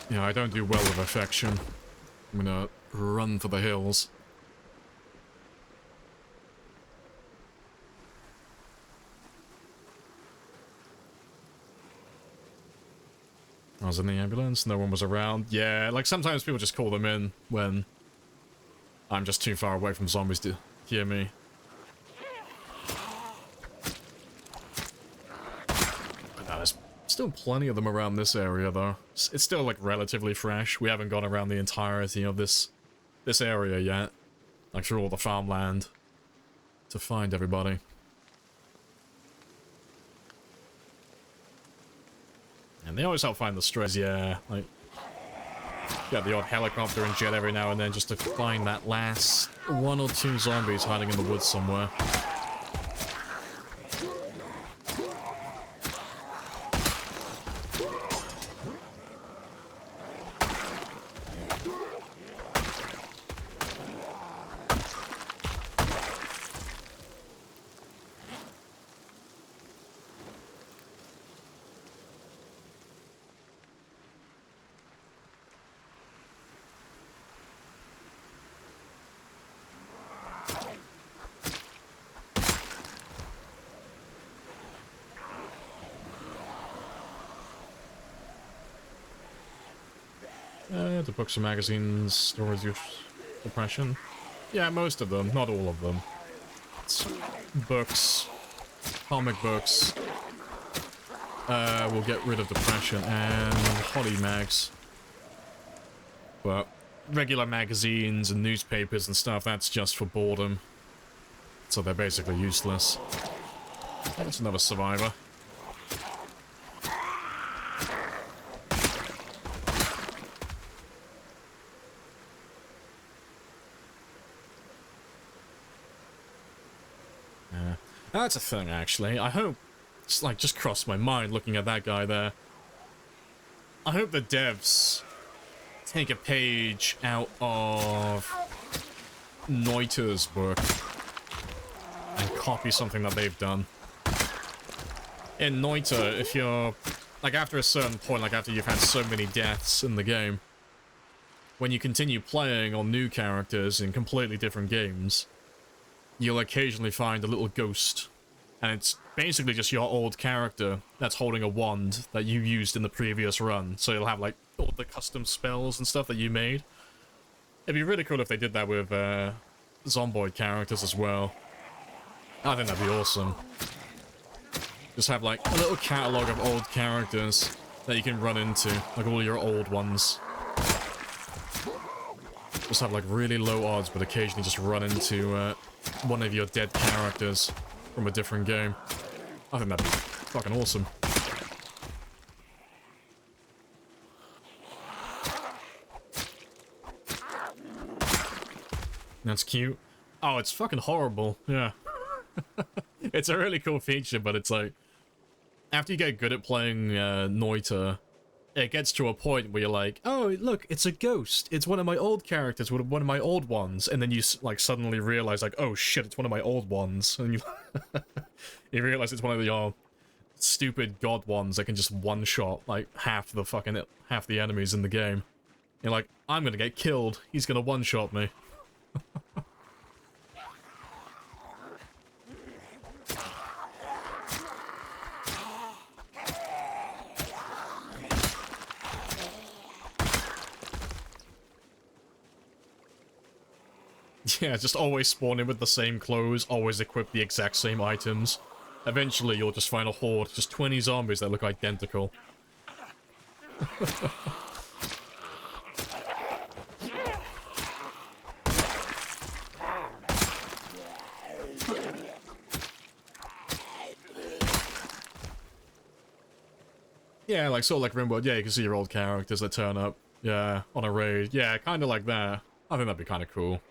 Yeah, I don't do well with affection. I'm gonna run for the hills. I was in the ambulance, no one was around. Yeah, like sometimes people just call them in when I'm just too far away from zombies to hear me. There's still plenty of them around this area, though. It's still, like, relatively fresh. We haven't gone around the entirety of this area yet. Like, through all the farmland to find everybody. And they always help find the strays, yeah. Like, get the odd helicopter and jet every now and then just to find that last 1 or 2 zombies hiding in the woods somewhere. The books and magazines still reduce depression? Yeah, most of them, not all of them. It's books, comic books, will get rid of depression, and hottie mags. But regular magazines and newspapers and stuff, that's just for boredom. So they're basically useless. That's another survivor. That's a thing, actually. I hope... It's like, just crossed my mind looking at that guy there. I hope the devs take a page out of Noiter's book and copy something that they've done. In Noiter, if you're... Like, after a certain point, like after you've had so many deaths in the game, when you continue playing on new characters in completely different games, you'll occasionally find a little ghost, and it's basically just your old character that's holding a wand that you used in the previous run, so you'll have, like, all the custom spells and stuff that you made. It'd be really cool if they did that with, Zomboid characters as well. I think that'd be awesome. Just have, like, a little catalogue of old characters that you can run into, like all your old ones. Just have, like, really low odds, but occasionally just run into, one of your dead characters from a different game. I think that'd be fucking awesome. That's cute. Oh, it's fucking horrible. Yeah. It's a really cool feature, but it's like... After you get good at playing, Noiter, it gets to a point where you're like, oh, look, it's a ghost. It's one of my old characters, one of my old ones. And then you, like, suddenly realize, like, oh shit, it's one of my old ones. And you, you realize it's one of your stupid god ones that can just one-shot, like, half the enemies in the game. You're like, I'm gonna get killed. He's gonna one-shot me. Yeah, just always spawn in with the same clothes, always equip the exact same items. Eventually, you'll just find a horde, just 20 zombies that look identical. Yeah, like, sort of like RimWorld, yeah, you can see your old characters that turn up, yeah, on a raid. Yeah, kind of like that. I think that'd be kind of cool.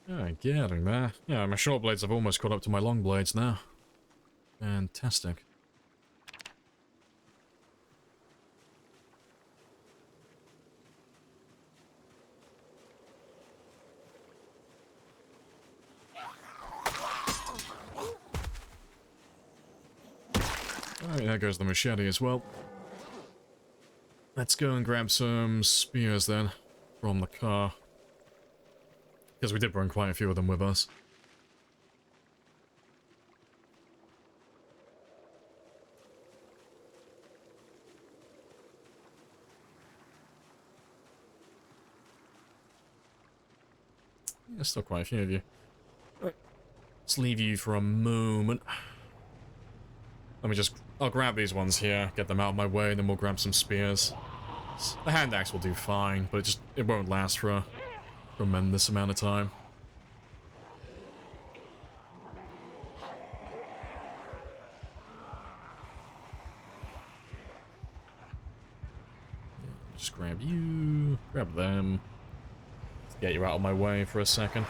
Yeah, getting there. Yeah, my short blades have almost caught up to my long blades now. Fantastic. Alright, there goes the machete as well. Let's go and grab some spears then, from the car. Because we did bring quite a few of them with us. There's still quite a few of you. Right. Let's leave you for a moment. Let me just I'll grab these ones here, get them out of my way, and then we'll grab some spears. The hand axe will do fine, but it won't last for a tremendous amount of time. Just grab you, grab them. Let's get you out of my way for a second.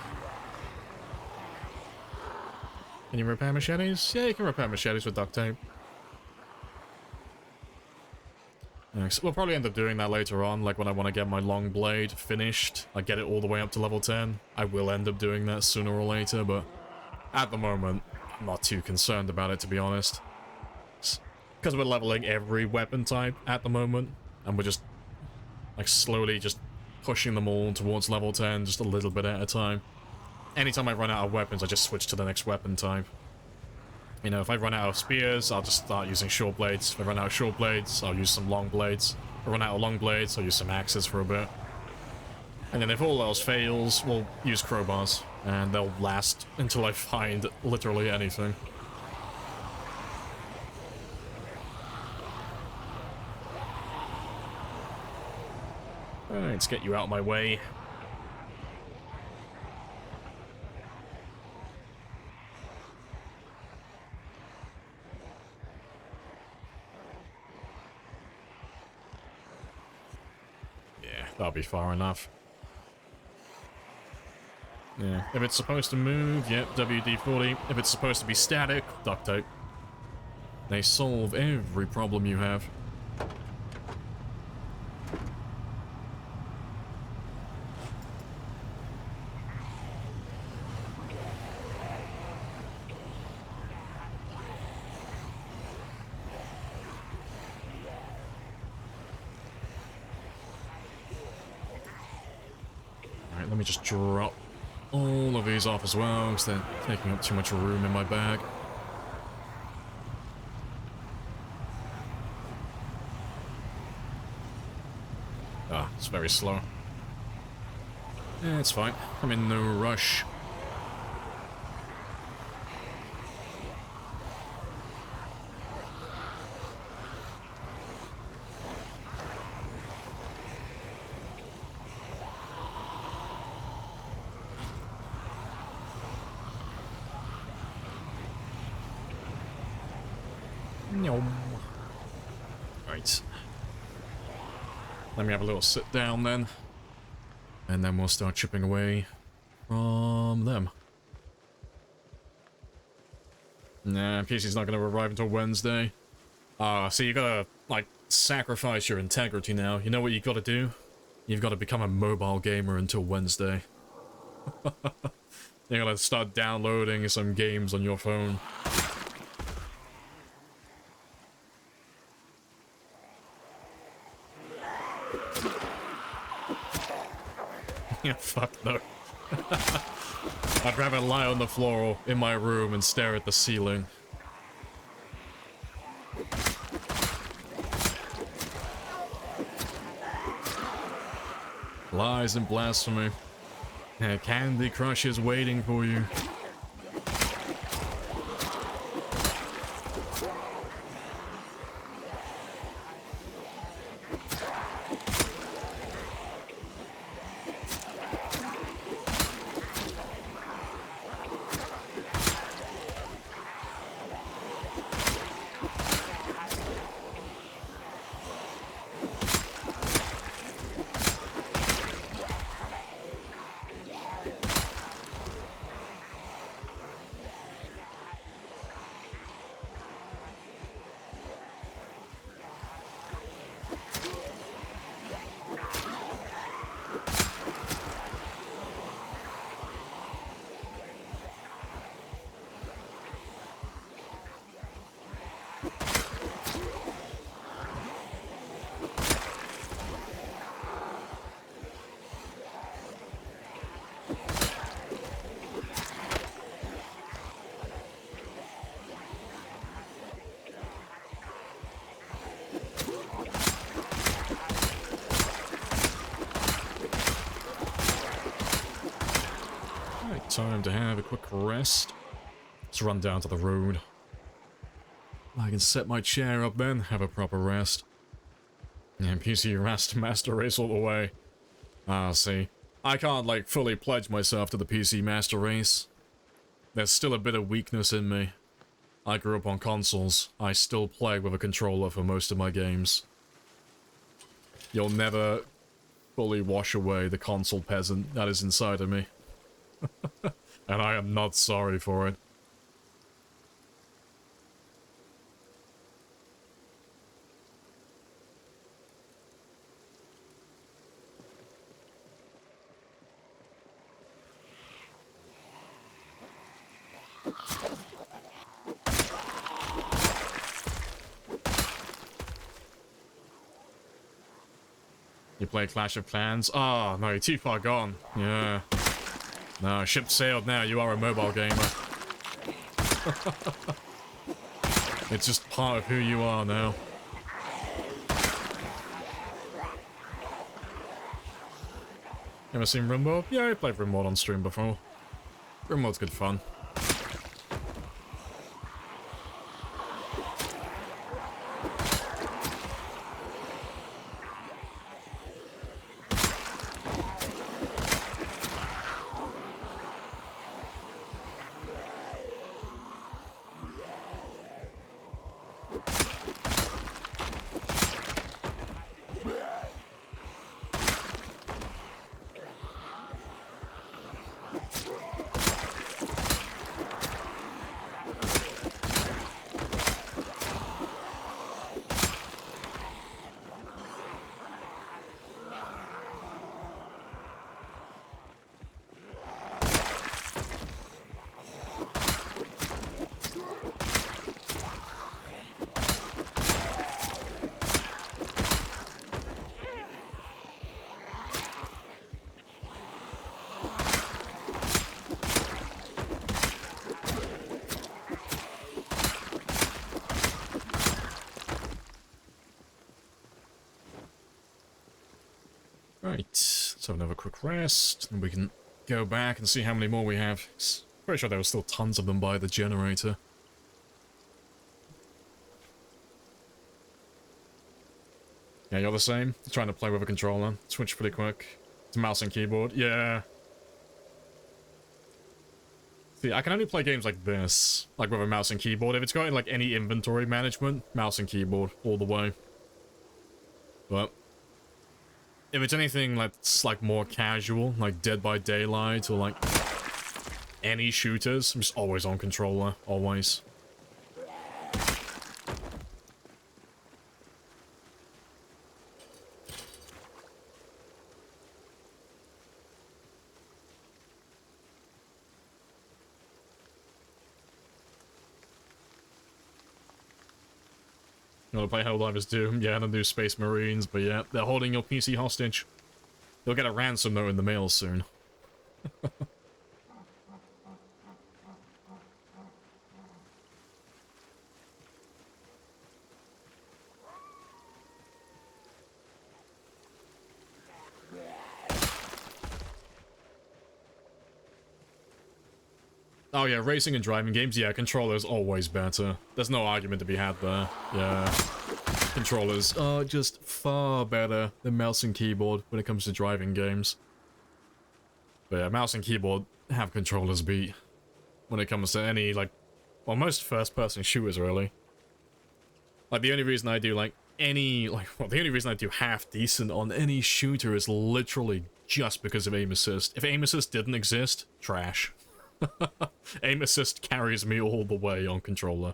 Can you repair machetes? Yeah, you can repair machetes with duct tape. So we'll probably end up doing that later on, like when I want to get my long blade finished, I get it all the way up to level 10. I will end up doing that sooner or later, but at the moment, I'm not too concerned about it, to be honest. Because we're leveling every weapon type at the moment, and we're just, like, slowly just pushing them all towards level 10, just a little bit at a time. Anytime I run out of weapons, I just switch to the next weapon type. You know, if I run out of spears, I'll just start using short blades. If I run out of short blades, I'll use some long blades. If I run out of long blades, I'll use some axes for a bit. And then if all else fails, we'll use crowbars. And they'll last until I find literally anything. Alright, let's get you out of my way. That'll be far enough. Yeah, if it's supposed to move, yep, WD-40. If it's supposed to be static, duct tape. They solve every problem you have. Let me just drop all of these off as well, because they're taking up too much room in my bag. Ah, it's very slow. Yeah, it's fine. I'm in no rush. Right. Let me have a little sit down then. And then we'll start chipping away from them. Nah, PC's not gonna arrive until Wednesday. So you gotta, like, sacrifice your integrity now. You know what you gotta do? You've gotta become a mobile gamer until Wednesday. You're gonna start downloading some games on your phone. Yeah, fuck no. I'd rather lie on the floor in my room and stare at the ceiling. Lies and blasphemy. Candy Crush is waiting for you. Time to have a quick rest. Let's run down to the road. I can set my chair up then, have a proper rest. Yeah, PC rest, master race all the way. Ah, see. I can't, like, fully pledge myself to the PC master race. There's still a bit of weakness in me. I grew up on consoles. I still play with a controller for most of my games. You'll never fully wash away the console peasant that is inside of me. And I am not sorry for it. You play Clash of Clans? Oh, no, you're too far gone. Yeah. No, ship sailed now, you are a mobile gamer. It's just part of who you are now. Ever seen Rimworld? Yeah, I played Rimworld on stream before. Rimworld's good fun. Right, let's have another quick rest, and we can go back and see how many more we have. Pretty sure there were still tons of them by the generator. Yeah, you're the same? Trying to play with a controller. Switch pretty quick. It's mouse and keyboard. Yeah. See, I can only play games like this, like with a mouse and keyboard. If it's got like any inventory management, mouse and keyboard all the way. But if it's anything that's like more casual, like Dead by Daylight or like any shooters, I'm just always on controller, always. You want to play Helldivers Doom? Yeah, and do Space Marines, but yeah, they're holding your PC hostage. You'll get a ransom though in the mail soon. Oh yeah, racing and driving games, yeah, controller's always better. There's no argument to be had there. Yeah. Controllers are just far better than mouse and keyboard when it comes to driving games. But yeah, mouse and keyboard have controllers beat when it comes to any, like, well, most first-person shooters, really. Like, the only reason I do, like, any, like, well, the only reason I do half-decent on any shooter is literally just because of aim assist. If aim assist didn't exist, trash. Aim assist carries me all the way on controller.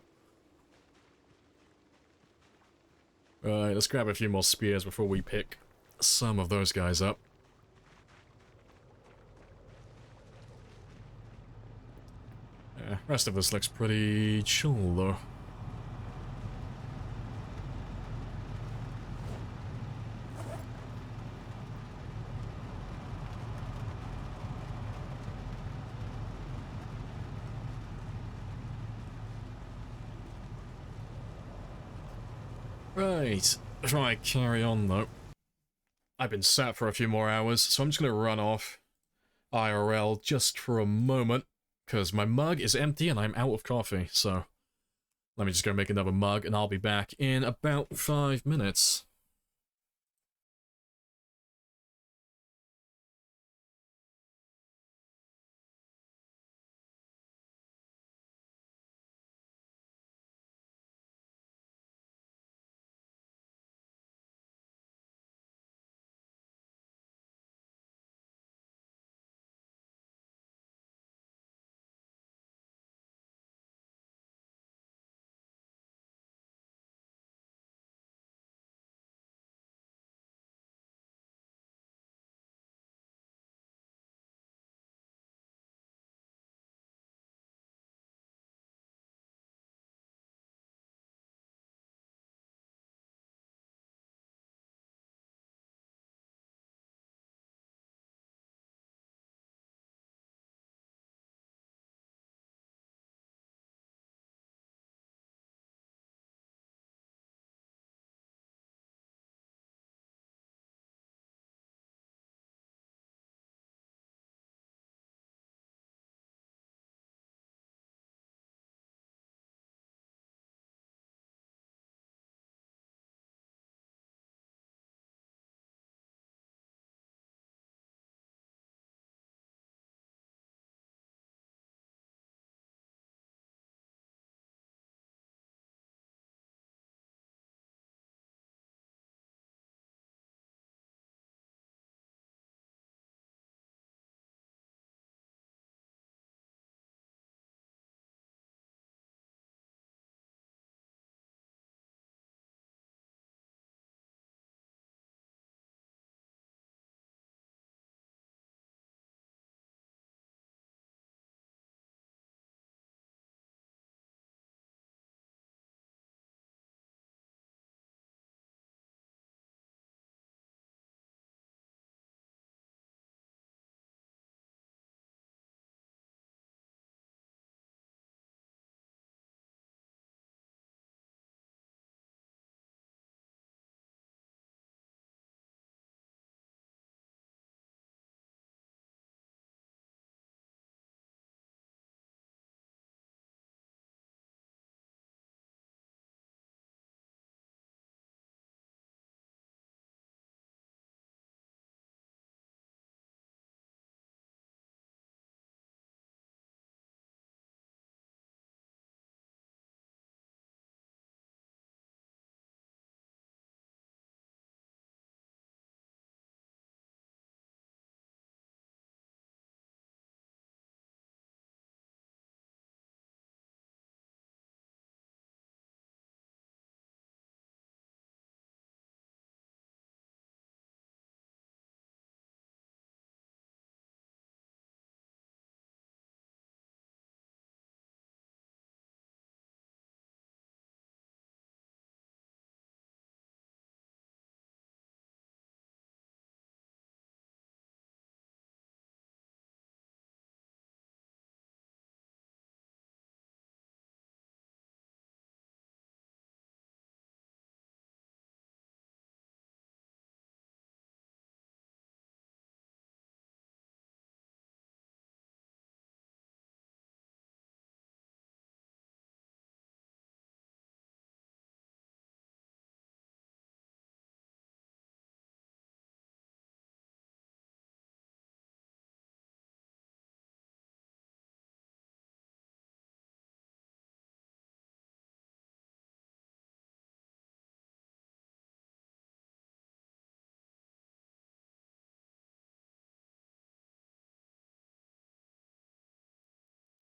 Right, let's grab a few more spears before we pick some of those guys up. Yeah, rest of this looks pretty chill though. Right, before I carry on though, I've been sat for a few more hours, so I'm just gonna run off IRL just for a moment, because my mug is empty and I'm out of coffee, so Let me just go make another mug, and I'll be back in about 5 minutes.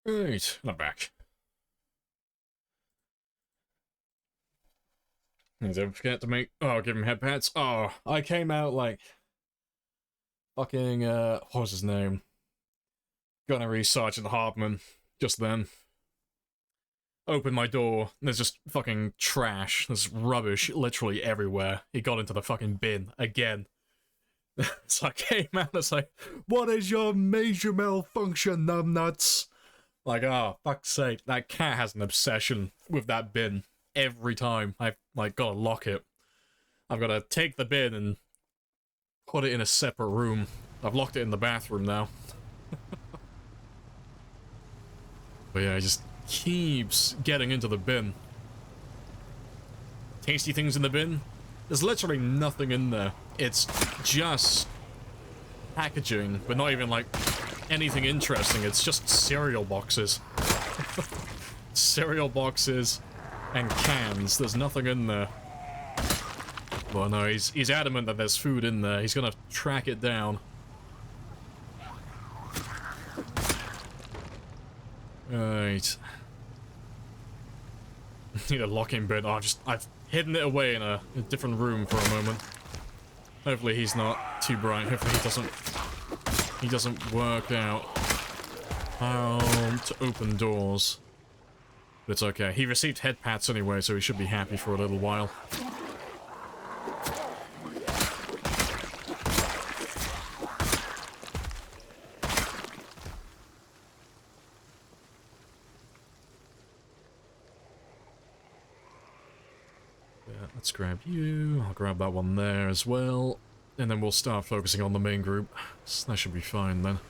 Right, I'm back. And don't forget to make... Oh, give him head pats. Oh, I came out like... Fucking, what was his name? Gunnery Sergeant Hartman, just then. Opened my door, and there's just fucking trash. There's rubbish literally everywhere. He got into the fucking bin, again. So I came out and it's like, what is your major malfunction, numbnuts? Like, oh, fuck's sake, that cat has an obsession with that bin. Every time I've, like, gotta lock it. I've gotta take the bin and put it in a separate room. I've locked it in the bathroom now. But yeah, he just keeps getting into the bin. tasty things in the bin. There's literally nothing in there. It's just packaging, but not even like anything interesting. It's just cereal boxes. Cereal boxes and cans. There's nothing in there. Well, no, he's adamant that there's food in there. He's gonna track it down. Right. Need a locking bit. Oh, I've hidden it away in a different room for a moment. Hopefully he's not too bright. Hopefully he doesn't work out how to open doors. But it's okay. He received head pats anyway, so he should be happy for a little while. Let's grab you. I'll grab that one there as well. And then we'll start focusing on the main group. So that should be fine then.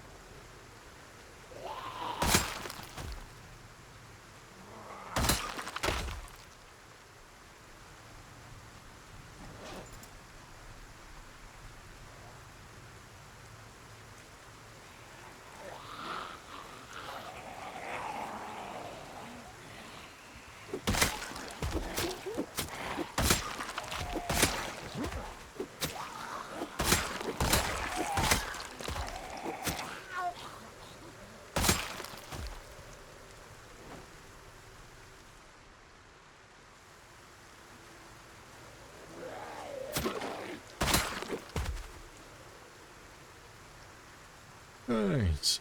Right.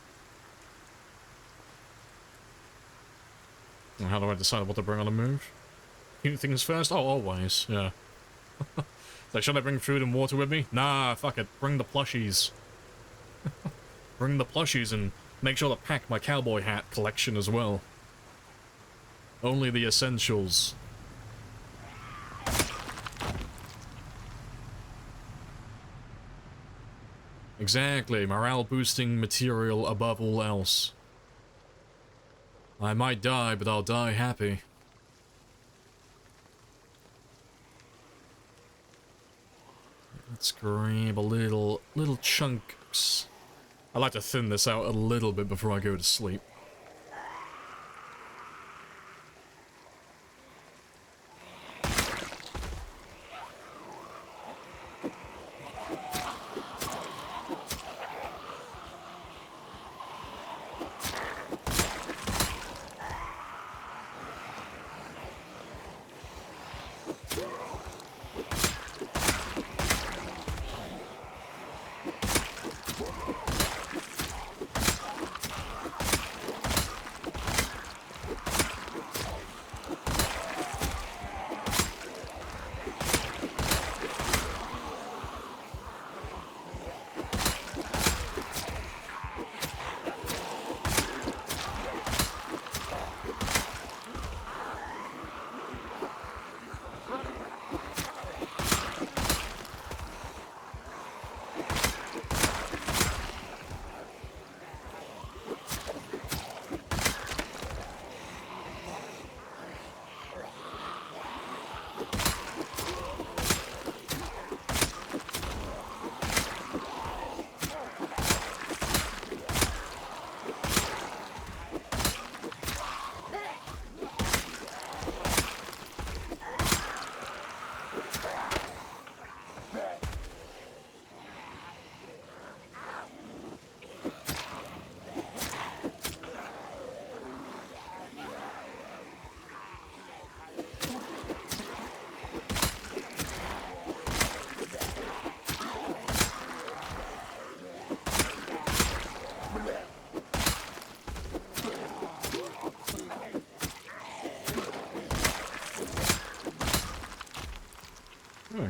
How do I decide what to bring on a move? Eat things first? Oh, always, yeah. So should I bring food and water with me? Nah, fuck it. Bring the plushies. Bring the plushies and make sure to pack my cowboy hat collection as well. Only the essentials. Exactly, morale boosting material above all else. I might die, but I'll die happy. Let's grab a little chunks. I like to thin this out a little bit before I go to sleep.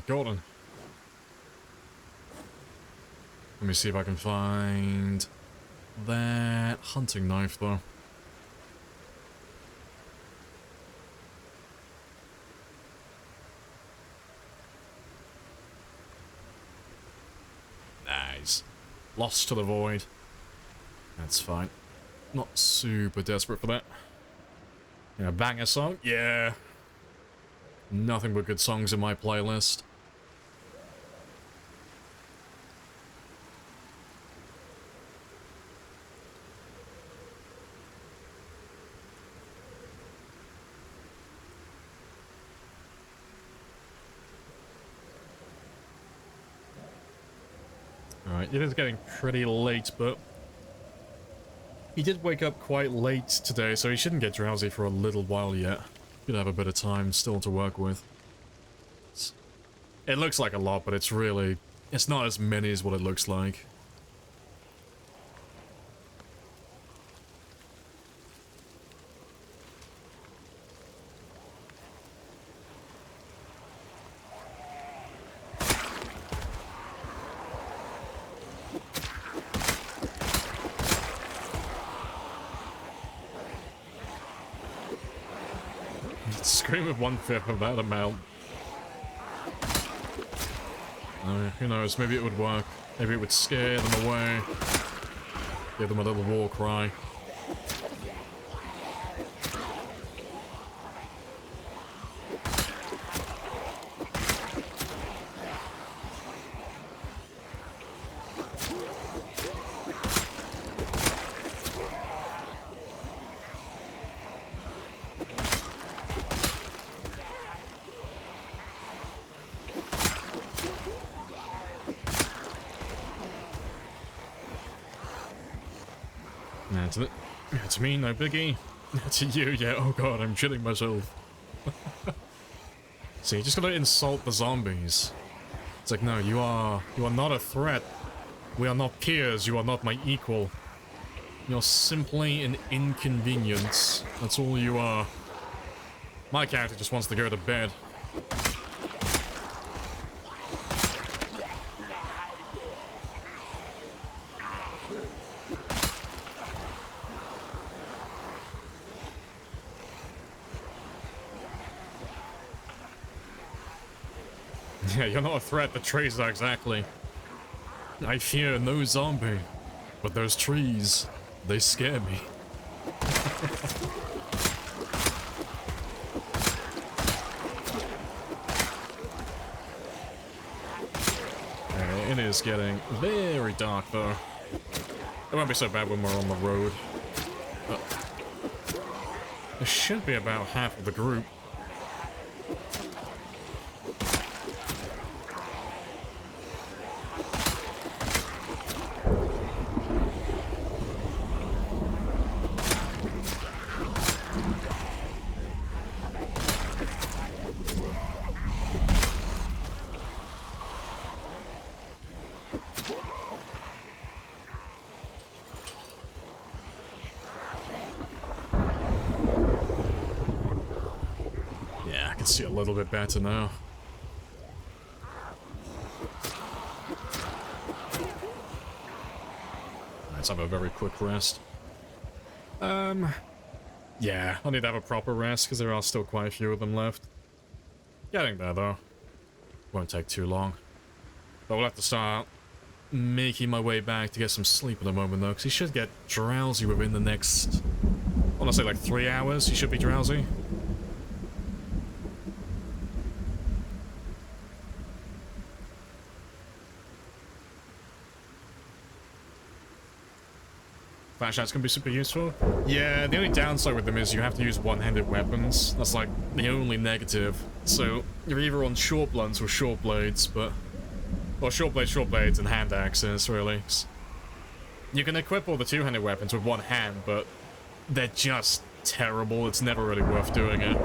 Golden. Let me see if I can find that hunting knife, though. Nice. Lost to the void. That's fine. Not super desperate for that. Yeah, banger song? Yeah. Nothing but good songs in my playlist. Alright, it is getting pretty late, but he did wake up quite late today, so he shouldn't get drowsy for a little while yet. Could have a bit of time still to work with. It looks like a lot, but it's really... it's not as many as what it looks like. Scream of 1/5 of that amount. Who knows, maybe it would work. Maybe it would scare them away. Give them a little war cry. To me, no biggie. To you, yeah, oh god, I'm shitting myself. See, you just gotta insult the zombies. It's like, no, you are not a threat. We are not peers, you are not my equal. You're simply an inconvenience. That's all you are. My character just wants to go to bed. Yeah, you're not a threat, the trees are exactly. I fear no zombie, but those trees, they scare me. It is getting very dark though. It won't be so bad when we're on the road. But there should be about half of the group. See a little bit better now. Let's have a very quick rest. Yeah, I need to have a proper rest because there are still quite a few of them left. Getting there though. Won't take too long. But we'll have to start making my way back to get some sleep in a moment though, because he should get drowsy within the next, I want to say like 3 hours. He should be drowsy. Flashlights can be super useful. Yeah, the only downside with them is you have to use one-handed weapons. That's like the only negative. So you're either on short blunts or short blades, but... well, short blades, and hand axes, really. You can equip all the two-handed weapons with one hand, but they're just terrible. It's never really worth doing it.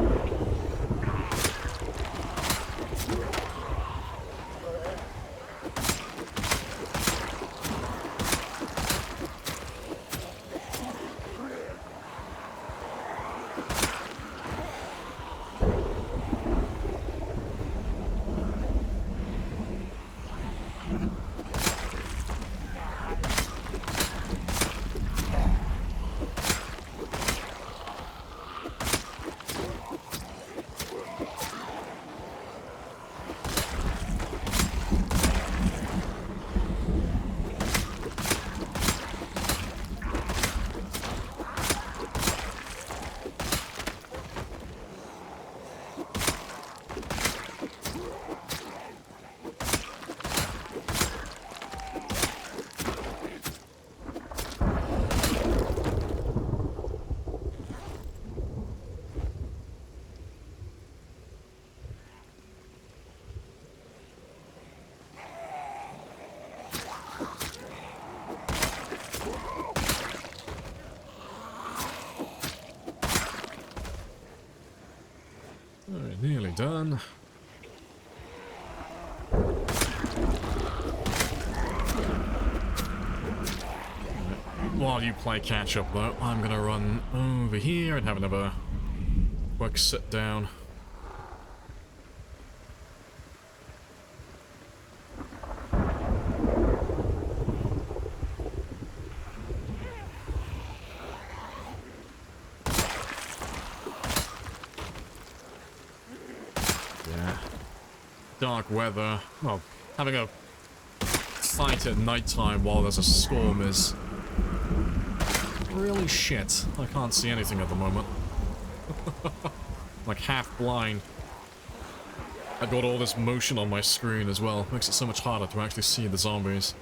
done. While you play catch up though, I'm gonna run over here and have another quick sit down. Yeah. Dark weather. Well, having a fight at nighttime while there's a storm is really shit. I can't see anything at the moment. Like half blind. I got all this motion on my screen as well. Makes it so much harder to actually see the zombies.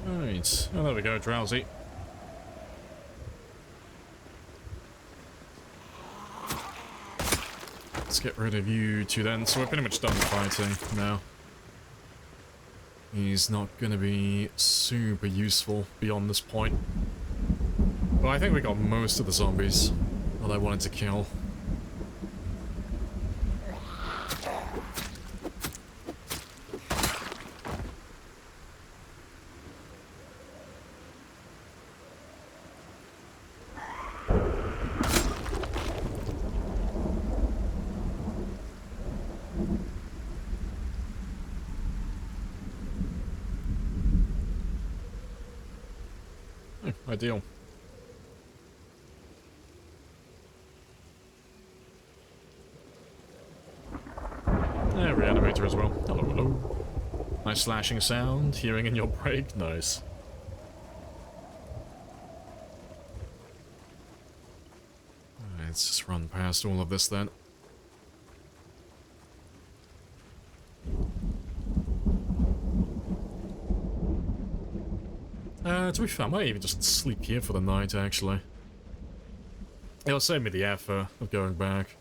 Right. Oh, there we go, drowsy. Let's get rid of you two then. So we're pretty much done fighting now. He's not going to be super useful beyond this point. But I think we got most of the zombies that I wanted to kill. Ideal. Yeah, reanimator as well. Hello, hello. Nice slashing sound, hearing in your break. Nice. Alright, let's just run past all of this then. To be fair, I might even just sleep here for the night, actually. It'll save me the effort of going back.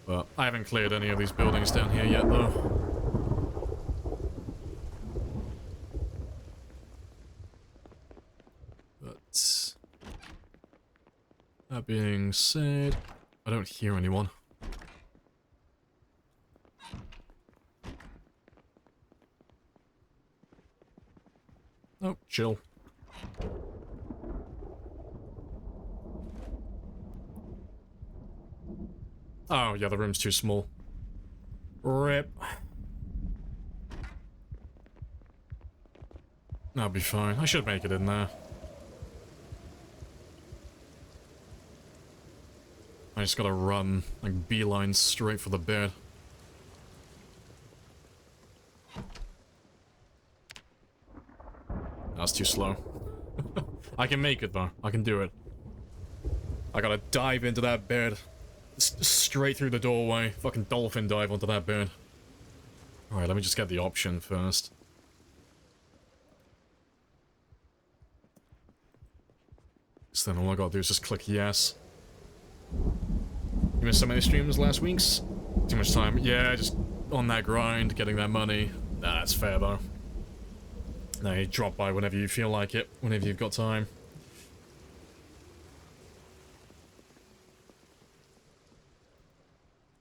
But I haven't cleared any of these buildings down here yet, though. But that being said, I don't hear anyone. Oh, chill. Oh, yeah, the room's too small. RIP. That'll be fine. I should make it in there. I just gotta run, like, beeline straight for the bed. That's too slow. I can make it, though. I can do it. I gotta dive into that bed. Straight through the doorway. Fucking dolphin dive onto that bed. Alright, let me just get the option first. So then all I gotta do is just click yes. You missed so many streams last week's? Too much time. Yeah, just on that grind, getting that money. Nah, that's fair, though. No, you drop by whenever you feel like it, whenever you've got time.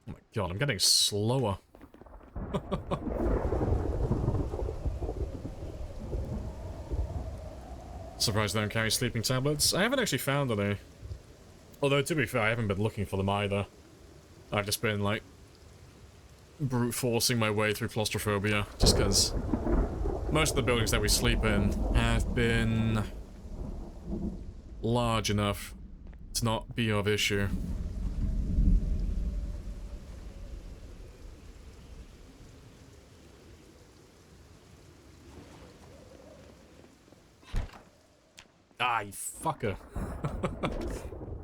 Oh my god, I'm getting slower. Surprised they don't carry sleeping tablets. I haven't actually found any. Although, to be fair, I haven't been looking for them either. I've just been, like, brute forcing my way through claustrophobia, just because most of the buildings that we sleep in have been large enough to not be of issue. Ah, you fucker.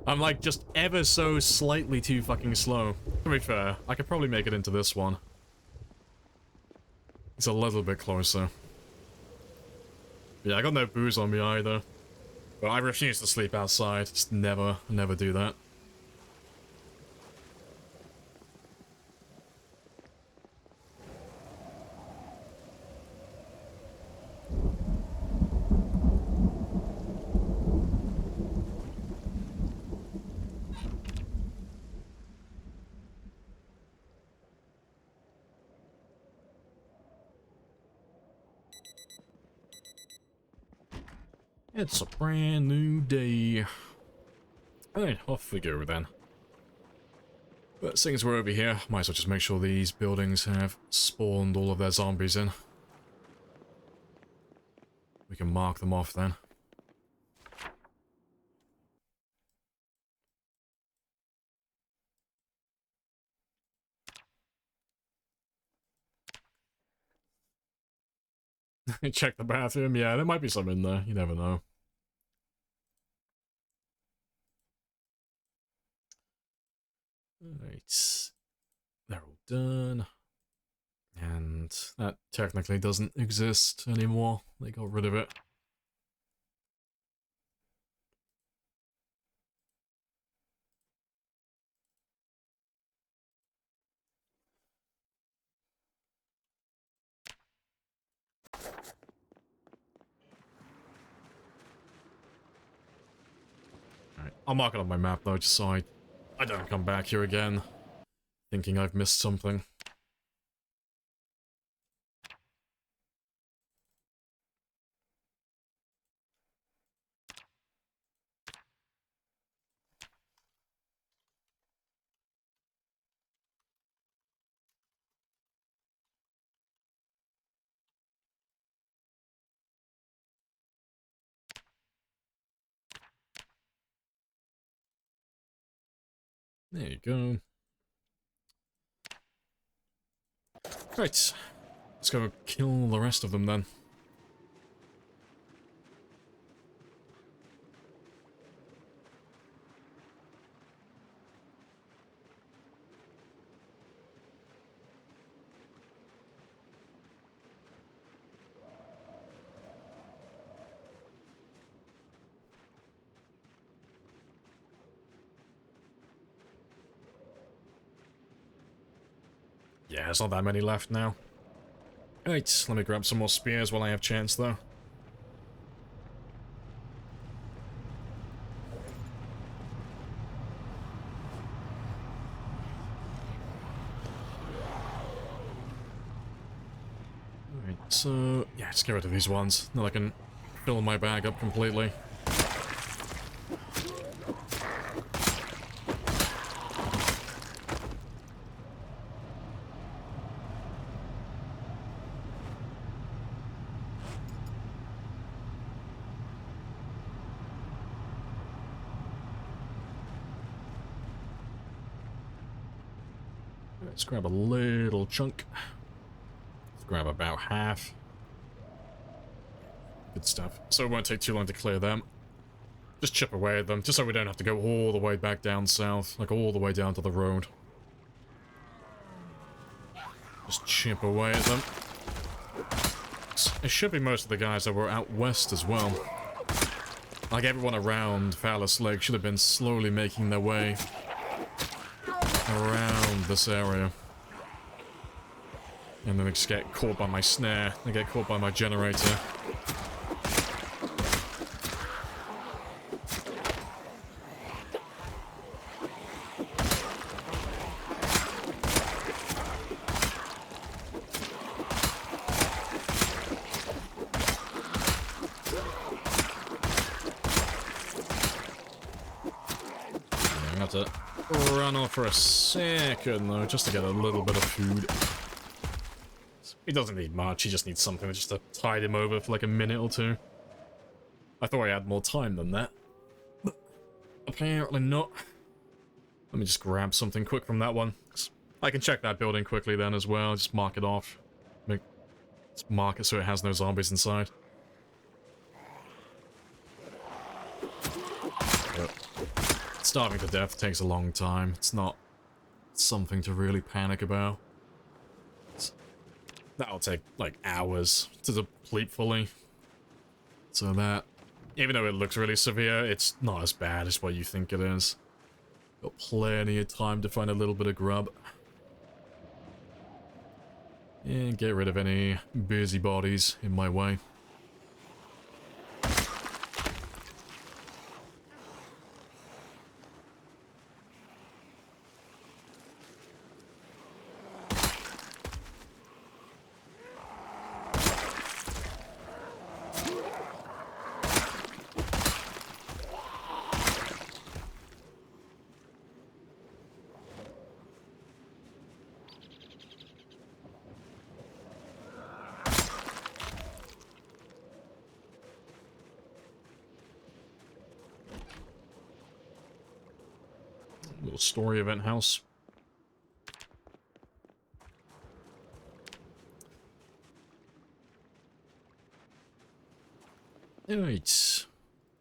I'm like just ever so slightly too fucking slow. To be fair, I could probably make it into this one. It's a little bit closer. Yeah, I got no booze on me either. But I refuse to sleep outside. Just never do that. It's a brand new day. Alright, off we go then. But seeing as we're over here, might as well just make sure these buildings have spawned all of their zombies in. We can mark them off then. Check the bathroom. Yeah, there might be some in there. You never know. Alright. They're all done. And that technically doesn't exist anymore. They got rid of it. I'll mark it on my map though, just so I don't come back here again, thinking I've missed something. There you go. Right. Let's go kill the rest of them then. Yeah, there's not that many left now. Right, let me grab some more spears while I have chance, though. Alright, so... yeah, let's get rid of these ones. Now I can fill my bag up completely. Let's grab a little chunk. Let's grab about half. Good stuff. So it won't take too long to clear them. Just chip away at them, just so we don't have to go all the way back down south, like all the way down to the road. Just chip away at them. It should be most of the guys that were out west as well. Like everyone around Phallus Lake should have been slowly making their way around this area. And then they just get caught by my snare. They get caught by my generator. to run off for a second, though, just to get a little bit of food. He doesn't need much, he just needs something just to tide him over for like a minute or two. I thought I had more time than that. But apparently not. Let me just grab something quick from that one. I can check that building quickly then as well, just mark it off. Just mark it so it has no zombies inside. Yep. Starving to death takes a long time. It's not something to really panic about. That'll take, like, hours to deplete fully. So that, even though it looks really severe, it's not as bad as what you think it is. Got plenty of time to find a little bit of grub. And get rid of any busybodies in my way. Little story event house. Alright.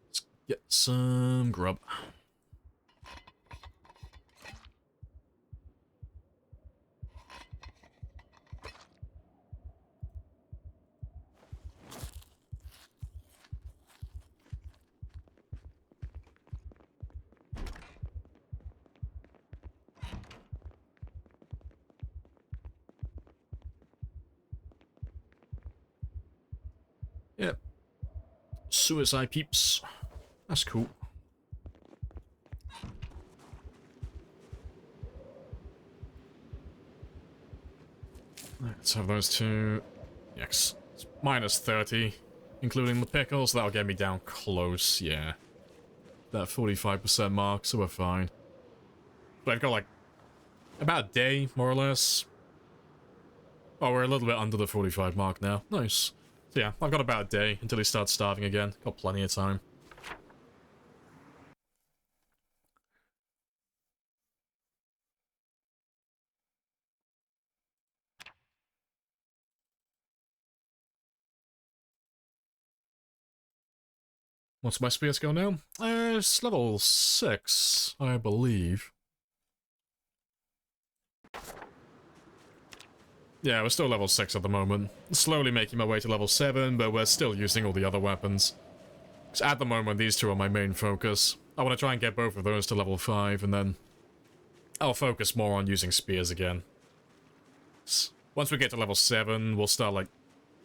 Let's get some grub. Yep. Suicide peeps. That's cool. Let's have those two. Yes. It's minus 30, including the pickles. That'll get me down close, yeah. That 45% mark, so we're fine. But I've got like about a day, more or less. Oh, we're a little bit under the 45 mark now. Nice. So yeah, I've got about a day until he starts starving again. Got plenty of time. What's my spear skill now? It's level 6, I believe. Yeah, we're still level 6 at the moment. Slowly making my way to level 7, but we're still using all the other weapons. Because at the moment, these two are my main focus. I want to try and get both of those to level 5, and then I'll focus more on using spears again. Once we get to level 7, we'll start, like,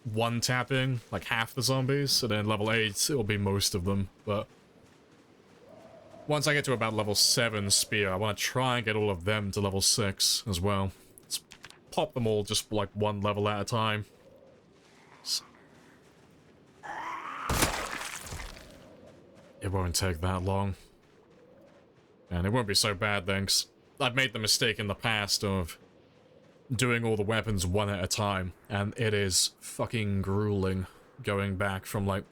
one-tapping, like, half the zombies, and then level 8, it'll be most of them, but once I get to about level 7 spear, I want to try and get all of them to level 6 as well. Pop them all just like one level at a time. It won't take that long. And it won't be so bad then, 'cause I've made the mistake in the past of doing all the weapons one at a time, and it is fucking grueling going back from like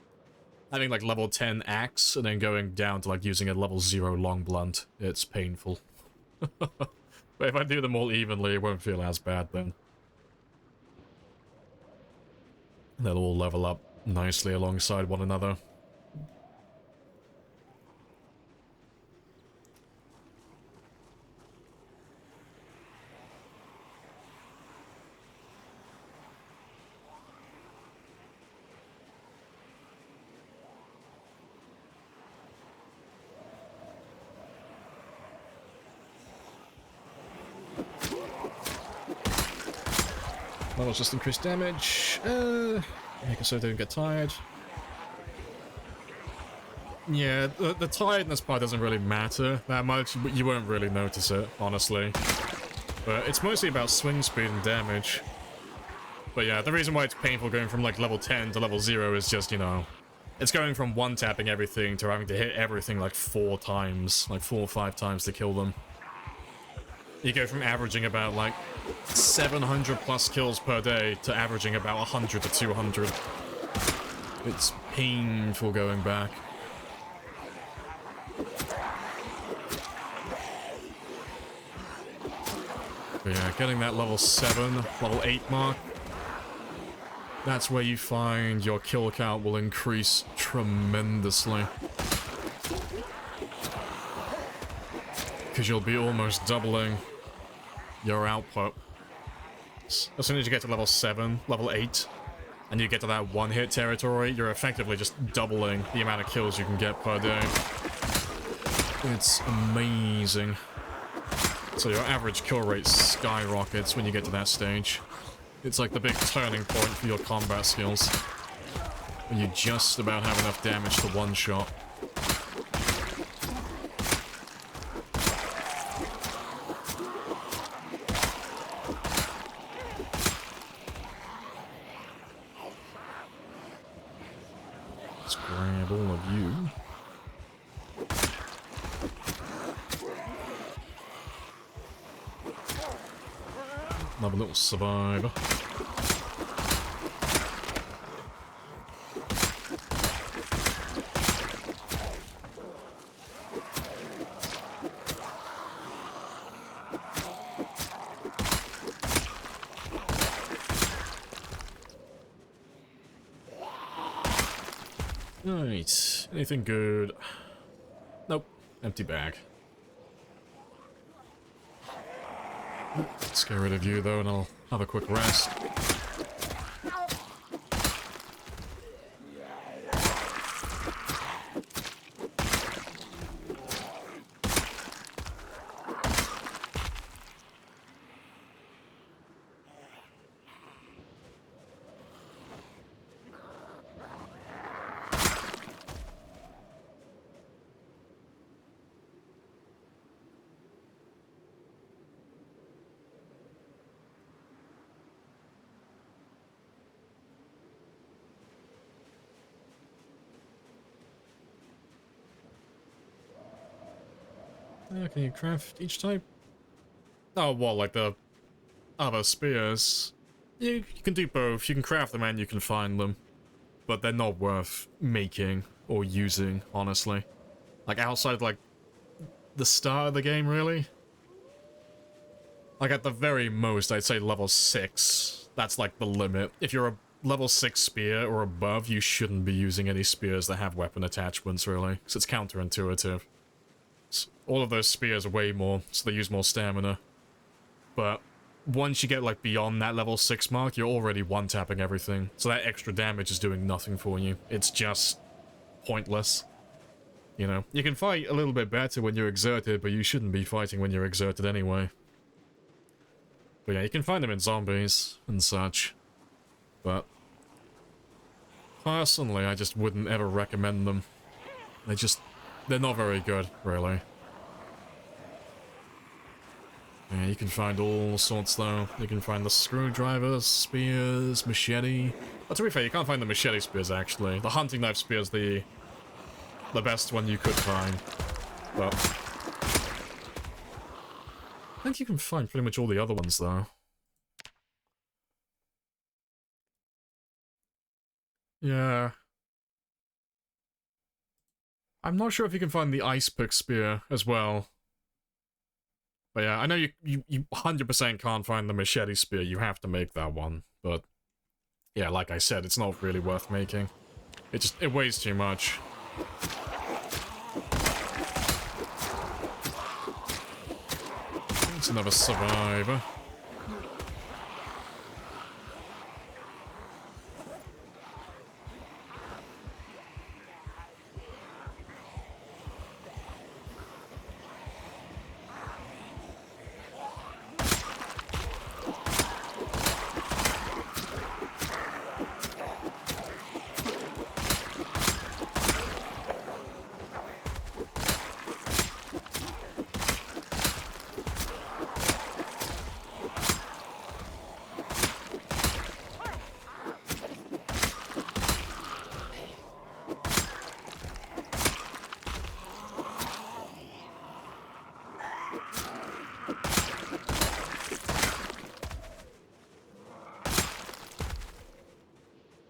having like level 10 axe and then going down to like using a level 0 long blunt. It's painful. But if I do them all evenly, it won't feel as bad then. They'll all level up nicely alongside one another. That was just increased damage. Make it so they don't get tired. Yeah, the tiredness part doesn't really matter that much. You won't really notice it, honestly. But it's mostly about swing speed and damage. But yeah, the reason why it's painful going from like level 10 to level 0 is just, you know, It's going from one-tapping everything to having to hit everything like 4 times, like 4 or 5 times to kill them. You go from averaging about like 700 plus kills per day to averaging about 100 to 200. It's painful going back. But yeah, getting that level 7, level 8 mark, that's where you find your kill count will increase tremendously. Because you'll be almost doubling your output. As soon as you get to level 7, level 8, and you get to that one-hit territory, you're effectively just doubling the amount of kills you can get per day. It's amazing. So your average kill rate skyrockets when you get to that stage. It's like the big turning point for your combat skills. When you just about have enough damage to one-shot. Let's grab all of you. Another little survivor. Right. Anything good? Nope. Empty bag. Let's get rid of you, though, and I'll have a quick rest. Can you craft each type? Oh, well, like the other spears. You can do both. You can craft them and you can find them. But they're not worth making or using, honestly. Like, outside, like, the start of the game, really? Like, at the very most, I'd say level 6. That's, like, the limit. If you're a level 6 spear or above, you shouldn't be using any spears that have weapon attachments, really. Because it's counterintuitive. All of those spears are way more, so they use more stamina. But once you get, like, beyond that level 6 mark, you're already one-tapping everything. So that extra damage is doing nothing for you. It's just pointless. You know, you can fight a little bit better when you're exerted, but you shouldn't be fighting when you're exerted anyway. But yeah, you can find them in zombies and such. But personally, I just wouldn't ever recommend them. They're not very good, really. Yeah, you can find all sorts, though. You can find the screwdrivers, spears, machete. But to be fair, you can't find the machete spears, actually. The hunting knife spear's the best one you could find. But I think you can find pretty much all the other ones, though. Yeah. I'm not sure if you can find the ice pick spear as well. But yeah, I know you 100% can't find the machete spear. You have to make that one. But yeah, like I said, it's not really worth making. It weighs too much. It's another survivor.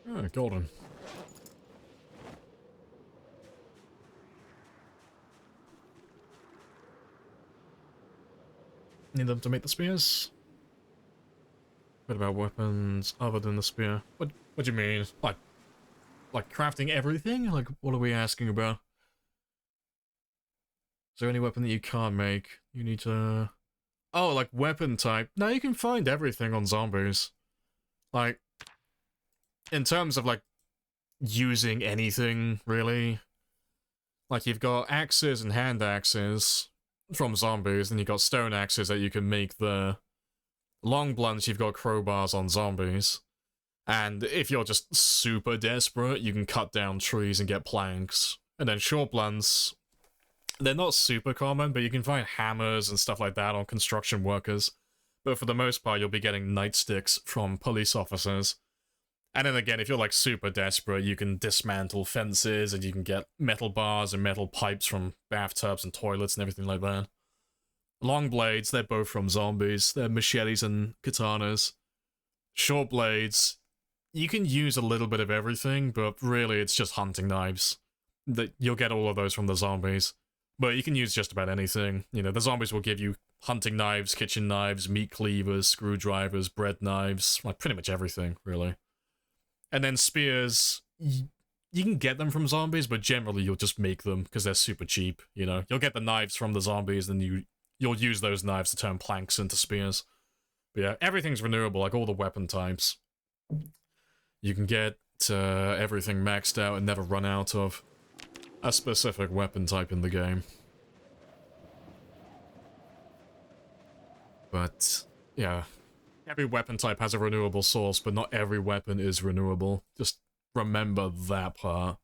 Oh, golden. Need them to make the spears? What about weapons other than the spear? What do you mean? Like crafting everything? Like, what are we asking about? Is there any weapon that you can't make? You need to... Oh, like weapon type. No, you can find everything on zombies. Like, in terms of like using anything, really. Like, you've got axes and hand axes from zombies, and you've got stone axes that you can make the long blunts, you've got crowbars on zombies. And if you're just super desperate, you can cut down trees and get planks. And then short blunts, they're not super common, but you can find hammers and stuff like that on construction workers. But for the most part, you'll be getting nightsticks from police officers. And then again, if you're like super desperate, you can dismantle fences and you can get metal bars and metal pipes from bathtubs and toilets and everything like that. Long blades, they're both from zombies. They're machetes and katanas. Short blades, you can use a little bit of everything, but really it's just hunting knives. You'll get all of those from the zombies. But you can use just about anything. You know, the zombies will give you hunting knives, kitchen knives, meat cleavers, screwdrivers, bread knives, like pretty much everything, really. And then spears, you can get them from zombies, but generally you'll just make them because they're super cheap, you know. You'll get the knives from the zombies, and you'll use those knives to turn planks into spears. But yeah, everything's renewable, like all the weapon types. You can get everything maxed out and never run out of a specific weapon type in the game. But, yeah. Every weapon type has a renewable source, but not every weapon is renewable. Just remember that part.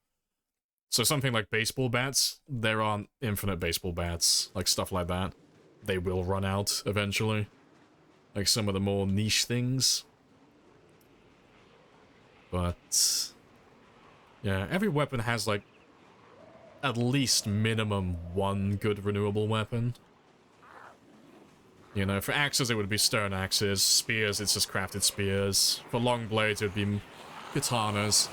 So something like baseball bats, there aren't infinite baseball bats, like stuff like that. They will run out eventually. Like some of the more niche things. But yeah, every weapon has like at least minimum one good renewable weapon. You know, for axes it would be stone axes, spears it's just crafted spears, for long blades it would be katanas.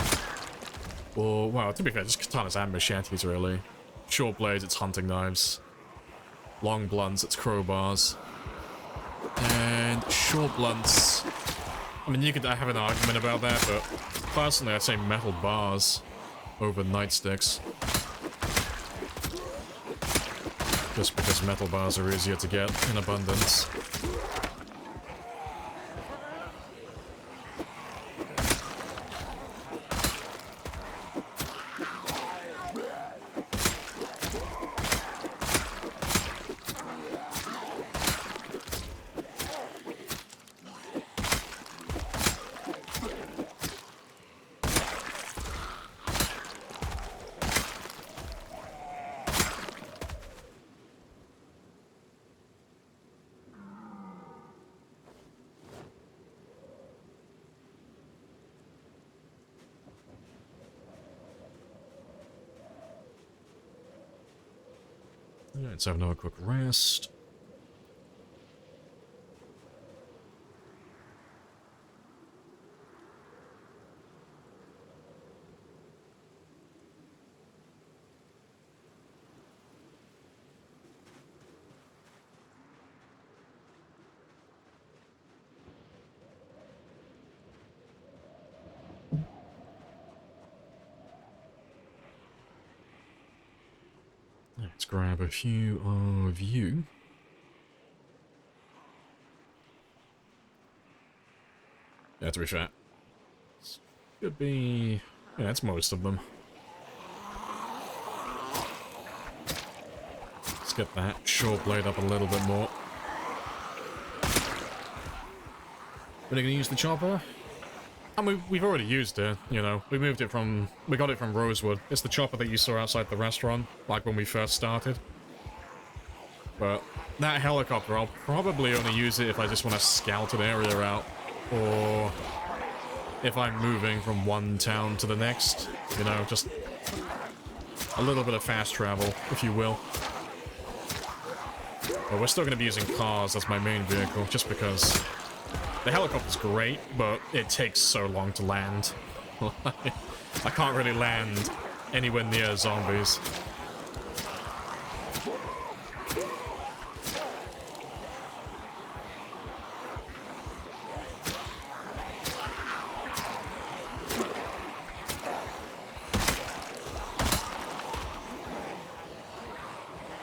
Or, well, to be fair, just katanas and machetes really. Short blades it's hunting knives. Long blunts it's crowbars. And short blunts, I mean, I have an argument about that, but personally I'd say metal bars over nightsticks. Just because metal bars are easier to get in abundance. Let's have another quick rest. Let's grab a few of you. Yeah, to be fair. Should be... yeah, that's most of them. Let's get that short blade up a little bit more. We're gonna use the chopper. And we've already used it, you know. We got it from Rosewood. It's the chopper that you saw outside the restaurant, like when we first started. But that helicopter, I'll probably only use it if I just want to scout an area out. Or if I'm moving from one town to the next. You know, just a little bit of fast travel, if you will. But we're still going to be using cars as my main vehicle, just because the helicopter's great, but it takes so long to land. I can't really land anywhere near zombies.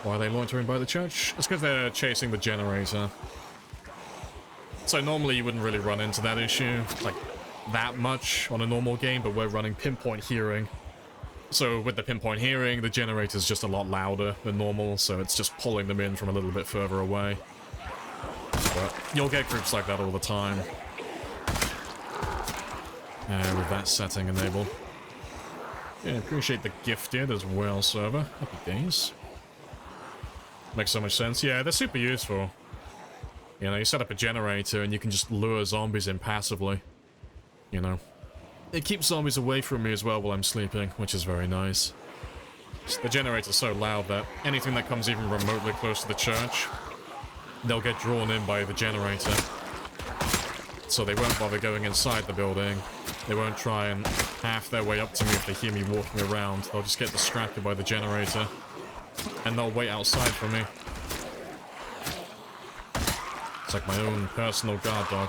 Why are they loitering by the church? It's because they're chasing the generator. So normally you wouldn't really run into that issue, like, that much on a normal game, but we're running pinpoint hearing. So with the pinpoint hearing, the generator's just a lot louder than normal, so it's just pulling them in from a little bit further away. But you'll get groups like that all the time. With that setting enabled. Yeah, appreciate the gifted as well, server. Happy days. Makes so much sense. Yeah, they're super useful. You know, you set up a generator and you can just lure zombies in passively. You know. It keeps zombies away from me as well while I'm sleeping, which is very nice. The generator's so loud that anything that comes even remotely close to the church, they'll get drawn in by the generator. So they won't bother going inside the building. They won't try and half their way up to me if they hear me walking around. They'll just get distracted by the generator. And they'll wait outside for me. It's like my own personal guard dog.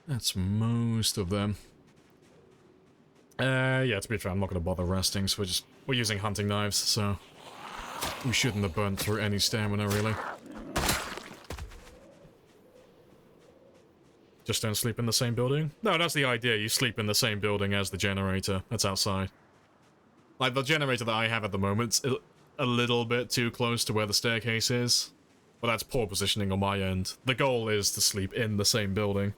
That's most of them. Yeah, to be fair, I'm not going to bother resting, so we're using hunting knives, so we shouldn't have burned through any stamina, really. Just don't sleep in the same building? No, that's the idea. You sleep in the same building as the generator. That's outside. Like, the generator that I have at the moment's a little bit too close to where the staircase is, but that's poor positioning on my end. The goal is to sleep in the same building.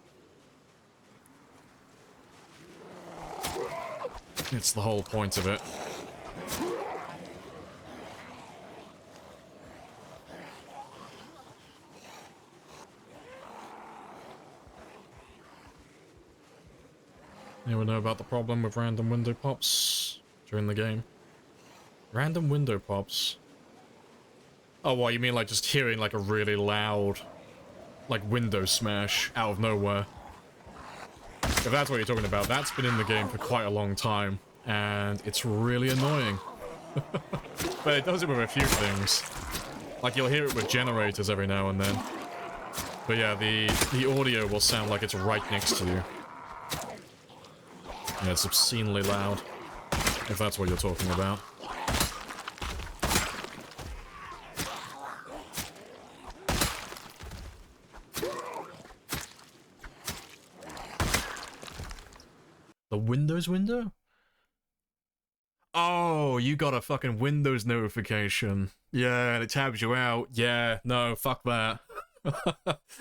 It's the whole point of it. Anyone know about the problem with random window pops during the game? Random window pops? Oh, what, you mean like just hearing like a really loud, like, window smash out of nowhere? If that's what you're talking about, that's been in the game for quite a long time, and it's really annoying. But it does it with a few things. Like, you'll hear it with generators every now and then. But yeah, the audio will sound like it's right next to you. Yeah, it's obscenely loud, if that's what you're talking about. The Windows window? Oh, you got a fucking Windows notification. Yeah, and it tabs you out. Yeah, no, fuck that.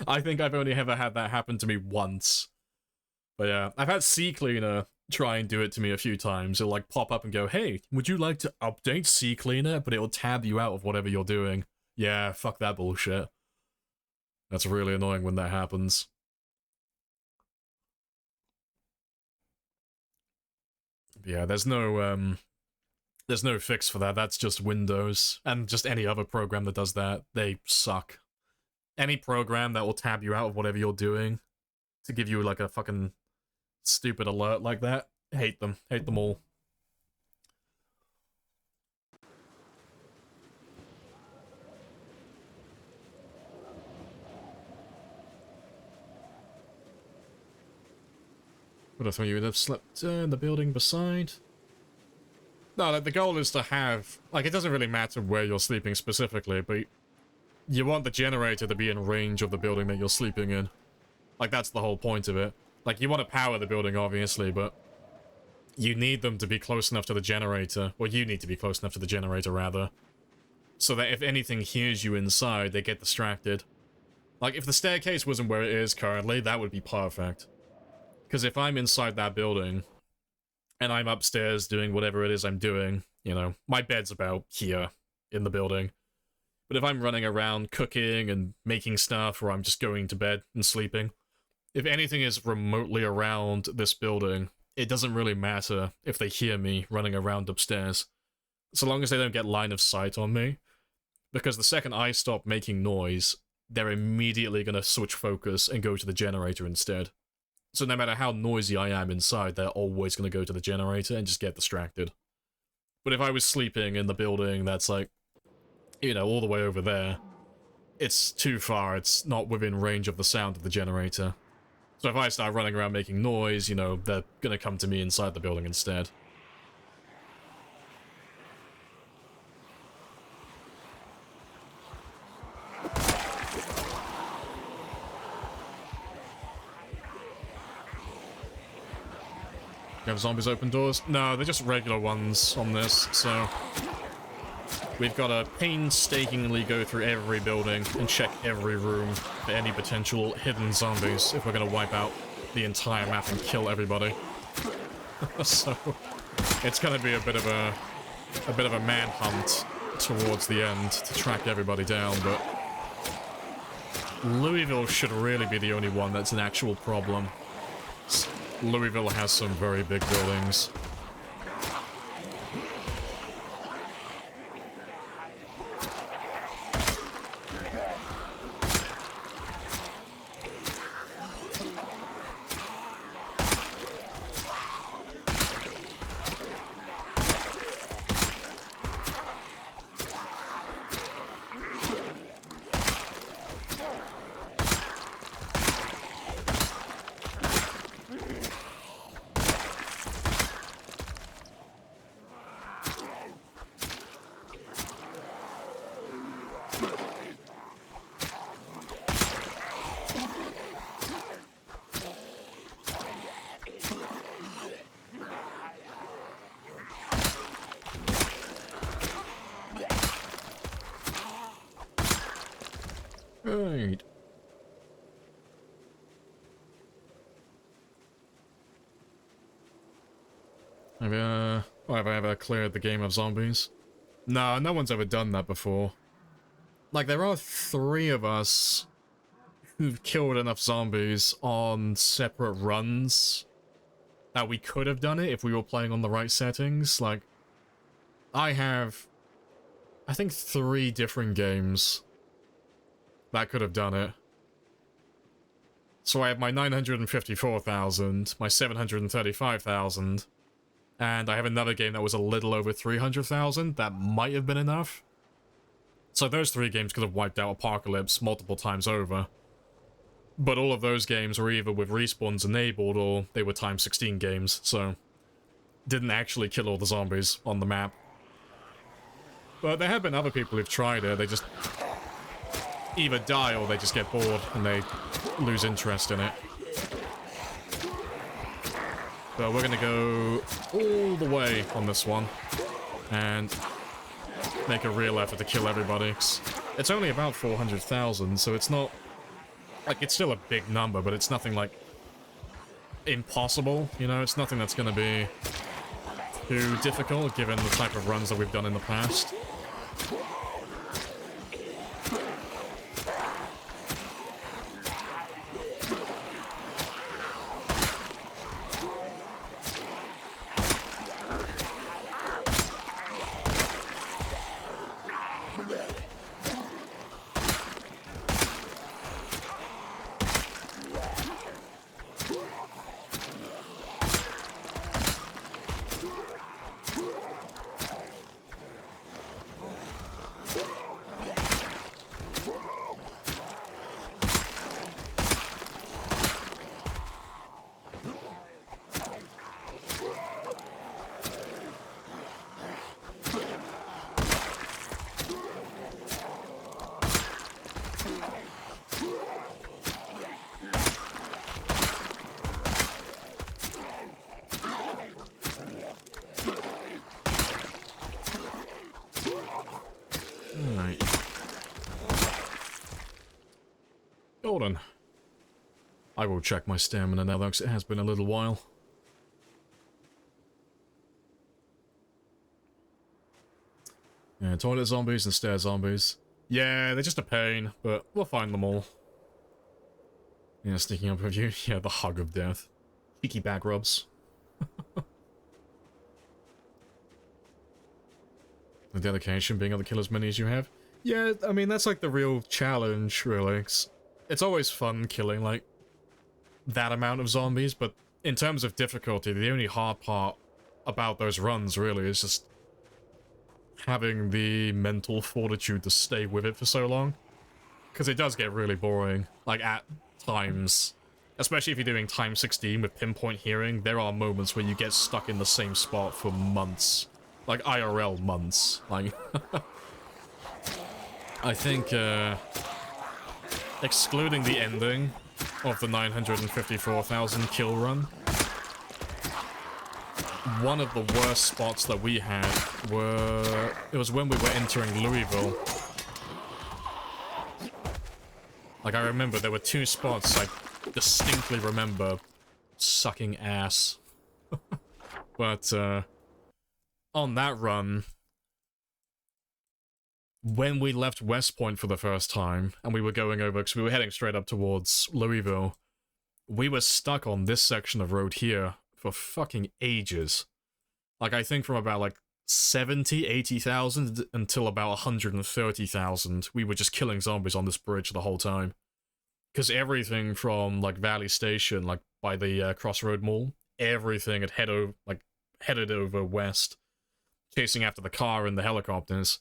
I think I've only ever had that happen to me once. But yeah, I've had CCleaner try and do it to me a few times. It'll like pop up and go, hey, would you like to update CCleaner? But it'll tab you out of whatever you're doing. Yeah, fuck that bullshit. That's really annoying when that happens. Yeah, there's no fix for that. That's just Windows. And just any other program that does that, they suck. Any program that will tab you out of whatever you're doing to give you like a fucking stupid alert like that, hate them. Hate them all. Would I thought you would have slept in the building beside? No, like, the goal is to have... Like, it doesn't really matter where you're sleeping specifically, but you want the generator to be in range of the building that you're sleeping in. Like, that's the whole point of it. Like, you want to power the building, obviously, but you need them to be close enough to the generator. Or you need to be close enough to the generator, rather. So that if anything hears you inside, they get distracted. Like, if the staircase wasn't where it is currently, that would be perfect. Because if I'm inside that building, and I'm upstairs doing whatever it is I'm doing, you know, my bed's about here in the building. But if I'm running around cooking and making stuff, or I'm just going to bed and sleeping, if anything is remotely around this building, it doesn't really matter if they hear me running around upstairs. So long as they don't get line of sight on me. Because the second I stop making noise, they're immediately going to switch focus and go to the generator instead. So no matter how noisy I am inside, they're always going to go to the generator and just get distracted. But if I was sleeping in the building that's like, you know, all the way over there, it's too far, it's not within range of the sound of the generator. So if I start running around making noise, you know, they're going to come to me inside the building instead. You have zombies open doors? No, they're just regular ones on this, so... We've got to painstakingly go through every building and check every room for any potential hidden zombies if we're going to wipe out the entire map and kill everybody. So, it's going to be a bit of a manhunt towards the end to track everybody down, but... Louisville should really be the only one that's an actual problem. Louisville has some very big buildings. Right. Have I ever cleared the game of zombies? No, no one's ever done that before. Like, there are 3 of us who've killed enough zombies on separate runs that we could have done it if we were playing on the right settings. Like, I have, I think, 3 different games that could have done it. So I have my 954,000, my 735,000, and I have another game that was a little over 300,000. That might have been enough. So those 3 games could have wiped out Apocalypse multiple times over. But all of those games were either with respawns enabled or they were times 16 games, so didn't actually kill all the zombies on the map. But there have been other people who've tried it, they just either die or they just get bored and they lose interest in it. So we're gonna go all the way on this one and make a real effort to kill everybody. It's only about 400,000, so it's not... Like, it's still a big number, but it's nothing, like, impossible, you know? It's nothing that's gonna be too difficult, given the type of runs that we've done in the past. Alright. Golden. I will check my stamina now, though, because it has been a little while. Yeah, toilet zombies and stair zombies. Yeah, they're just a pain, but we'll find them all. Yeah, sneaking up with you. Yeah, the hug of death. Cheeky back rubs. The dedication, being able to kill as many as you have. Yeah, I mean, that's like the real challenge, really. It's always fun killing, like, that amount of zombies, but in terms of difficulty, the only hard part about those runs, really, is just having the mental fortitude to stay with it for so long. Because it does get really boring, like, at times. Especially if you're doing time 16 with pinpoint hearing, there are moments where you get stuck in the same spot for months. Like, IRL months. Like, I think, excluding the ending of the 954,000 kill run, one of the worst spots that we had it was when we were entering Louisville. Like, I remember there were two spots I distinctly remember sucking ass. But, on that run, when we left West Point for the first time, and we were going over, because we were heading straight up towards Louisville, we were stuck on this section of road here for fucking ages. Like, I think from about, like, 70, 80,000 until about 130,000, we were just killing zombies on this bridge the whole time. Because everything from, like, Valley Station, like, by the Crossroad Mall, everything had headed over west, chasing after the car and the helicopters.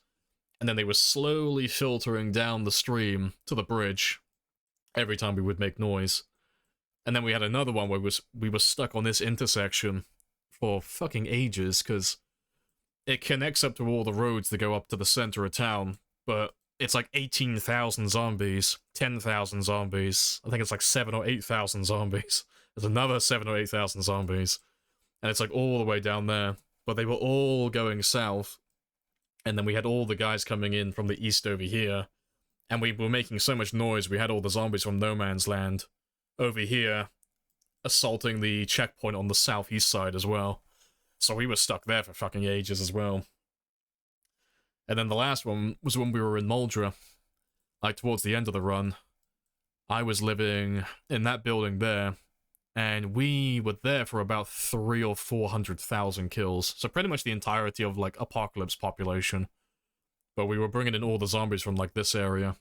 And then they were slowly filtering down the stream to the bridge every time we would make noise. And then we had another one where we were stuck on this intersection for fucking ages, because it connects up to all the roads that go up to the center of town, but it's like 18,000 zombies, 10,000 zombies, I think it's like 7 or 8,000 zombies. There's another 7 or 8,000 zombies, and it's like all the way down there, but they were all going south. And then we had all the guys coming in from the east over here. And we were making so much noise, we had all the zombies from No Man's Land over here, assaulting the checkpoint on the southeast side as well. So we were stuck there for fucking ages as well. And then the last one was when we were in Muldra. Like, towards the end of the run. I was living in that building there. And we were there for about 300,000 or 400,000 kills. So pretty much the entirety of, like, Apocalypse population. But we were bringing in all the zombies from, like, this area.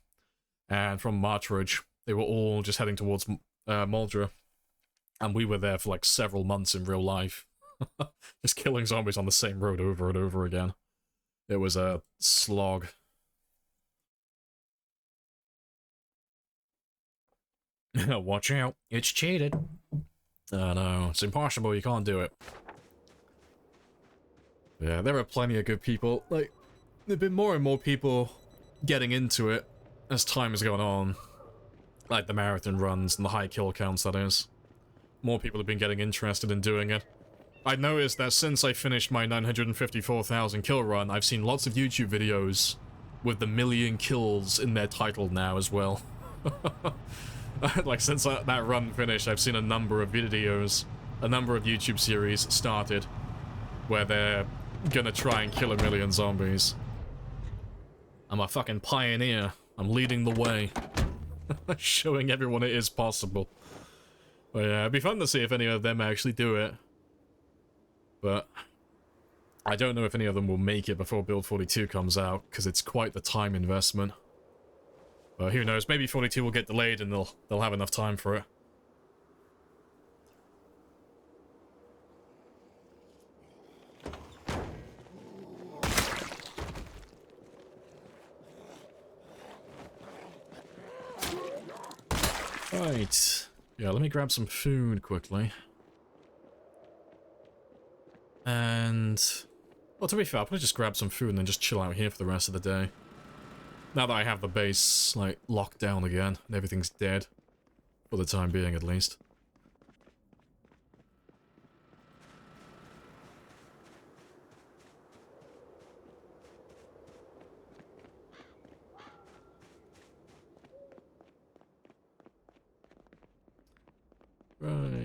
And from Martridge. They were all just heading towards Muldra. And we were there for, like, several months in real life. Just killing zombies on the same road over and over again. It was a slog. Watch out, it's cheated. Oh no, it's impossible, you can't do it. Yeah, there are plenty of good people. Like, there've been more and more people getting into it as time has gone on. Like the marathon runs and the high kill counts, that is. More people have been getting interested in doing it. I noticed that since I finished my 954,000 kill run, I've seen lots of YouTube videos with the 1,000,000 kills in their title now as well. Like, since that run finished, I've seen a number of videos, a number of YouTube series started, where they're gonna try and kill 1,000,000 zombies. I'm a fucking pioneer. I'm leading the way. Showing everyone it is possible. But yeah, it'd be fun to see if any of them actually do it. But I don't know if any of them will make it before Build 42 comes out, because it's quite the time investment. But who knows, maybe 42 will get delayed and they'll have enough time for it. Right. Yeah, let me grab some food quickly. And... well, to be fair, I'll probably just grab some food and then just chill out here for the rest of the day. Now that I have the base, like, locked down again, and everything's dead. For the time being, at least.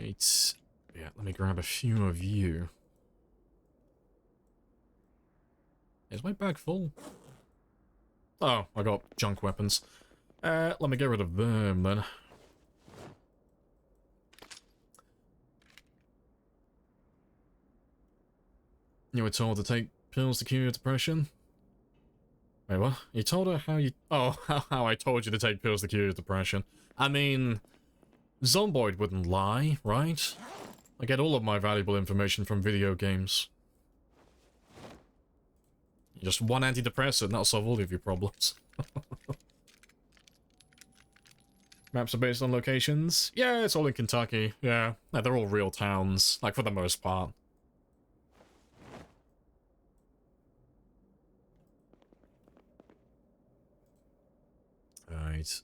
Right. Yeah, let me grab a few of you. Is my bag full? Oh, I got junk weapons. Let me get rid of them then. You were told to take pills to cure your depression? Wait, what? You told her how you... Oh, how I told you to take pills to cure your depression. I mean, Zomboid wouldn't lie, right? I get all of my valuable information from video games. Just one antidepressant, that'll solve all of your problems. Maps are based on locations? Yeah, it's all in Kentucky. Yeah, they're all real towns, like for the most part. Right.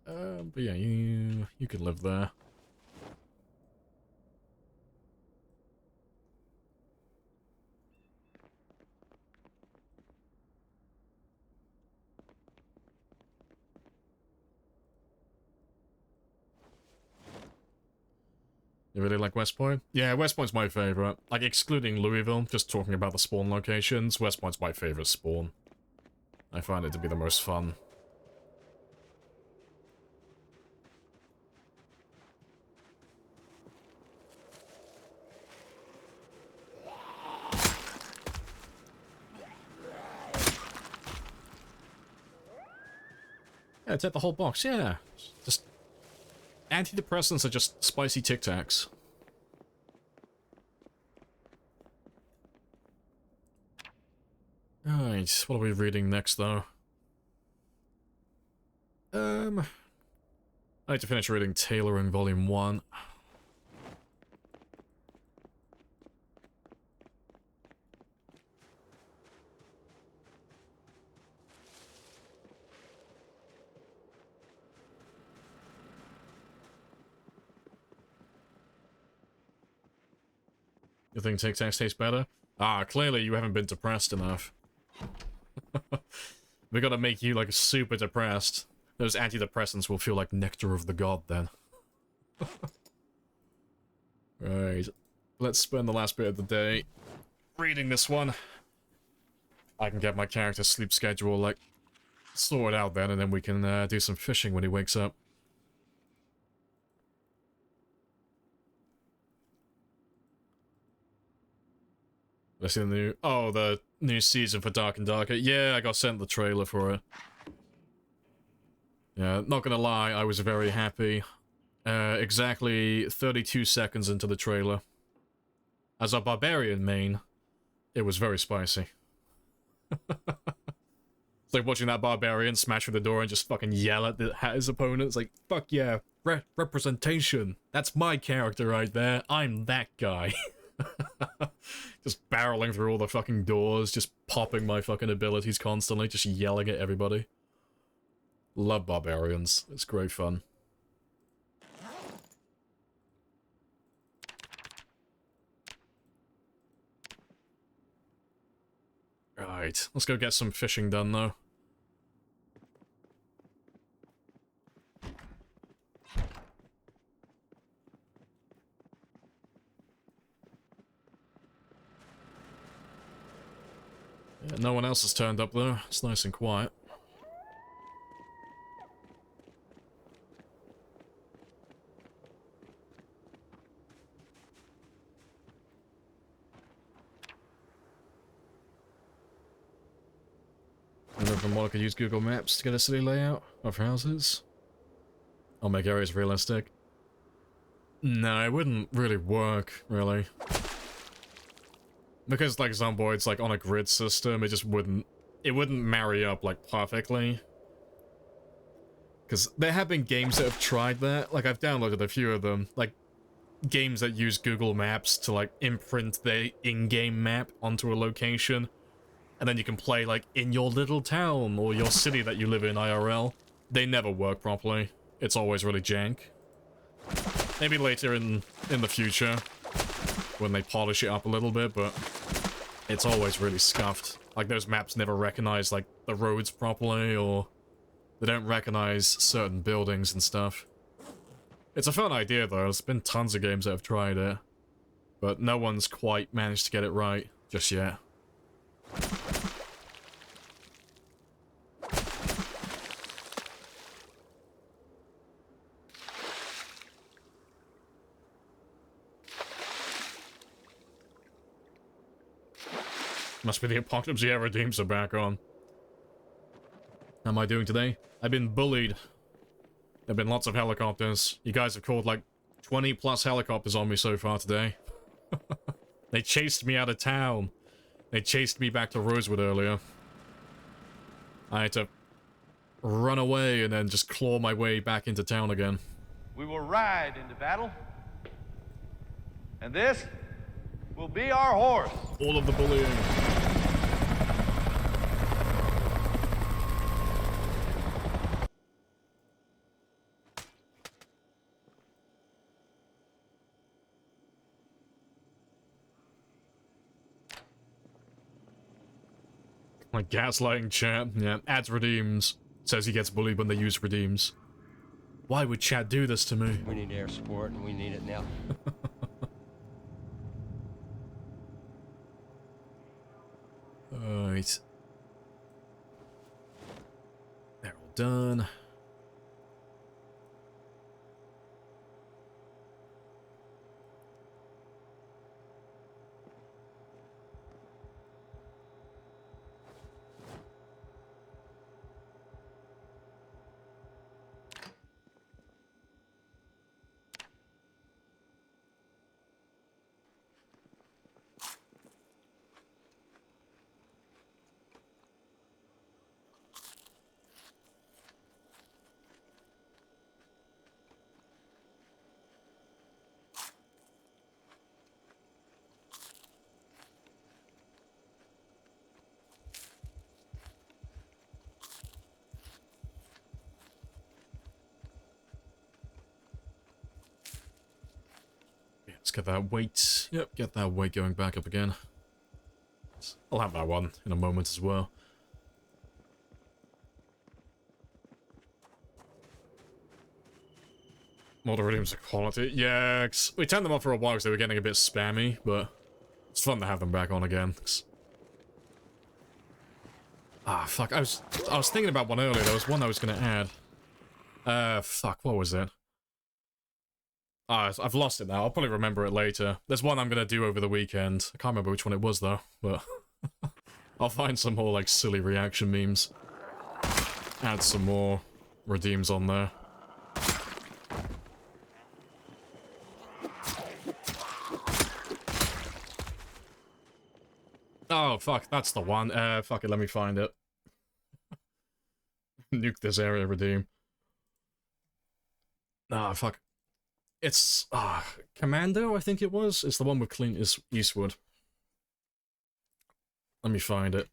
But yeah, you could live there. You really like West Point? Yeah, West Point's my favorite. Like, excluding Louisville, just talking about the spawn locations, West Point's my favorite spawn. I find it to be the most fun. Yeah, take the whole box, yeah. Just... Antidepressants are just spicy Tic Tacs. Right, what are we reading next, though? I need to finish reading Tailoring Volume 1. You think Tic Tacs taste better? Ah, clearly you haven't been depressed enough. We gotta make you, like, super depressed. Those antidepressants will feel like nectar of the god, then. Right. Let's spend the last bit of the day reading this one. I can get my character's sleep schedule, like, sorted out then, and then we can do some fishing when he wakes up. Let's see the new... Oh, the new season for Dark and Darker. Yeah, I got sent the trailer for it. Yeah, not gonna lie, I was very happy. Exactly 32 seconds into the trailer. As a barbarian main, it was very spicy. It's like watching that barbarian smash through the door and just fucking yell at his opponent. It's like, fuck yeah, representation. That's my character right there. I'm that guy. Just barreling through all the fucking doors, just popping my fucking abilities constantly, just yelling at everybody. Love barbarians. It's great fun. Right, let's go get some fishing done, though. Yeah, no one else has turned up, though. It's nice and quiet. I wonder if the mod could use Google Maps to get a city layout of houses. I'll make areas realistic. No, it wouldn't really work, really. Because, like, Zomboid's, like, on a grid system, it just wouldn't... It wouldn't marry up, like, perfectly. Because there have been games that have tried that. Like, I've downloaded a few of them. Like, games that use Google Maps to, like, imprint their in-game map onto a location. And then you can play, like, in your little town or your city that you live in IRL. They never work properly. It's always really jank. Maybe later in the future, when they polish it up a little bit, but it's always really scuffed. Like, those maps never recognize, like, the roads properly, or they don't recognize certain buildings and stuff. It's a fun idea, though. There's been tons of games that have tried it, but no one's quite managed to get it right just yet. Must be the apocalypse. Yeah, redeems are back on. How am I doing today? I've been bullied. There have been lots of helicopters. You guys have called like 20 plus helicopters on me so far today. They chased me out of town. They chased me back to Rosewood earlier. I had to run away and then just claw my way back into town again. We will ride into battle. And this will be our horse. All of the bullying. Like gaslighting chat. Yeah, adds redeems. Says he gets bullied when they use redeems. Why would chat do this to me? We need air support, and we need it now. Alright. They're all done. Let's get that weight. Yep, get that weight going back up again. I'll have that one in a moment as well. Model redeems are quality. Yeah, we turned them off for a while because they were getting a bit spammy, but it's fun to have them back on again. Ah, fuck. I was thinking about one earlier. There was one I was gonna add. Fuck, what was it? I've lost it now. I'll probably remember it later. There's one I'm gonna do over the weekend. I can't remember which one it was, though, but I'll find some more, like, silly reaction memes. Add some more redeems on there. Oh, fuck, that's the one. Fuck it, let me find it. Nuke this area, redeem. Ah, fuck. It's, Commando, I think it was? It's the one with Clint Eastwood. Let me find it.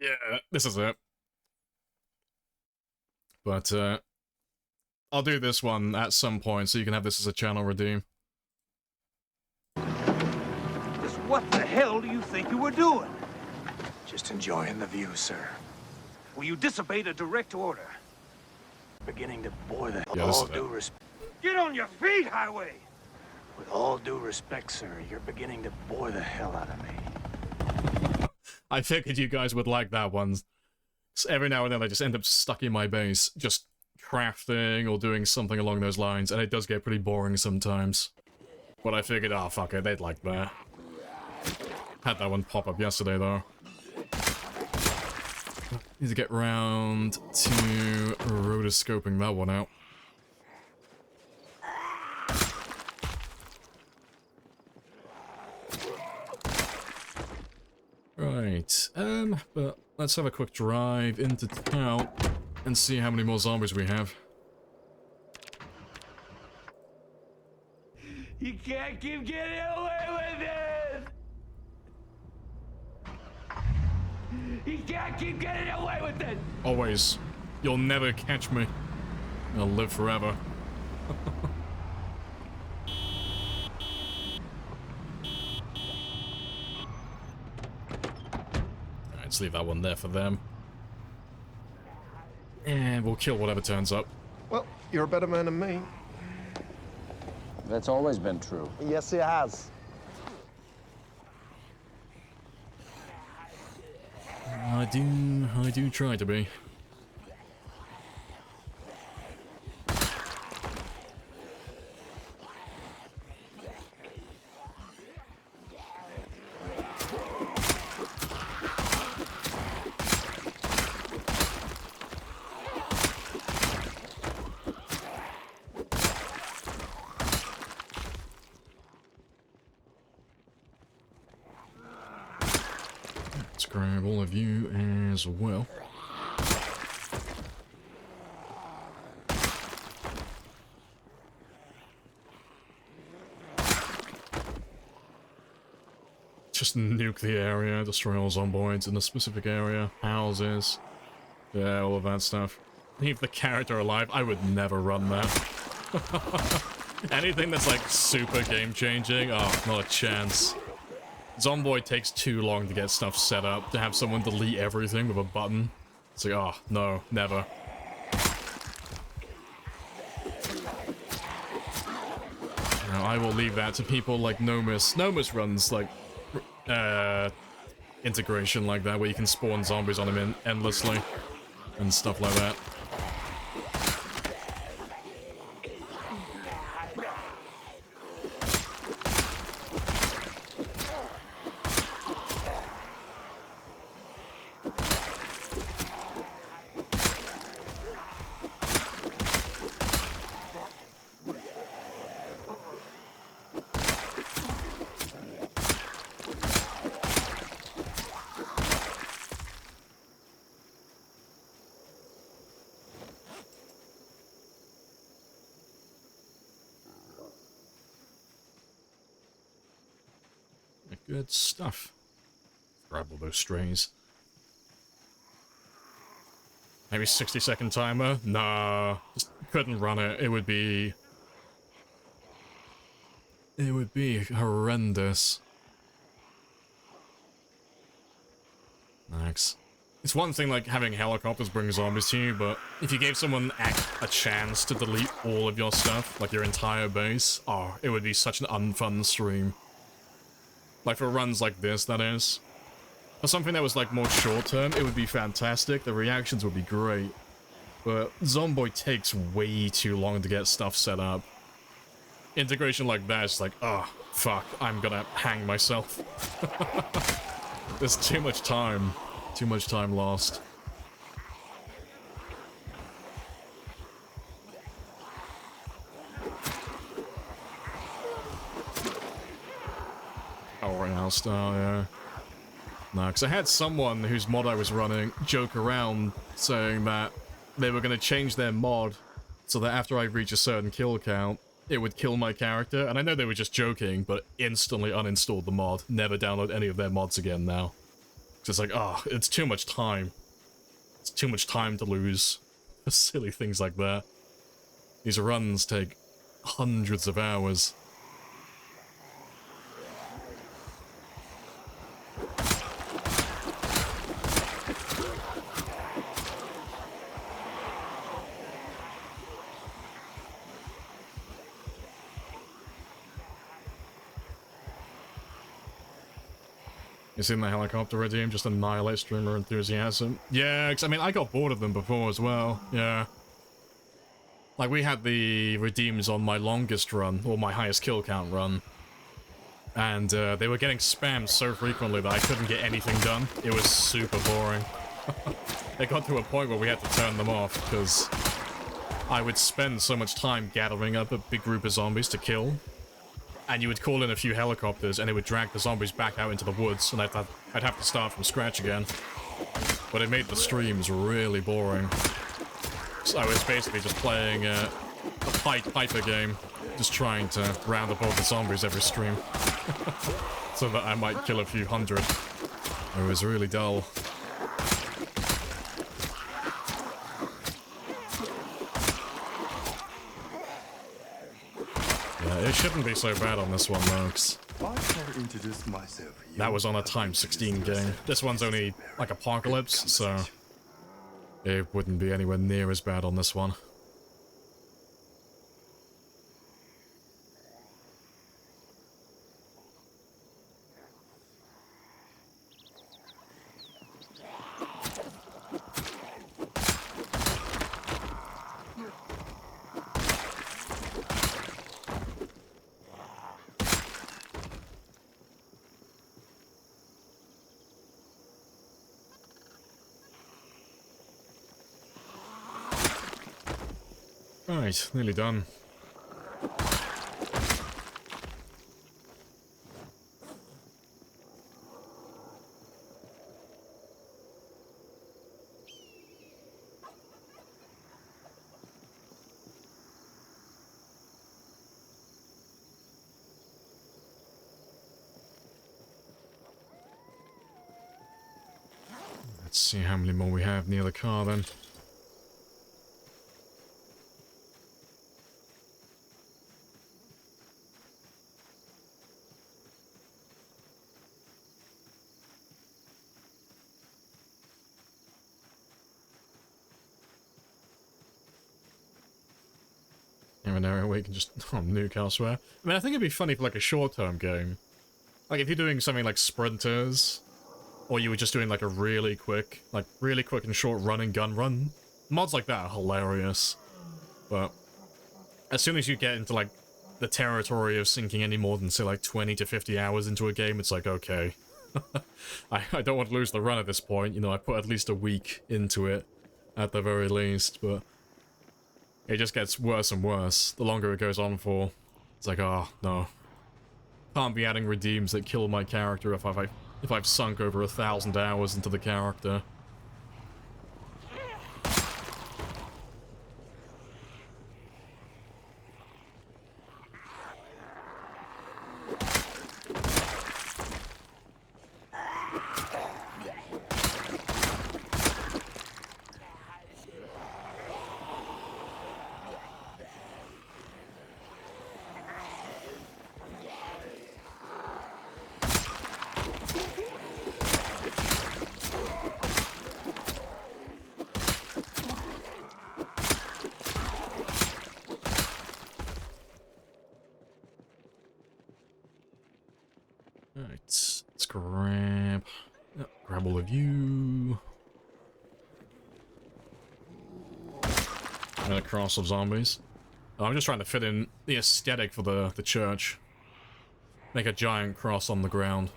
Yeah, this is it. But, I'll do this one at some point, so you can have this as a channel redeem. What the hell do you think you were doing? Just enjoying the view, sir. Well, you disobeyed a direct order. Beginning to bore the Yeah, all due respect. Get on your feet, Highway! With all due respect, sir, you're beginning to bore the hell out of me. I figured you guys would like that one. So every now and then I just end up stuck in my base, just crafting or doing something along those lines, and it does get pretty boring sometimes. But I figured, oh fuck it, they'd like that. Had that one pop up yesterday, though. Need to get round to rotoscoping that one out. Right, but let's have a quick drive into town and see how many more zombies we have. You can't keep getting away with it! You can't keep getting away with it! Always. You'll never catch me. I'll live forever. Let's leave that one there for them. And we'll kill whatever turns up. Well, you're a better man than me. That's always been true. Yes, it has. I do try to be. Let's grab all of you as well. Just nuke the area, destroy all zomboids in a specific area, houses, yeah, all of that stuff. Leave the character alive. I would never run that. Anything that's like super game-changing, oh, not a chance. Zomboid takes too long to get stuff set up, to have someone delete everything with a button. It's like, oh, no, never. Now, I will leave that to people like Nomus. Nomus runs, like, integration like that, where you can spawn zombies on him endlessly, and stuff like that. Good stuff. Grab all those strays. Maybe 60-second timer? Nah, just couldn't run it. It would be horrendous. Nice. It's one thing like having helicopters bring zombies to you, but if you gave someone a chance to delete all of your stuff, like your entire base, oh, it would be such an unfun stream. Like for runs like this, that is. For something that was like more short-term, it would be fantastic. The reactions would be great. But Zomboid takes way too long to get stuff set up. Integration like that is like, oh, fuck, I'm gonna hang myself. There's too much time. Too much time lost. Oh, right now, style, yeah. No, because I had someone whose mod I was running joke around saying that they were going to change their mod so that after I reach a certain kill count, it would kill my character. And I know they were just joking, but instantly uninstalled the mod. Never download any of their mods again now. It's like, oh, it's too much time. It's too much time to lose for silly things like that. These runs take hundreds of hours. You seen the helicopter redeem? Just annihilate streamer enthusiasm. Yeah, because I mean, I got bored of them before as well. Yeah. Like, we had the redeems on my longest run, or my highest kill count run. And they were getting spammed so frequently that I couldn't get anything done. It was super boring. It got to a point where we had to turn them off, because I would spend so much time gathering up a big group of zombies to kill. And you would call in a few helicopters, and it would drag the zombies back out into the woods, and I'd have to start from scratch again. But it made the streams really boring. So I was basically just playing a Piper game, just trying to round up all the zombies every stream. So that I might kill a few hundred. It was really dull. It shouldn't be so bad on this one, though, 'cause I shall introduce myself. That was on a times 16 game. This one's only like Apocalypse, so it wouldn't be anywhere near as bad on this one. Right, nearly done. Let's see how many more we have near the car then. Have an area where you can just nuke elsewhere. I mean, I think it'd be funny for like a short-term game. Like if you're doing something like Sprinters, or you were just doing like a really quick and short run and gun run. Mods like that are hilarious. But as soon as you get into like the territory of sinking any more than say like 20 to 50 hours into a game, it's like, okay. I don't want to lose the run at this point, you know, I put at least a week into it, at the very least, but it just gets worse and worse the longer it goes on for. It's like, oh, no. Can't be adding redeems that kill my character if I've sunk over 1,000 hours into the character. Let's grab all of you. And a cross of zombies. Oh, I'm just trying to fit in the aesthetic for the church. Make a giant cross on the ground.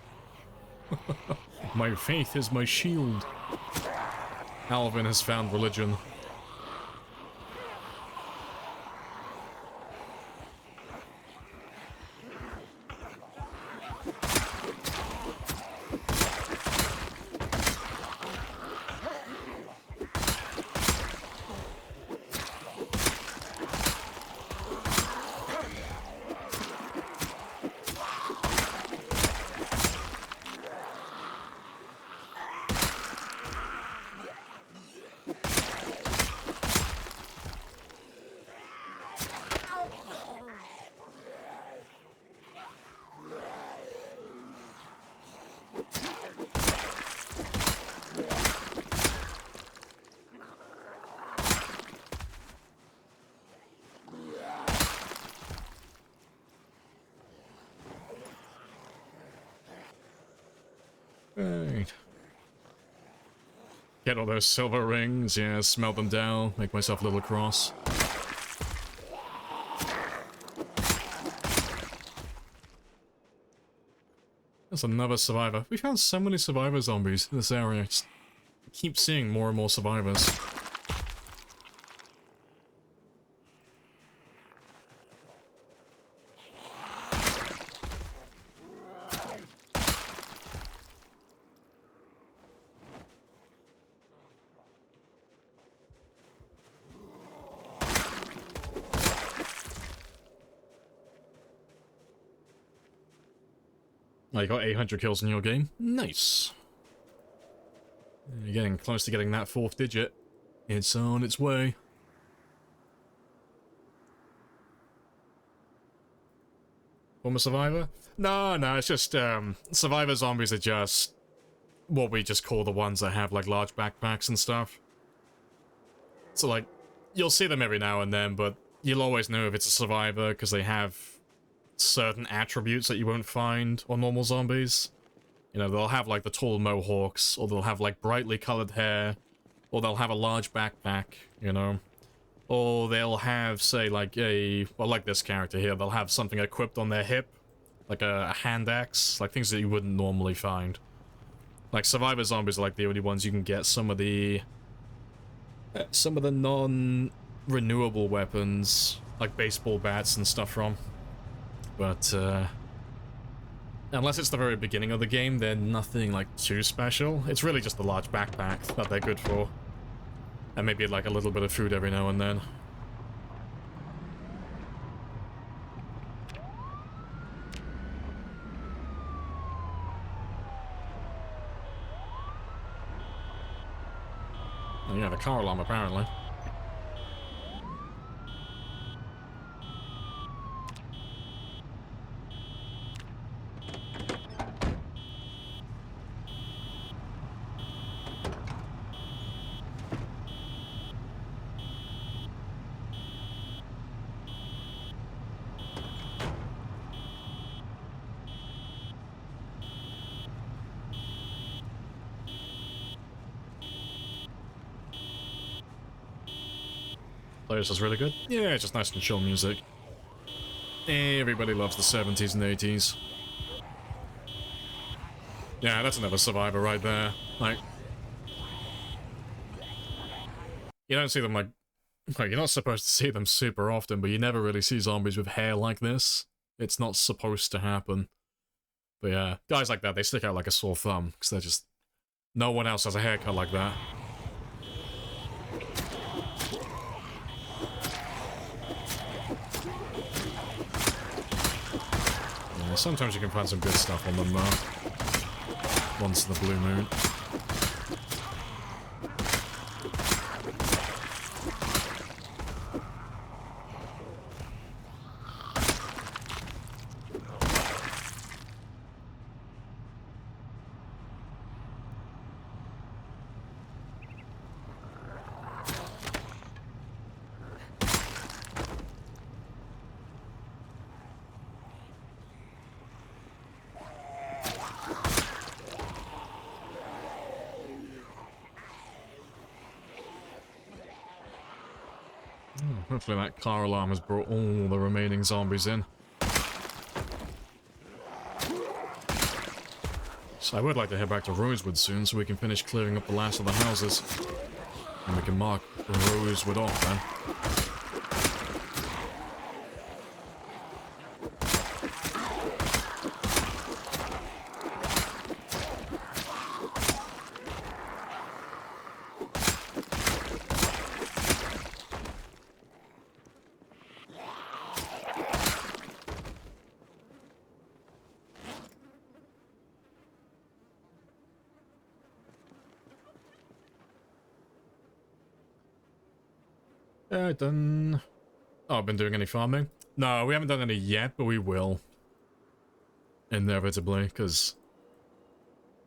My faith is my shield. Alvin has found religion. Right. Get all those silver rings, yeah, smelt them down, make myself a little cross. There's another survivor. We found so many survivor zombies in this area. Just keep seeing more and more survivors. Oh, you got 800 kills in your game? Nice. You're getting close to getting that 4th digit. It's on its way. Former survivor? No, it's just, survivor zombies are just what we just call the ones that have, like, large backpacks and stuff. So, like, you'll see them every now and then, but you'll always know if it's a survivor because they have certain attributes that you won't find on normal zombies. You know, they'll have, like, the tall mohawks, or they'll have, like, brightly colored hair, or they'll have a large backpack, you know. Or they'll have, say, like well, like this character here, they'll have something equipped on their hip, like a hand axe, like things that you wouldn't normally find. Like, survivor zombies are like the only ones you can get some of the non-renewable weapons, like baseball bats and stuff from. But, unless it's the very beginning of the game, they're nothing, like, too special. It's really just the large backpack that they're good for. And maybe, like, a little bit of food every now and then. Oh, yeah, the car alarm, apparently. This is really good. Yeah, just nice and chill music. Everybody loves the 70s and 80s. Yeah, that's another survivor right there. Like, you don't see them like you're not supposed to see them super often, but you never really see zombies with hair like this. It's not supposed to happen. But yeah, guys like that, they stick out like a sore thumb, because they're just... No one else has a haircut like that. Sometimes you can find some good stuff on them, once in the blue moon. Hopefully that car alarm has brought all the remaining zombies in. So I would like to head back to Rosewood soon so we can finish clearing up the last of the houses. And we can mark Rosewood off then. Done. Oh, I've been doing any farming? No, we haven't done any yet, but we will. Inevitably, because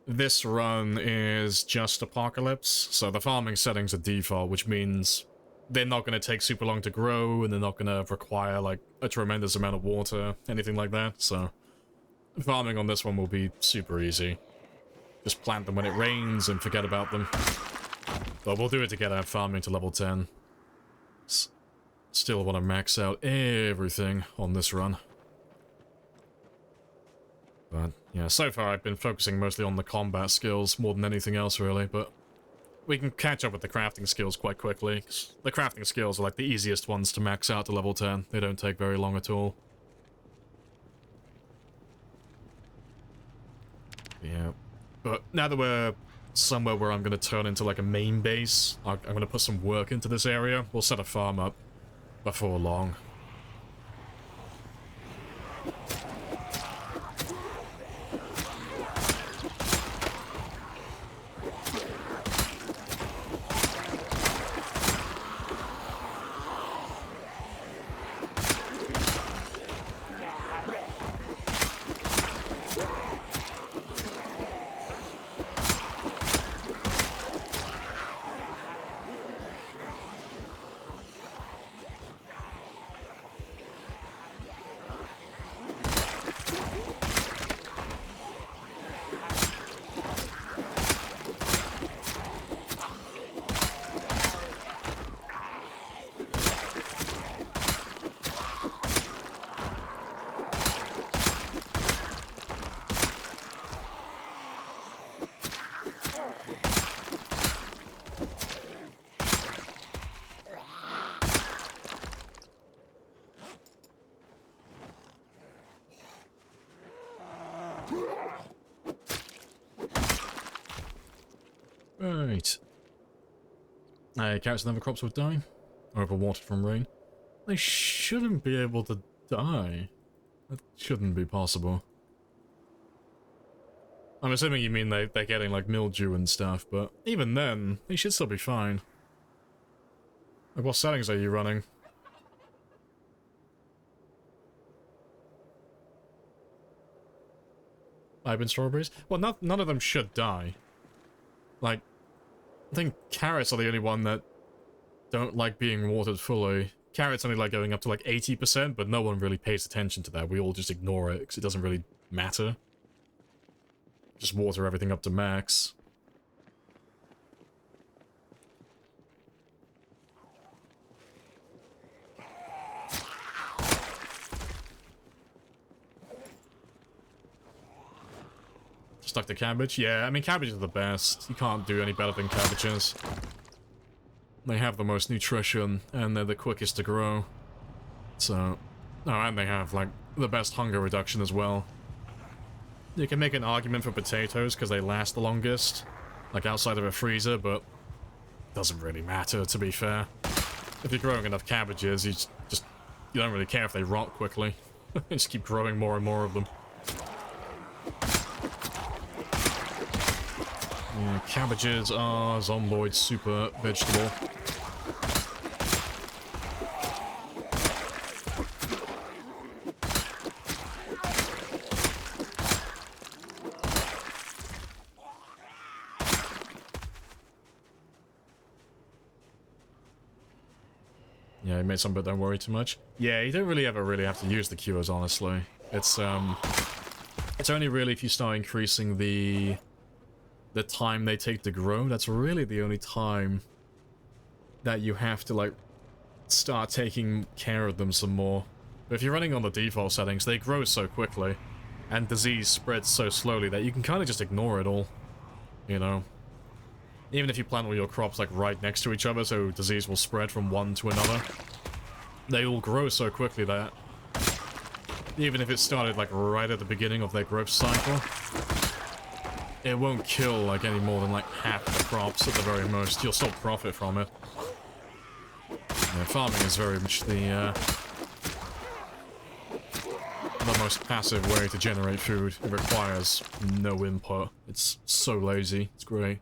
this run is just Apocalypse, so the farming settings are default, which means they're not going to take super long to grow, and they're not going to require, like, a tremendous amount of water, anything like that, so farming on this one will be super easy. Just plant them when it rains and forget about them. But we'll do it to get our farming to level 10. Still want to max out everything on this run. But, yeah, so far I've been focusing mostly on the combat skills more than anything else, really, but we can catch up with the crafting skills quite quickly. 'Cause the crafting skills are, like, the easiest ones to max out to level 10. They don't take very long at all. Yeah. But now that we're somewhere where I'm going to turn into, like, a main base, I'm going to put some work into this area. We'll set a farm up before long. Right. Carrots and other crops will die. Overwatered from rain. They shouldn't be able to die. That shouldn't be possible. I'm assuming you mean they're getting like mildew and stuff, but even then, they should still be fine. Like, what settings are you running? Ibon strawberries? Well, none of them should die. Like, I think carrots are the only one that don't like being watered fully. Carrots only like going up to like 80%, but no one really pays attention to that. We all just ignore it, because it doesn't really matter. Just water everything up to max. Just like the cabbage? Yeah, I mean, cabbages are the best. You can't do any better than cabbages. They have the most nutrition, and they're the quickest to grow. So... Oh, and they have, like, the best hunger reduction as well. You can make an argument for potatoes, because they last the longest. Like, outside of a freezer, but... doesn't really matter, to be fair. If you're growing enough cabbages, you don't really care if they rot quickly. You just keep growing more and more of them. Yeah, cabbages are Zomboid super vegetable. Yeah, he made some, but don't worry too much. Yeah, you don't really ever have to use the cures, honestly. It's only really if you start increasing the time they take to grow. That's really the only time that you have to, like, start taking care of them some more. But if you're running on the default settings, they grow so quickly, and disease spreads so slowly that you can kind of just ignore it all, you know? Even if you plant all your crops, like, right next to each other, so disease will spread from one to another, they all grow so quickly that even if it started, like, right at the beginning of their growth cycle, it won't kill, like, any more than, like, half the crops at the very most. You'll still profit from it. Yeah, farming is very much the most passive way to generate food. It requires no input. It's so lazy. It's great.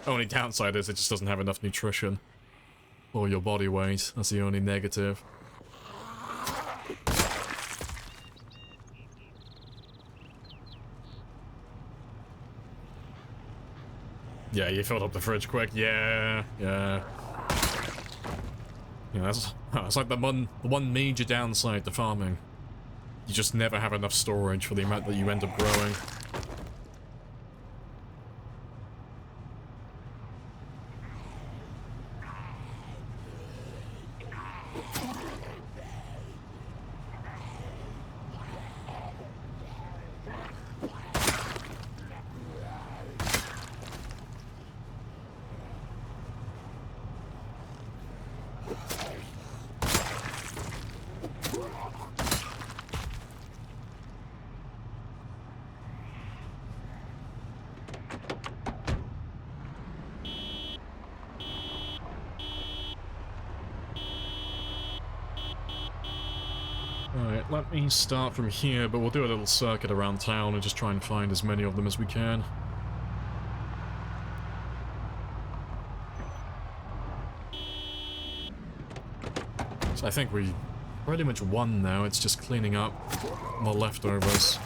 Only downside is it just doesn't have enough nutrition. Or your body weight. That's the only negative. Yeah, you filled up the fridge quick. Yeah. Yeah, that's like the one major downside to farming. You just never have enough storage for the amount that you end up growing. Alright, let me start from here, but we'll do a little circuit around town and just try and find as many of them as we can. So I think we pretty much won now, it's just cleaning up the leftovers.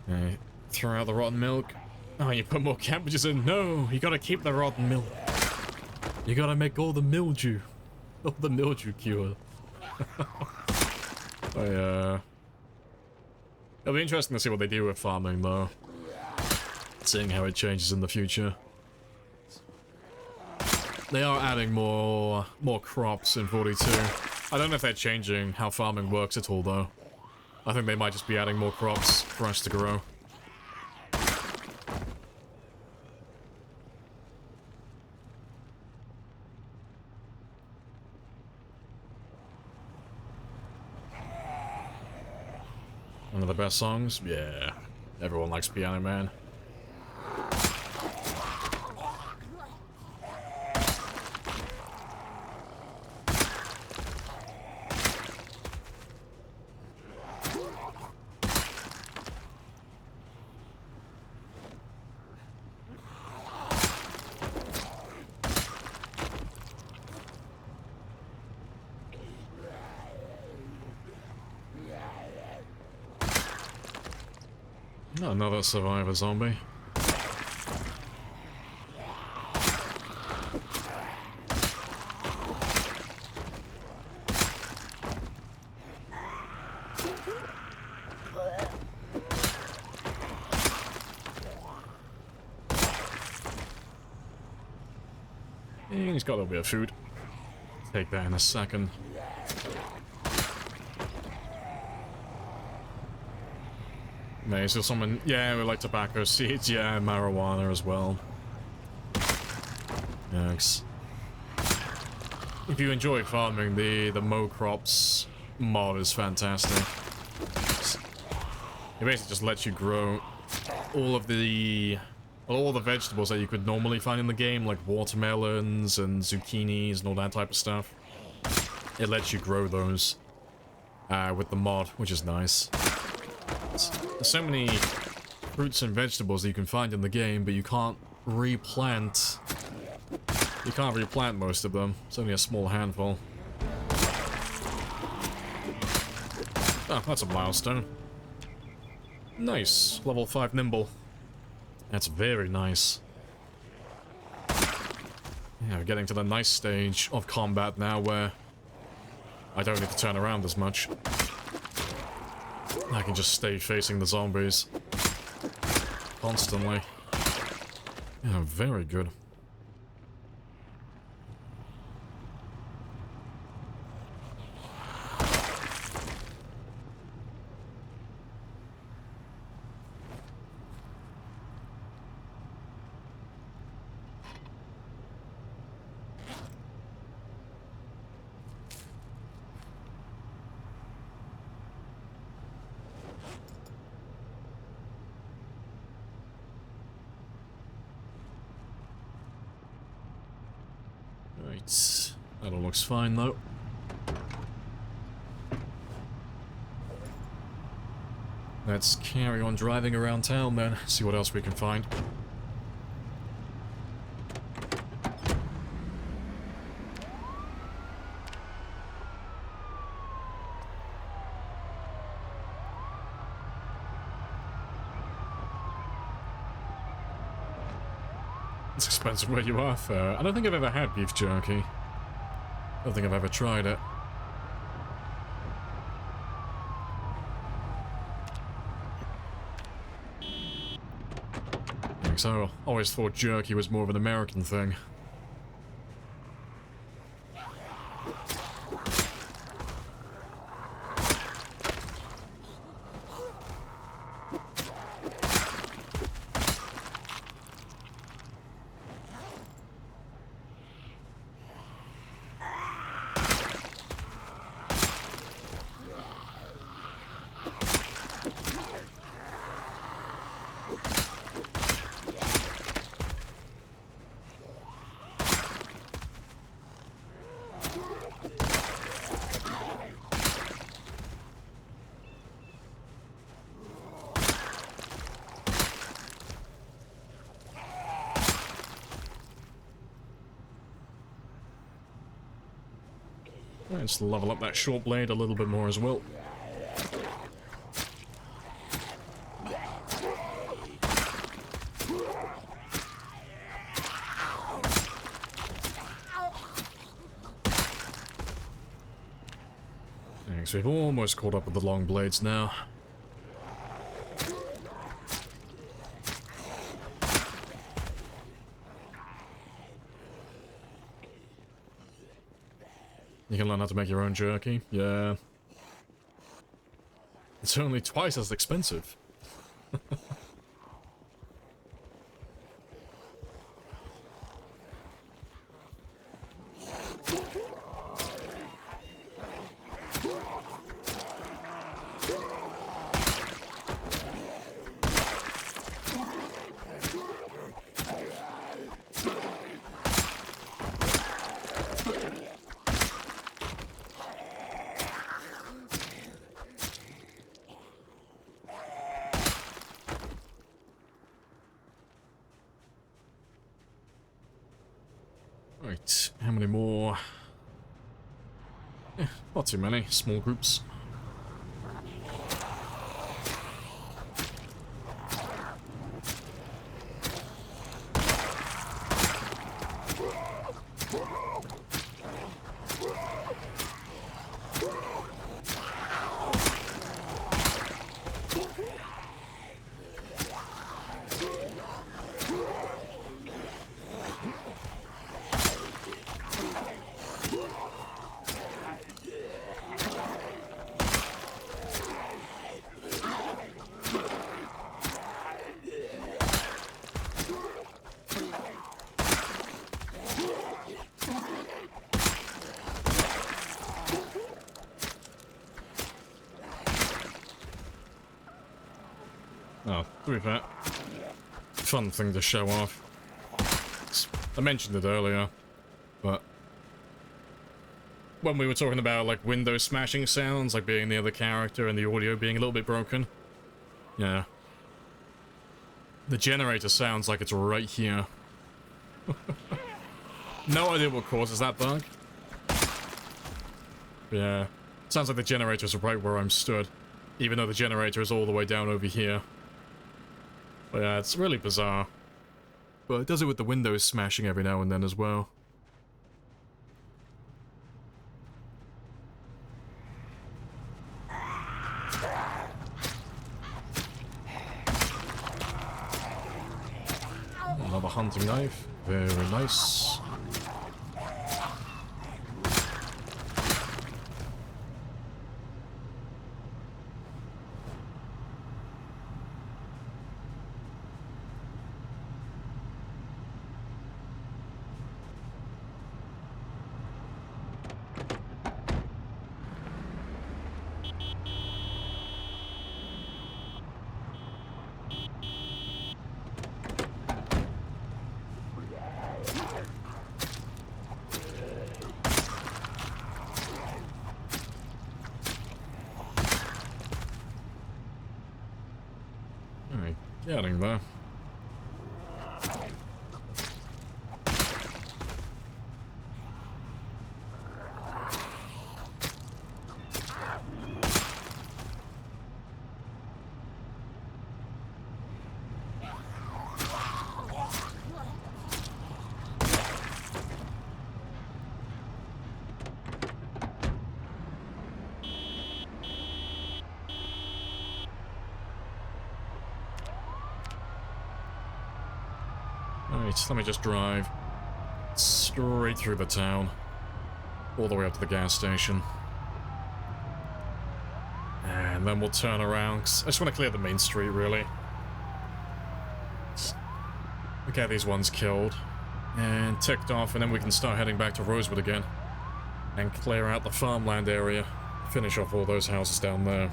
Okay, throw out the rotten milk. Oh, you put more cabbages in? No, you gotta keep the rotten milk. You gotta make all the mildew. All the mildew cure. It'll be interesting to see what they do with farming, though. Seeing how it changes in the future. They are adding more crops in 42. I don't know if they're changing how farming works at all, though. I think they might just be adding more crops for us to grow. of the best songs? Yeah. Everyone likes Piano Man. Another survivor zombie. And he's got a little bit of food. Take that in a second. May still someone, yeah, we like tobacco seeds, yeah, marijuana as well. Yikes. If you enjoy farming, the mow crops mod is fantastic. It basically just lets you grow all the vegetables that you could normally find in the game, like watermelons and zucchinis and all that type of stuff. It lets you grow those with the mod, which is nice. There's so many fruits and vegetables that you can find in the game, but you can't replant. You can't replant most of them. It's only a small handful. Oh, that's a milestone. Nice. Level 5 nimble. That's very nice. Yeah, we're getting to the nice stage of combat now where I don't need to turn around as much. I can just stay facing the zombies constantly. Yeah, very good. Right, that all looks fine though. Let's carry on driving around town then, see what else we can find. It's expensive where you are, fair. I don't think I've ever had beef jerky. I don't think I've ever tried it. So, always thought jerky was more of an American thing. Let's level up that short blade a little bit more as well. Thanks, we've almost caught up with the long blades now. You can learn how to make your own jerky. Yeah. It's only twice as expensive. Right, how many more? Not too many, small groups. Oh, to be fair, fun thing to show off. I mentioned it earlier, but when we were talking about like window smashing sounds, like being the other character and the audio being a little bit broken, yeah, the generator sounds like it's right here. No idea what causes that bug. Yeah, sounds like the generator's right where I'm stood, even though the generator is all the way down over here. But yeah, it's really bizarre. But it does it with the windows smashing every now and then as well. Another hunting knife. Very nice. Alright, getting there. Alright, let me just drive straight through the town, all the way up to the gas station. And then we'll turn around, 'cause I just want to clear the main street, really. We'll get these ones killed and ticked off, and then we can start heading back to Rosewood again and clear out the farmland area, finish off all those houses down there.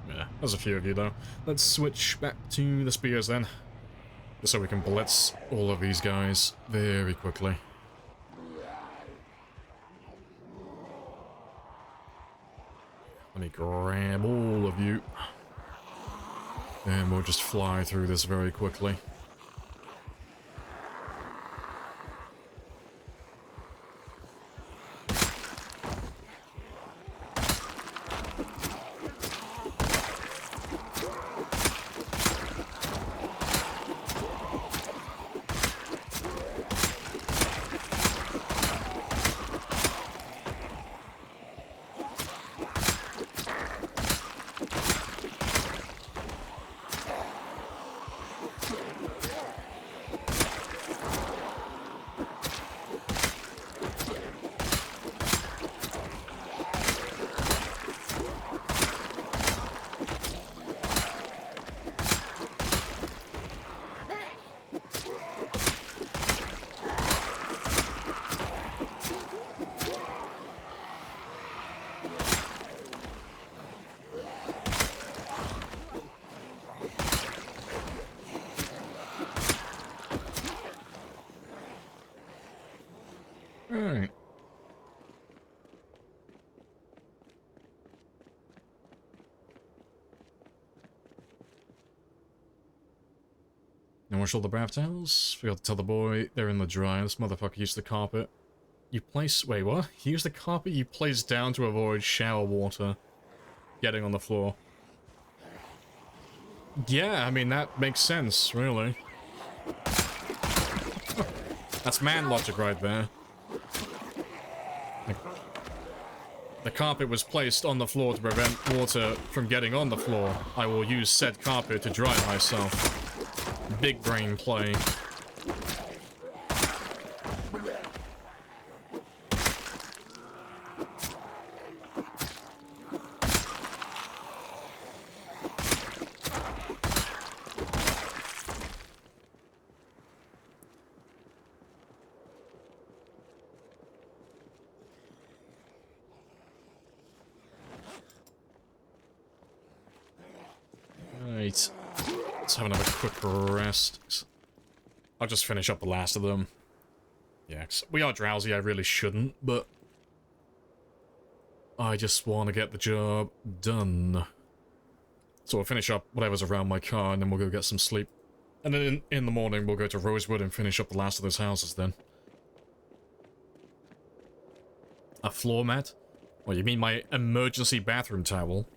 Yeah, there's a few of you though. Let's switch back to the spears then, just so we can blitz all of these guys very quickly. Let me grab all of you, and we'll just fly through this very quickly. washed all the bath towels. Forgot to tell the boy they're in the dryer. This motherfucker used the carpet. You place... Wait, what? He used the carpet you placed down to avoid shower water getting on the floor. Yeah, I mean, that makes sense, really. That's man logic right there. The carpet was placed on the floor to prevent water from getting on the floor. I will use said carpet to dry myself. Big brain play. Right. Let's have another quick rest. I'll just finish up the last of them. Yeah, 'cause we are drowsy, I really shouldn't, but I just want to get the job done. So we'll finish up whatever's around my car, and then we'll go get some sleep. And then in the morning, we'll go to Rosewood and finish up the last of those houses then. A floor mat? Well, you mean my emergency bathroom towel?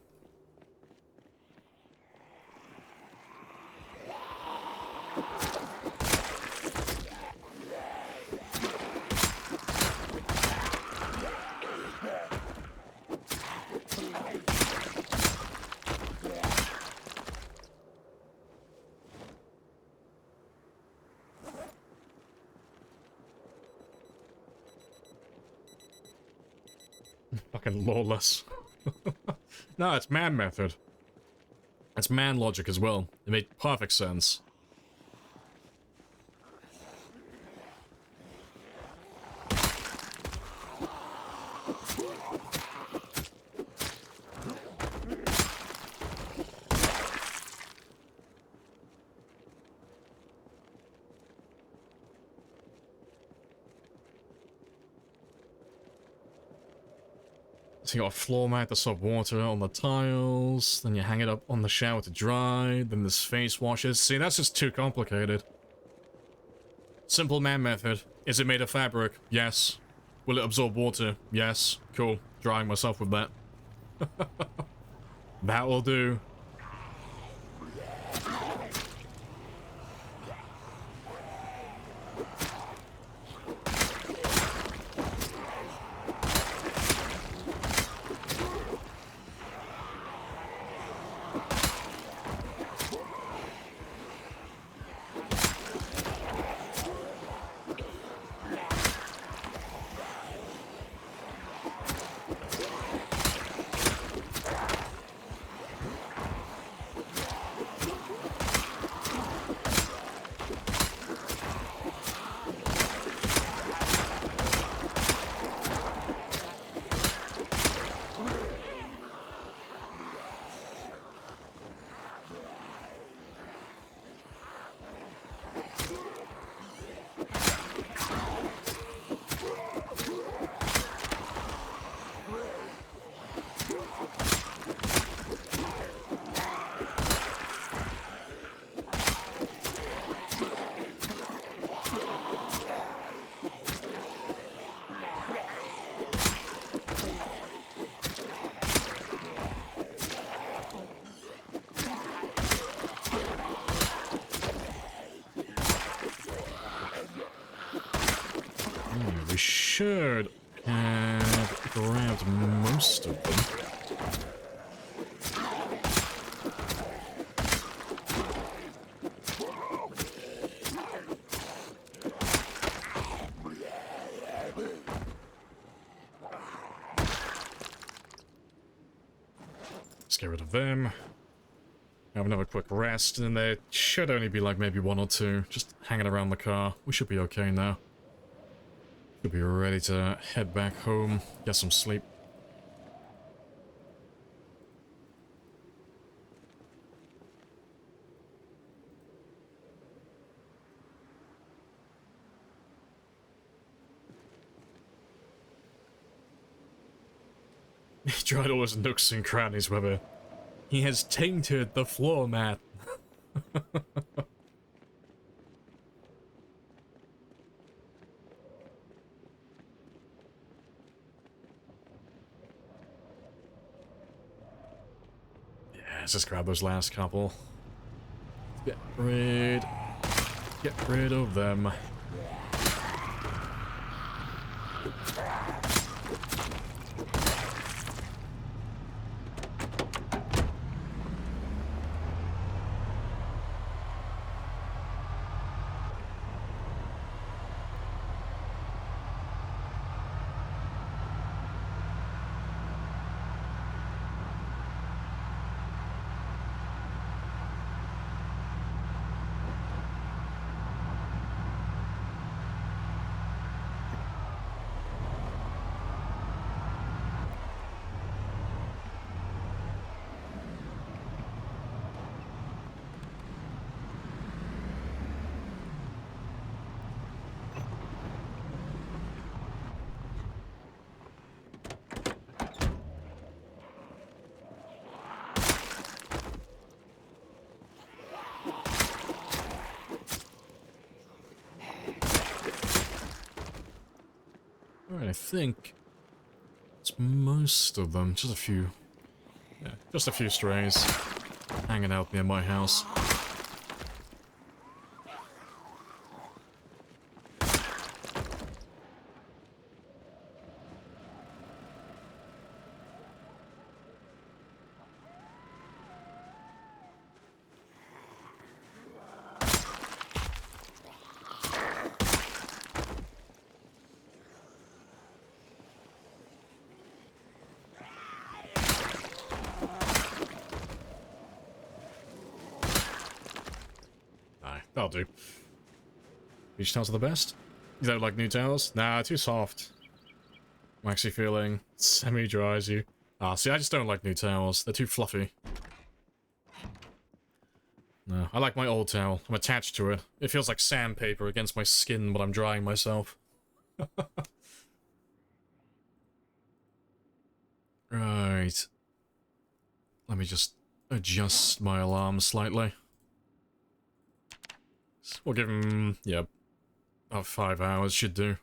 Fucking lawless. No, it's man method. It's man logic as well. It made perfect sense. So you got a floor mat to soak water on the tiles, then you hang it up on the shower to dry, then there's face washes. See, that's just too complicated. Simple man method. Is it made of fabric? Yes. Will it absorb water? Yes. Cool. Drying myself with that. That will do. We should have grabbed most of them. Let's get rid of them. Have another quick rest, and there should only be like maybe one or two just hanging around the car. We should be okay now. Should be ready to head back home, get some sleep. He tried all his nooks and crannies with it. He has tainted the floor mat. Let's just grab those last couple. Get rid of them. Alright, I think it's most of them. Just a few. Yeah, just a few strays hanging out near my house. That'll do. Beach towels are the best? You don't like new towels? Nah, too soft. I'm actually feeling semi-dry as you. Ah, see, I just don't like new towels. They're too fluffy. No, I like my old towel. I'm attached to it. It feels like sandpaper against my skin when I'm drying myself. Right. Let me just adjust my alarm slightly. We'll give him, yeah, about 5 hours should do.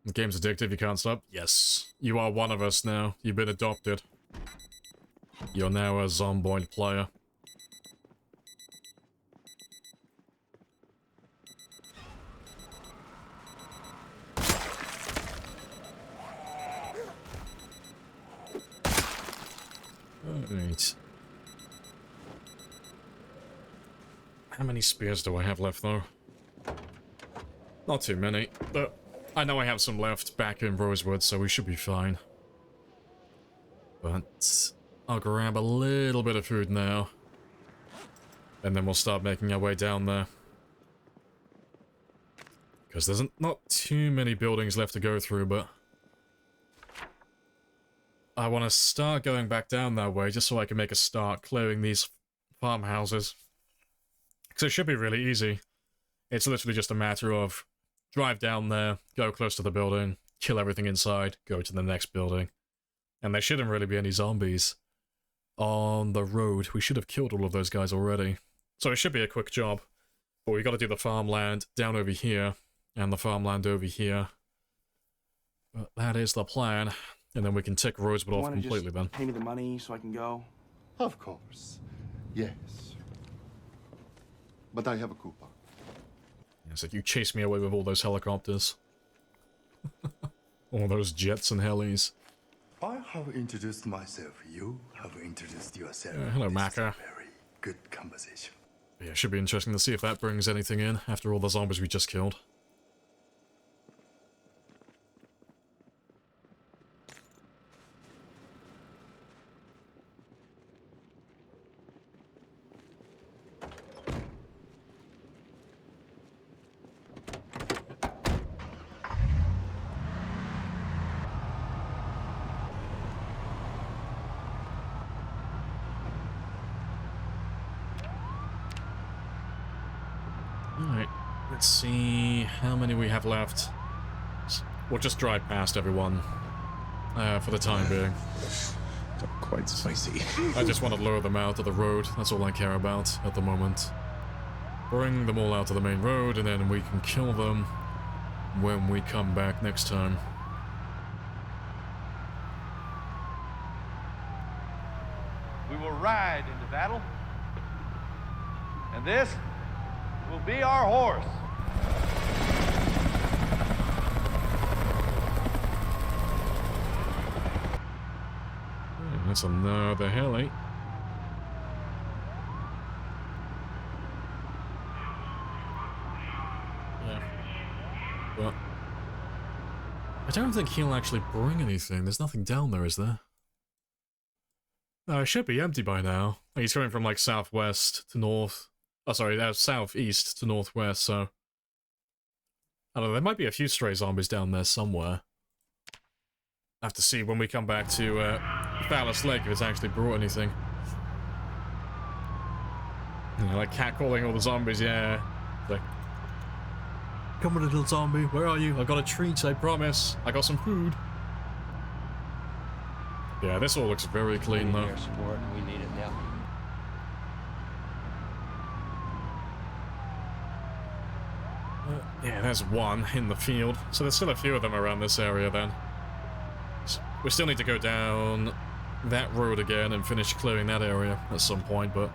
The game's addictive, you can't stop? Yes. You are one of us now. You've been adopted. You're now a Zomboid player. Alright. How many spears do I have left, though? Not too many, but I know I have some left back in Rosewood, so we should be fine. But I'll grab a little bit of food now, and then we'll start making our way down there. Because there's not too many buildings left to go through, but I want to start going back down that way just so I can make a start clearing these farmhouses. Because it should be really easy. It's literally just a matter of drive down there, go close to the building, kill everything inside, go to the next building. And there shouldn't really be any zombies on the road. We should have killed all of those guys already. So it should be a quick job. But we got to do the farmland down over here, and the farmland over here. But that is the plan. And then we can tick Rosewood off completely then. Pay me the money so I can go? Of course. Yes. But I have a coupon. Yes, if you chase me away with all those helicopters. All those jets and helis. I have introduced myself. You have introduced yourself. Hello, This is Macca. a very good conversation. Yeah, should be interesting to see if that brings anything in after all the zombies we just killed. Alright, let's see how many we have left. We'll just drive past everyone for the time being. Quite spicy. I just want to lure them out of the road. That's all I care about at the moment. Bring them all out to the main road, and then we can kill them when we come back next time. into battle. And this will be our horse. That's another heli. Yeah. But I don't think he'll actually bring anything. There's nothing down there, is there? It should be empty by now. Like, he's coming from, like, southwest to north. Oh, sorry, southeast to northwest, so... I don't know, there might be a few stray zombies down there somewhere. I have to see when we come back to, Phallus Lake if it's actually brought anything. You know, like catcalling all the zombies, yeah. Like, come on, little zombie, where are you? I got a treat, I promise. I got some food. Yeah, this all looks very clean, though. Air support, we need it now. Yeah, there's one in the field. So there's still a few of them around this area, then. So we still need to go down that road again and finish clearing that area at some point, but...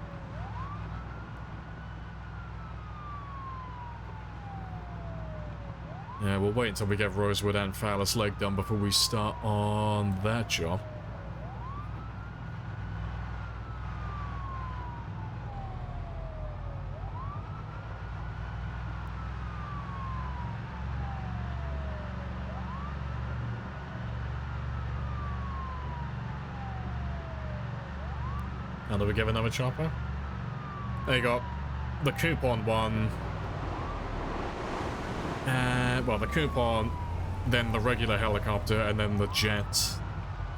yeah, we'll wait until we get Rosewood and Phallus Lake done before we start on that job. Now do we give another chopper? There you go. The coupon one. Well, the coupon, then the regular helicopter, and then the jet.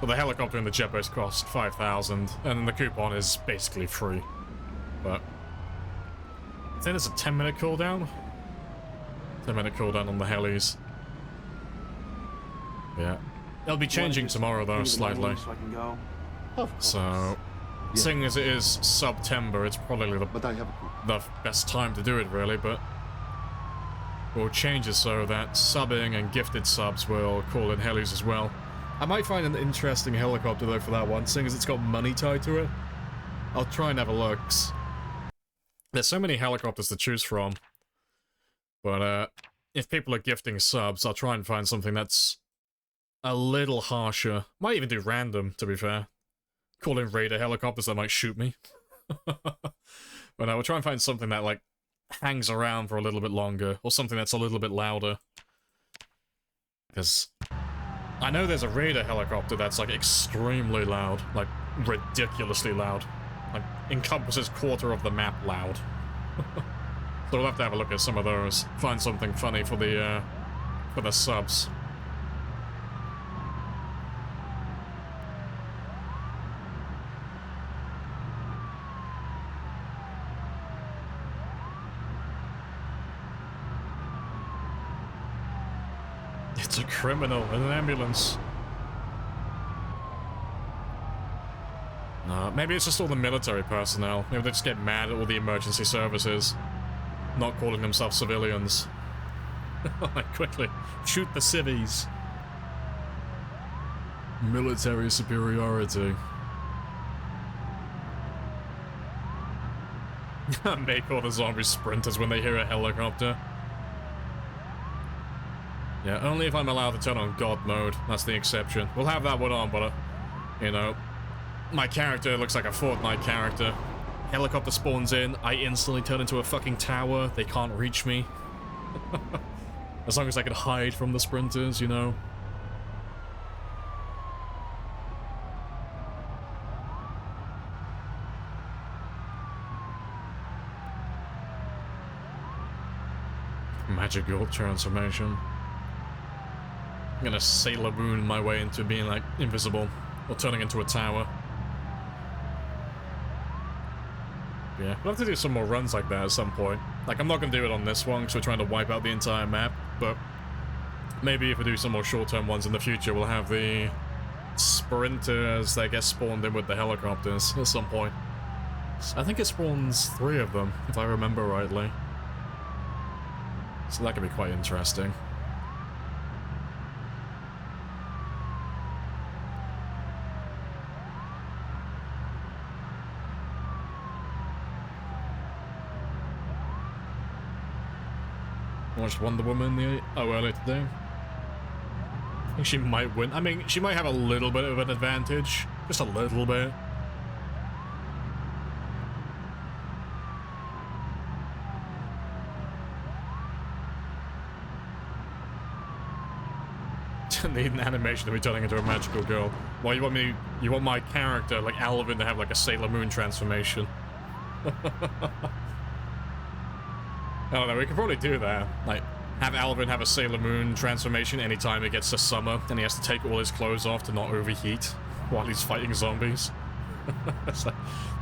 Well, the helicopter and the jet both cost 5,000, and the coupon is basically free. But I think there's a 10-minute cooldown. 10-minute cooldown on the helis. Yeah, it'll be changing tomorrow though, slightly. So I can go. So, seeing as it is September, it's probably the best time to do it, really, but we'll change it so that subbing and gifted subs will call in helis as well. I might find an interesting helicopter, though, for that one, seeing as it's got money tied to it. I'll try and have a look. There's so many helicopters to choose from, but if people are gifting subs, I'll try and find something that's a little harsher. Might even do random, to be fair. Call in raider helicopters that might shoot me. But I will try and find something that, like, hangs around for a little bit longer, or something that's a little bit louder. Because I know there's a raider helicopter that's, like, extremely loud. Like, ridiculously loud. Like, encompasses quarter of the map loud. So we'll have to have a look at some of those. Find something funny for the subs. It's a criminal in an ambulance. No, maybe it's just all the military personnel. Maybe they just get mad at all the emergency services, not calling themselves civilians. Like, quickly, shoot the civvies. Military superiority. Make all the zombie sprinters when they hear a helicopter. Yeah, only if I'm allowed to turn on God mode. That's the exception. We'll have that one on, but, you know, my character looks like a Fortnite character. Helicopter spawns in, I instantly turn into a fucking tower. They can't reach me. As long as I can hide from the sprinters, you know. Magical transformation. I'm gonna Sailor Moon my way into being, like, invisible, or turning into a tower. Yeah, we'll have to do some more runs like that at some point. Like, I'm not gonna do it on this one, because we're trying to wipe out the entire map, but maybe if we do some more short-term ones in the future, we'll have the sprinters that get spawned in with the helicopters at some point. I think it spawns 3 of them, if I remember rightly. So that could be quite interesting. Watched Wonder Woman earlier today. I think she might win. I mean, she might have a little bit of an advantage. Just a little bit. Need an animation of me turning into a magical girl. Well, you want my character, like Alvin, to have like a Sailor Moon transformation. I don't know, we could probably do that. Like, have Alvin have a Sailor Moon transformation anytime it gets to summer, and he has to take all his clothes off to not overheat while he's fighting zombies. It's like,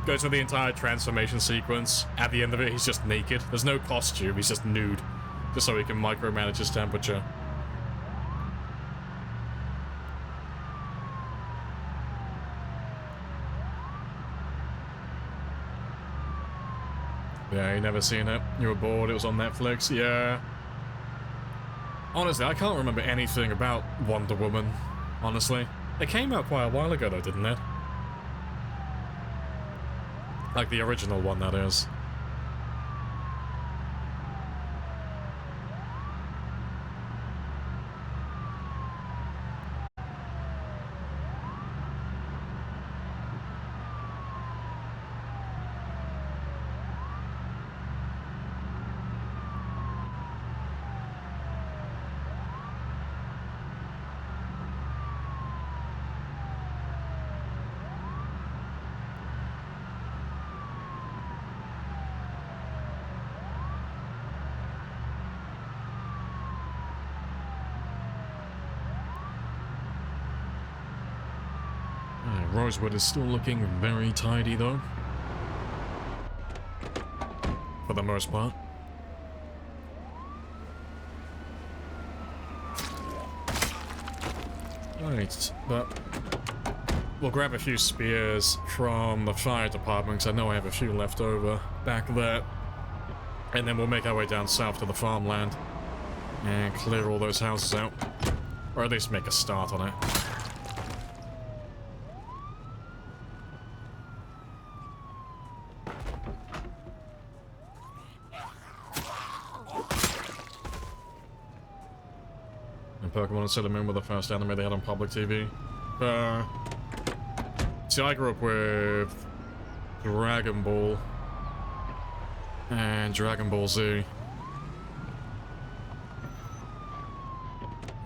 go through the entire transformation sequence. At the end of it, he's just naked. There's no costume, he's just nude. Just so he can micromanage his temperature. Yeah, you never seen it. You were bored, it was on Netflix, yeah. Honestly, I can't remember anything about Wonder Woman, honestly. It came out quite a while ago though, didn't it? Like the original one, that is. Rosewood is still looking very tidy, though. For the most part. Right, but we'll grab a few spears from the fire department, because I know I have a few left over back there. And then we'll make our way down south to the farmland and clear all those houses out. Or at least make a start on it. Pokemon and Sailor Moon were the first anime they had on public TV. See, I grew up with Dragon Ball and Dragon Ball Z.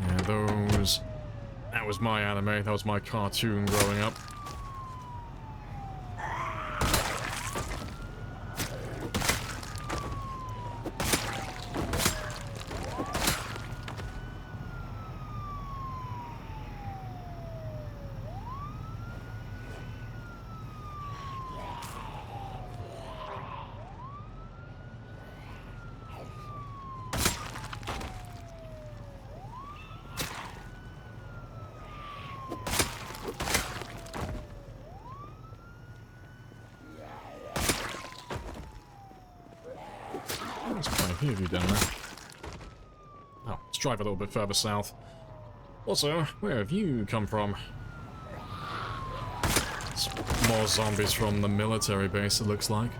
Yeah, that was my anime, that was my cartoon growing up. There's quite a few of you down there. Oh, let's drive a little bit further south. Also, where have you come from? It's more zombies from the military base, it looks like.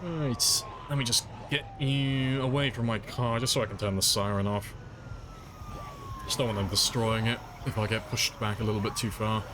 Right, let me just get you away from my car just so I can turn the siren off. Just don't want them destroying it if I get pushed back a little bit too far.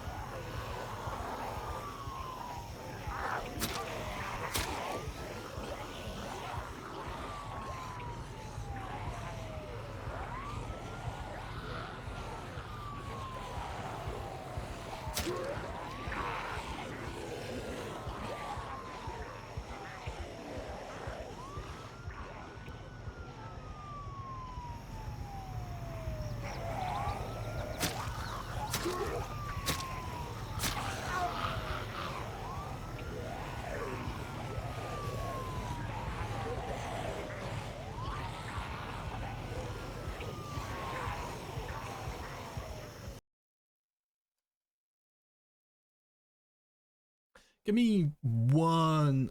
Give me 1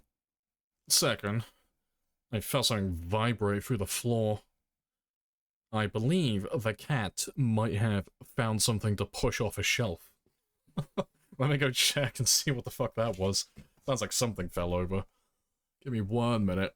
second. I felt something vibrate through the floor. I believe the cat might have found something to push off a shelf. Let me go check and see what the fuck that was. Sounds like something fell over. Give me 1 minute.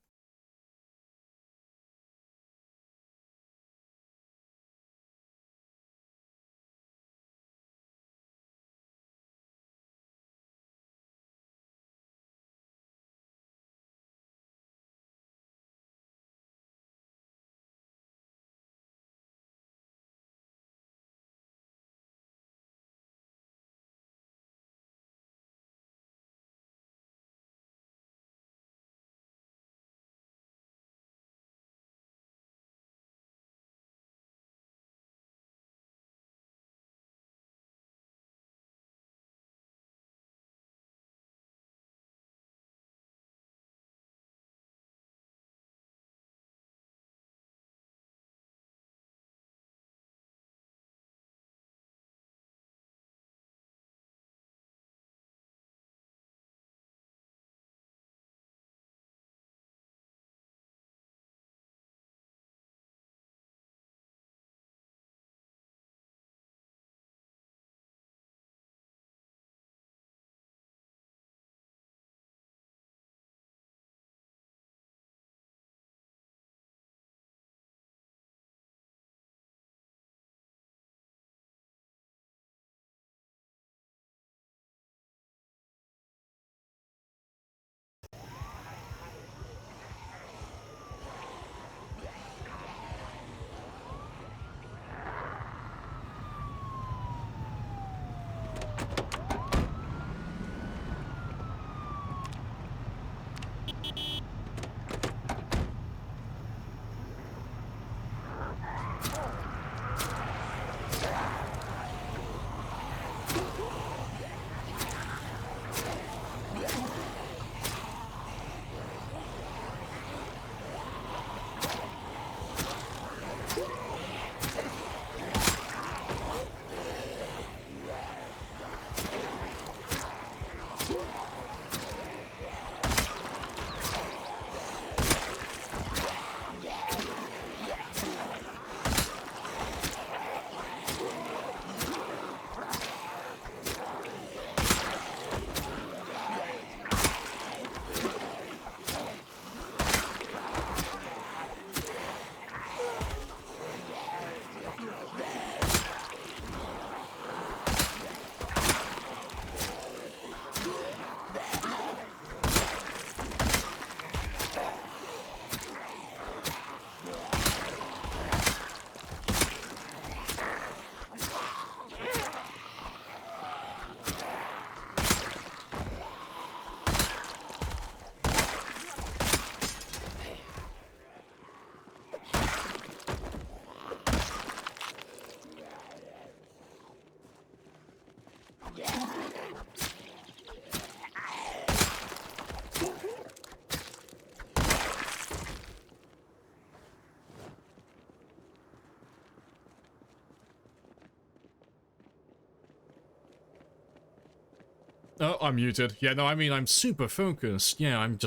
Oh, I'm muted. Yeah, no, I mean, I'm super focused. Yeah, I'm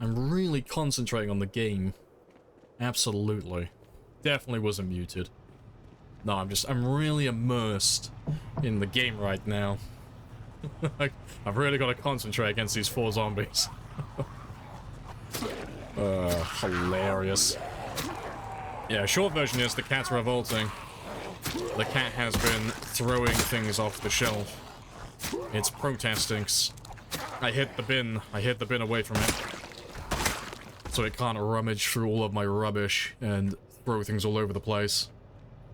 really concentrating on the game. Absolutely. Definitely wasn't muted. No, I'm really immersed in the game right now. I've really got to concentrate against these 4 zombies. Hilarious. Yeah, short version is the cat's revolting. The cat has been throwing things off the shelf. It's protesting. I hit the bin away from it. So it can't rummage through all of my rubbish and throw things all over the place.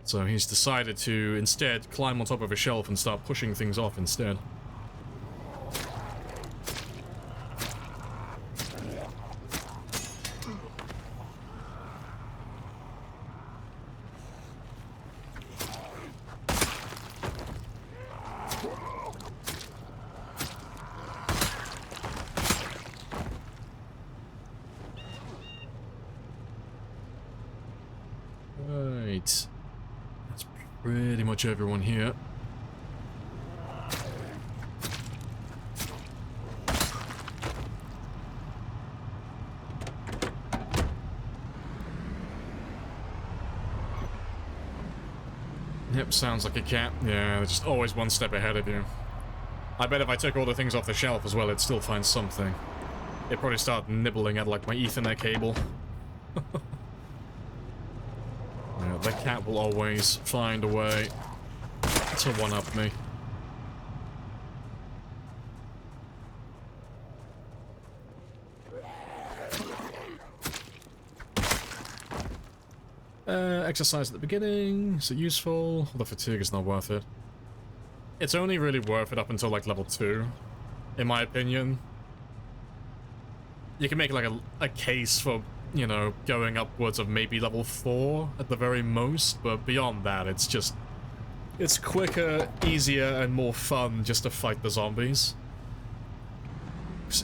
So he's decided to instead climb on top of a shelf and start pushing things off instead. Right. That's pretty much everyone here. Yep, sounds like a cat. Yeah, they're just always one step ahead of you. I bet if I took all the things off the shelf as well, it'd still find something. It'd probably start nibbling at, like, my Ethernet cable. Yeah, the cat will always find a way to one-up me. Exercise at the beginning, is it useful? The fatigue is not worth it. It's only really worth it up until like level 2, in my opinion. You can make like a case for, you know, going upwards of maybe level 4 at the very most, but beyond that it's just... it's quicker, easier, and more fun just to fight the zombies.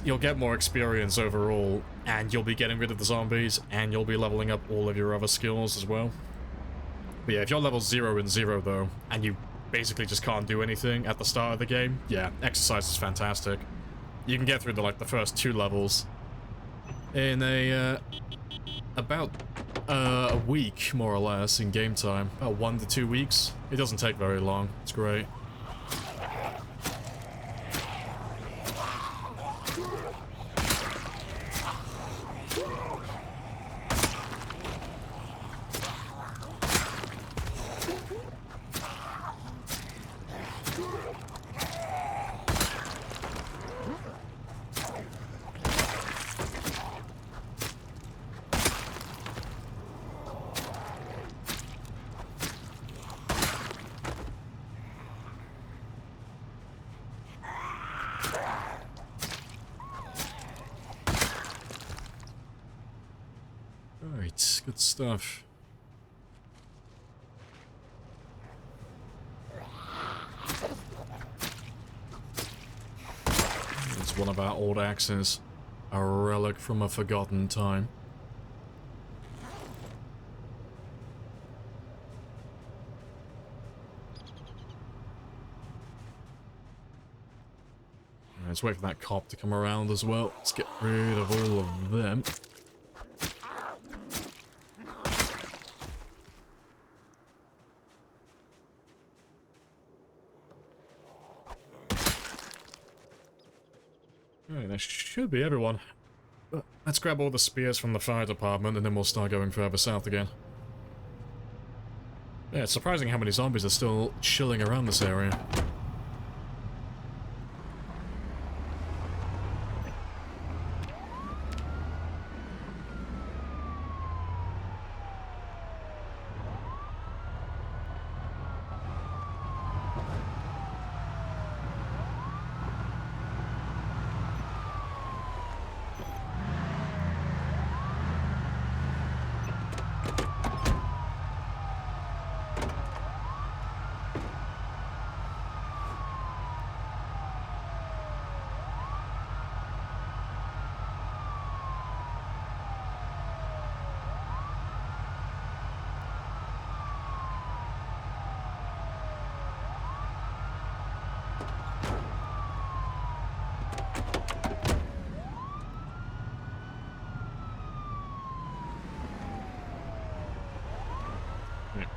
You'll get more experience overall, and you'll be getting rid of the zombies, and you'll be leveling up all of your other skills as well. But yeah, if you're level 0 and 0 though, and you basically just can't do anything at the start of the game, yeah, exercise is fantastic. You can get through the first 2 levels in about a week, more or less, in game time. About 1 to 2 weeks. It doesn't take very long. It's great. Alright, good stuff. It's one of our old axes. A relic from a forgotten time. Let's wait for that cop to come around as well. Let's get rid of all of them. Alright, that should be everyone. But let's grab all the spears from the fire department and then we'll start going further south again. Yeah, it's surprising how many zombies are still chilling around this area.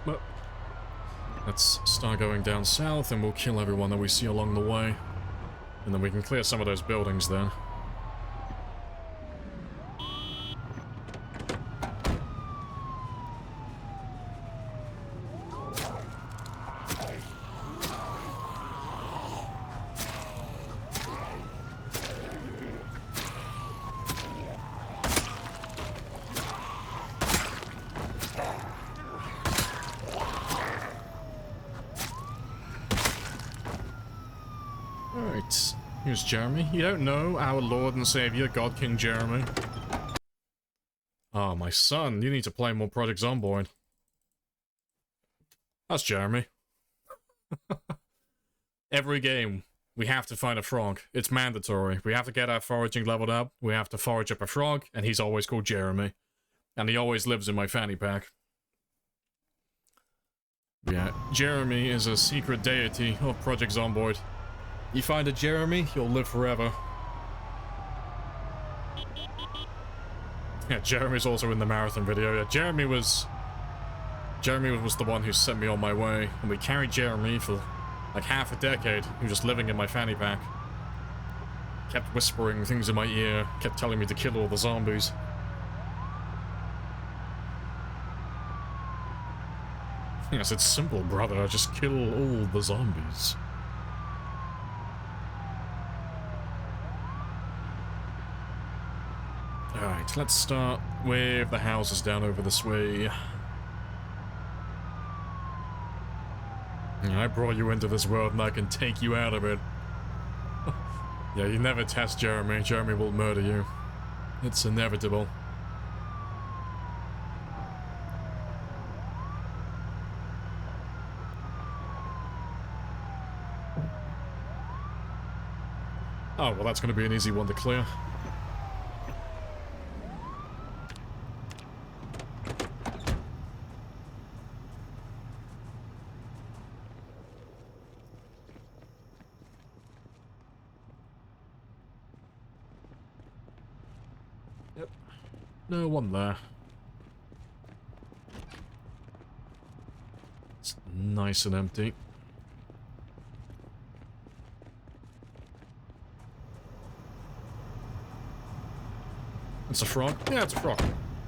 Well, let's start going down south and we'll kill everyone that we see along the way. And then we can clear some of those buildings then. Alright, here's Jeremy. You don't know our Lord and Savior, God King Jeremy? Oh, my son, you need to play more Project Zomboid. That's Jeremy. Every game, we have to find a frog. It's mandatory. We have to get our foraging leveled up, we have to forage up a frog, and he's always called Jeremy. And he always lives in my fanny pack. Yeah, Jeremy is a secret deity of Project Zomboid. You find a Jeremy, you'll live forever. Yeah, Jeremy's also in the marathon video. Yeah, Jeremy was the one who sent me on my way, and we carried Jeremy for like half a decade. He was just living in my fanny pack. Kept whispering things in my ear, kept telling me to kill all the zombies. Yes, it's simple, brother. Just kill all the zombies. Alright, let's start with the houses down over this way. I brought you into this world and I can take you out of it. Yeah, you never test Jeremy. Jeremy will murder you. It's inevitable. Oh, well, that's going to be an easy one to clear. Yep. No one there. It's nice and empty. It's a frog? Yeah, it's a frog.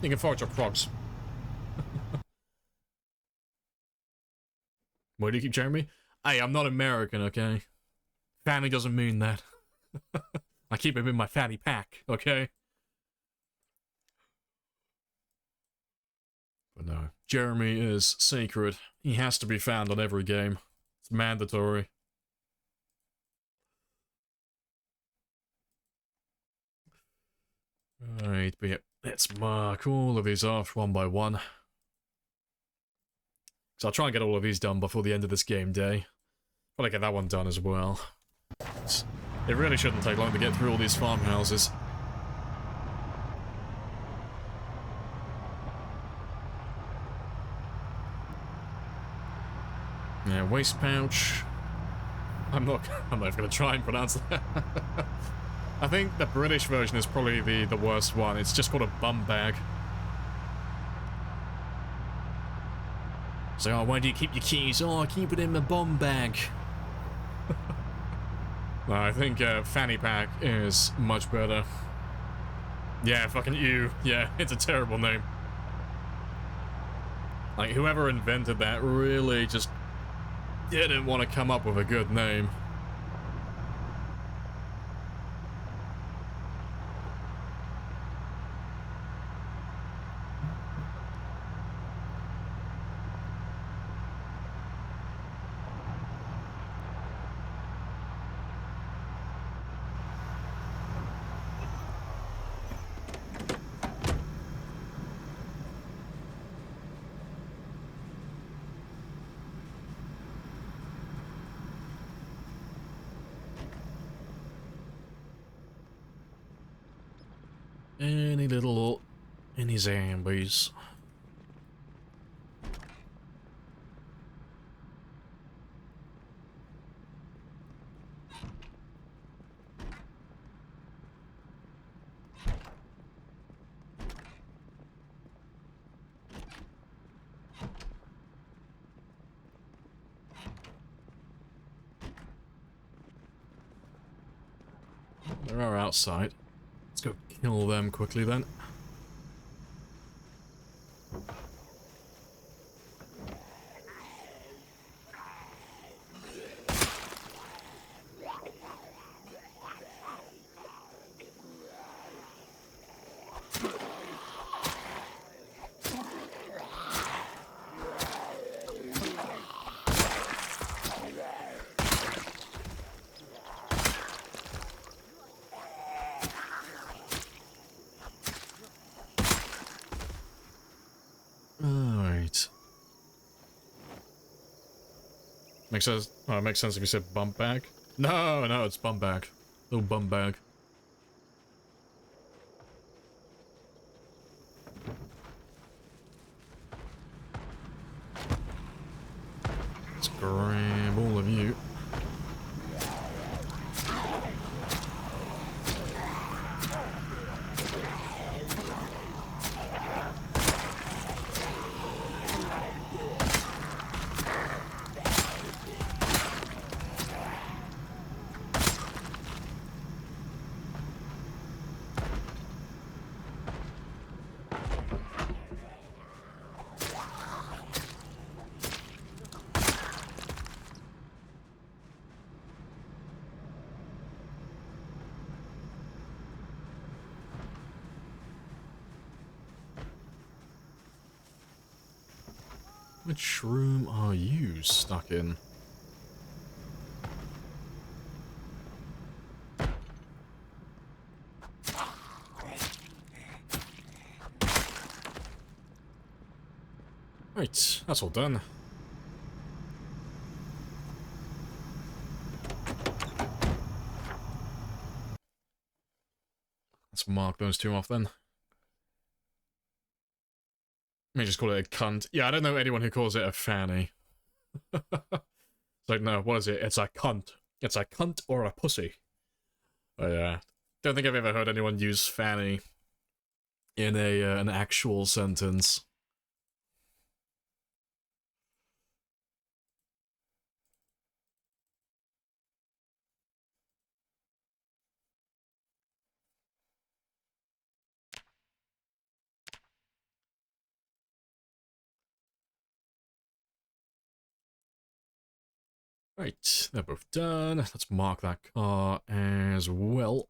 You can forage up frogs. Why do you keep Jeremy? Hey, I'm not American, okay? Family doesn't mean that. I keep him in my fanny pack, okay? But no, Jeremy is sacred. He has to be found on every game. It's mandatory. Alright, but yeah, let's mark all of these off one by one. So I'll try and get all of these done before the end of this game day. But I get that one done as well. It really shouldn't take long to get through all these farmhouses. Yeah, waste pouch. I'm not even gonna try and pronounce that. I think the British version is probably the worst one. It's just called a bum bag. So, oh, why do you keep your keys? Oh, I keep it in my bum bag. No, I think fanny pack is much better. Yeah, fucking you. Yeah, it's a terrible name. Like, whoever invented that really just didn't want to come up with a good name. Any zombies. There are outside. Let's go kill them quickly then. Makes sense. Oh, it makes sense if you said bump bag. No, no, it's bum bag. Little bum bag. grab all of you. Which room are you stuck in? Right, that's all done. Let's mark those two off then. Let me just call it a cunt. Yeah, I don't know anyone who calls it a fanny. It's like, no, what is it? It's a cunt. It's a cunt or a pussy. But yeah, don't think I've ever heard anyone use fanny in a an actual sentence. Right, they're both done. Let's mark that car as well.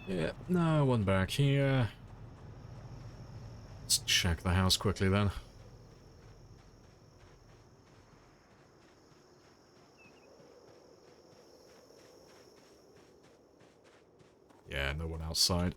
Yeah, no one back here. Let's check the house quickly then. Yeah, no one outside.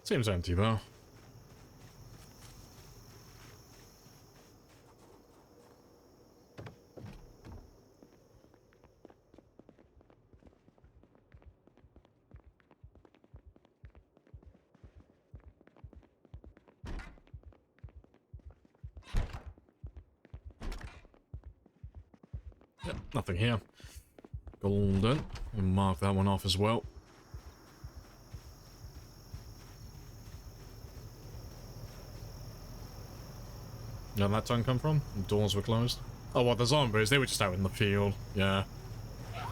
Seems empty though. Yep, nothing here. Golden. We'll mark that one off as well. Where'd that ton come from? The doors were closed. Oh, what, the zombies? They were just out in the field. Yeah.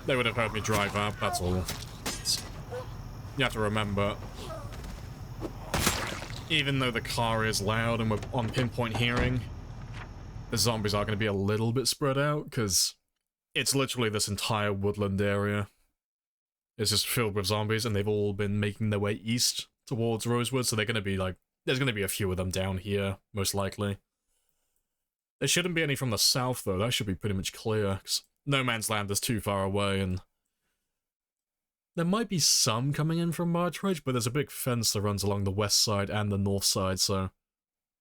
They would have heard me drive up, that's all. You have to remember, even though the car is loud and we're on pinpoint hearing, the zombies are going to be a little bit spread out, because it's literally this entire woodland area. It's just filled with zombies, and they've all been making their way east towards Rosewood, so they're going to be like, there's going to be a few of them down here, most likely. There shouldn't be any from the south, though. That should be pretty much clear, because No Man's Land is too far away, and there might be some coming in from Marchridge, but there's a big fence that runs along the west side and the north side, so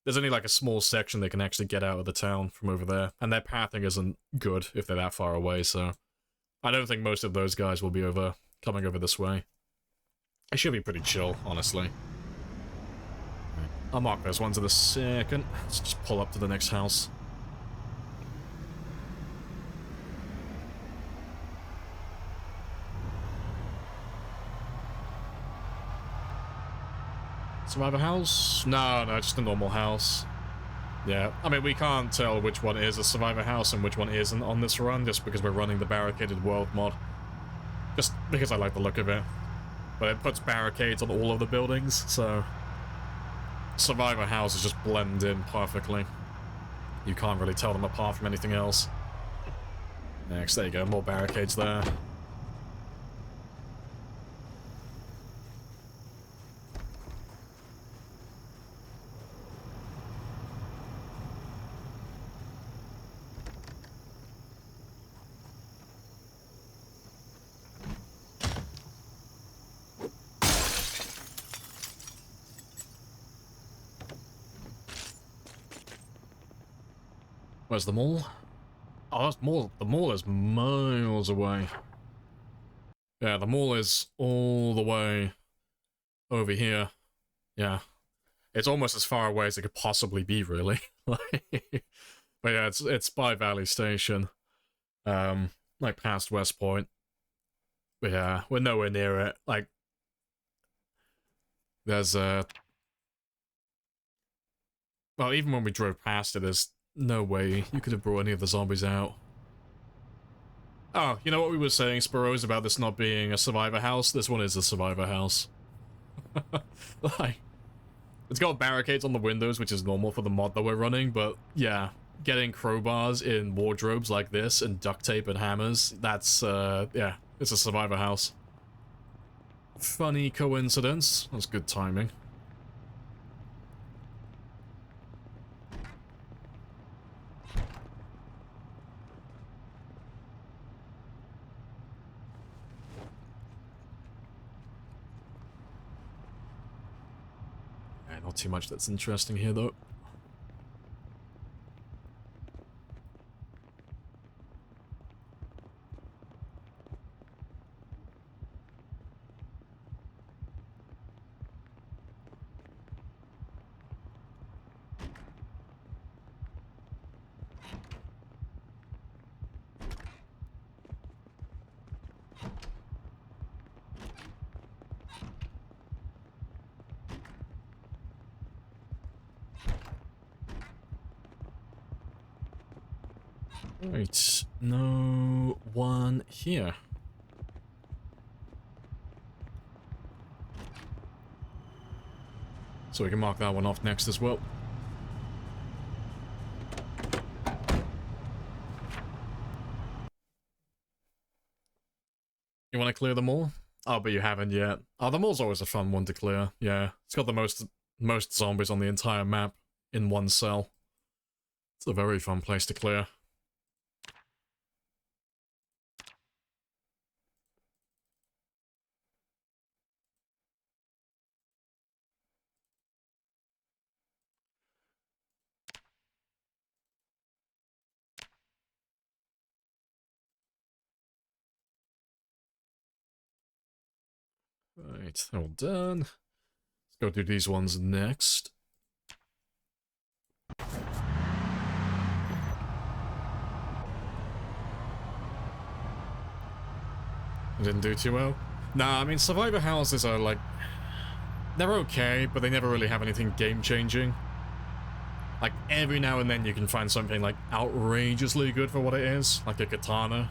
there's only like a small section they can actually get out of the town from over there, and their pathing isn't good if they're that far away, so I don't think most of those guys will be coming over this way. It should be pretty chill, honestly. I'll mark those ones in a second. Let's just pull up to the next house. Survivor house? No, just a normal house. Yeah, I mean, we can't tell which one is a survivor house and which one isn't on this run, just because we're running the barricaded world mod. Just because I like the look of it. But it puts barricades on all of the buildings, so survivor houses just blend in perfectly. You can't really tell them apart from anything else. Next, there you go, more barricades there. Where's the mall? Oh, that's mall. The mall is miles away. Yeah, the mall is all the way over here. Yeah. It's almost as far away as it could possibly be, really. But yeah, it's by Valley Station. Like past West Point. But yeah, we're nowhere near it. Like, there's well, even when we drove past it, there's no way you could have brought any of the zombies out. Oh, you know what we were saying, Sparrows, about this not being a survivor house? This one is a survivor house. Like, it's got barricades on the windows, which is normal for the mod that we're running, but yeah, getting crowbars in wardrobes like this and duct tape and hammers, that's, yeah, it's a survivor house. Funny coincidence. That's good timing. Not too much that's interesting here, though. Right, no one here. So we can mark that one off next as well. You want to clear them all? Oh, but you haven't yet. Oh, the mall's always a fun one to clear. Yeah, it's got the most zombies on the entire map in one cell. It's a very fun place to clear. Right, all done. Let's go do these ones next. Didn't do too well. Nah, I mean, survivor houses are like... they're okay, but they never really have anything game-changing. Like, every now and then you can find something, like, outrageously good for what it is. Like a katana.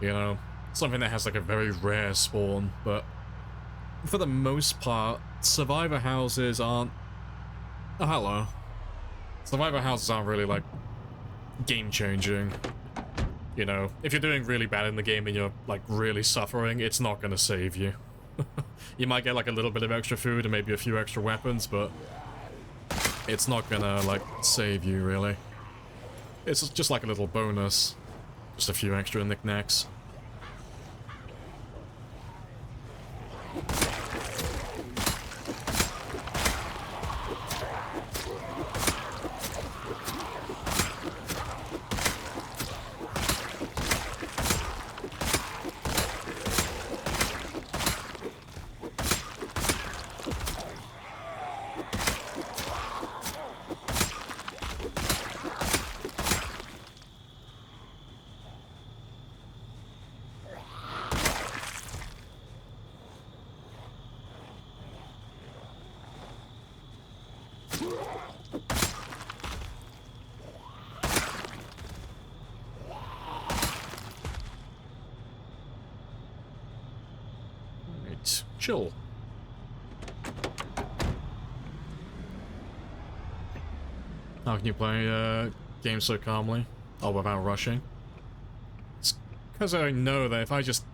You know? Something that has, like, a very rare spawn, but... for the most part, survivor houses aren't... oh, hello. Survivor houses aren't really, like, game-changing. You know, if you're doing really bad in the game and you're, like, really suffering, it's not gonna save you. You might get, like, a little bit of extra food and maybe a few extra weapons, but... it's not gonna, like, save you, really. It's just like a little bonus. Just a few extra knickknacks. Alright, chill. How can you play games so calmly? Oh, without rushing? It's because I know that if I just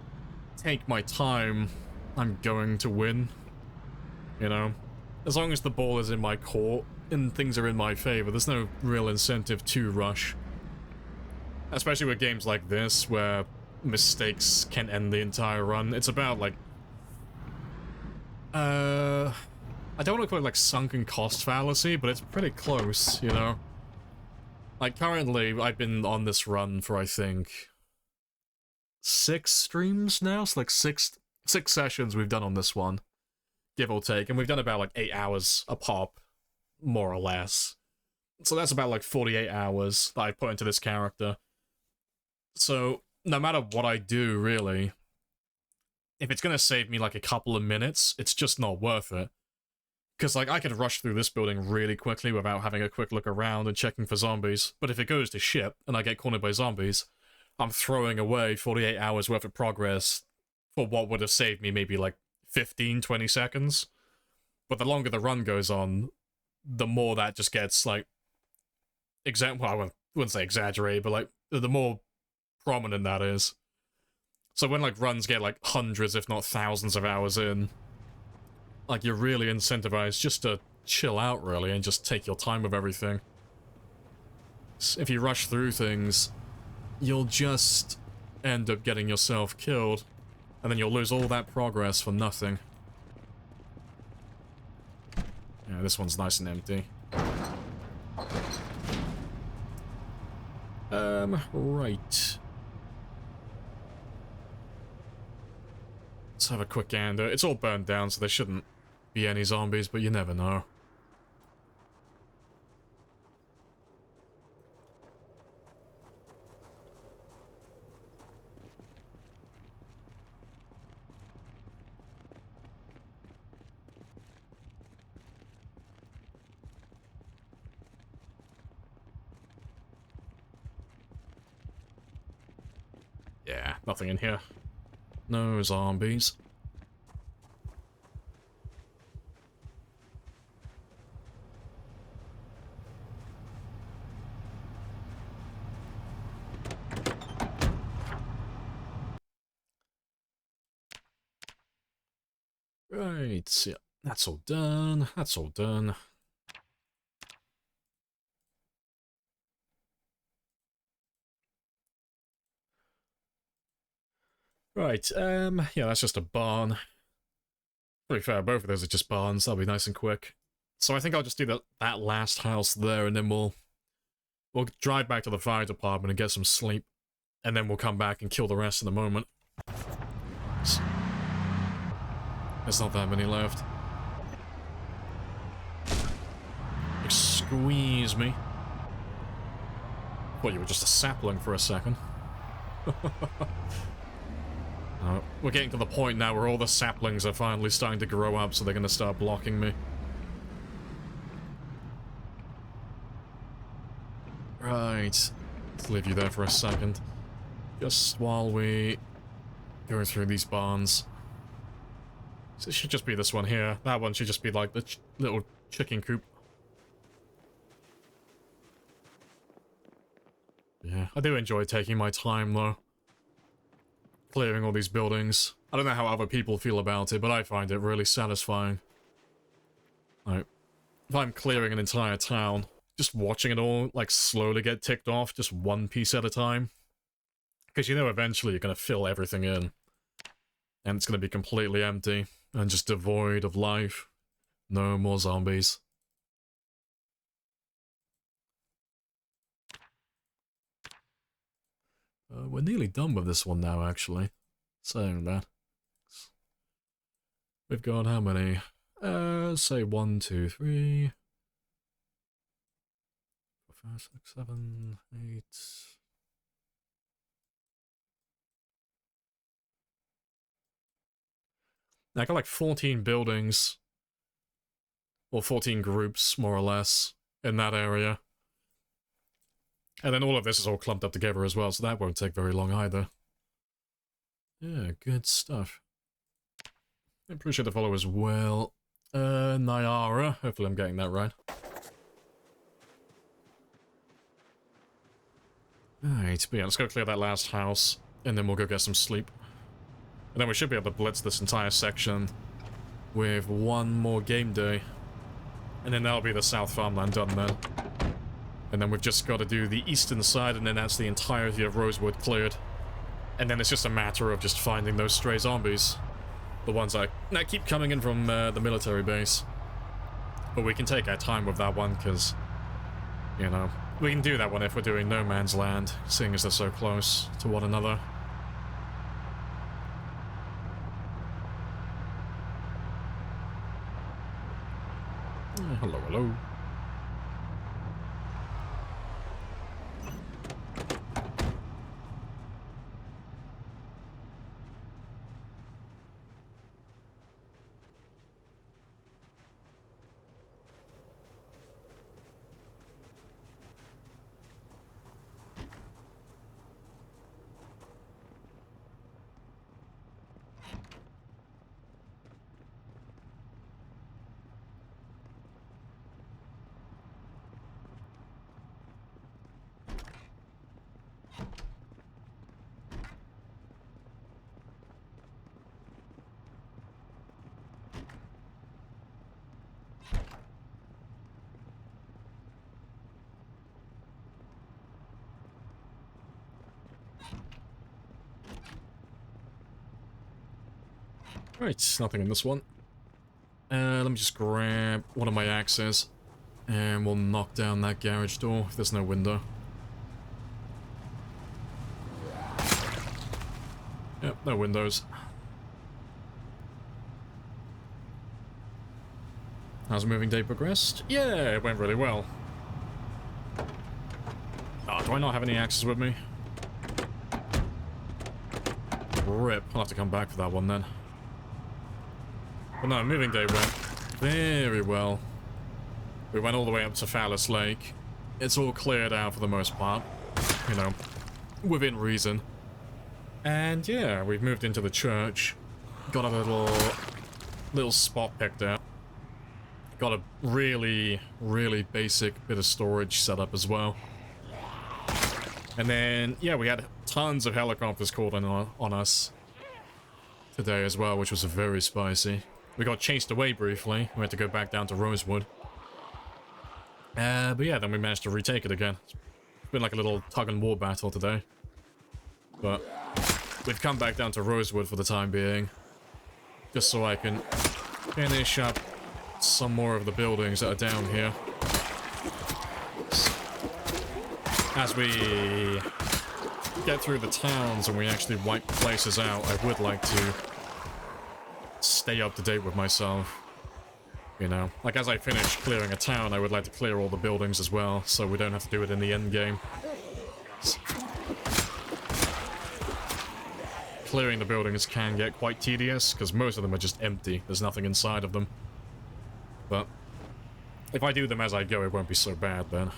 take my time, I'm going to win. You know? As long as the ball is in my court and things are in my favor, there's no real incentive to rush. Especially with games like this, where mistakes can end the entire run. It's about, like... I don't want to call it, like, sunken cost fallacy, but it's pretty close, you know? Like, currently, I've been on this run for, I think... 6 streams now? So, like, six sessions we've done on this one. Give or take. And we've done about, like, 8 hours a pop. More or less. So that's about, like, 48 hours that I put into this character. So, no matter what I do, really, if it's gonna save me, like, a couple of minutes, it's just not worth it. Because, like, I could rush through this building really quickly without having a quick look around and checking for zombies. But if it goes to shit, and I get cornered by zombies, I'm throwing away 48 hours worth of progress for what would have saved me maybe, like, 15, 20 seconds. But the longer the run goes on, the more that just gets, like... well, I wouldn't say exaggerate, but, like, the more prominent that is. So when, like, runs get, like, hundreds, if not thousands of hours in, like, you're really incentivized just to chill out, really, and just take your time with everything. If you rush through things, you'll just end up getting yourself killed, and then you'll lose all that progress for nothing. Yeah, this one's nice and empty. Right. Let's have a quick gander. It's all burned down, so there shouldn't be any zombies, but you never know. Yeah, nothing in here. No zombies. Right, yeah, that's all done. That's all done. Right, yeah, that's just a barn. To be fair, both of those are just barns, that'll be nice and quick. So I think I'll just do that last house there, and then we'll drive back to the fire department and get some sleep. And then we'll come back and kill the rest in a moment. There's not that many left. Squeeze me. Well, you were just a sapling for a second. We're getting to the point now where all the saplings are finally starting to grow up, so they're going to start blocking me. Right. Let's leave you there for a second. Just while we go through these barns. So it should just be this one here. That one should just be like the little chicken coop. Yeah, I do enjoy taking my time, though. Clearing all these buildings. I don't know how other people feel about it, but I find it really satisfying. Like, if I'm clearing an entire town, just watching it all, like, slowly get ticked off, just one piece at a time. Because you know eventually you're going to fill everything in. And it's going to be completely empty, and just devoid of life. No more zombies. We're nearly done with this one now, actually. Saying that. We've got how many? Say 1, 2, 3... 4, 5, 6, 7, 8... I got like 14 buildings. Or 14 groups, more or less, in that area. And then all of this is all clumped up together as well, so that won't take very long either. Yeah, good stuff. Appreciate the follow as well. Nyara. Hopefully I'm getting that right. Alright, but yeah, let's go clear that last house, and then we'll go get some sleep. And then we should be able to blitz this entire section with one more game day. And then that'll be the South Farmland done then. And then we've just got to do the eastern side, and then that's the entirety of Rosewood cleared. And then it's just a matter of just finding those stray zombies. The ones that keep coming in from the military base. But we can take our time with that one, because, you know, we can do that one if we're doing No Man's Land, seeing as they're so close to one another. Hello, hello. Right, nothing in this one. Let me just grab one of my axes, and we'll knock down that garage door if there's no window. Yep, no windows. How's the moving day progressed? Yeah, it went really well. Oh, do I not have any axes with me? Rip, I'll have to come back for that one then. But no, moving day went very well. We went all the way up to Phallus Lake. It's all cleared out for the most part. You know, within reason. And yeah, we've moved into the church. Got a little spot picked out. Got a really, really basic bit of storage set up as well. And then, yeah, we had tons of helicopters called in on us today as well, which was very spicy. We got chased away briefly. We had to go back down to Rosewood. But yeah, then we managed to retake it again. It's been like a little tug-and-war battle today. But we've come back down to Rosewood for the time being. Just so I can finish up some more of the buildings that are down here. As we get through the towns and we actually wipe places out, I would like to stay up to date with myself. You know, like as I finish clearing a town, I would like to clear all the buildings as well, so we don't have to do it in the end game. Clearing the buildings can get quite tedious, because most of them are just empty. There's nothing inside of them. But if I do them as I go, it won't be so bad then.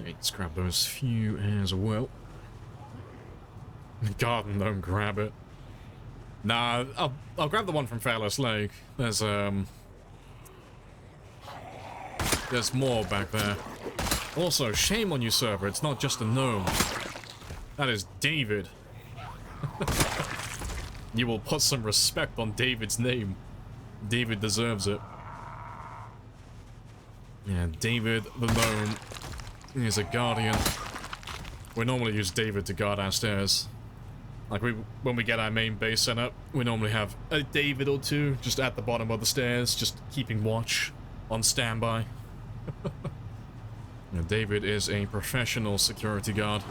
Let's grab those few as well. The garden, don't grab it. Nah, I'll grab the one from Phallus Lake. There's more back there. Also, shame on you, server. It's not just a gnome. That is David. You will put some respect on David's name. David deserves it. Yeah, David the gnome. He's a guardian. We normally use David to guard our stairs. Like, when we get our main base set up, we normally have a David or two just at the bottom of the stairs, just keeping watch, on standby. Now, David is a professional security guard.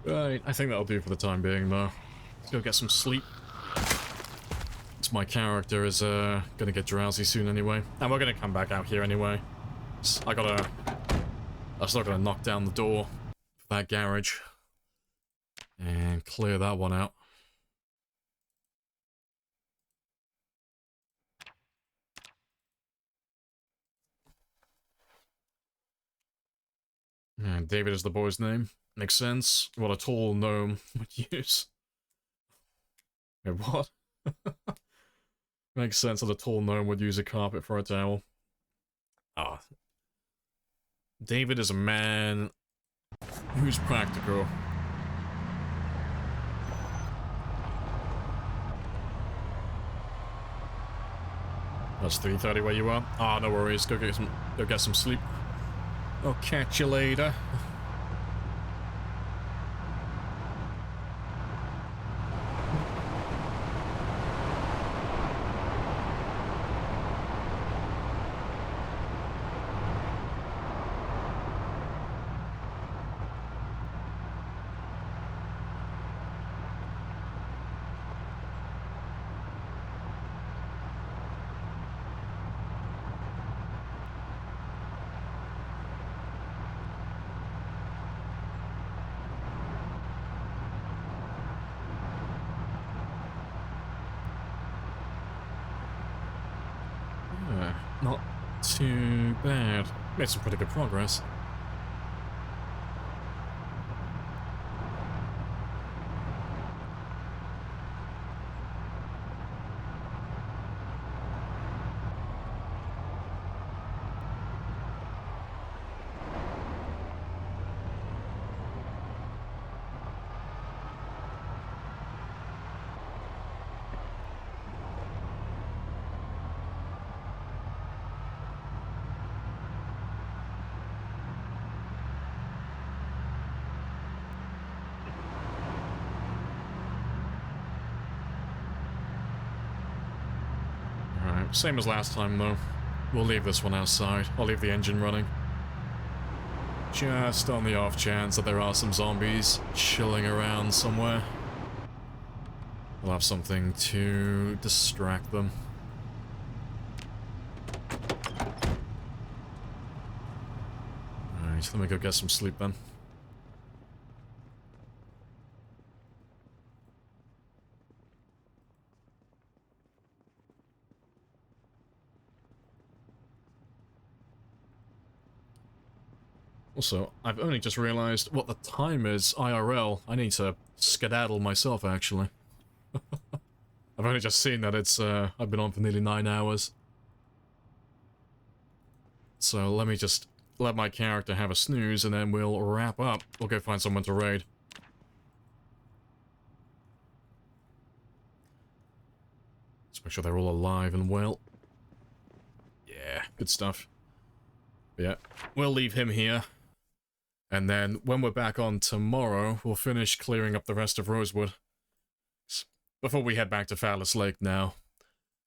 Right, I think that'll do for the time being, though. Let's go get some sleep. My character is gonna get drowsy soon anyway. And we're gonna come back out here anyway. I still gotta knock down the door for that garage. And clear that one out. And David is the boy's name. Makes sense. What a tall gnome would use. Wait, what? Makes sense that a tall gnome would use a carpet for a towel. Ah. David is a man who's practical. That's 3:30 where you are? Ah, no worries. Go get some sleep. I'll catch you later. Not too bad. Made some pretty good progress. Same as last time, though. We'll leave this one outside. I'll leave the engine running. Just on the off chance that there are some zombies chilling around somewhere. We'll have something to distract them. Alright, let me go get some sleep then. Also, I've only just realized what the time is IRL. I need to skedaddle myself, actually. I've only just seen that it's, I've been on for nearly 9 hours. So let me just let my character have a snooze, and then we'll wrap up. We'll go find someone to raid. Let's make sure they're all alive and well. Yeah, good stuff. But yeah, we'll leave him here. And then, when we're back on tomorrow, we'll finish clearing up the rest of Rosewood. Before we head back to Phallus Lake now.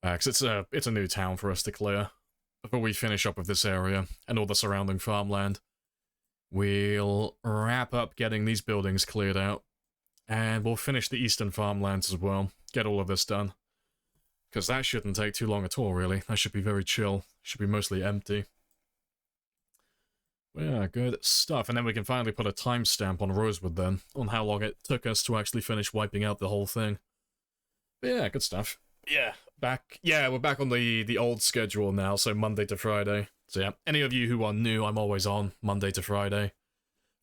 Because it's a new town for us to clear. Before we finish up with this area, and all the surrounding farmland, we'll wrap up getting these buildings cleared out. And we'll finish the eastern farmlands as well. Get all of this done. Because that shouldn't take too long at all, really. That should be very chill. Should be mostly empty. Yeah, good stuff. And then we can finally put a timestamp on Rosewood then, on how long it took us to actually finish wiping out the whole thing. But yeah, good stuff. Yeah, we're back on the old schedule now, so Monday to Friday. So yeah, any of you who are new, I'm always on Monday to Friday.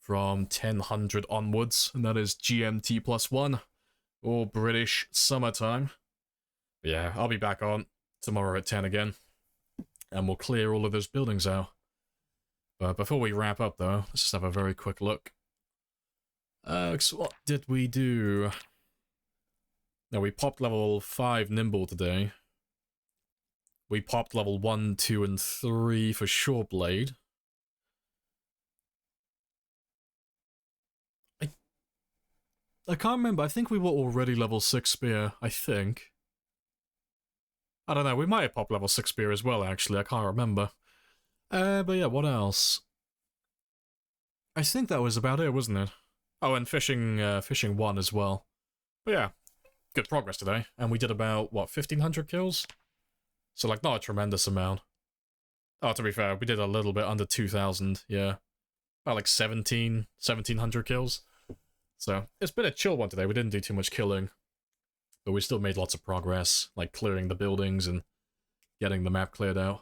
from 1000 onwards, and that is GMT +1, or British summertime. Yeah, I'll be back on tomorrow at 10 again, and we'll clear all of those buildings out. But before we wrap up, though, let's just have a very quick look. So what did we do? Now, we popped level 5 Nimble today. We popped level 1, 2, and 3 for Shoreblade. I can't remember. I think we were already level 6 Spear, I think. I don't know. We might have popped level 6 Spear as well, actually. I can't remember. But yeah, what else? I think that was about it, wasn't it? Oh, and fishing 1 as well. But yeah, good progress today. And we did about, what, 1,500 kills? So, like, not a tremendous amount. Oh, to be fair, we did a little bit under 2,000, yeah. About, like, 1,700 kills. So, it's been a chill one today. We didn't do too much killing. But we still made lots of progress, like clearing the buildings and getting the map cleared out.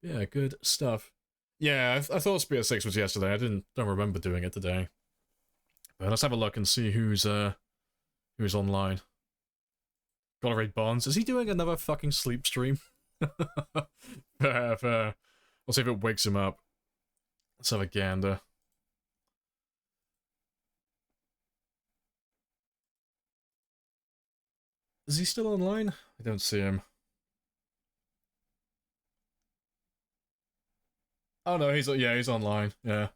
Yeah, good stuff. Yeah, I thought Spear 6 was yesterday. I don't remember doing it today. But let's have a look and see who's online. Gotta raid Bonds. Is he doing another fucking sleep stream? Fair. We'll see if it wakes him up. Let's have a gander. Is he still online? I don't see him. Oh no, he's online. Yeah.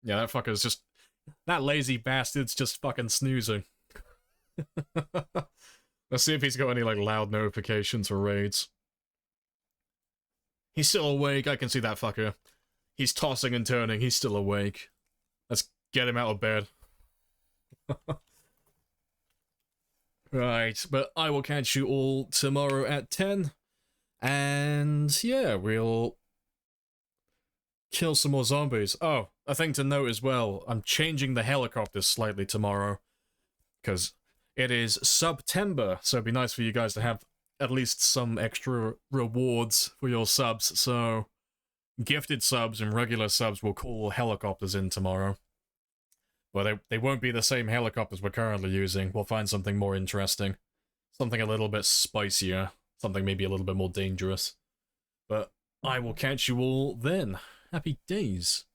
Yeah, that fucker's just... That lazy bastard's just fucking snoozing. Let's see if he's got any, like, loud notifications or raids. He's still awake, I can see that fucker. He's tossing and turning, he's still awake. Let's get him out of bed. Right, but I will catch you all tomorrow at 10. And yeah, we'll kill some more zombies. Oh, a thing to note as well, I'm changing the helicopters slightly tomorrow. Because it is September, so it'd be nice for you guys to have at least some extra rewards for your subs. So, gifted subs and regular subs will call helicopters in tomorrow. Well, they won't be the same helicopters we're currently using. We'll find something more interesting. Something a little bit spicier. Something maybe a little bit more dangerous. But I will catch you all then. Happy days.